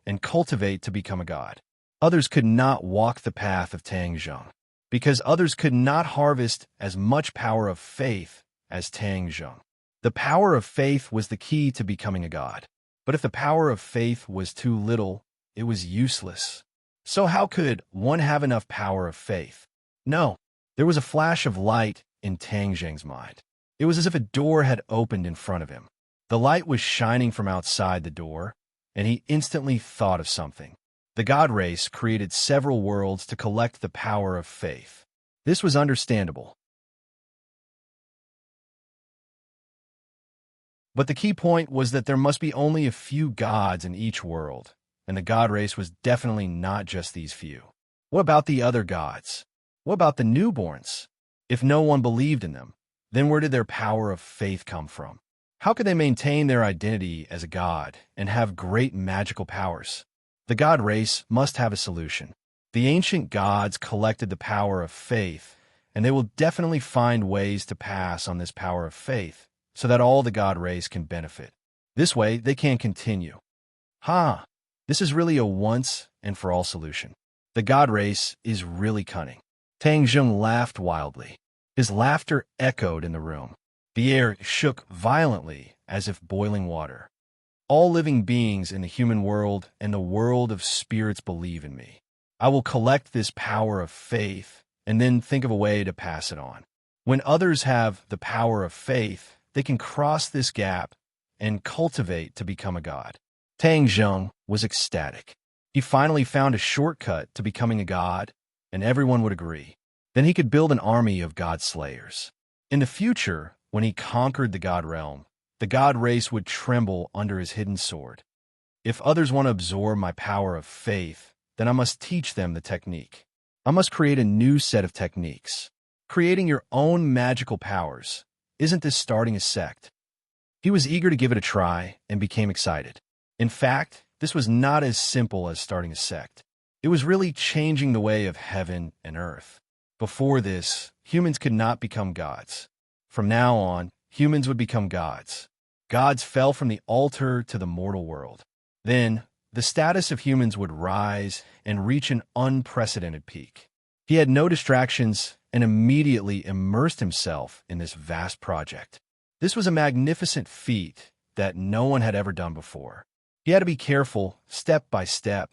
S1: and cultivate to become a god. Others could not walk the path of Tang Zheng, because others could not harvest as much power of faith as Tang Zheng. The power of faith was the key to becoming a god. But if the power of faith was too little, it was useless. So how could one have enough power of faith? No, there was a flash of light in Tang Zheng's mind. It was as if a door had opened in front of him. The light was shining from outside the door, and he instantly thought of something. The god race created several worlds to collect the power of faith. This was understandable. But the key point was that there must be only a few gods in each world, and the god race was definitely not just these few. What about the other gods? What about the newborns? If no one believed in them, then where did their power of faith come from? How could they maintain their identity as a god and have great magical powers? The god race must have a solution. The ancient gods collected the power of faith, and they will definitely find ways to pass on this power of faith, so that all the god race can benefit. This way, they can continue. This is really a once and for all solution. The god race is really cunning. Tang Zheng laughed wildly. His laughter echoed in the room. The air shook violently as if boiling water. All living beings in the human world and the world of spirits believe in me. I will collect this power of faith and then think of a way to pass it on. When others have the power of faith, they can cross this gap and cultivate to become a god. Tang Zheng was ecstatic. He finally found a shortcut to becoming a god, and everyone would agree. Then he could build an army of god slayers. In the future, when he conquered the god realm, the god race would tremble under his hidden sword. If others want to absorb my power of faith, then I must teach them the technique. I must create a new set of techniques. creating your own magical powers. Isn't this starting a sect? He was eager to give it a try and became excited. In fact, this was not as simple as starting a sect. It was really changing the way of heaven and earth. Before this, humans could not become gods. From now on, humans would become gods. Gods fell from the altar to the mortal world. Then, the status of humans would rise and reach an unprecedented peak. He had no distractions and immediately immersed himself in this vast project. This was a magnificent feat that no one had ever done before. He had to be careful, step by step,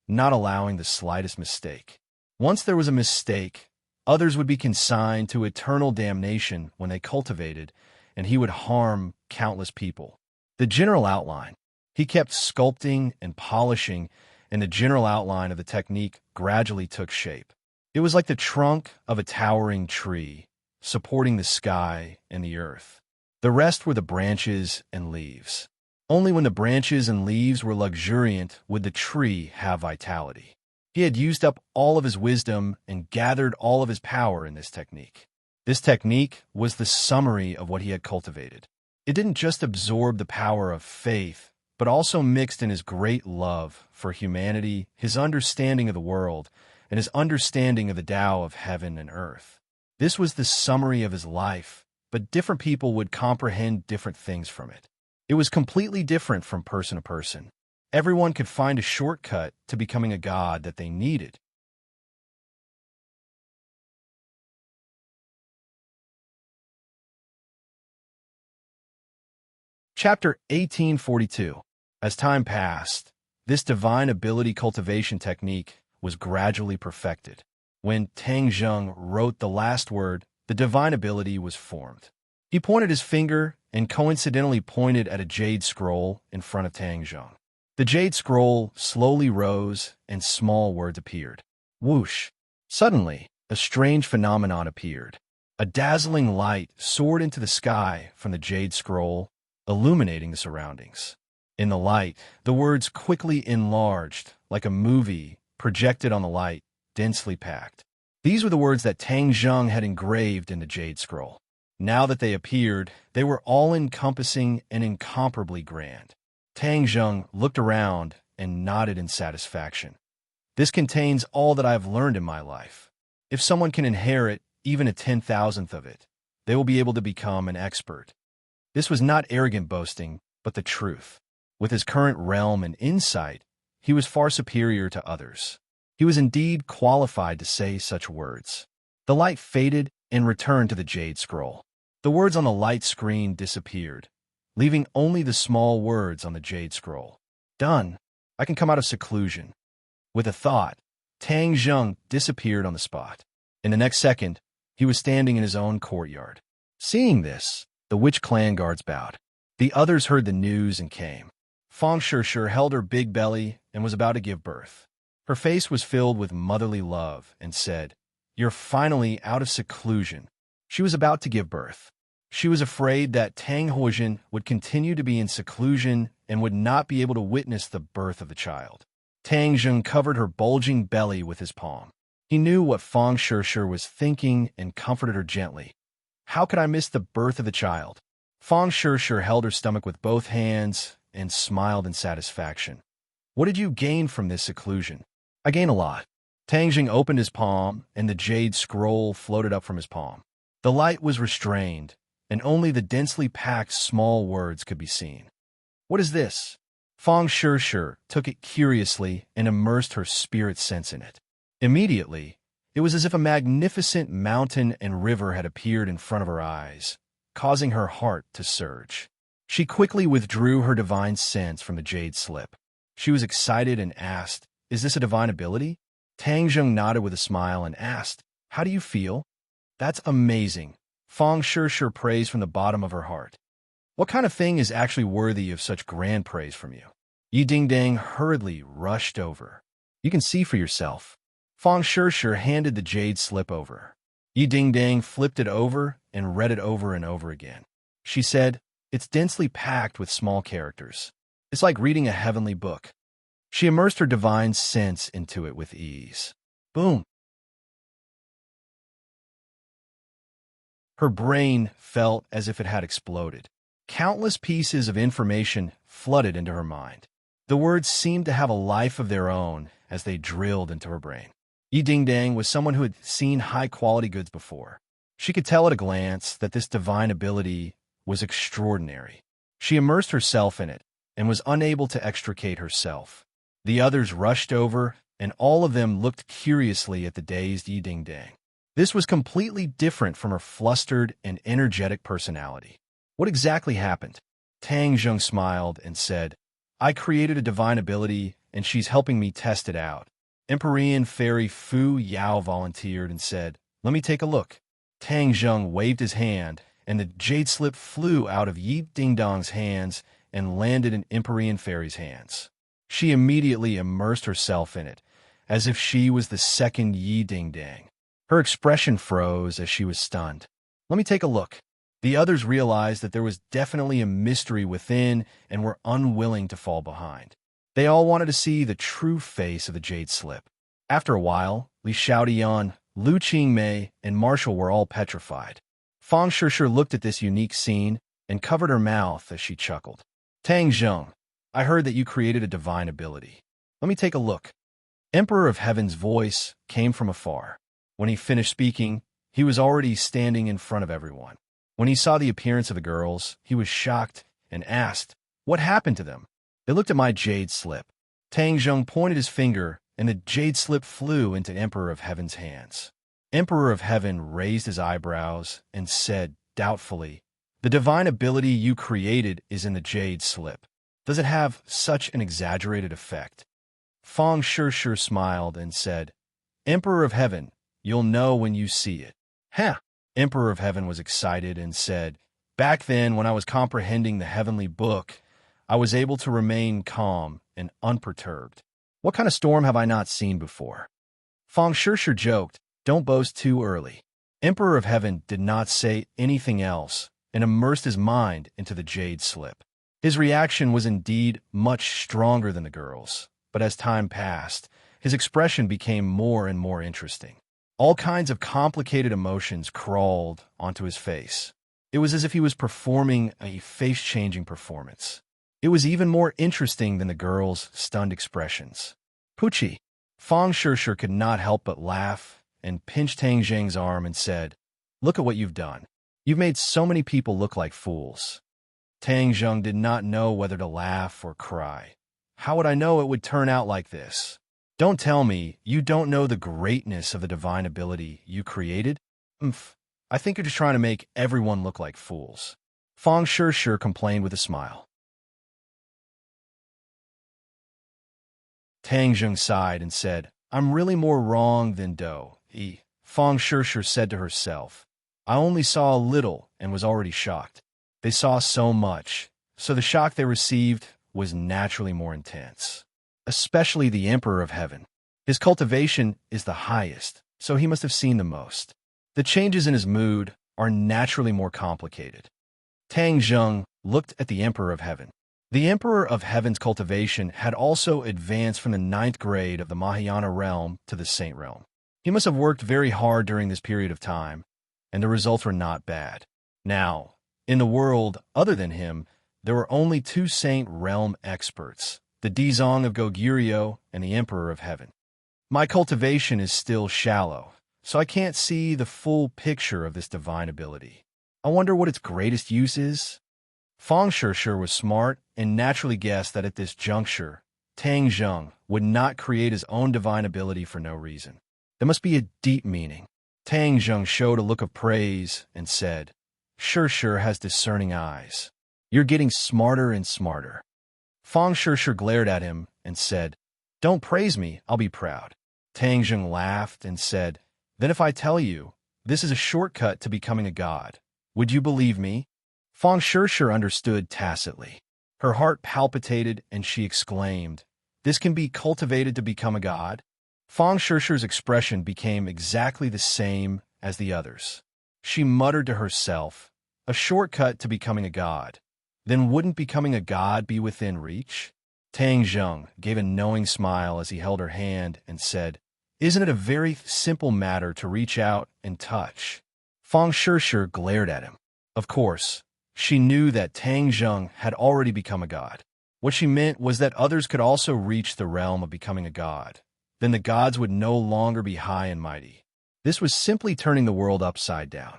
S1: not allowing the slightest mistake. Once there was a mistake, others would be consigned to eternal damnation when they cultivated, and he would harm countless people. The general outline. He kept sculpting and polishing, and the general outline of the technique gradually took shape. It was like the trunk of a towering tree, supporting the sky and the earth. The rest were the branches and leaves. Only when the branches and leaves were luxuriant would the tree have vitality. He had used up all of his wisdom and gathered all of his power in this technique. This technique was the summary of what he had cultivated. It didn't just absorb the power of faith, but also mixed in his great love for humanity, his understanding of the world, and his understanding of the Tao of heaven and earth. This was the summary of his life, but different people would comprehend different things from it. It was completely different from person to person. Everyone could find a shortcut to becoming a god that they needed. Chapter 1842. As time passed, this divine ability cultivation technique was gradually perfected. When Tang Zheng wrote the last word, the divine ability was formed. He pointed his finger and coincidentally pointed at a jade scroll in front of Tang Zheng. The jade scroll slowly rose and small words appeared. Whoosh! Suddenly, a strange phenomenon appeared. A dazzling light soared into the sky from the jade scroll, illuminating the surroundings. In the light, the words quickly enlarged, like a movie projected on the light, densely packed. These were the words that Tang Zheng had engraved in the jade scroll. Now that they appeared, they were all-encompassing and incomparably grand. Tang Zheng looked around and nodded in satisfaction. This contains all that I have learned in my life. If someone can inherit even a 10,000th of it, they will be able to become an expert. This was not arrogant boasting, but the truth. With his current realm and insight, he was far superior to others. He was indeed qualified to say such words. The light faded and returned to the jade scroll. The words on the light screen disappeared, leaving only the small words on the jade scroll. Done. I can come out of seclusion. With a thought, Tang Zheng disappeared on the spot. In the next second, he was standing in his own courtyard. Seeing this, the witch clan guards bowed. The others heard the news and came. Fang Shishir held her big belly and was about to give birth. Her face was filled with motherly love and said, "You're finally out of seclusion." She was about to give birth. She was afraid that Tang Huijin would continue to be in seclusion and would not be able to witness the birth of the child. Tang Zheng covered her bulging belly with his palm. He knew what Fang Shishir was thinking and comforted her gently. How could I miss the birth of the child? Fang Shishir held her stomach with both hands and smiled in satisfaction. What did you gain from this seclusion? I gain a lot. Tang Zheng opened his palm, and the jade scroll floated up from his palm. The light was restrained, and only the densely packed small words could be seen. What is this? Fang Shishir took it curiously and immersed her spirit sense in it. Immediately, it was as if a magnificent mountain and river had appeared in front of her eyes, causing her heart to surge. She quickly withdrew her divine sense from the jade slip. She was excited and asked, "Is this a divine ability?" Tang Zheng nodded with a smile and asked, "How do you feel?" "That's amazing." Fang Shishir praised from the bottom of her heart. "What kind of thing is actually worthy of such grand praise from you?" Yi Dingdang hurriedly rushed over. "You can see for yourself." Fang Shishir handed the jade slip over. Yi Dingdang flipped it over and read it over and over again. She said, "It's densely packed with small characters. It's like reading a heavenly book." She immersed her divine sense into it with ease. Boom! Her brain felt as if it had exploded. Countless pieces of information flooded into her mind. The words seemed to have a life of their own as they drilled into her brain. Yi Dingdang was someone who had seen high-quality goods before. She could tell at a glance that this divine ability was extraordinary. She immersed herself in it and was unable to extricate herself. The others rushed over, and all of them looked curiously at the dazed Yi Dingdang. This was completely different from her flustered and energetic personality. What exactly happened? Tang Zheng smiled and said, I created a divine ability, and she's helping me test it out. Empyrean Fairy Fu Yao volunteered and said, Let me take a look. Tang Zheng waved his hand, and the jade slip flew out of Yi Dingdang's hands and landed in Empyrean Fairy's hands. She immediately immersed herself in it, as if she was the second Yi Dingdang. Her expression froze as she was stunned. Let me take a look. The others realized that there was definitely a mystery within and were unwilling to fall behind. They all wanted to see the true face of the jade slip. After a while, Li Xiaodian, Lu Qingmei, and Marshall were all petrified. Fang Shishir looked at this unique scene and covered her mouth as she chuckled. Tang Zheng, I heard that you created a divine ability. Let me take a look. Emperor of Heaven's voice came from afar. When he finished speaking, he was already standing in front of everyone. When he saw the appearance of the girls, he was shocked and asked, What happened to them? They looked at my jade slip. Tang Zheng pointed his finger, and the jade slip flew into Emperor of Heaven's hands. Emperor of Heaven raised his eyebrows and said, doubtfully, The divine ability you created is in the jade slip. Does it have such an exaggerated effect? Fang Shishir smiled and said, Emperor of Heaven, you'll know when you see it. Huh! Emperor of Heaven was excited and said, Back then, when I was comprehending the heavenly book, I was able to remain calm and unperturbed. What kind of storm have I not seen before? Fang Shishir joked, Don't boast too early. Emperor of Heaven did not say anything else and immersed his mind into the jade slip. His reaction was indeed much stronger than the girls, but as time passed, his expression became more and more interesting. All kinds of complicated emotions crawled onto his face. It was as if he was performing a face-changing performance. It was even more interesting than the girls' stunned expressions. Pucci. Fang Shishir could not help but laugh and pinched Tang Zheng's arm and said, Look at what you've done. You've made so many people look like fools. Tang Zheng did not know whether to laugh or cry. How would I know it would turn out like this? Don't tell me you don't know the greatness of the divine ability you created? I think you're just trying to make everyone look like fools. Fang Shishir complained with a smile. Tang Zheng sighed and said, I'm really more wrong than Do. Fang Shishir said to herself, I only saw a little and was already shocked. They saw so much, so the shock they received was naturally more intense. Especially the Emperor of Heaven. His cultivation is the highest, so he must have seen the most. The changes in his mood are naturally more complicated. Tang Zheng looked at the Emperor of Heaven. The Emperor of Heaven's cultivation had also advanced from the 9th grade of the Mahayana realm to the Saint realm. He must have worked very hard during this period of time, and the results were not bad. Now, in the world other than him, there were only 2 Saint realm experts, the Dizong of Goguryeo and the Emperor of Heaven. My cultivation is still shallow, so I can't see the full picture of this divine ability. I wonder what its greatest use is? Fang Shishir was smart and naturally guessed that at this juncture, Tang Zheng would not create his own divine ability for no reason. There must be a deep meaning. Tang Zheng showed a look of praise and said, Shishir has discerning eyes. You're getting smarter and smarter. Fang Shishir glared at him and said, Don't praise me, I'll be proud. Tang Zheng laughed and said, Then if I tell you, this is a shortcut to becoming a god, would you believe me? Fang Shishir understood tacitly. Her heart palpitated and she exclaimed, This can be cultivated to become a god? Fang Shishir's expression became exactly the same as the others. She muttered to herself, A shortcut to becoming a god. Then wouldn't becoming a god be within reach? Tang Zheng gave a knowing smile as he held her hand and said, Isn't it a very simple matter to reach out and touch? Fang Shishir glared at him. Of course, she knew that Tang Zheng had already become a god. What she meant was that others could also reach the realm of becoming a god. Then the gods would no longer be high and mighty. This was simply turning the world upside down.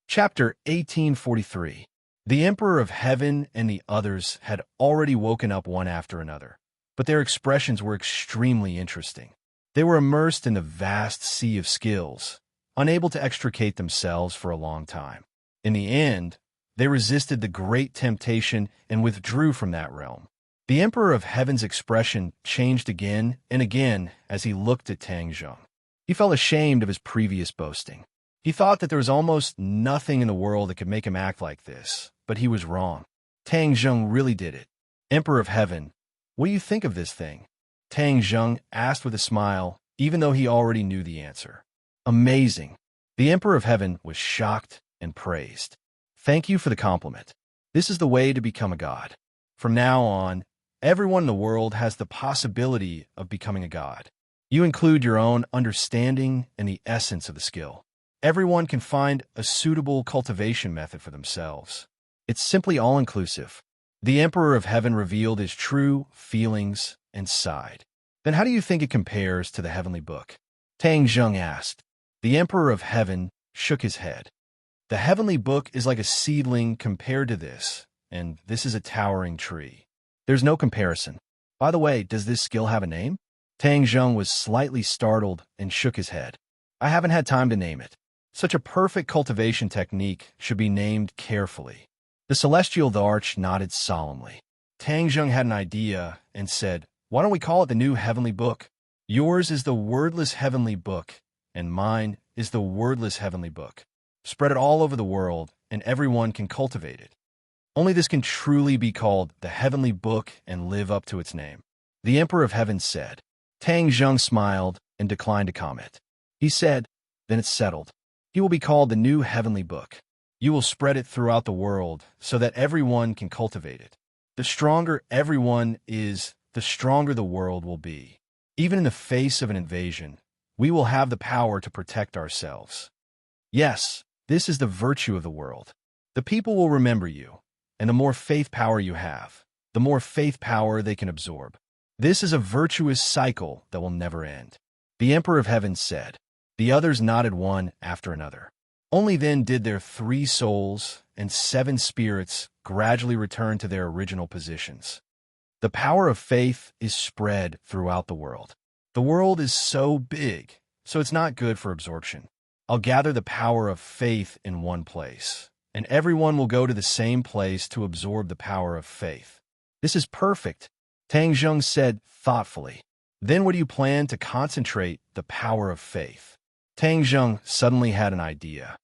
S1: Chapter 1843. The Emperor of Heaven and the others had already woken up one after another, but their expressions were extremely interesting. They were immersed in the vast sea of skills, unable to extricate themselves for a long time. In the end, they resisted the great temptation and withdrew from that realm. The Emperor of Heaven's expression changed again and again as he looked at Tang Zheng. He felt ashamed of his previous boasting. He thought that there was almost nothing in the world that could make him act like this, but he was wrong. Tang Zheng really did it. Emperor of Heaven, what do you think of this thing? Tang Zheng asked with a smile, even though he already knew the answer. Amazing. The Emperor of Heaven was shocked and praised. Thank you for the compliment. This is the way to become a god. From now on, everyone in the world has the possibility of becoming a god. You include your own understanding and the essence of the skill. Everyone can find a suitable cultivation method for themselves. It's simply all-inclusive. The Emperor of Heaven revealed his true feelings and sighed. Then how do you think it compares to the Heavenly Book? Tang Zheng asked. The Emperor of Heaven shook his head. The Heavenly Book is like a seedling compared to this, and this is a towering tree. There's no comparison. By the way, does this skill have a name? Tang Zheng was slightly startled and shook his head. I haven't had time to name it. Such a perfect cultivation technique should be named carefully. The celestial Dharch nodded solemnly. Tang Zheng had an idea and said, why don't we call it the new Heavenly Book? Yours is the wordless Heavenly Book, and mine is the wordless Heavenly Book. Spread it all over the world, and everyone can cultivate it. Only this can truly be called the Heavenly Book and live up to its name. The Emperor of Heaven said. Tang Zheng smiled and declined to comment. He said, then it's settled. He will be called the new Heavenly Book. You will spread it throughout the world so that everyone can cultivate it. The stronger everyone is, the stronger the world will be. Even in the face of an invasion, we will have the power to protect ourselves. Yes, this is the virtue of the world. The people will remember you, and the more faith power you have, the more faith power they can absorb. This is a virtuous cycle that will never end. The Emperor of Heaven said. The others nodded one after another. Only then did their 3 souls and 7 spirits gradually return to their original positions. The power of faith is spread throughout the world. The world is so big, so it's not good for absorption. I'll gather the power of faith in one place, and everyone will go to the same place to absorb the power of faith. This is perfect, Tang Zheng said thoughtfully. Then what do you plan to concentrate the power of faith? Tang Zheng suddenly had an idea.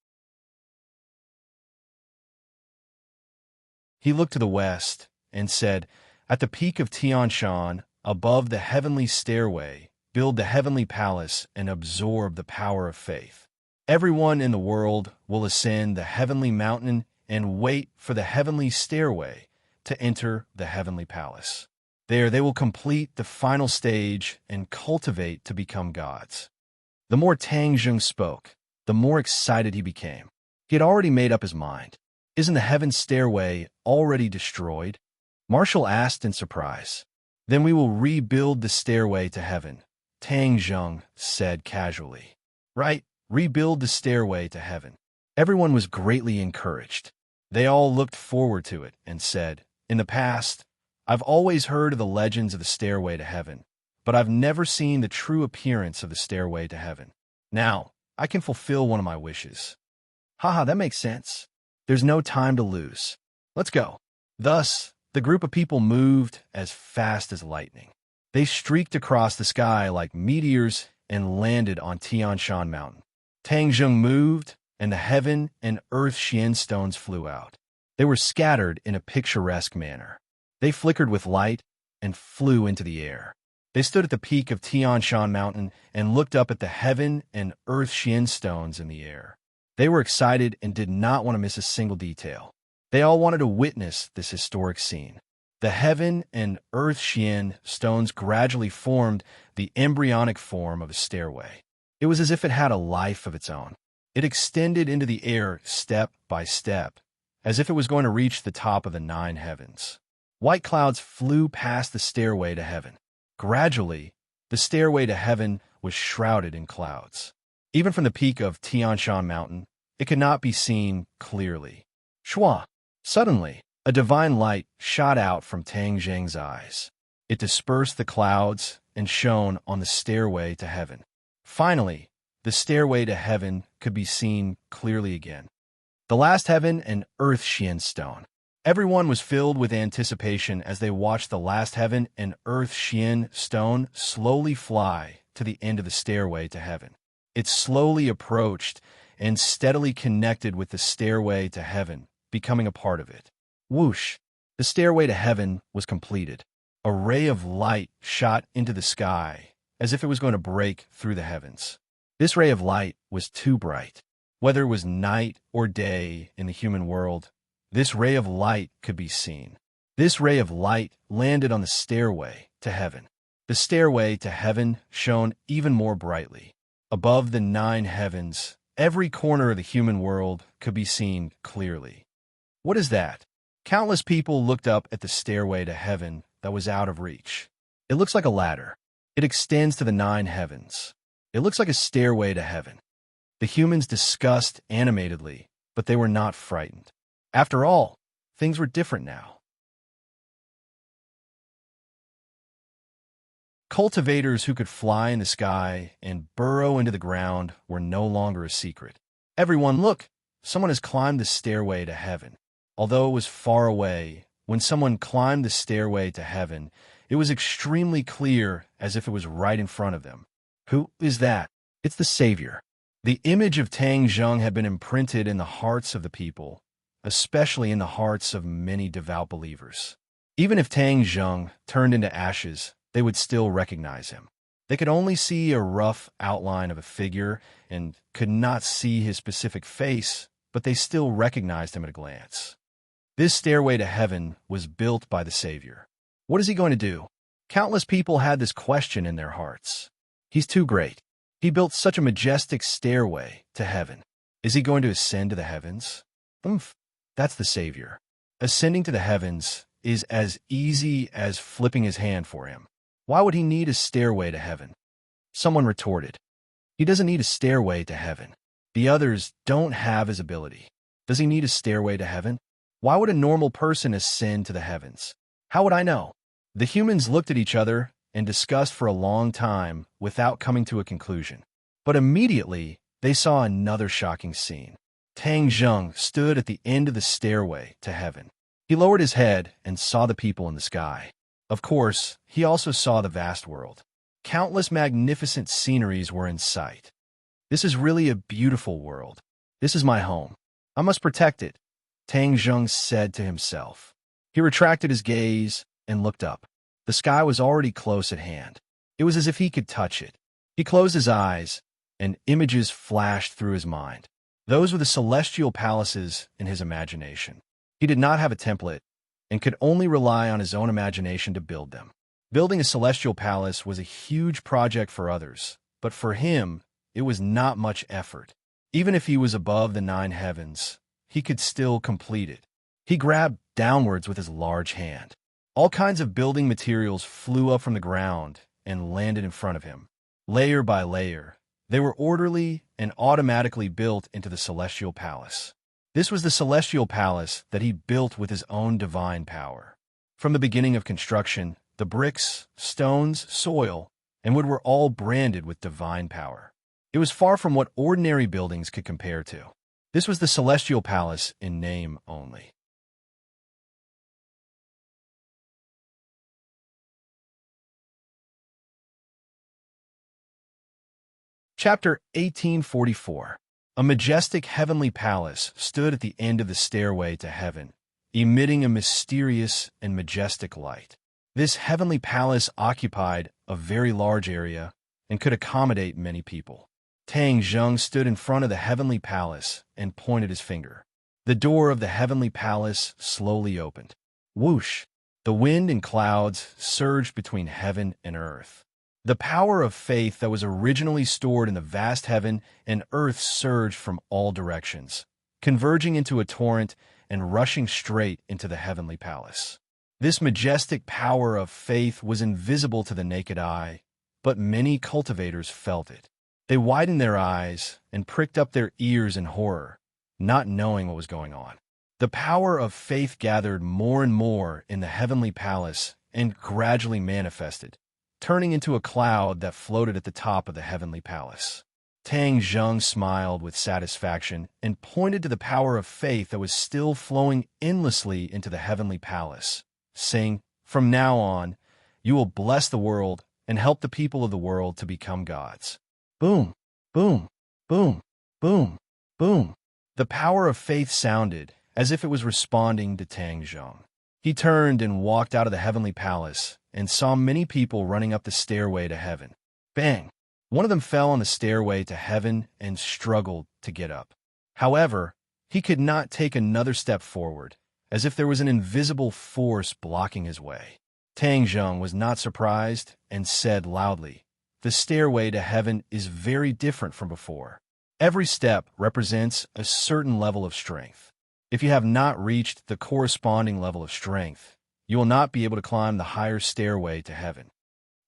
S1: He looked to the west and said, at the peak of Tian Shan, above the heavenly stairway, build the heavenly palace and absorb the power of faith. Everyone in the world will ascend the heavenly mountain and wait for the heavenly stairway to enter the heavenly palace. There they will complete the final stage and cultivate to become gods. The more Tang Zheng spoke, the more excited he became. He had already made up his mind. Isn't the heaven stairway already destroyed? Marshall asked in surprise. Then we will rebuild the stairway to heaven, Tang Zheng said casually. Right, rebuild the stairway to heaven. Everyone was greatly encouraged. They all looked forward to it and said, in the past, I've always heard of the legends of the stairway to heaven, but I've never seen the true appearance of the stairway to heaven. Now, I can fulfill one of my wishes. Haha, that makes sense. There's no time to lose. Let's go. Thus, the group of people moved as fast as lightning. They streaked across the sky like meteors and landed on Tian Shan Mountain. Tang Zheng moved, and the heaven and earth Xian stones flew out. They were scattered in a picturesque manner. They flickered with light and flew into the air. They stood at the peak of Tian Shan Mountain and looked up at the heaven and earth Xian stones in the air. They were excited and did not want to miss a single detail. They all wanted to witness this historic scene. The heaven and earth Xian stones gradually formed the embryonic form of a stairway. It was as if it had a life of its own. It extended into the air step by step, as if it was going to reach the top of the 9 heavens. White clouds flew past the stairway to heaven. Gradually, the stairway to heaven was shrouded in clouds. Even from the peak of Tianshan Mountain, it could not be seen clearly. Shua! Suddenly, a divine light shot out from Tang Zheng's eyes. It dispersed the clouds and shone on the stairway to heaven. Finally, the stairway to heaven could be seen clearly again. The last heaven and earth Xian stone. Everyone was filled with anticipation as they watched the last heaven and earth Xian stone slowly fly to the end of the stairway to heaven. It slowly approached and steadily connected with the stairway to heaven, becoming a part of it. Whoosh! The stairway to heaven was completed. A ray of light shot into the sky, as if it was going to break through the heavens. This ray of light was too bright. Whether it was night or day in the human world, this ray of light could be seen. This ray of light landed on the stairway to heaven. The stairway to heaven shone even more brightly. Above the 9 heavens, every corner of the human world could be seen clearly. What is that? Countless people looked up at the stairway to heaven that was out of reach. It looks like a ladder. It extends to the 9 heavens. It looks like a stairway to heaven. The humans discussed animatedly, but they were not frightened. After all, things were different now. Cultivators who could fly in the sky and burrow into the ground were no longer a secret. Everyone, look, someone has climbed the stairway to heaven. Although it was far away, when someone climbed the stairway to heaven, it was extremely clear as if it was right in front of them. Who is that? It's the Savior. The image of Tang Zheng had been imprinted in the hearts of the people, especially in the hearts of many devout believers. Even if Tang Zheng turned into ashes, they would still recognize him. They could only see a rough outline of a figure and could not see his specific face, but they still recognized him at a glance. This stairway to heaven was built by the Savior. What is he going to do? Countless people had this question in their hearts. He's too great. He built such a majestic stairway to heaven. Is he going to ascend to the heavens? That's the Savior. Ascending to the heavens is as easy as flipping his hand for him. Why would he need a stairway to heaven? Someone retorted. He doesn't need a stairway to heaven. The others don't have his ability. Does he need a stairway to heaven? Why would a normal person ascend to the heavens? How would I know? The humans looked at each other and discussed for a long time without coming to a conclusion. But immediately, they saw another shocking scene. Tang Zheng stood at the end of the stairway to heaven. He lowered his head and saw the people in the sky. Of course, he also saw the vast world. Countless magnificent sceneries were in sight. This is really a beautiful world. This is my home. I must protect it, Tang Zheng said to himself. He retracted his gaze and looked up. The sky was already close at hand. It was as if he could touch it. He closed his eyes, and images flashed through his mind. Those were the celestial palaces in his imagination. He did not have a template and could only rely on his own imagination to build them. Building a celestial palace was a huge project for others, but for him, it was not much effort. Even if he was above the 9 heavens, he could still complete it. He grabbed downwards with his large hand. All kinds of building materials flew up from the ground and landed in front of him. Layer by layer, they were orderly and automatically built into the celestial palace. This was the celestial palace that he built with his own divine power. From the beginning of construction, the bricks, stones, soil, and wood were all branded with divine power. It was far from what ordinary buildings could compare to. This was the celestial palace in name only. Chapter 1844. A majestic heavenly palace stood at the end of the stairway to heaven, emitting a mysterious and majestic light. This heavenly palace occupied a very large area and could accommodate many people. Tang Zheng stood in front of the heavenly palace and pointed his finger. The door of the heavenly palace slowly opened. Whoosh! The wind and clouds surged between heaven and earth. The power of faith that was originally stored in the vast heaven and earth surged from all directions, converging into a torrent and rushing straight into the heavenly palace. This majestic power of faith was invisible to the naked eye, but many cultivators felt it. They widened their eyes and pricked up their ears in horror, not knowing what was going on. The power of faith gathered more and more in the heavenly palace and gradually manifested, turning into a cloud that floated at the top of the heavenly palace. Tang Zheng smiled with satisfaction and pointed to the power of faith that was still flowing endlessly into the heavenly palace, saying, "From now on, you will bless the world and help the people of the world to become gods." Boom, boom, boom, boom, boom. The power of faith sounded as if it was responding to Tang Zheng. He turned and walked out of the heavenly palace and saw many people running up the stairway to heaven. Bang! One of them fell on the stairway to heaven and struggled to get up. However, he could not take another step forward, as if there was an invisible force blocking his way. Tang Zheng was not surprised and said loudly, "The stairway to heaven is very different from before. Every step represents a certain level of strength. If you have not reached the corresponding level of strength, you will not be able to climb the higher stairway to heaven."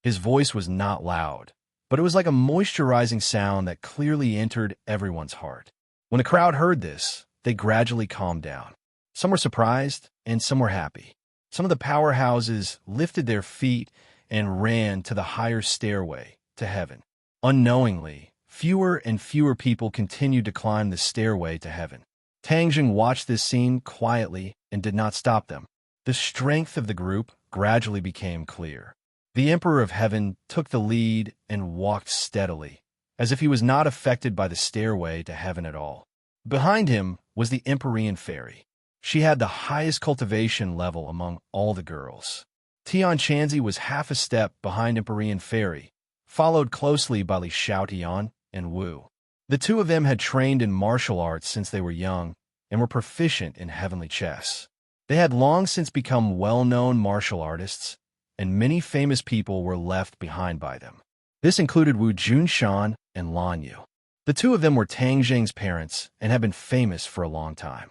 S1: His voice was not loud, but it was like a moisturizing sound that clearly entered everyone's heart. When the crowd heard this, they gradually calmed down. Some were surprised, and some were happy. Some of the powerhouses lifted their feet and ran to the higher stairway to heaven. Unknowingly, fewer and fewer people continued to climb the stairway to heaven. Tang Zheng watched this scene quietly and did not stop them. The strength of the group gradually became clear. The Emperor of Heaven took the lead and walked steadily, as if he was not affected by the stairway to heaven at all. Behind him was the Empyrean Fairy. She had the highest cultivation level among all the girls. Tian Chanzi was half a step behind Empyrean Fairy, followed closely by Li Xiaotian and Wu. The two of them had trained in martial arts since they were young and were proficient in heavenly chess. They had long since become well-known martial artists, and many famous people were left behind by them. This included Wu Junshan and Lan Yu. The two of them were Tang Zheng's parents and had been famous for a long time.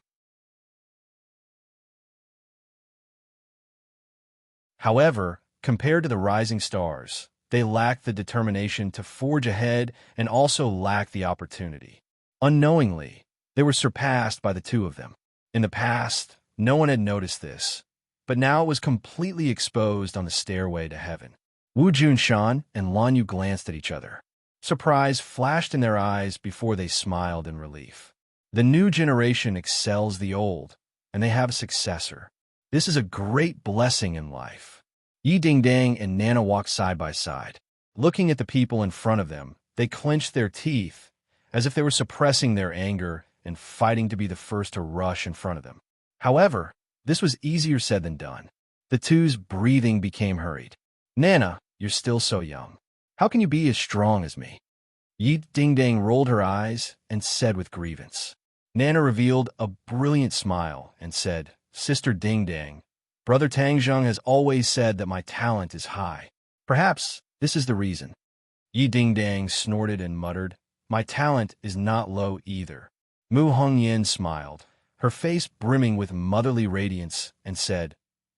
S1: However, compared to the rising stars, they lacked the determination to forge ahead and also lacked the opportunity. Unknowingly, they were surpassed by the two of them. In the past, no one had noticed this, but now it was completely exposed on the stairway to heaven. Wu Junshan and Lan Yu glanced at each other. Surprise flashed in their eyes before they smiled in relief. The new generation excels the old, and they have a successor. This is a great blessing in life. Yi Dingdang and Nana walked side by side. Looking at the people in front of them, they clenched their teeth, as if they were suppressing their anger and fighting to be the first to rush in front of them. However, this was easier said than done. The two's breathing became hurried. "Nana, you're still so young. How can you be as strong as me?" Yi Dingdang rolled her eyes and said with grievance. Nana revealed a brilliant smile and said, "Sister Dingdang, Brother Tang Zheng has always said that my talent is high. Perhaps this is the reason." Yi Dingdang snorted and muttered, "My talent is not low either." Mu Hongyan smiled, her face brimming with motherly radiance, and said,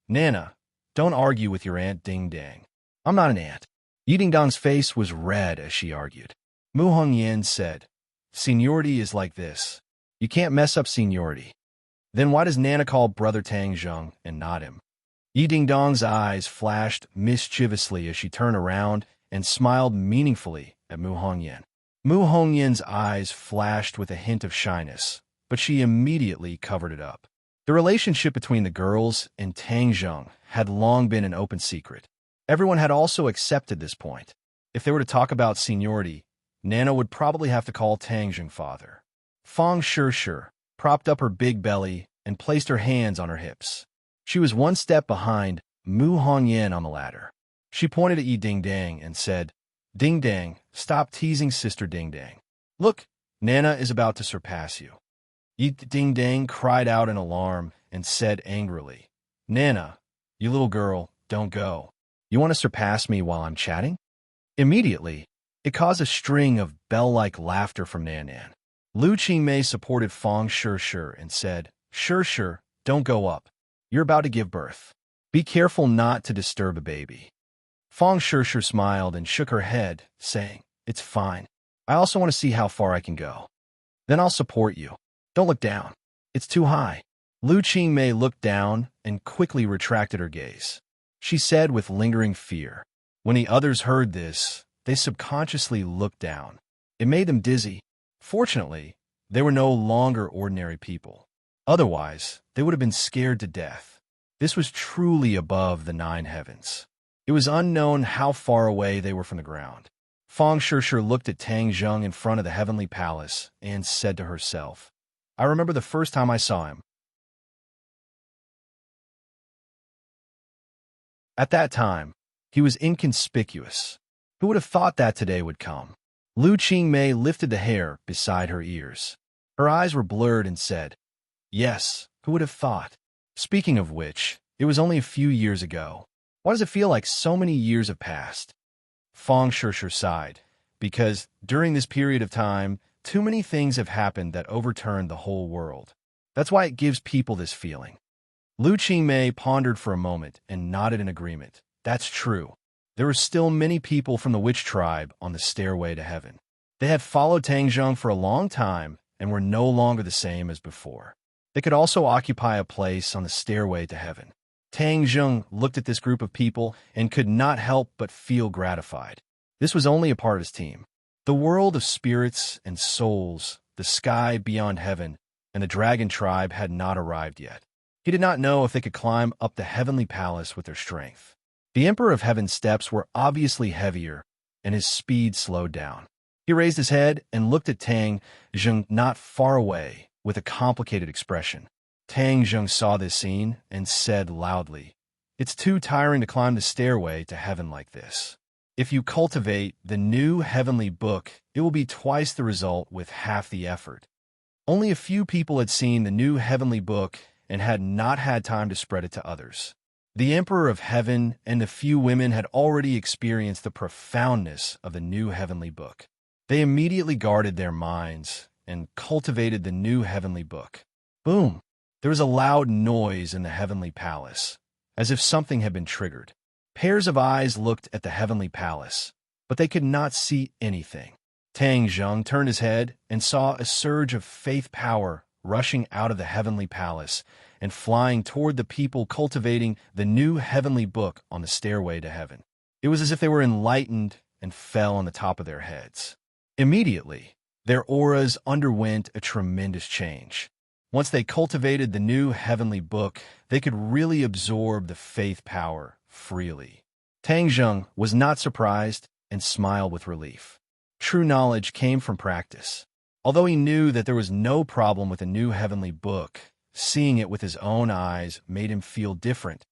S1: "Nana, don't argue with your Aunt Dingdang. I'm not an ant." Yi Dingdang's face was red as she argued. Mu Hongyan said, "Seniority is like this. You can't mess up seniority." Then why does Nana call Brother Tang Zheng and not him? Yi Dingdang's eyes flashed mischievously as she turned around and smiled meaningfully at Mu Hongyan. Mu Hongyan's eyes flashed with a hint of shyness, but she immediately covered it up. The relationship between the girls and Tang Zheng had long been an open secret. Everyone had also accepted this point. If they were to talk about seniority, Nana would probably have to call Tang Zheng father. Fang Shishir propped up her big belly and placed her hands on her hips. She was one step behind Mu Hongyan on the ladder. She pointed at Yi Dingdang and said, "Dingdang, stop teasing Sister Dingdang. Look, Nana is about to surpass you." Yi Dingdang cried out in alarm and said angrily, "Nana, You little girl, don't go. You want to surpass me while I'm chatting? Immediately, it caused a string of bell-like laughter from Nan Nan. Lu Qingmei supported Fang Shishir and said, Shishir, don't go up. You're about to give birth. Be careful not to disturb a baby. Fang Shishir smiled and shook her head, saying, It's fine. I also want to see how far I can go. Then I'll support you. Don't look down. It's too high. Lu Qingmei looked down and quickly retracted her gaze. She said with lingering fear. When the others heard this, they subconsciously looked down. It made them dizzy. Fortunately, they were no longer ordinary people. Otherwise, they would have been scared to death. This was truly above the 9 heavens. It was unknown how far away they were from the ground. Fang Shishir looked at Tang Zheng in front of the heavenly palace and said to herself, I remember the first time I saw him. At that time, he was inconspicuous. Who would have thought that today would come? Lu Qingmei lifted the hair beside her ears. Her eyes were blurred and said, Yes, who would have thought? Speaking of which, it was only a few years ago. Why does it feel like so many years have passed? Fang Shishir sighed, because during this period of time, too many things have happened that overturned the whole world. That's why it gives people this feeling. Lu Qingmei pondered for a moment and nodded in agreement. That's true. There were still many people from the witch tribe on the stairway to heaven. They had followed Tang Zheng for a long time and were no longer the same as before. They could also occupy a place on the stairway to heaven. Tang Zheng looked at this group of people and could not help but feel gratified. This was only a part of his team. The world of spirits and souls, the sky beyond heaven, and the dragon tribe had not arrived yet. He did not know if they could climb up the heavenly palace with their strength. The Emperor of Heaven's steps were obviously heavier, and his speed slowed down. He raised his head and looked at Tang Zheng not far away with a complicated expression. Tang Zheng saw this scene and said loudly, It's too tiring to climb the stairway to heaven like this. If you cultivate the new heavenly book, it will be twice the result with half the effort. Only a few people had seen the new heavenly book and had not had time to spread it to others. The Emperor of Heaven and the few women had already experienced the profoundness of the new heavenly book. They immediately guarded their minds and cultivated the new heavenly book. Boom! There was a loud noise in the heavenly palace, as if something had been triggered. Pairs of eyes looked at the heavenly palace, but they could not see anything. Tang Zheng turned his head and saw a surge of faith power rushing out of the heavenly palace and flying toward the people cultivating the new heavenly book on the stairway to heaven. It was as if they were enlightened and fell on the top of their heads. Immediately, their auras underwent a tremendous change. Once they cultivated the new heavenly book, they could really absorb the faith power freely. Tang Zheng was not surprised and smiled with relief. True knowledge came from practice. Although he knew that there was no problem with the new heavenly book, seeing it with his own eyes made him feel different.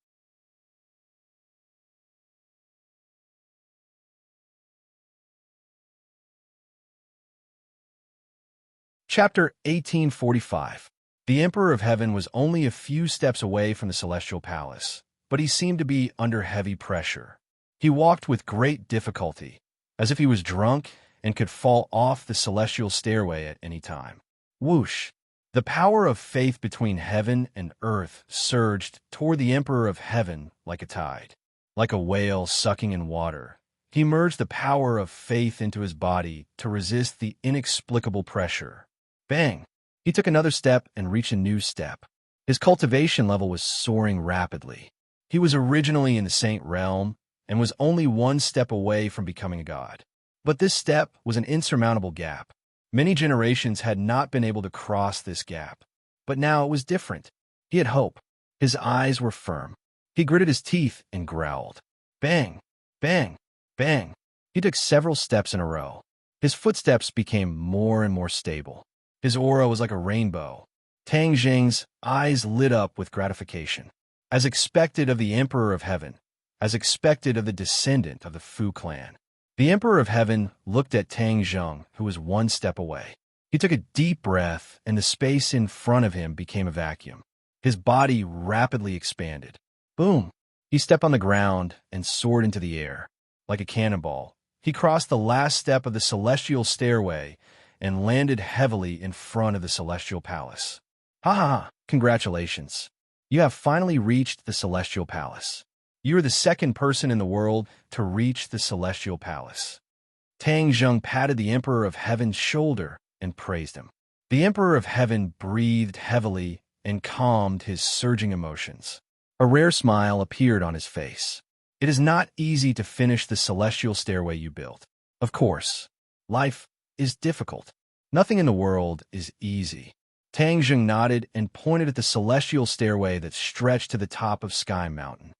S1: Chapter 1845. The Emperor of Heaven was only a few steps away from the celestial palace, but he seemed to be under heavy pressure. He walked with great difficulty, as if he was drunk and could fall off the celestial stairway at any time. Whoosh! The power of faith between heaven and earth surged toward the Emperor of Heaven like a tide. Like a whale sucking in water, he merged the power of faith into his body to resist the inexplicable pressure. Bang! He took another step and reached a new step. His cultivation level was soaring rapidly. He was originally in the saint realm and was only one step away from becoming a god. But this step was an insurmountable gap. Many generations had not been able to cross this gap. But now it was different. He had hope. His eyes were firm. He gritted his teeth and growled. Bang! Bang! Bang! He took several steps in a row. His footsteps became more and more stable. His aura was like a rainbow. Tang Zheng's eyes lit up with gratification. As expected of the Emperor of Heaven, as expected of the descendant of the Fu clan. The Emperor of Heaven looked at Tang Zheng, who was one step away. He took a deep breath, and the space in front of him became a vacuum. His body rapidly expanded. Boom! He stepped on the ground and soared into the air. Like a cannonball, he crossed the last step of the celestial stairway and landed heavily in front of the celestial palace. Ha ha ha! Congratulations! You have finally reached the celestial palace. You are the second person in the world to reach the celestial palace. Tang Zheng patted the Emperor of Heaven's shoulder and praised him. The Emperor of Heaven breathed heavily and calmed his surging emotions. A rare smile appeared on his face. It is not easy to finish the celestial stairway you built. Of course, life is difficult. Nothing in the world is easy. Tang Zheng nodded and pointed at the celestial stairway that stretched to the top of Sky Mountain.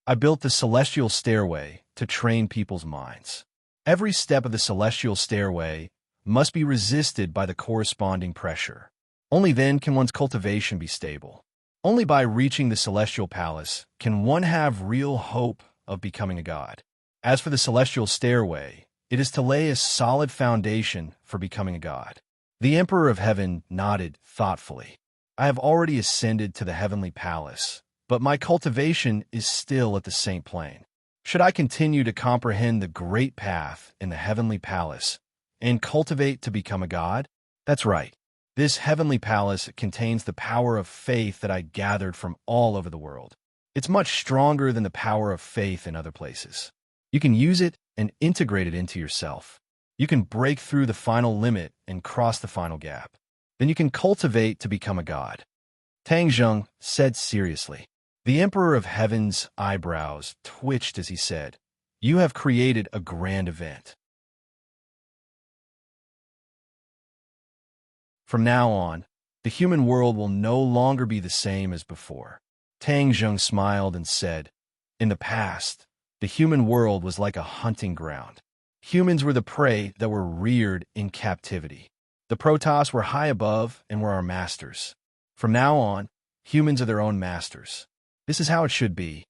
S1: I built the celestial stairway to train people's minds. Every step of the celestial stairway must be resisted by the corresponding pressure. Only then can one's cultivation be stable. Only by reaching the celestial palace can one have real hope of becoming a god. As for the celestial stairway, it is to lay a solid foundation for becoming a god. The Emperor of Heaven nodded thoughtfully. I have already ascended to the heavenly palace, but my cultivation is still at the Saint Plane. Should I continue to comprehend the great path in the heavenly palace and cultivate to become a god? That's right. This heavenly palace contains the power of faith that I gathered from all over the world. It's much stronger than the power of faith in other places. You can use it and integrate it into yourself. You can break through the final limit and cross the final gap. Then you can cultivate to become a god. Tang Zheng said seriously. The Emperor of Heaven's eyebrows twitched as he said, "You have created a grand event. From now on, the human world will no longer be the same as before." Tang Zheng smiled and said, "In the past, the human world was like a hunting ground. Humans were the prey that were reared in captivity. The Protoss were high above and were our masters. From now on, humans are their own masters. This is how it should be."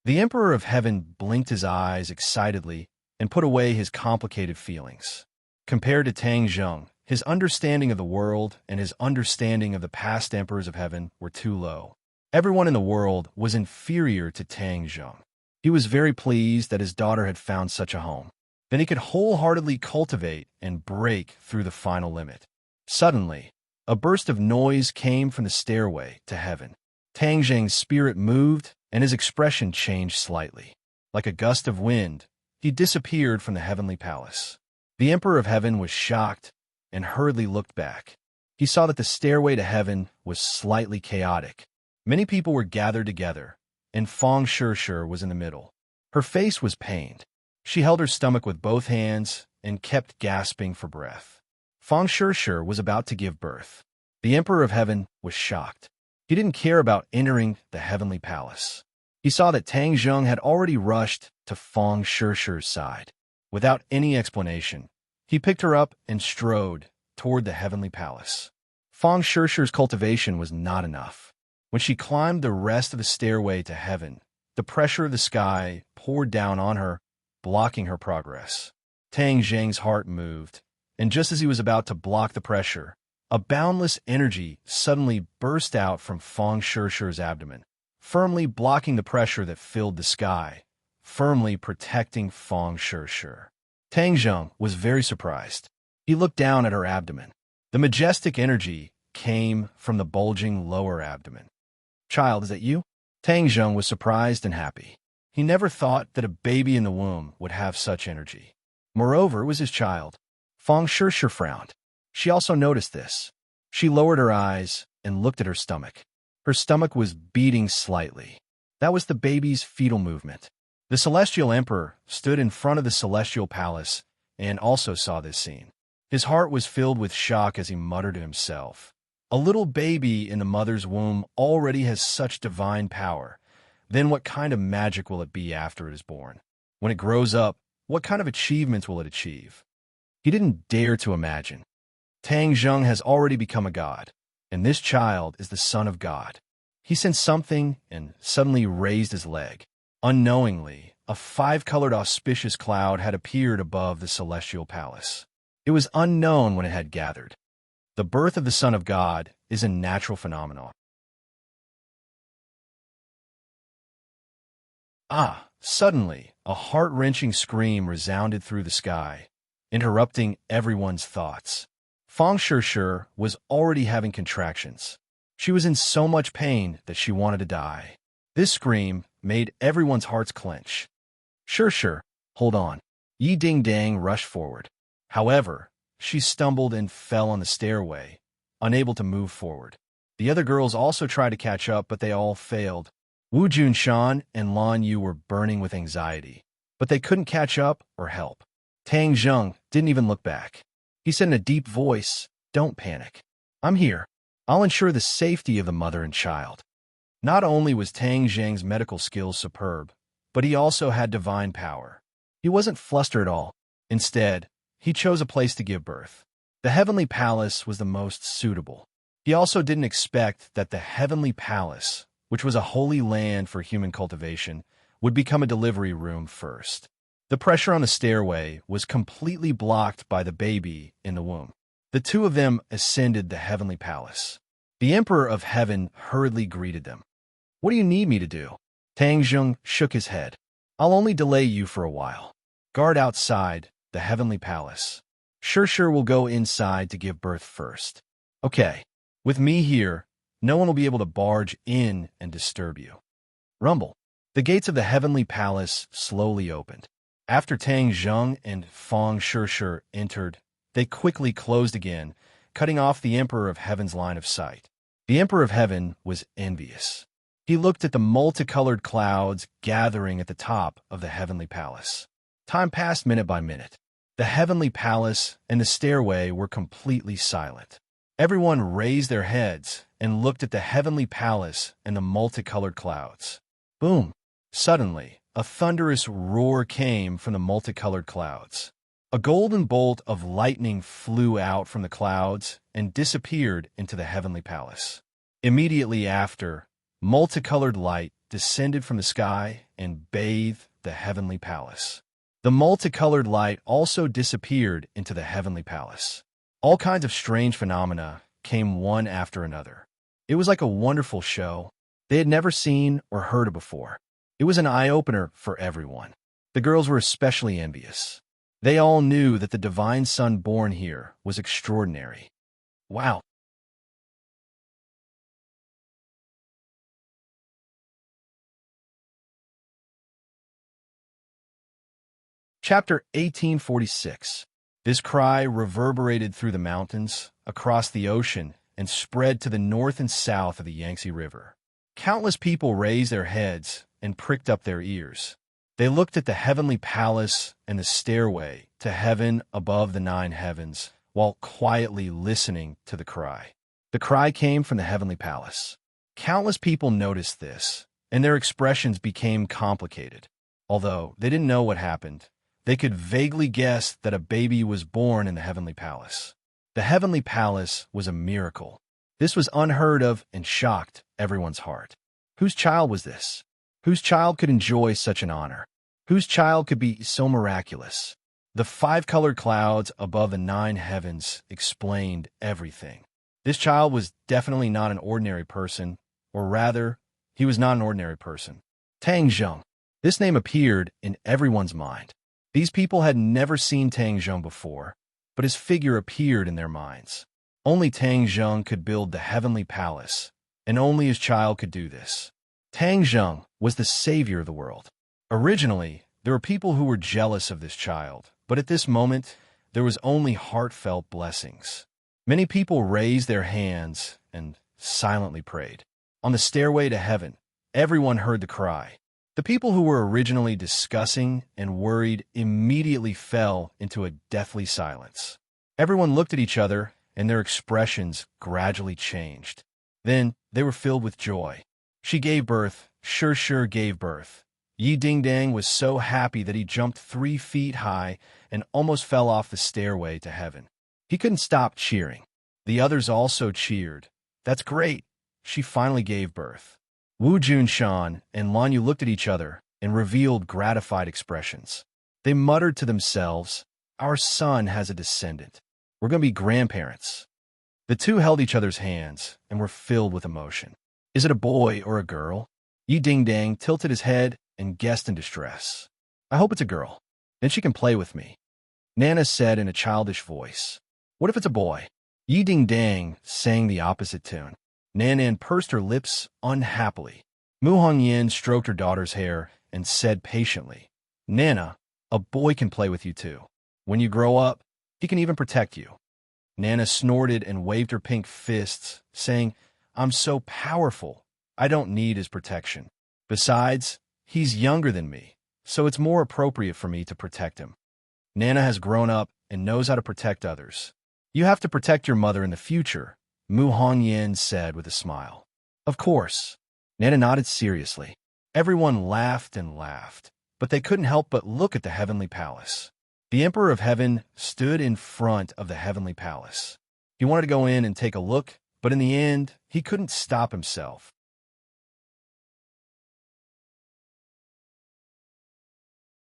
S1: The Emperor of Heaven blinked his eyes excitedly and put away his complicated feelings. Compared to Tang Zheng, his understanding of the world and his understanding of the past Emperors of Heaven were too low. Everyone in the world was inferior to Tang Zheng. He was very pleased that his daughter had found such a home. Then he could wholeheartedly cultivate and break through the final limit. Suddenly, a burst of noise came from the stairway to heaven. Tang Zheng's spirit moved, and his expression changed slightly. Like a gust of wind, he disappeared from the heavenly palace. The Emperor of Heaven was shocked and hurriedly looked back. He saw that the stairway to heaven was slightly chaotic. Many people were gathered together, and Fang Shishir was in the middle. Her face was pained. She held her stomach with both hands and kept gasping for breath. Fang Shishir was about to give birth. The Emperor of Heaven was shocked. He didn't care about entering the heavenly palace. He saw that Tang Zheng had already rushed to Fang Shishir's side. Without any explanation, he picked her up and strode toward the heavenly palace. Fang Shishir's cultivation was not enough. When she climbed the rest of the stairway to heaven, the pressure of the sky poured down on her, blocking her progress. Tang Zheng's heart moved, and just as he was about to block the pressure, a boundless energy suddenly burst out from Fang Shishir's abdomen, firmly blocking the pressure that filled the sky, firmly protecting Fang Shishir. Tang Zheng was very surprised. He looked down at her abdomen. The majestic energy came from the bulging lower abdomen. "Child, is that you?" Tang Zheng was surprised and happy. He never thought that a baby in the womb would have such energy. Moreover, it was his child. Fang Shishir frowned. She also noticed this. She lowered her eyes and looked at her stomach. Her stomach was beating slightly. That was the baby's fetal movement. The Celestial Emperor stood in front of the Celestial Palace and also saw this scene. His heart was filled with shock as he muttered to himself, "A little baby in the mother's womb already has such divine power. Then what kind of magic will it be after it is born? When it grows up, what kind of achievements will it achieve?" He didn't dare to imagine. Tang Zheng has already become a god, and this child is the son of God. He sensed something and suddenly raised his leg. Unknowingly, a five-colored auspicious cloud had appeared above the celestial palace. It was unknown when it had gathered. The birth of the Son of God is a natural phenomenon. Suddenly, a heart-wrenching scream resounded through the sky, interrupting everyone's thoughts. Fang Shishir was already having contractions. She was in so much pain that she wanted to die. This scream made everyone's hearts clench. Shishir, hold on. Yi Ding Dang rushed forward. However, she stumbled and fell on the stairway, unable to move forward. The other girls also tried to catch up, but they all failed. Wu Junshan and Lan Yu were burning with anxiety, but they couldn't catch up or help. Tang Zheng didn't even look back. He said in a deep voice, "Don't panic. I'm here. I'll ensure the safety of the mother and child." Not only was Tang Zheng's medical skills superb, but he also had divine power. He wasn't flustered at all. Instead, he chose a place to give birth. The Heavenly Palace was the most suitable. He also didn't expect that the Heavenly Palace, which was a holy land for human cultivation, would become a delivery room first. The pressure on the stairway was completely blocked by the baby in the womb. The two of them ascended the Heavenly Palace. The Emperor of Heaven hurriedly greeted them. "What do you need me to do?" Tang Zheng shook his head. "I'll only delay you for a while. Guard outside the Heavenly Palace. Shishir will go inside to give birth first. Okay, with me here, no one will be able to barge in and disturb you." Rumble. The gates of the Heavenly Palace slowly opened. After Tang Zheng and Fang Shishir entered, they quickly closed again, cutting off the Emperor of Heaven's line of sight. The Emperor of Heaven was envious. He looked at the multicolored clouds gathering at the top of the Heavenly Palace. Time passed minute by minute. The Heavenly Palace and the stairway were completely silent. Everyone raised their heads and looked at the Heavenly Palace and the multicolored clouds. Boom! Suddenly, a thunderous roar came from the multicolored clouds. A golden bolt of lightning flew out from the clouds and disappeared into the Heavenly Palace. Immediately after, multicolored light descended from the sky and bathed the Heavenly Palace. The multicolored light also disappeared into the Heavenly Palace. All kinds of strange phenomena came one after another. It was like a wonderful show they had never seen or heard of before. It was an eye-opener for everyone. The girls were especially envious. They all knew that the divine son born here was extraordinary. Wow! Chapter 1846. This cry reverberated through the mountains, across the ocean, and spread to the north and south of the Yangtze River. Countless people raised their heads and pricked up their ears. They looked at the Heavenly Palace and the stairway to heaven above the 9 heavens, while quietly listening to the cry. The cry came from the Heavenly Palace. Countless people noticed this, and their expressions became complicated. Although they didn't know what happened, they could vaguely guess that a baby was born in the Heavenly Palace. The Heavenly Palace was a miracle. This was unheard of and shocked everyone's heart. Whose child was this? Whose child could enjoy such an honor? Whose child could be so miraculous? The 5-colored clouds above the 9 heavens explained everything. This child was definitely not an ordinary person, or rather, he was not an ordinary person. Tang Zheng. This name appeared in everyone's mind. These people had never seen Tang Zheng before, but his figure appeared in their minds. Only Tang Zheng could build the Heavenly Palace, and only his child could do this. Tang Zheng was the savior of the world. Originally, there were people who were jealous of this child, but at this moment, there was only heartfelt blessings. Many people raised their hands and silently prayed. On the stairway to heaven, everyone heard the cry. The people who were originally discussing and worried immediately fell into a deathly silence. Everyone looked at each other, and their expressions gradually changed. Then they were filled with joy. She gave birth. Shishir gave birth. Yi Ding Dang was so happy that he jumped 3 feet high and almost fell off the stairway to heaven. He couldn't stop cheering. The others also cheered. "That's great. She finally gave birth." Wu Junshan and Lan Yu looked at each other and revealed gratified expressions. They muttered to themselves, "Our son has a descendant. We're going to be grandparents." The two held each other's hands and were filled with emotion. "Is it a boy or a girl?" Yi Ding Dang tilted his head and guessed in distress. I hope it's a girl. Then she can play with me. Nana said in a childish voice. What if it's a boy? Yi Ding Dang sang the opposite tune. Nanan pursed her lips unhappily. Mu Hongyan stroked her daughter's hair and said patiently, Nana, a boy can play with you too. When you grow up, he can even protect you. Nana snorted and waved her pink fists, saying, I'm so powerful, I don't need his protection. Besides, he's younger than me, so it's more appropriate for me to protect him. Nana has grown up and knows how to protect others. You have to protect your mother in the future, Mu Hongyan said with a smile. Of course. Nana nodded seriously. Everyone laughed and laughed, but they couldn't help but look at the heavenly palace. The Emperor of Heaven stood in front of the heavenly palace. He wanted to go in and take a look, but in the end, he couldn't stop himself.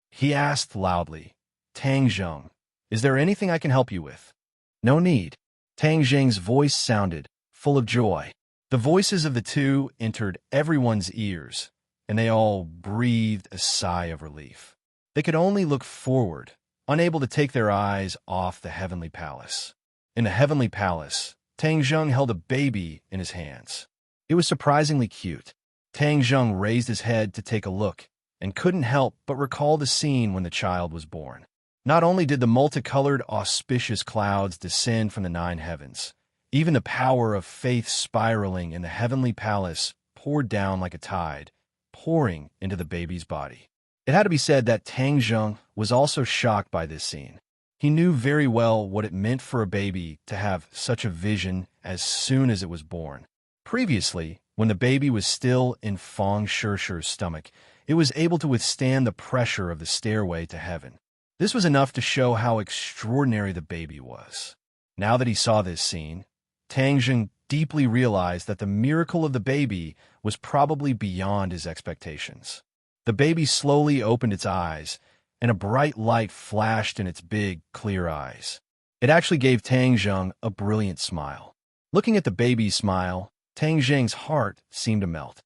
S1: He asked loudly, Tang Zheng, is there anything I can help you with? No need. Tang Zheng's voice sounded, full of joy. The voices of the two entered everyone's ears, and they all breathed a sigh of relief. They could only look forward, unable to take their eyes off the heavenly palace. In the heavenly palace, Tang Zheng held a baby in his hands. It was surprisingly cute. Tang Zheng raised his head to take a look, and couldn't help but recall the scene when the child was born. Not only did the multicolored, auspicious clouds descend from the 9 heavens, even the power of faith spiraling in the heavenly palace poured down like a tide, pouring into the baby's body. It had to be said that Tang Zheng was also shocked by this scene. He knew very well what it meant for a baby to have such a vision as soon as it was born. Previously, when the baby was still in Fang Shishir's stomach, it was able to withstand the pressure of the stairway to heaven. This was enough to show how extraordinary the baby was. Now that he saw this scene, Tang Zheng deeply realized that the miracle of the baby was probably beyond his expectations. The baby slowly opened its eyes, and a bright light flashed in its big, clear eyes. It actually gave Tang Zheng a brilliant smile. Looking at the baby's smile, Tang Zheng's heart seemed to melt.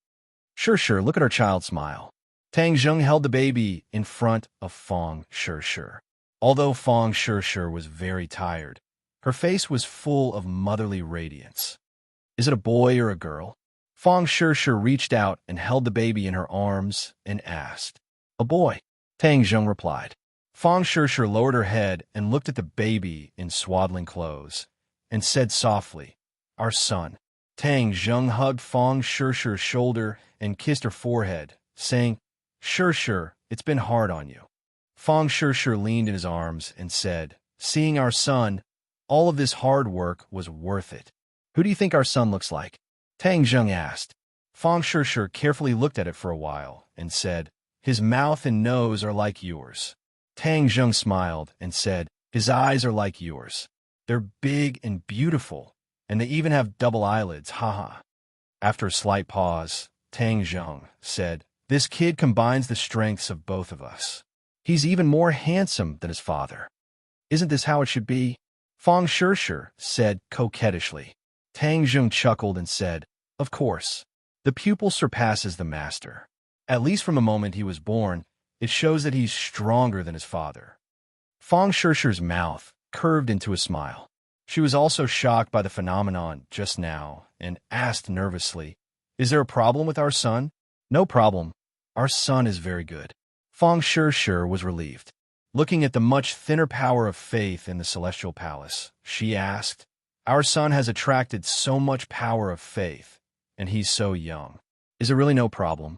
S1: Sure, look at our child smile. Tang Zheng held the baby in front of Fang Shishir. Although Fang Shishir was very tired, her face was full of motherly radiance. Is it a boy or a girl? Fang Shishir reached out and held the baby in her arms and asked. A boy, Tang Zheng replied. Fang Shishir lowered her head and looked at the baby in swaddling clothes and said softly, Our son. Tang Zheng hugged Fang Shishir's shoulder and kissed her forehead, saying, Shishir, it's been hard on you. Fang Shishir leaned in his arms and said, Seeing our son, all of this hard work was worth it. Who do you think our son looks like? Tang Zheng asked. Fang Shishir carefully looked at it for a while and said, His mouth and nose are like yours. Tang Zheng smiled and said, His eyes are like yours. They're big and beautiful, and they even have double eyelids, haha. After a slight pause, Tang Zheng said, This kid combines the strengths of both of us. He's even more handsome than his father. Isn't this how it should be? Fang Shishir said coquettishly. Tang Zheng chuckled and said, Of course. The pupil surpasses the master. At least from the moment he was born, it shows that he's stronger than his father. Fang Shishir's mouth curved into a smile. She was also shocked by the phenomenon just now and asked nervously, Is there a problem with our son? No problem. Our son is very good. Fang Shishir was relieved. Looking at the much thinner power of faith in the celestial palace, she asked, Our son has attracted so much power of faith, and he's so young. Is it really no problem?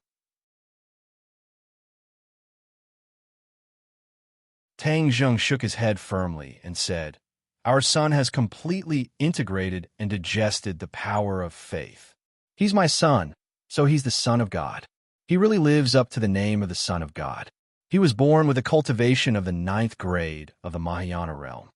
S1: Tang Zheng shook his head firmly and said, Our son has completely integrated and digested the power of faith. He's my son, so he's the Son of God. He really lives up to the name of the Son of God. He was born with a cultivation of the 9th grade of the Mahayana realm.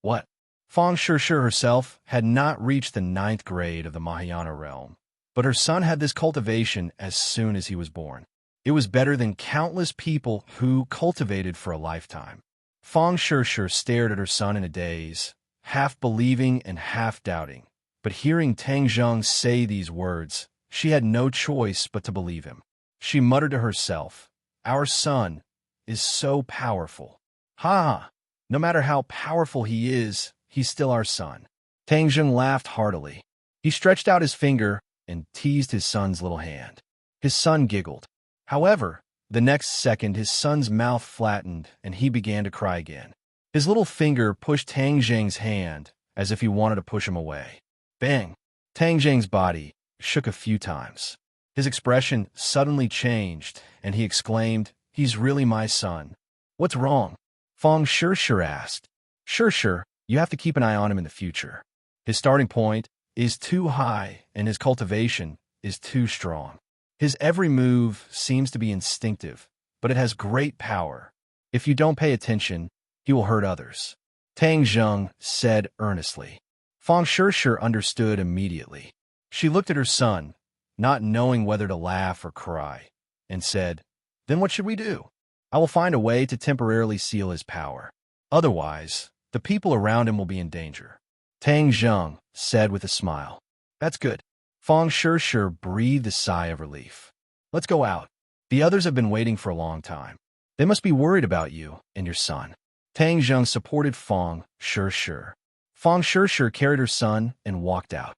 S1: What? Fang Shishir herself had not reached the 9th grade of the Mahayana realm, but her son had this cultivation as soon as he was born. It was better than countless people who cultivated for a lifetime. Fang Shishir stared at her son in a daze, half believing and half doubting. But hearing Tang Zheng say these words, she had no choice but to believe him. She muttered to herself, Our son is so powerful. Ha! No matter how powerful he is, he's still our son. Tang Zheng laughed heartily. He stretched out his finger and teased his son's little hand. His son giggled. However, the next second his son's mouth flattened and he began to cry again. His little finger pushed Tang Zheng's hand as if he wanted to push him away. Bang! Tang Zheng's body shook a few times. His expression suddenly changed and he exclaimed, "He's really my son." "What's wrong?" Fong Shishir asked. Shishir, you have to keep an eye on him in the future. His starting point is too high and his cultivation is too strong. His every move seems to be instinctive, but it has great power. If you don't pay attention, he will hurt others. Tang Zheng said earnestly. Fong Shishir understood immediately. She looked at her son, not knowing whether to laugh or cry, and said, "Then what should we do? I will find a way to temporarily seal his power. Otherwise, the people around him will be in danger." Tang Zheng said with a smile. "That's good." Fong Shishir breathed a sigh of relief. "Let's go out. The others have been waiting for a long time. They must be worried about you and your son." Tang Zheng supported Fong Shishir. Fong Shishir carried her son and walked out.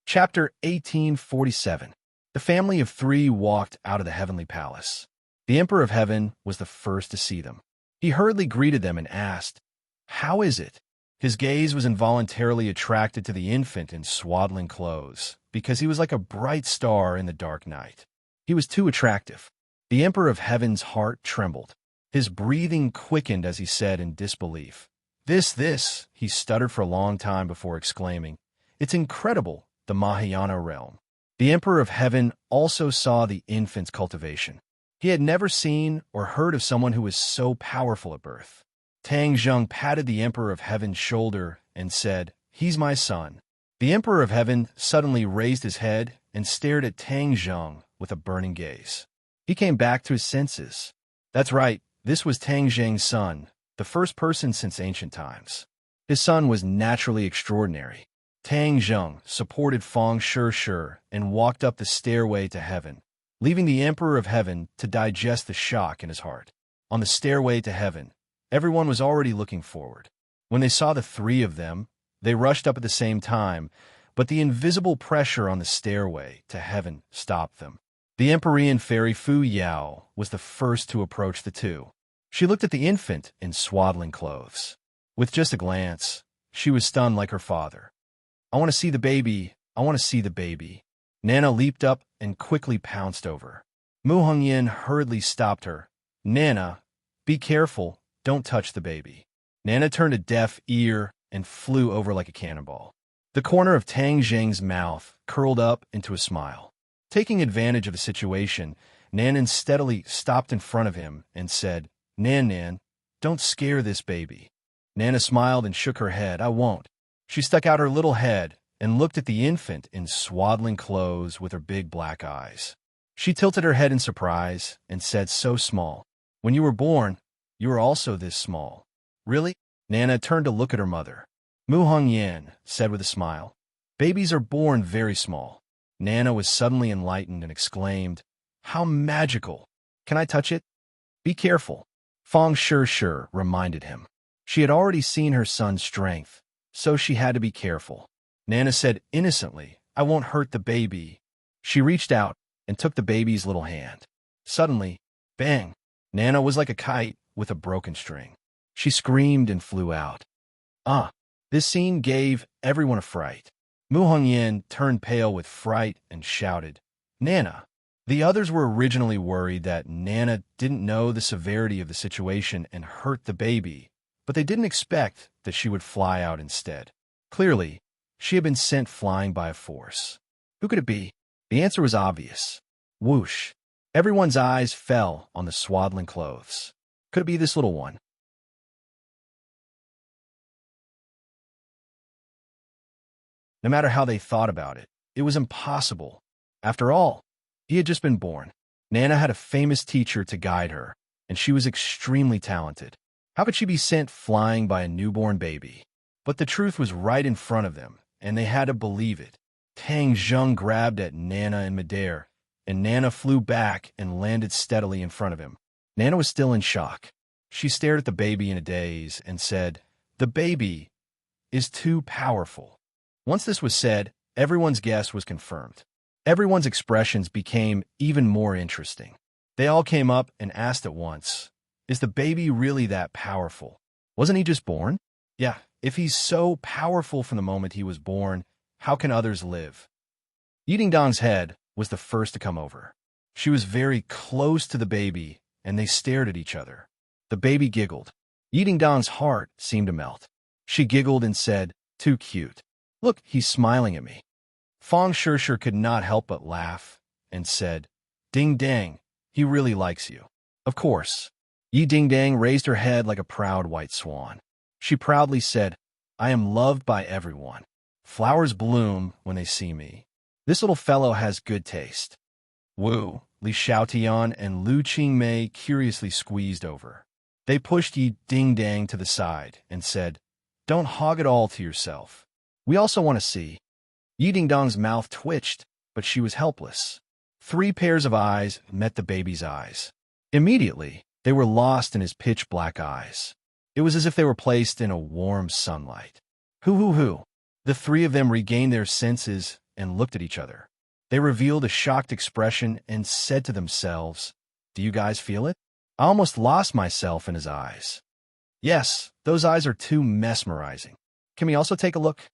S1: Chapter 1847. The family of three walked out of the heavenly palace. The Emperor of Heaven was the first to see them. He hurriedly greeted them and asked, "How is it?" His gaze was involuntarily attracted to the infant in swaddling clothes, because he was like a bright star in the dark night. He was too attractive. The Emperor of Heaven's heart trembled. His breathing quickened as he said in disbelief, This, he stuttered for a long time before exclaiming, "It's incredible, the Mahayana realm." The Emperor of Heaven also saw the infant's cultivation. He had never seen or heard of someone who was so powerful at birth. Tang Zheng patted the Emperor of Heaven's shoulder and said, "He's my son." The Emperor of Heaven suddenly raised his head and stared at Tang Zheng with a burning gaze. He came back to his senses. That's right, this was Tang Zheng's son, the first person since ancient times. His son was naturally extraordinary. Tang Zheng supported Fong Shishir and walked up the stairway to heaven, leaving the Emperor of Heaven to digest the shock in his heart. On the stairway to heaven, everyone was already looking forward. When they saw the three of them, they rushed up at the same time, but the invisible pressure on the stairway to heaven stopped them. The Empyrean fairy Fu Yao was the first to approach the two. She looked at the infant in swaddling clothes. With just a glance, she was stunned like her father. "I want to see the baby. I want to see the baby." Nana leaped up and quickly pounced over. Mu Hongyan hurriedly stopped her. "Nana, be careful. Don't touch the baby." Nana turned a deaf ear and flew over like a cannonball. The corner of Tang Zheng's mouth curled up into a smile. Taking advantage of the situation, Nanan steadily stopped in front of him and said, Nan, don't scare this baby." Nana smiled and shook her head. "I won't." She stuck out her little head and looked at the infant in swaddling clothes with her big black eyes. She tilted her head in surprise and said, "So small. When you were born, you were also this small." "Really?" Nana turned to look at her mother. Mu Hongyan said with a smile, "Babies are born very small." Nana was suddenly enlightened and exclaimed, "How magical! Can I touch it?" "Be careful," Fong Shishir reminded him. She had already seen her son's strength, so she had to be careful. Nana said innocently, "I won't hurt the baby." She reached out and took the baby's little hand. Suddenly, bang! Nana was like a kite with a broken string. She screamed and flew out. This scene gave everyone a fright. Mu Hongyan turned pale with fright and shouted, "Nana!" The others were originally worried that Nana didn't know the severity of the situation and hurt the baby, but they didn't expect that she would fly out instead. Clearly, she had been sent flying by a force. Who could it be? The answer was obvious. Whoosh! Everyone's eyes fell on the swaddling clothes. Could it be this little one? No matter how they thought about it, it was impossible. After all, he had just been born. Nana had a famous teacher to guide her, and she was extremely talented. How could she be sent flying by a newborn baby? But the truth was right in front of them, and they had to believe it. Tang Zheng grabbed at Nana and Midair, and Nana flew back and landed steadily in front of him. Nana was still in shock. She stared at the baby in a daze and said, "The baby is too powerful." Once this was said, everyone's guess was confirmed. Everyone's expressions became even more interesting. They all came up and asked at once, "Is the baby really that powerful? Wasn't he just born?" Yeah, if he's so powerful from the moment he was born, how can others live? Yidingdong's head was the first to come over. She was very close to the baby, and they stared at each other. The baby giggled. Yidingdong's heart seemed to melt. She giggled and said, "Too cute. Look, he's smiling at me." Fong Shishir could not help but laugh and said, "Ding Dang, he really likes you." Of course. Yi Ding Dang raised her head like a proud white swan. She proudly said, "I am loved by everyone. Flowers bloom when they see me. This little fellow has good taste." Wu, Li Xiaotian, and Lu Qingmei curiously squeezed over. They pushed Yi Ding Dang to the side and said, "Don't hog it all to yourself. We also want to see." Yi Ding Dong's mouth twitched, but she was helpless. 3 pairs of eyes met the baby's eyes. Immediately, they were lost in his pitch-black eyes. It was as if they were placed in a warm sunlight. Hoo. The 3 of them regained their senses and looked at each other. They revealed a shocked expression and said to themselves, "Do you guys feel it? I almost lost myself in his eyes." "Yes, those eyes are too mesmerizing. Can we also take a look?"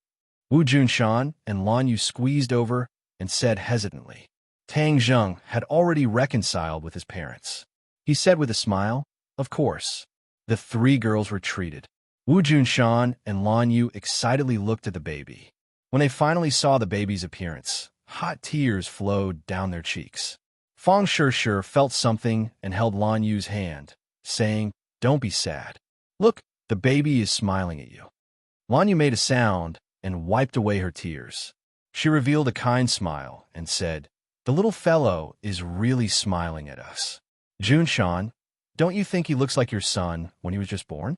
S1: Wu Junshan and Lan Yu squeezed over and said hesitantly. Tang Zheng had already reconciled with his parents. He said with a smile, "Of course." The 3 girls retreated. Wu Junshan and Lan Yu excitedly looked at the baby. When they finally saw the baby's appearance, hot tears flowed down their cheeks. Fong Shishir felt something and held Lan Yu's hand, saying, "Don't be sad. Look, the baby is smiling at you." Lan Yu made a sound and wiped away her tears. She revealed a kind smile and said, "The little fellow is really smiling at us." "Junshan, don't you think he looks like your son when he was just born?"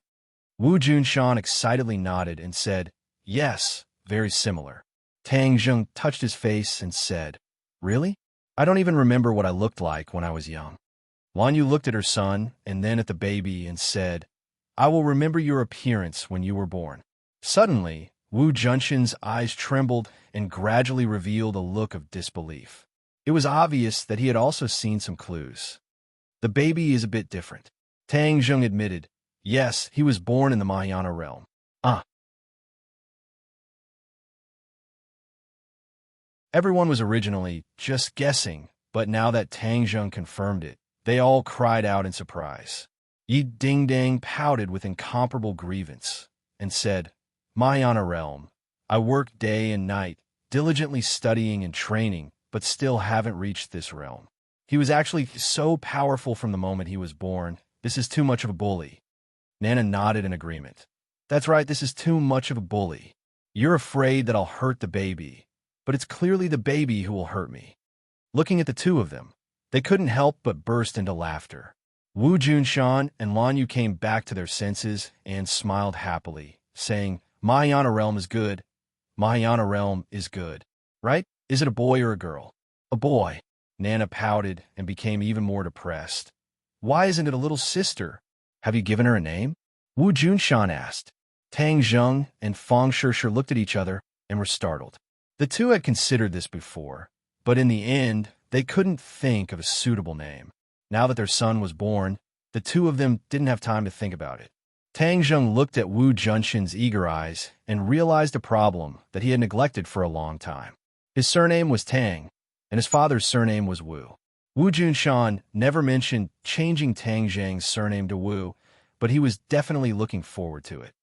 S1: Wu Junshan excitedly nodded and said, "Yes, very similar." Tang Zheng touched his face and said, "Really? I don't even remember what I looked like when I was young." Lan Yu looked at her son and then at the baby and said, "I will remember your appearance when you were born." Suddenly, Wu Junshan's eyes trembled and gradually revealed a look of disbelief. It was obvious that he had also seen some clues. "The baby is a bit different," Tang Zheng admitted. "Yes, he was born in the Mahayana realm." Everyone was originally just guessing, but now that Tang Zheng confirmed it, they all cried out in surprise. Yi Ding Dang pouted with incomparable grievance and said, "Mahayana realm, I work day and night, diligently studying and training, but still haven't reached this realm. He was actually so powerful from the moment he was born. This is too much of a bully." Nana nodded in agreement. "That's right, this is too much of a bully. You're afraid that I'll hurt the baby, but it's clearly the baby who will hurt me." Looking at the 2 of them, they couldn't help but burst into laughter. Wu Junshan and Lan Yu came back to their senses and smiled happily, saying, "Mahayana realm is good. Mahayana realm is good. Right? Is it a boy or a girl?" "A boy." Nana pouted and became even more depressed. "Why isn't it a little sister? Have you given her a name?" Wu Junshan asked. Tang Zheng and Fong Shishir looked at each other and were startled. The 2 had considered this before, but in the end, they couldn't think of a suitable name. Now that their son was born, the 2 of them didn't have time to think about it. Tang Zheng looked at Wu Junshan's eager eyes and realized a problem that he had neglected for a long time. His surname was Tang, and his father's surname was Wu. Wu Junshan never mentioned changing Tang Zheng's surname to Wu, but he was definitely looking forward to it.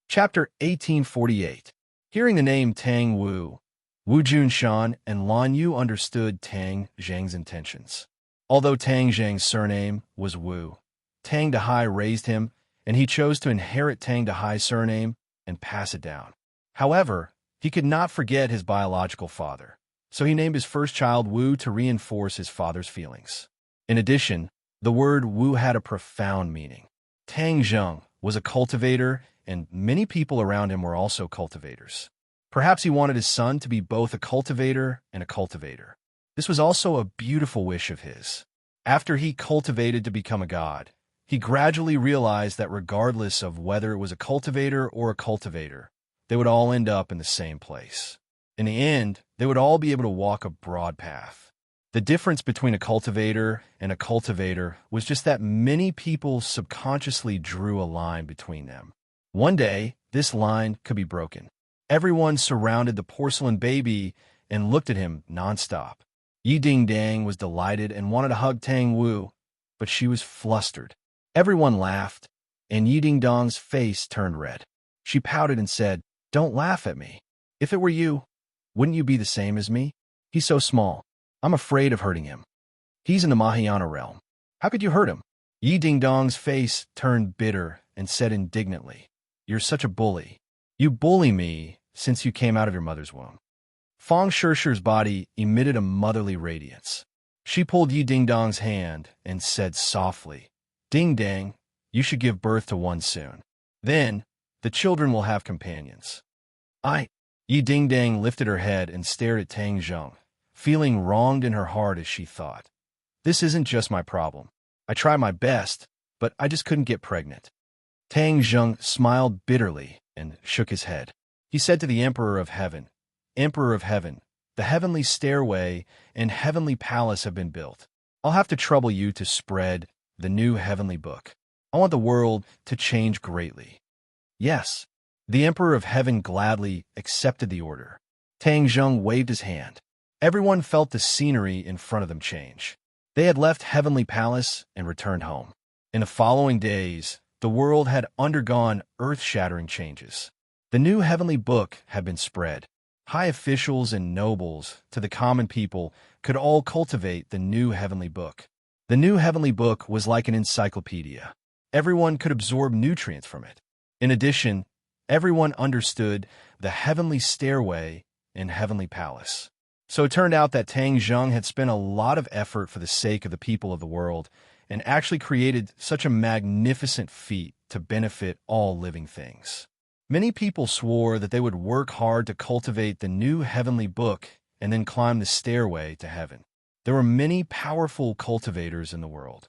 S1: Chapter 1848. Hearing the name Tang Wu, Wu Junshan and Lan Yu understood Tang Zheng's intentions. Although Tang Zheng's surname was Wu, Tang Dahai raised him, and he chose to inherit Tang Dahai's surname and pass it down. However, he could not forget his biological father, so he named his first child Wu to reinforce his father's feelings. In addition, the word Wu had a profound meaning. Tang Zheng was a cultivator, and many people around him were also cultivators. Perhaps he wanted his son to be both a cultivator and a cultivator. This was also a beautiful wish of his. After he cultivated to become a god, he gradually realized that regardless of whether it was a cultivator or a cultivator, they would all end up in the same place. In the end, they would all be able to walk a broad path. The difference between a cultivator and a cultivator was just that many people subconsciously drew a line between them. One day, this line could be broken. Everyone surrounded the porcelain baby and looked at him nonstop. Yi Ding-dang was delighted and wanted to hug Tang Wu, but she was flustered. Everyone laughed, and Yi Ding-dong's face turned red. She pouted and said, "Don't laugh at me. If it were you, wouldn't you be the same as me? He's so small. I'm afraid of hurting him. He's in the Mahayana realm. How could you hurt him?" Yi Ding-dong's face turned bitter and said indignantly, "You're such a bully. You bully me since you came out of your mother's womb." Fang Shishir's body emitted a motherly radiance. She pulled Yi Ding-dong's hand and said softly, "Ding-dang, you should give birth to one soon. Then, the children will have companions." Yi Ding-dang lifted her head and stared at Tang Zheng, feeling wronged in her heart as she thought, "This isn't just my problem. I tried my best, but I just couldn't get pregnant." Tang Zheng smiled bitterly and shook his head. He said to the Emperor of Heaven, "Emperor of Heaven, the heavenly stairway and heavenly palace have been built. I'll have to trouble you to spread the new heavenly book. I want the world to change greatly." Yes, the Emperor of Heaven gladly accepted the order. Tang Zheng waved his hand. Everyone felt the scenery in front of them change. They had left Heavenly Palace and returned home. In the following days, the world had undergone earth-shattering changes. The new heavenly book had been spread. High officials and nobles, to the common people, could all cultivate the new heavenly book. The new heavenly book was like an encyclopedia. Everyone could absorb nutrients from it. In addition, everyone understood the heavenly stairway and heavenly palace. So it turned out that Tang Zheng had spent a lot of effort for the sake of the people of the world and actually created such a magnificent feat to benefit all living things. Many people swore that they would work hard to cultivate the new heavenly book and then climb the stairway to heaven. There were many powerful cultivators in the world.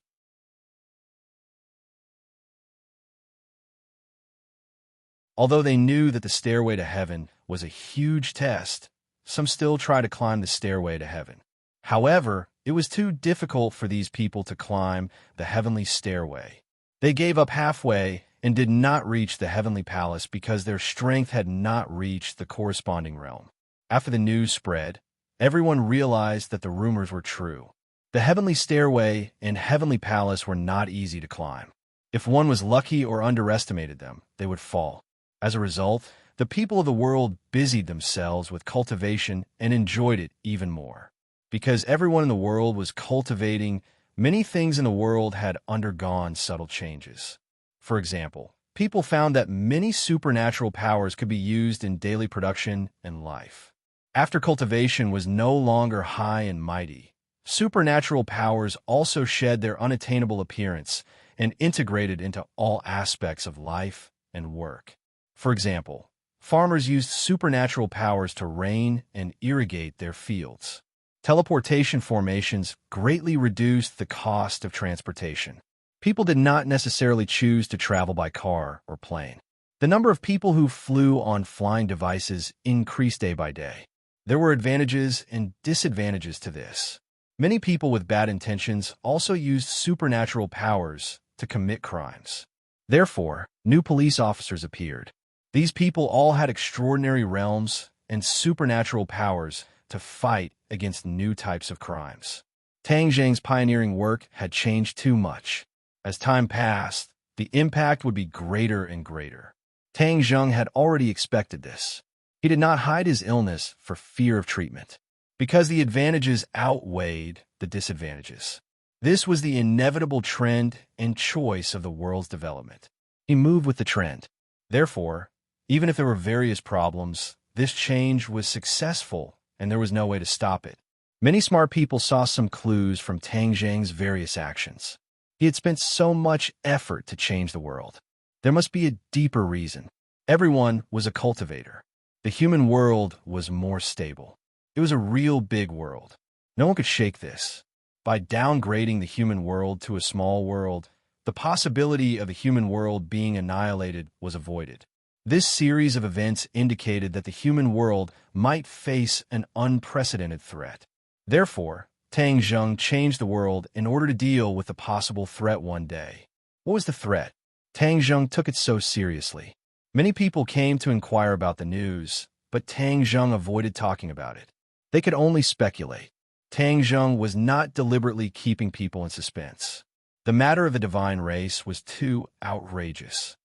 S1: Although they knew that the stairway to heaven was a huge test, some still tried to climb the stairway to heaven. However, it was too difficult for these people to climb the heavenly stairway. They gave up halfway and did not reach the heavenly palace because their strength had not reached the corresponding realm. After the news spread, everyone realized that the rumors were true. The heavenly stairway and heavenly palace were not easy to climb. If one was lucky or underestimated them, they would fall. As a result, the people of the world busied themselves with cultivation and enjoyed it even more. Because everyone in the world was cultivating, many things in the world had undergone subtle changes. For example, people found that many supernatural powers could be used in daily production and life. After cultivation was no longer high and mighty, supernatural powers also shed their unattainable appearance and integrated into all aspects of life and work. For example, farmers used supernatural powers to rain and irrigate their fields. Teleportation formations greatly reduced the cost of transportation. People did not necessarily choose to travel by car or plane. The number of people who flew on flying devices increased day by day. There were advantages and disadvantages to this. Many people with bad intentions also used supernatural powers to commit crimes. Therefore, new police officers appeared. These people all had extraordinary realms and supernatural powers to fight against new types of crimes. Tang Zheng's pioneering work had changed too much. As time passed, the impact would be greater and greater. Tang Zheng had already expected this. He did not hide his illness for fear of treatment, because the advantages outweighed the disadvantages. This was the inevitable trend and choice of the world's development. He moved with the trend. Therefore, even if there were various problems, this change was successful and there was no way to stop it. Many smart people saw some clues from Tang Zhang's various actions. He had spent so much effort to change the world. There must be a deeper reason. Everyone was a cultivator. The human world was more stable. It was a real big world. No one could shake this. By downgrading the human world to a small world, the possibility of the human world being annihilated was avoided. This series of events indicated that the human world might face an unprecedented threat. Therefore, Tang Zheng changed the world in order to deal with the possible threat one day. What was the threat? Tang Zheng took it so seriously. Many people came to inquire about the news, but Tang Zheng avoided talking about it. They could only speculate. Tang Zheng was not deliberately keeping people in suspense. The matter of the divine race was too outrageous.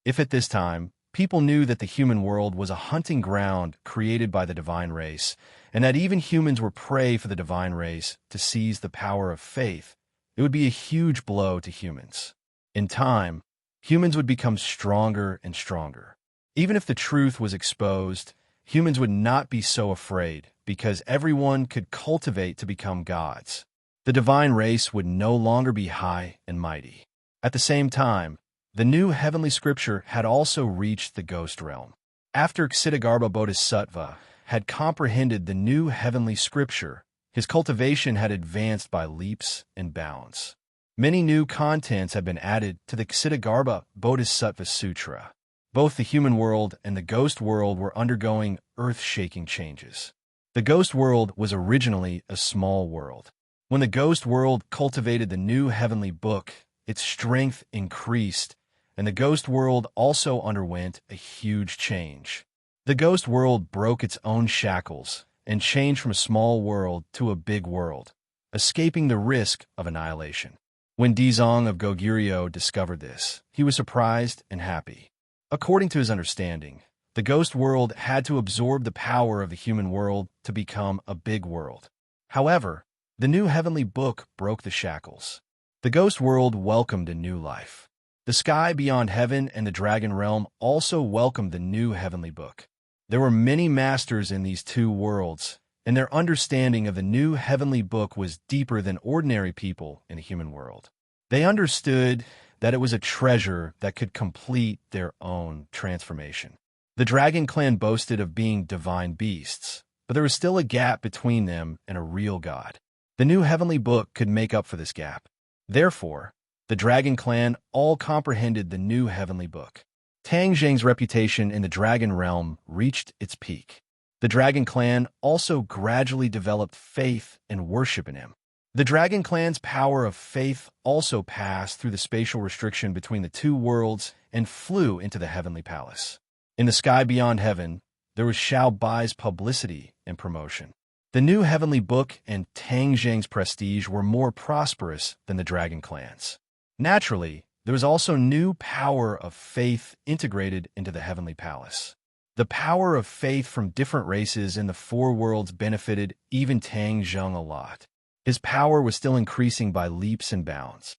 S1: If at this time, people knew that the human world was a hunting ground created by the divine race, and that even humans were prey for the divine race to seize the power of faith, it would be a huge blow to humans. In time, humans would become stronger and stronger. Even if the truth was exposed, humans would not be so afraid because everyone could cultivate to become gods. The divine race would no longer be high and mighty. At the same time, the new heavenly scripture had also reached the ghost realm. After Ksitigarbha Bodhisattva had comprehended the new heavenly scripture, his cultivation had advanced by leaps and bounds. Many new contents had been added to the Ksitigarbha Bodhisattva Sutra. Both the human world and the ghost world were undergoing earth-shaking changes. The ghost world was originally a small world. When the ghost world cultivated the new heavenly book, its strength increased, and the ghost world also underwent a huge change. The ghost world broke its own shackles and changed from a small world to a big world, escaping the risk of annihilation. When Dizong of Goguryeo discovered this, he was surprised and happy. According to his understanding, the ghost world had to absorb the power of the human world to become a big world. However, the new heavenly book broke the shackles. The ghost world welcomed a new life. The sky beyond heaven and the dragon realm also welcomed the new heavenly book. There were many masters in these two worlds, and their understanding of the new heavenly book was deeper than ordinary people in the human world. They understood that it was a treasure that could complete their own transformation. The dragon clan boasted of being divine beasts, but there was still a gap between them and a real god. The new heavenly book could make up for this gap. Therefore, the dragon clan all comprehended the new heavenly book. Tang Zheng's reputation in the dragon realm reached its peak. The dragon clan also gradually developed faith and worship in him. The dragon clan's power of faith also passed through the spatial restriction between the two worlds and flew into the heavenly palace. In the sky beyond heaven, there was Xiao Bai's publicity and promotion. The new heavenly book and Tang Zheng's prestige were more prosperous than the dragon clan's. Naturally, there was also new power of faith integrated into the heavenly palace. The power of faith from different races in the four worlds benefited even Tang Zheng a lot. His power was still increasing by leaps and bounds.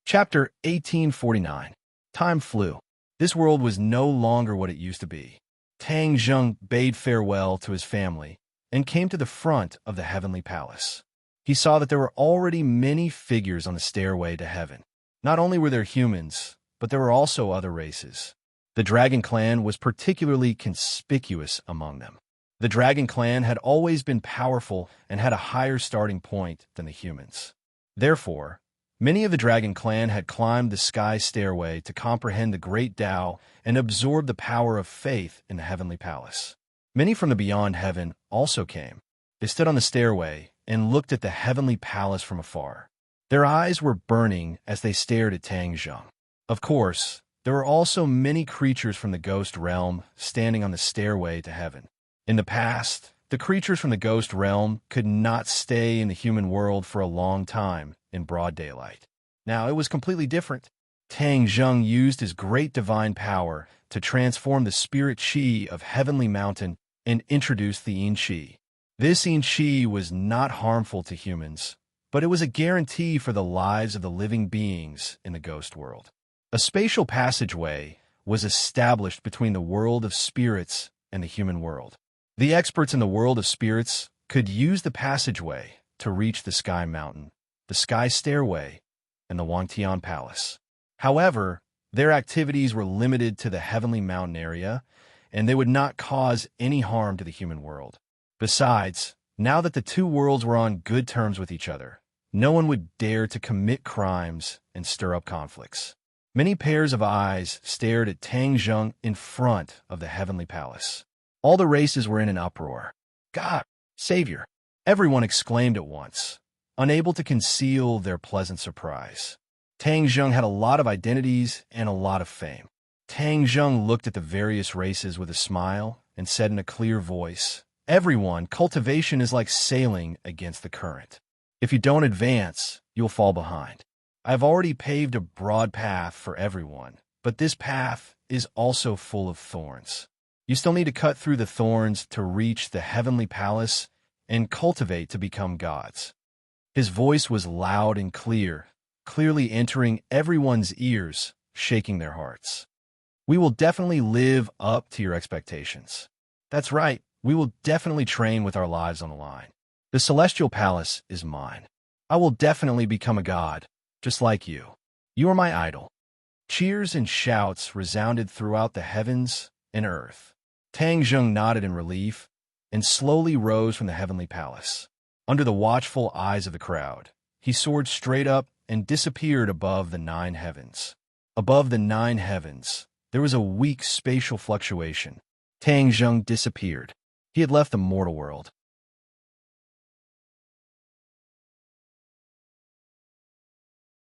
S1: Chapter 1849. Time flew. This world was no longer what it used to be. Tang Zheng bade farewell to his family and came to the front of the heavenly palace. He saw that there were already many figures on the stairway to heaven. Not only were there humans, but there were also other races. The dragon clan was particularly conspicuous among them. The dragon clan had always been powerful and had a higher starting point than the humans. Therefore, many of the dragon clan had climbed the sky stairway to comprehend the great Tao and absorb the power of faith in the heavenly palace. Many from the beyond heaven also came. They stood on the stairway and looked at the heavenly palace from afar. Their eyes were burning as they stared at Tang Zheng. Of course, there were also many creatures from the ghost realm standing on the stairway to heaven. In the past, the creatures from the ghost realm could not stay in the human world for a long time in broad daylight. Now it was completely different. Tang Zheng used his great divine power to transform the spirit chi of Heavenly Mountain and introduce the yin chi. This enchi was not harmful to humans, but it was a guarantee for the lives of the living beings in the ghost world. A spatial passageway was established between the world of spirits and the human world. The experts in the world of spirits could use the passageway to reach the Sky Mountain, the Sky Stairway, and the Wangtian Palace. However, their activities were limited to the Heavenly Mountain area, and they would not cause any harm to the human world. Besides, now that the two worlds were on good terms with each other, no one would dare to commit crimes and stir up conflicts. Many pairs of eyes stared at Tang Zheng in front of the Heavenly Palace. All the races were in an uproar. God, Savior! Everyone exclaimed at once, unable to conceal their pleasant surprise. Tang Zheng had a lot of identities and a lot of fame. Tang Zheng looked at the various races with a smile and said in a clear voice, "Everyone, cultivation is like sailing against the current. If you don't advance, you'll fall behind. I've already paved a broad path for everyone, but this path is also full of thorns. You still need to cut through the thorns to reach the Heavenly Palace and cultivate to become gods." His voice was loud and clear, clearly entering everyone's ears, shaking their hearts. "We will definitely live up to your expectations. That's right, we will definitely train with our lives on the line. The Celestial Palace is mine. I will definitely become a god, just like you. You are my idol." Cheers and shouts resounded throughout the heavens and earth. Tang Zheng nodded in relief and slowly rose from the Heavenly Palace. Under the watchful eyes of the crowd, he soared straight up and disappeared above the 9 heavens. Above the 9 heavens, there was a weak spatial fluctuation. Tang Zheng disappeared. He had left the mortal world.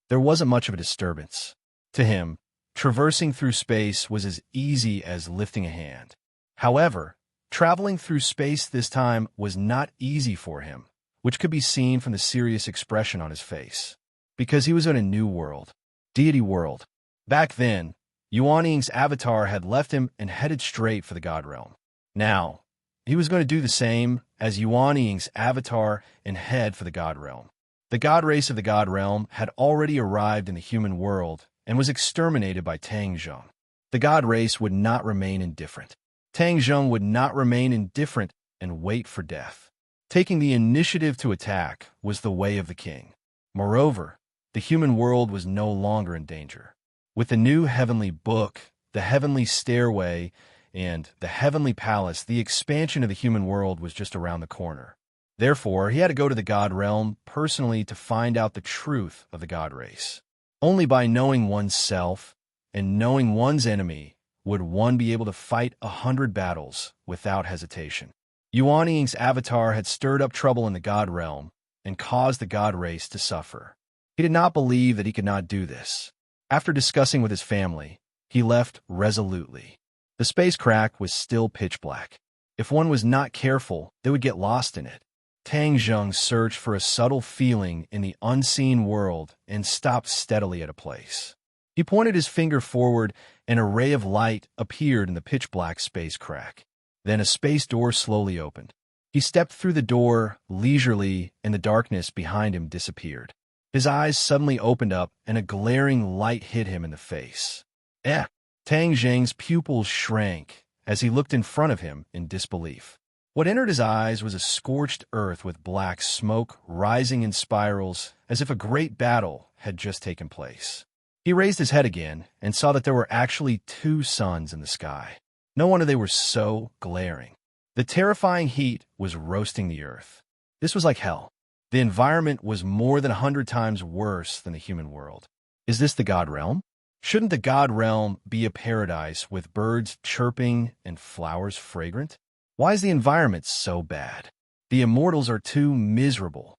S1: There wasn't much of a disturbance. To him, traversing through space was as easy as lifting a hand. However, traveling through space this time was not easy for him, which could be seen from the serious expression on his face. Because he was in a new world, deity world. Back then, Yuanying's avatar had left him and headed straight for the God Realm. Now, he was going to do the same as Yuanying's avatar and head for the God Realm. The god race of the God Realm had already arrived in the human world and was exterminated by Tang Zheng. The god race would not remain indifferent. Tang Zheng would not remain indifferent and wait for death. Taking the initiative to attack was the way of the king. Moreover, the human world was no longer in danger. With the new heavenly book, the heavenly stairway, and the heavenly palace, the expansion of the human world was just around the corner. Therefore, he had to go to the God Realm personally to find out the truth of the God race. Only by knowing oneself and knowing one's enemy would one be able to fight 100 battles without hesitation. Yuanying's avatar had stirred up trouble in the God Realm and caused the God race to suffer. He did not believe that he could not do this. After discussing with his family, he left resolutely. The space crack was still pitch black. If one was not careful, they would get lost in it. Tang Zheng searched for a subtle feeling in the unseen world and stopped steadily at a place. He pointed his finger forward, and a ray of light appeared in the pitch-black space crack. Then a space door slowly opened. He stepped through the door leisurely, and the darkness behind him disappeared. His eyes suddenly opened up, and a glaring light hit him in the face. Tang Zheng's pupils shrank as he looked in front of him in disbelief. What entered his eyes was a scorched earth with black smoke rising in spirals as if a great battle had just taken place. He raised his head again and saw that there were actually 2 suns in the sky. No wonder they were so glaring. The terrifying heat was roasting the earth. This was like hell. The environment was more than 100 times worse than the human world. Is this the God Realm? Shouldn't the God Realm be a paradise with birds chirping and flowers fragrant? Why is the environment so bad? The immortals are too miserable.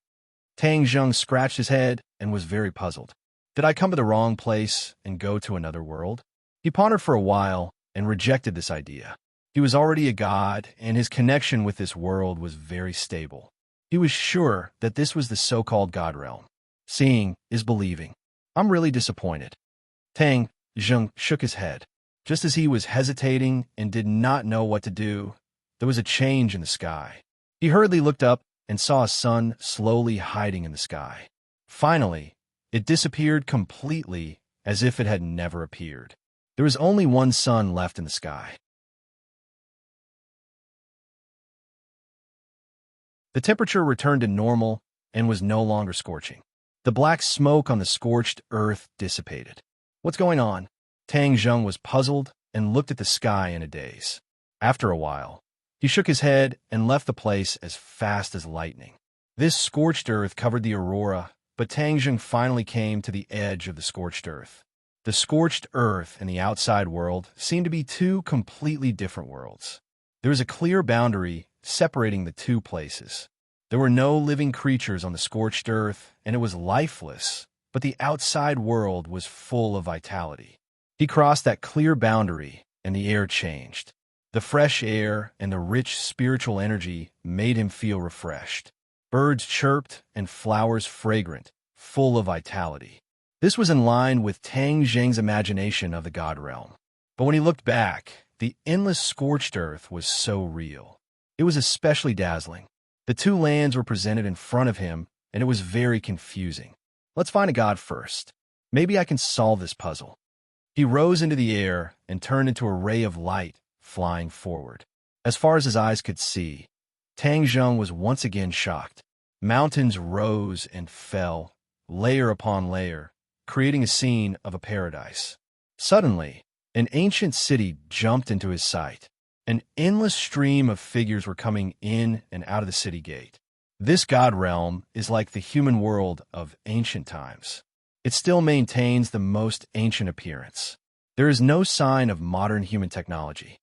S1: Tang Zheng scratched his head and was very puzzled. Did I come to the wrong place and go to another world? He pondered for a while and rejected this idea. He was already a god, and his connection with this world was very stable. He was sure that this was the so-called God Realm. Seeing is believing. I'm really disappointed. Tang Zheng shook his head. Just as he was hesitating and did not know what to do, there was a change in the sky. He hurriedly looked up and saw a sun slowly hiding in the sky. Finally, it disappeared completely as if it had never appeared. There was only one sun left in the sky. The temperature returned to normal and was no longer scorching. The black smoke on the scorched earth dissipated. What's going on? Tang Zheng was puzzled and looked at the sky in a daze. After a while, he shook his head and left the place as fast as lightning. This scorched earth covered the aurora, but Tang Zheng finally came to the edge of the scorched earth. The scorched earth and the outside world seemed to be two completely different worlds. There was a clear boundary separating the two places. There were no living creatures on the scorched earth, and it was lifeless, but the outside world was full of vitality. He crossed that clear boundary, and the air changed. The fresh air and the rich spiritual energy made him feel refreshed. Birds chirped and flowers fragrant, full of vitality. This was in line with Tang Zheng's imagination of the God realm. But when he looked back, the endless scorched earth was so real. It was especially dazzling. The two lands were presented in front of him, and it was very confusing. Let's find a god first. Maybe I can solve this puzzle. He rose into the air and turned into a ray of light flying forward. As far as his eyes could see, Tang Zheng was once again shocked. Mountains rose and fell, layer upon layer, creating a scene of a paradise. Suddenly, an ancient city jumped into his sight. An endless stream of figures were coming in and out of the city gate. This god realm is like the human world of ancient times. It still maintains the most ancient appearance. There is no sign of modern human technology.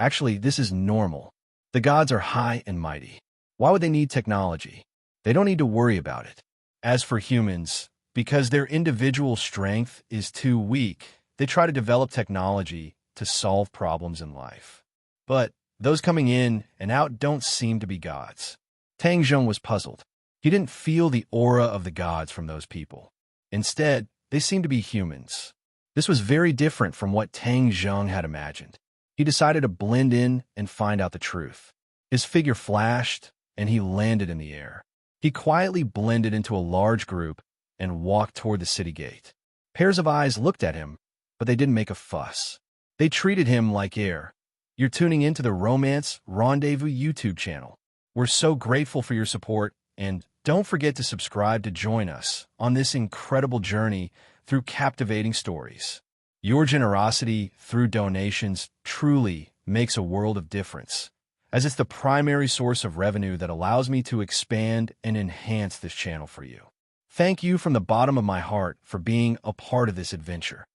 S1: Actually, this is normal. The gods are high and mighty. Why would they need technology? They don't need to worry about it. As for humans, because their individual strength is too weak, they try to develop technology to solve problems in life. But those coming in and out don't seem to be gods. Tang Zheng was puzzled. He didn't feel the aura of the gods from those people. Instead, they seemed to be humans. This was very different from what Tang Zheng had imagined. He decided to blend in and find out the truth. His figure flashed, and he landed in the air. He quietly blended into a large group and walked toward the city gate. Pairs of eyes looked at him, but they didn't make a fuss. They treated him like air. You're tuning into the Romance Rendezvous YouTube channel. We're so grateful for your support, and don't forget to subscribe to join us on this incredible journey through captivating stories. Your generosity through donations truly makes a world of difference, as it's the primary source of revenue that allows me to expand and enhance this channel for you. Thank you from the bottom of my heart for being a part of this adventure.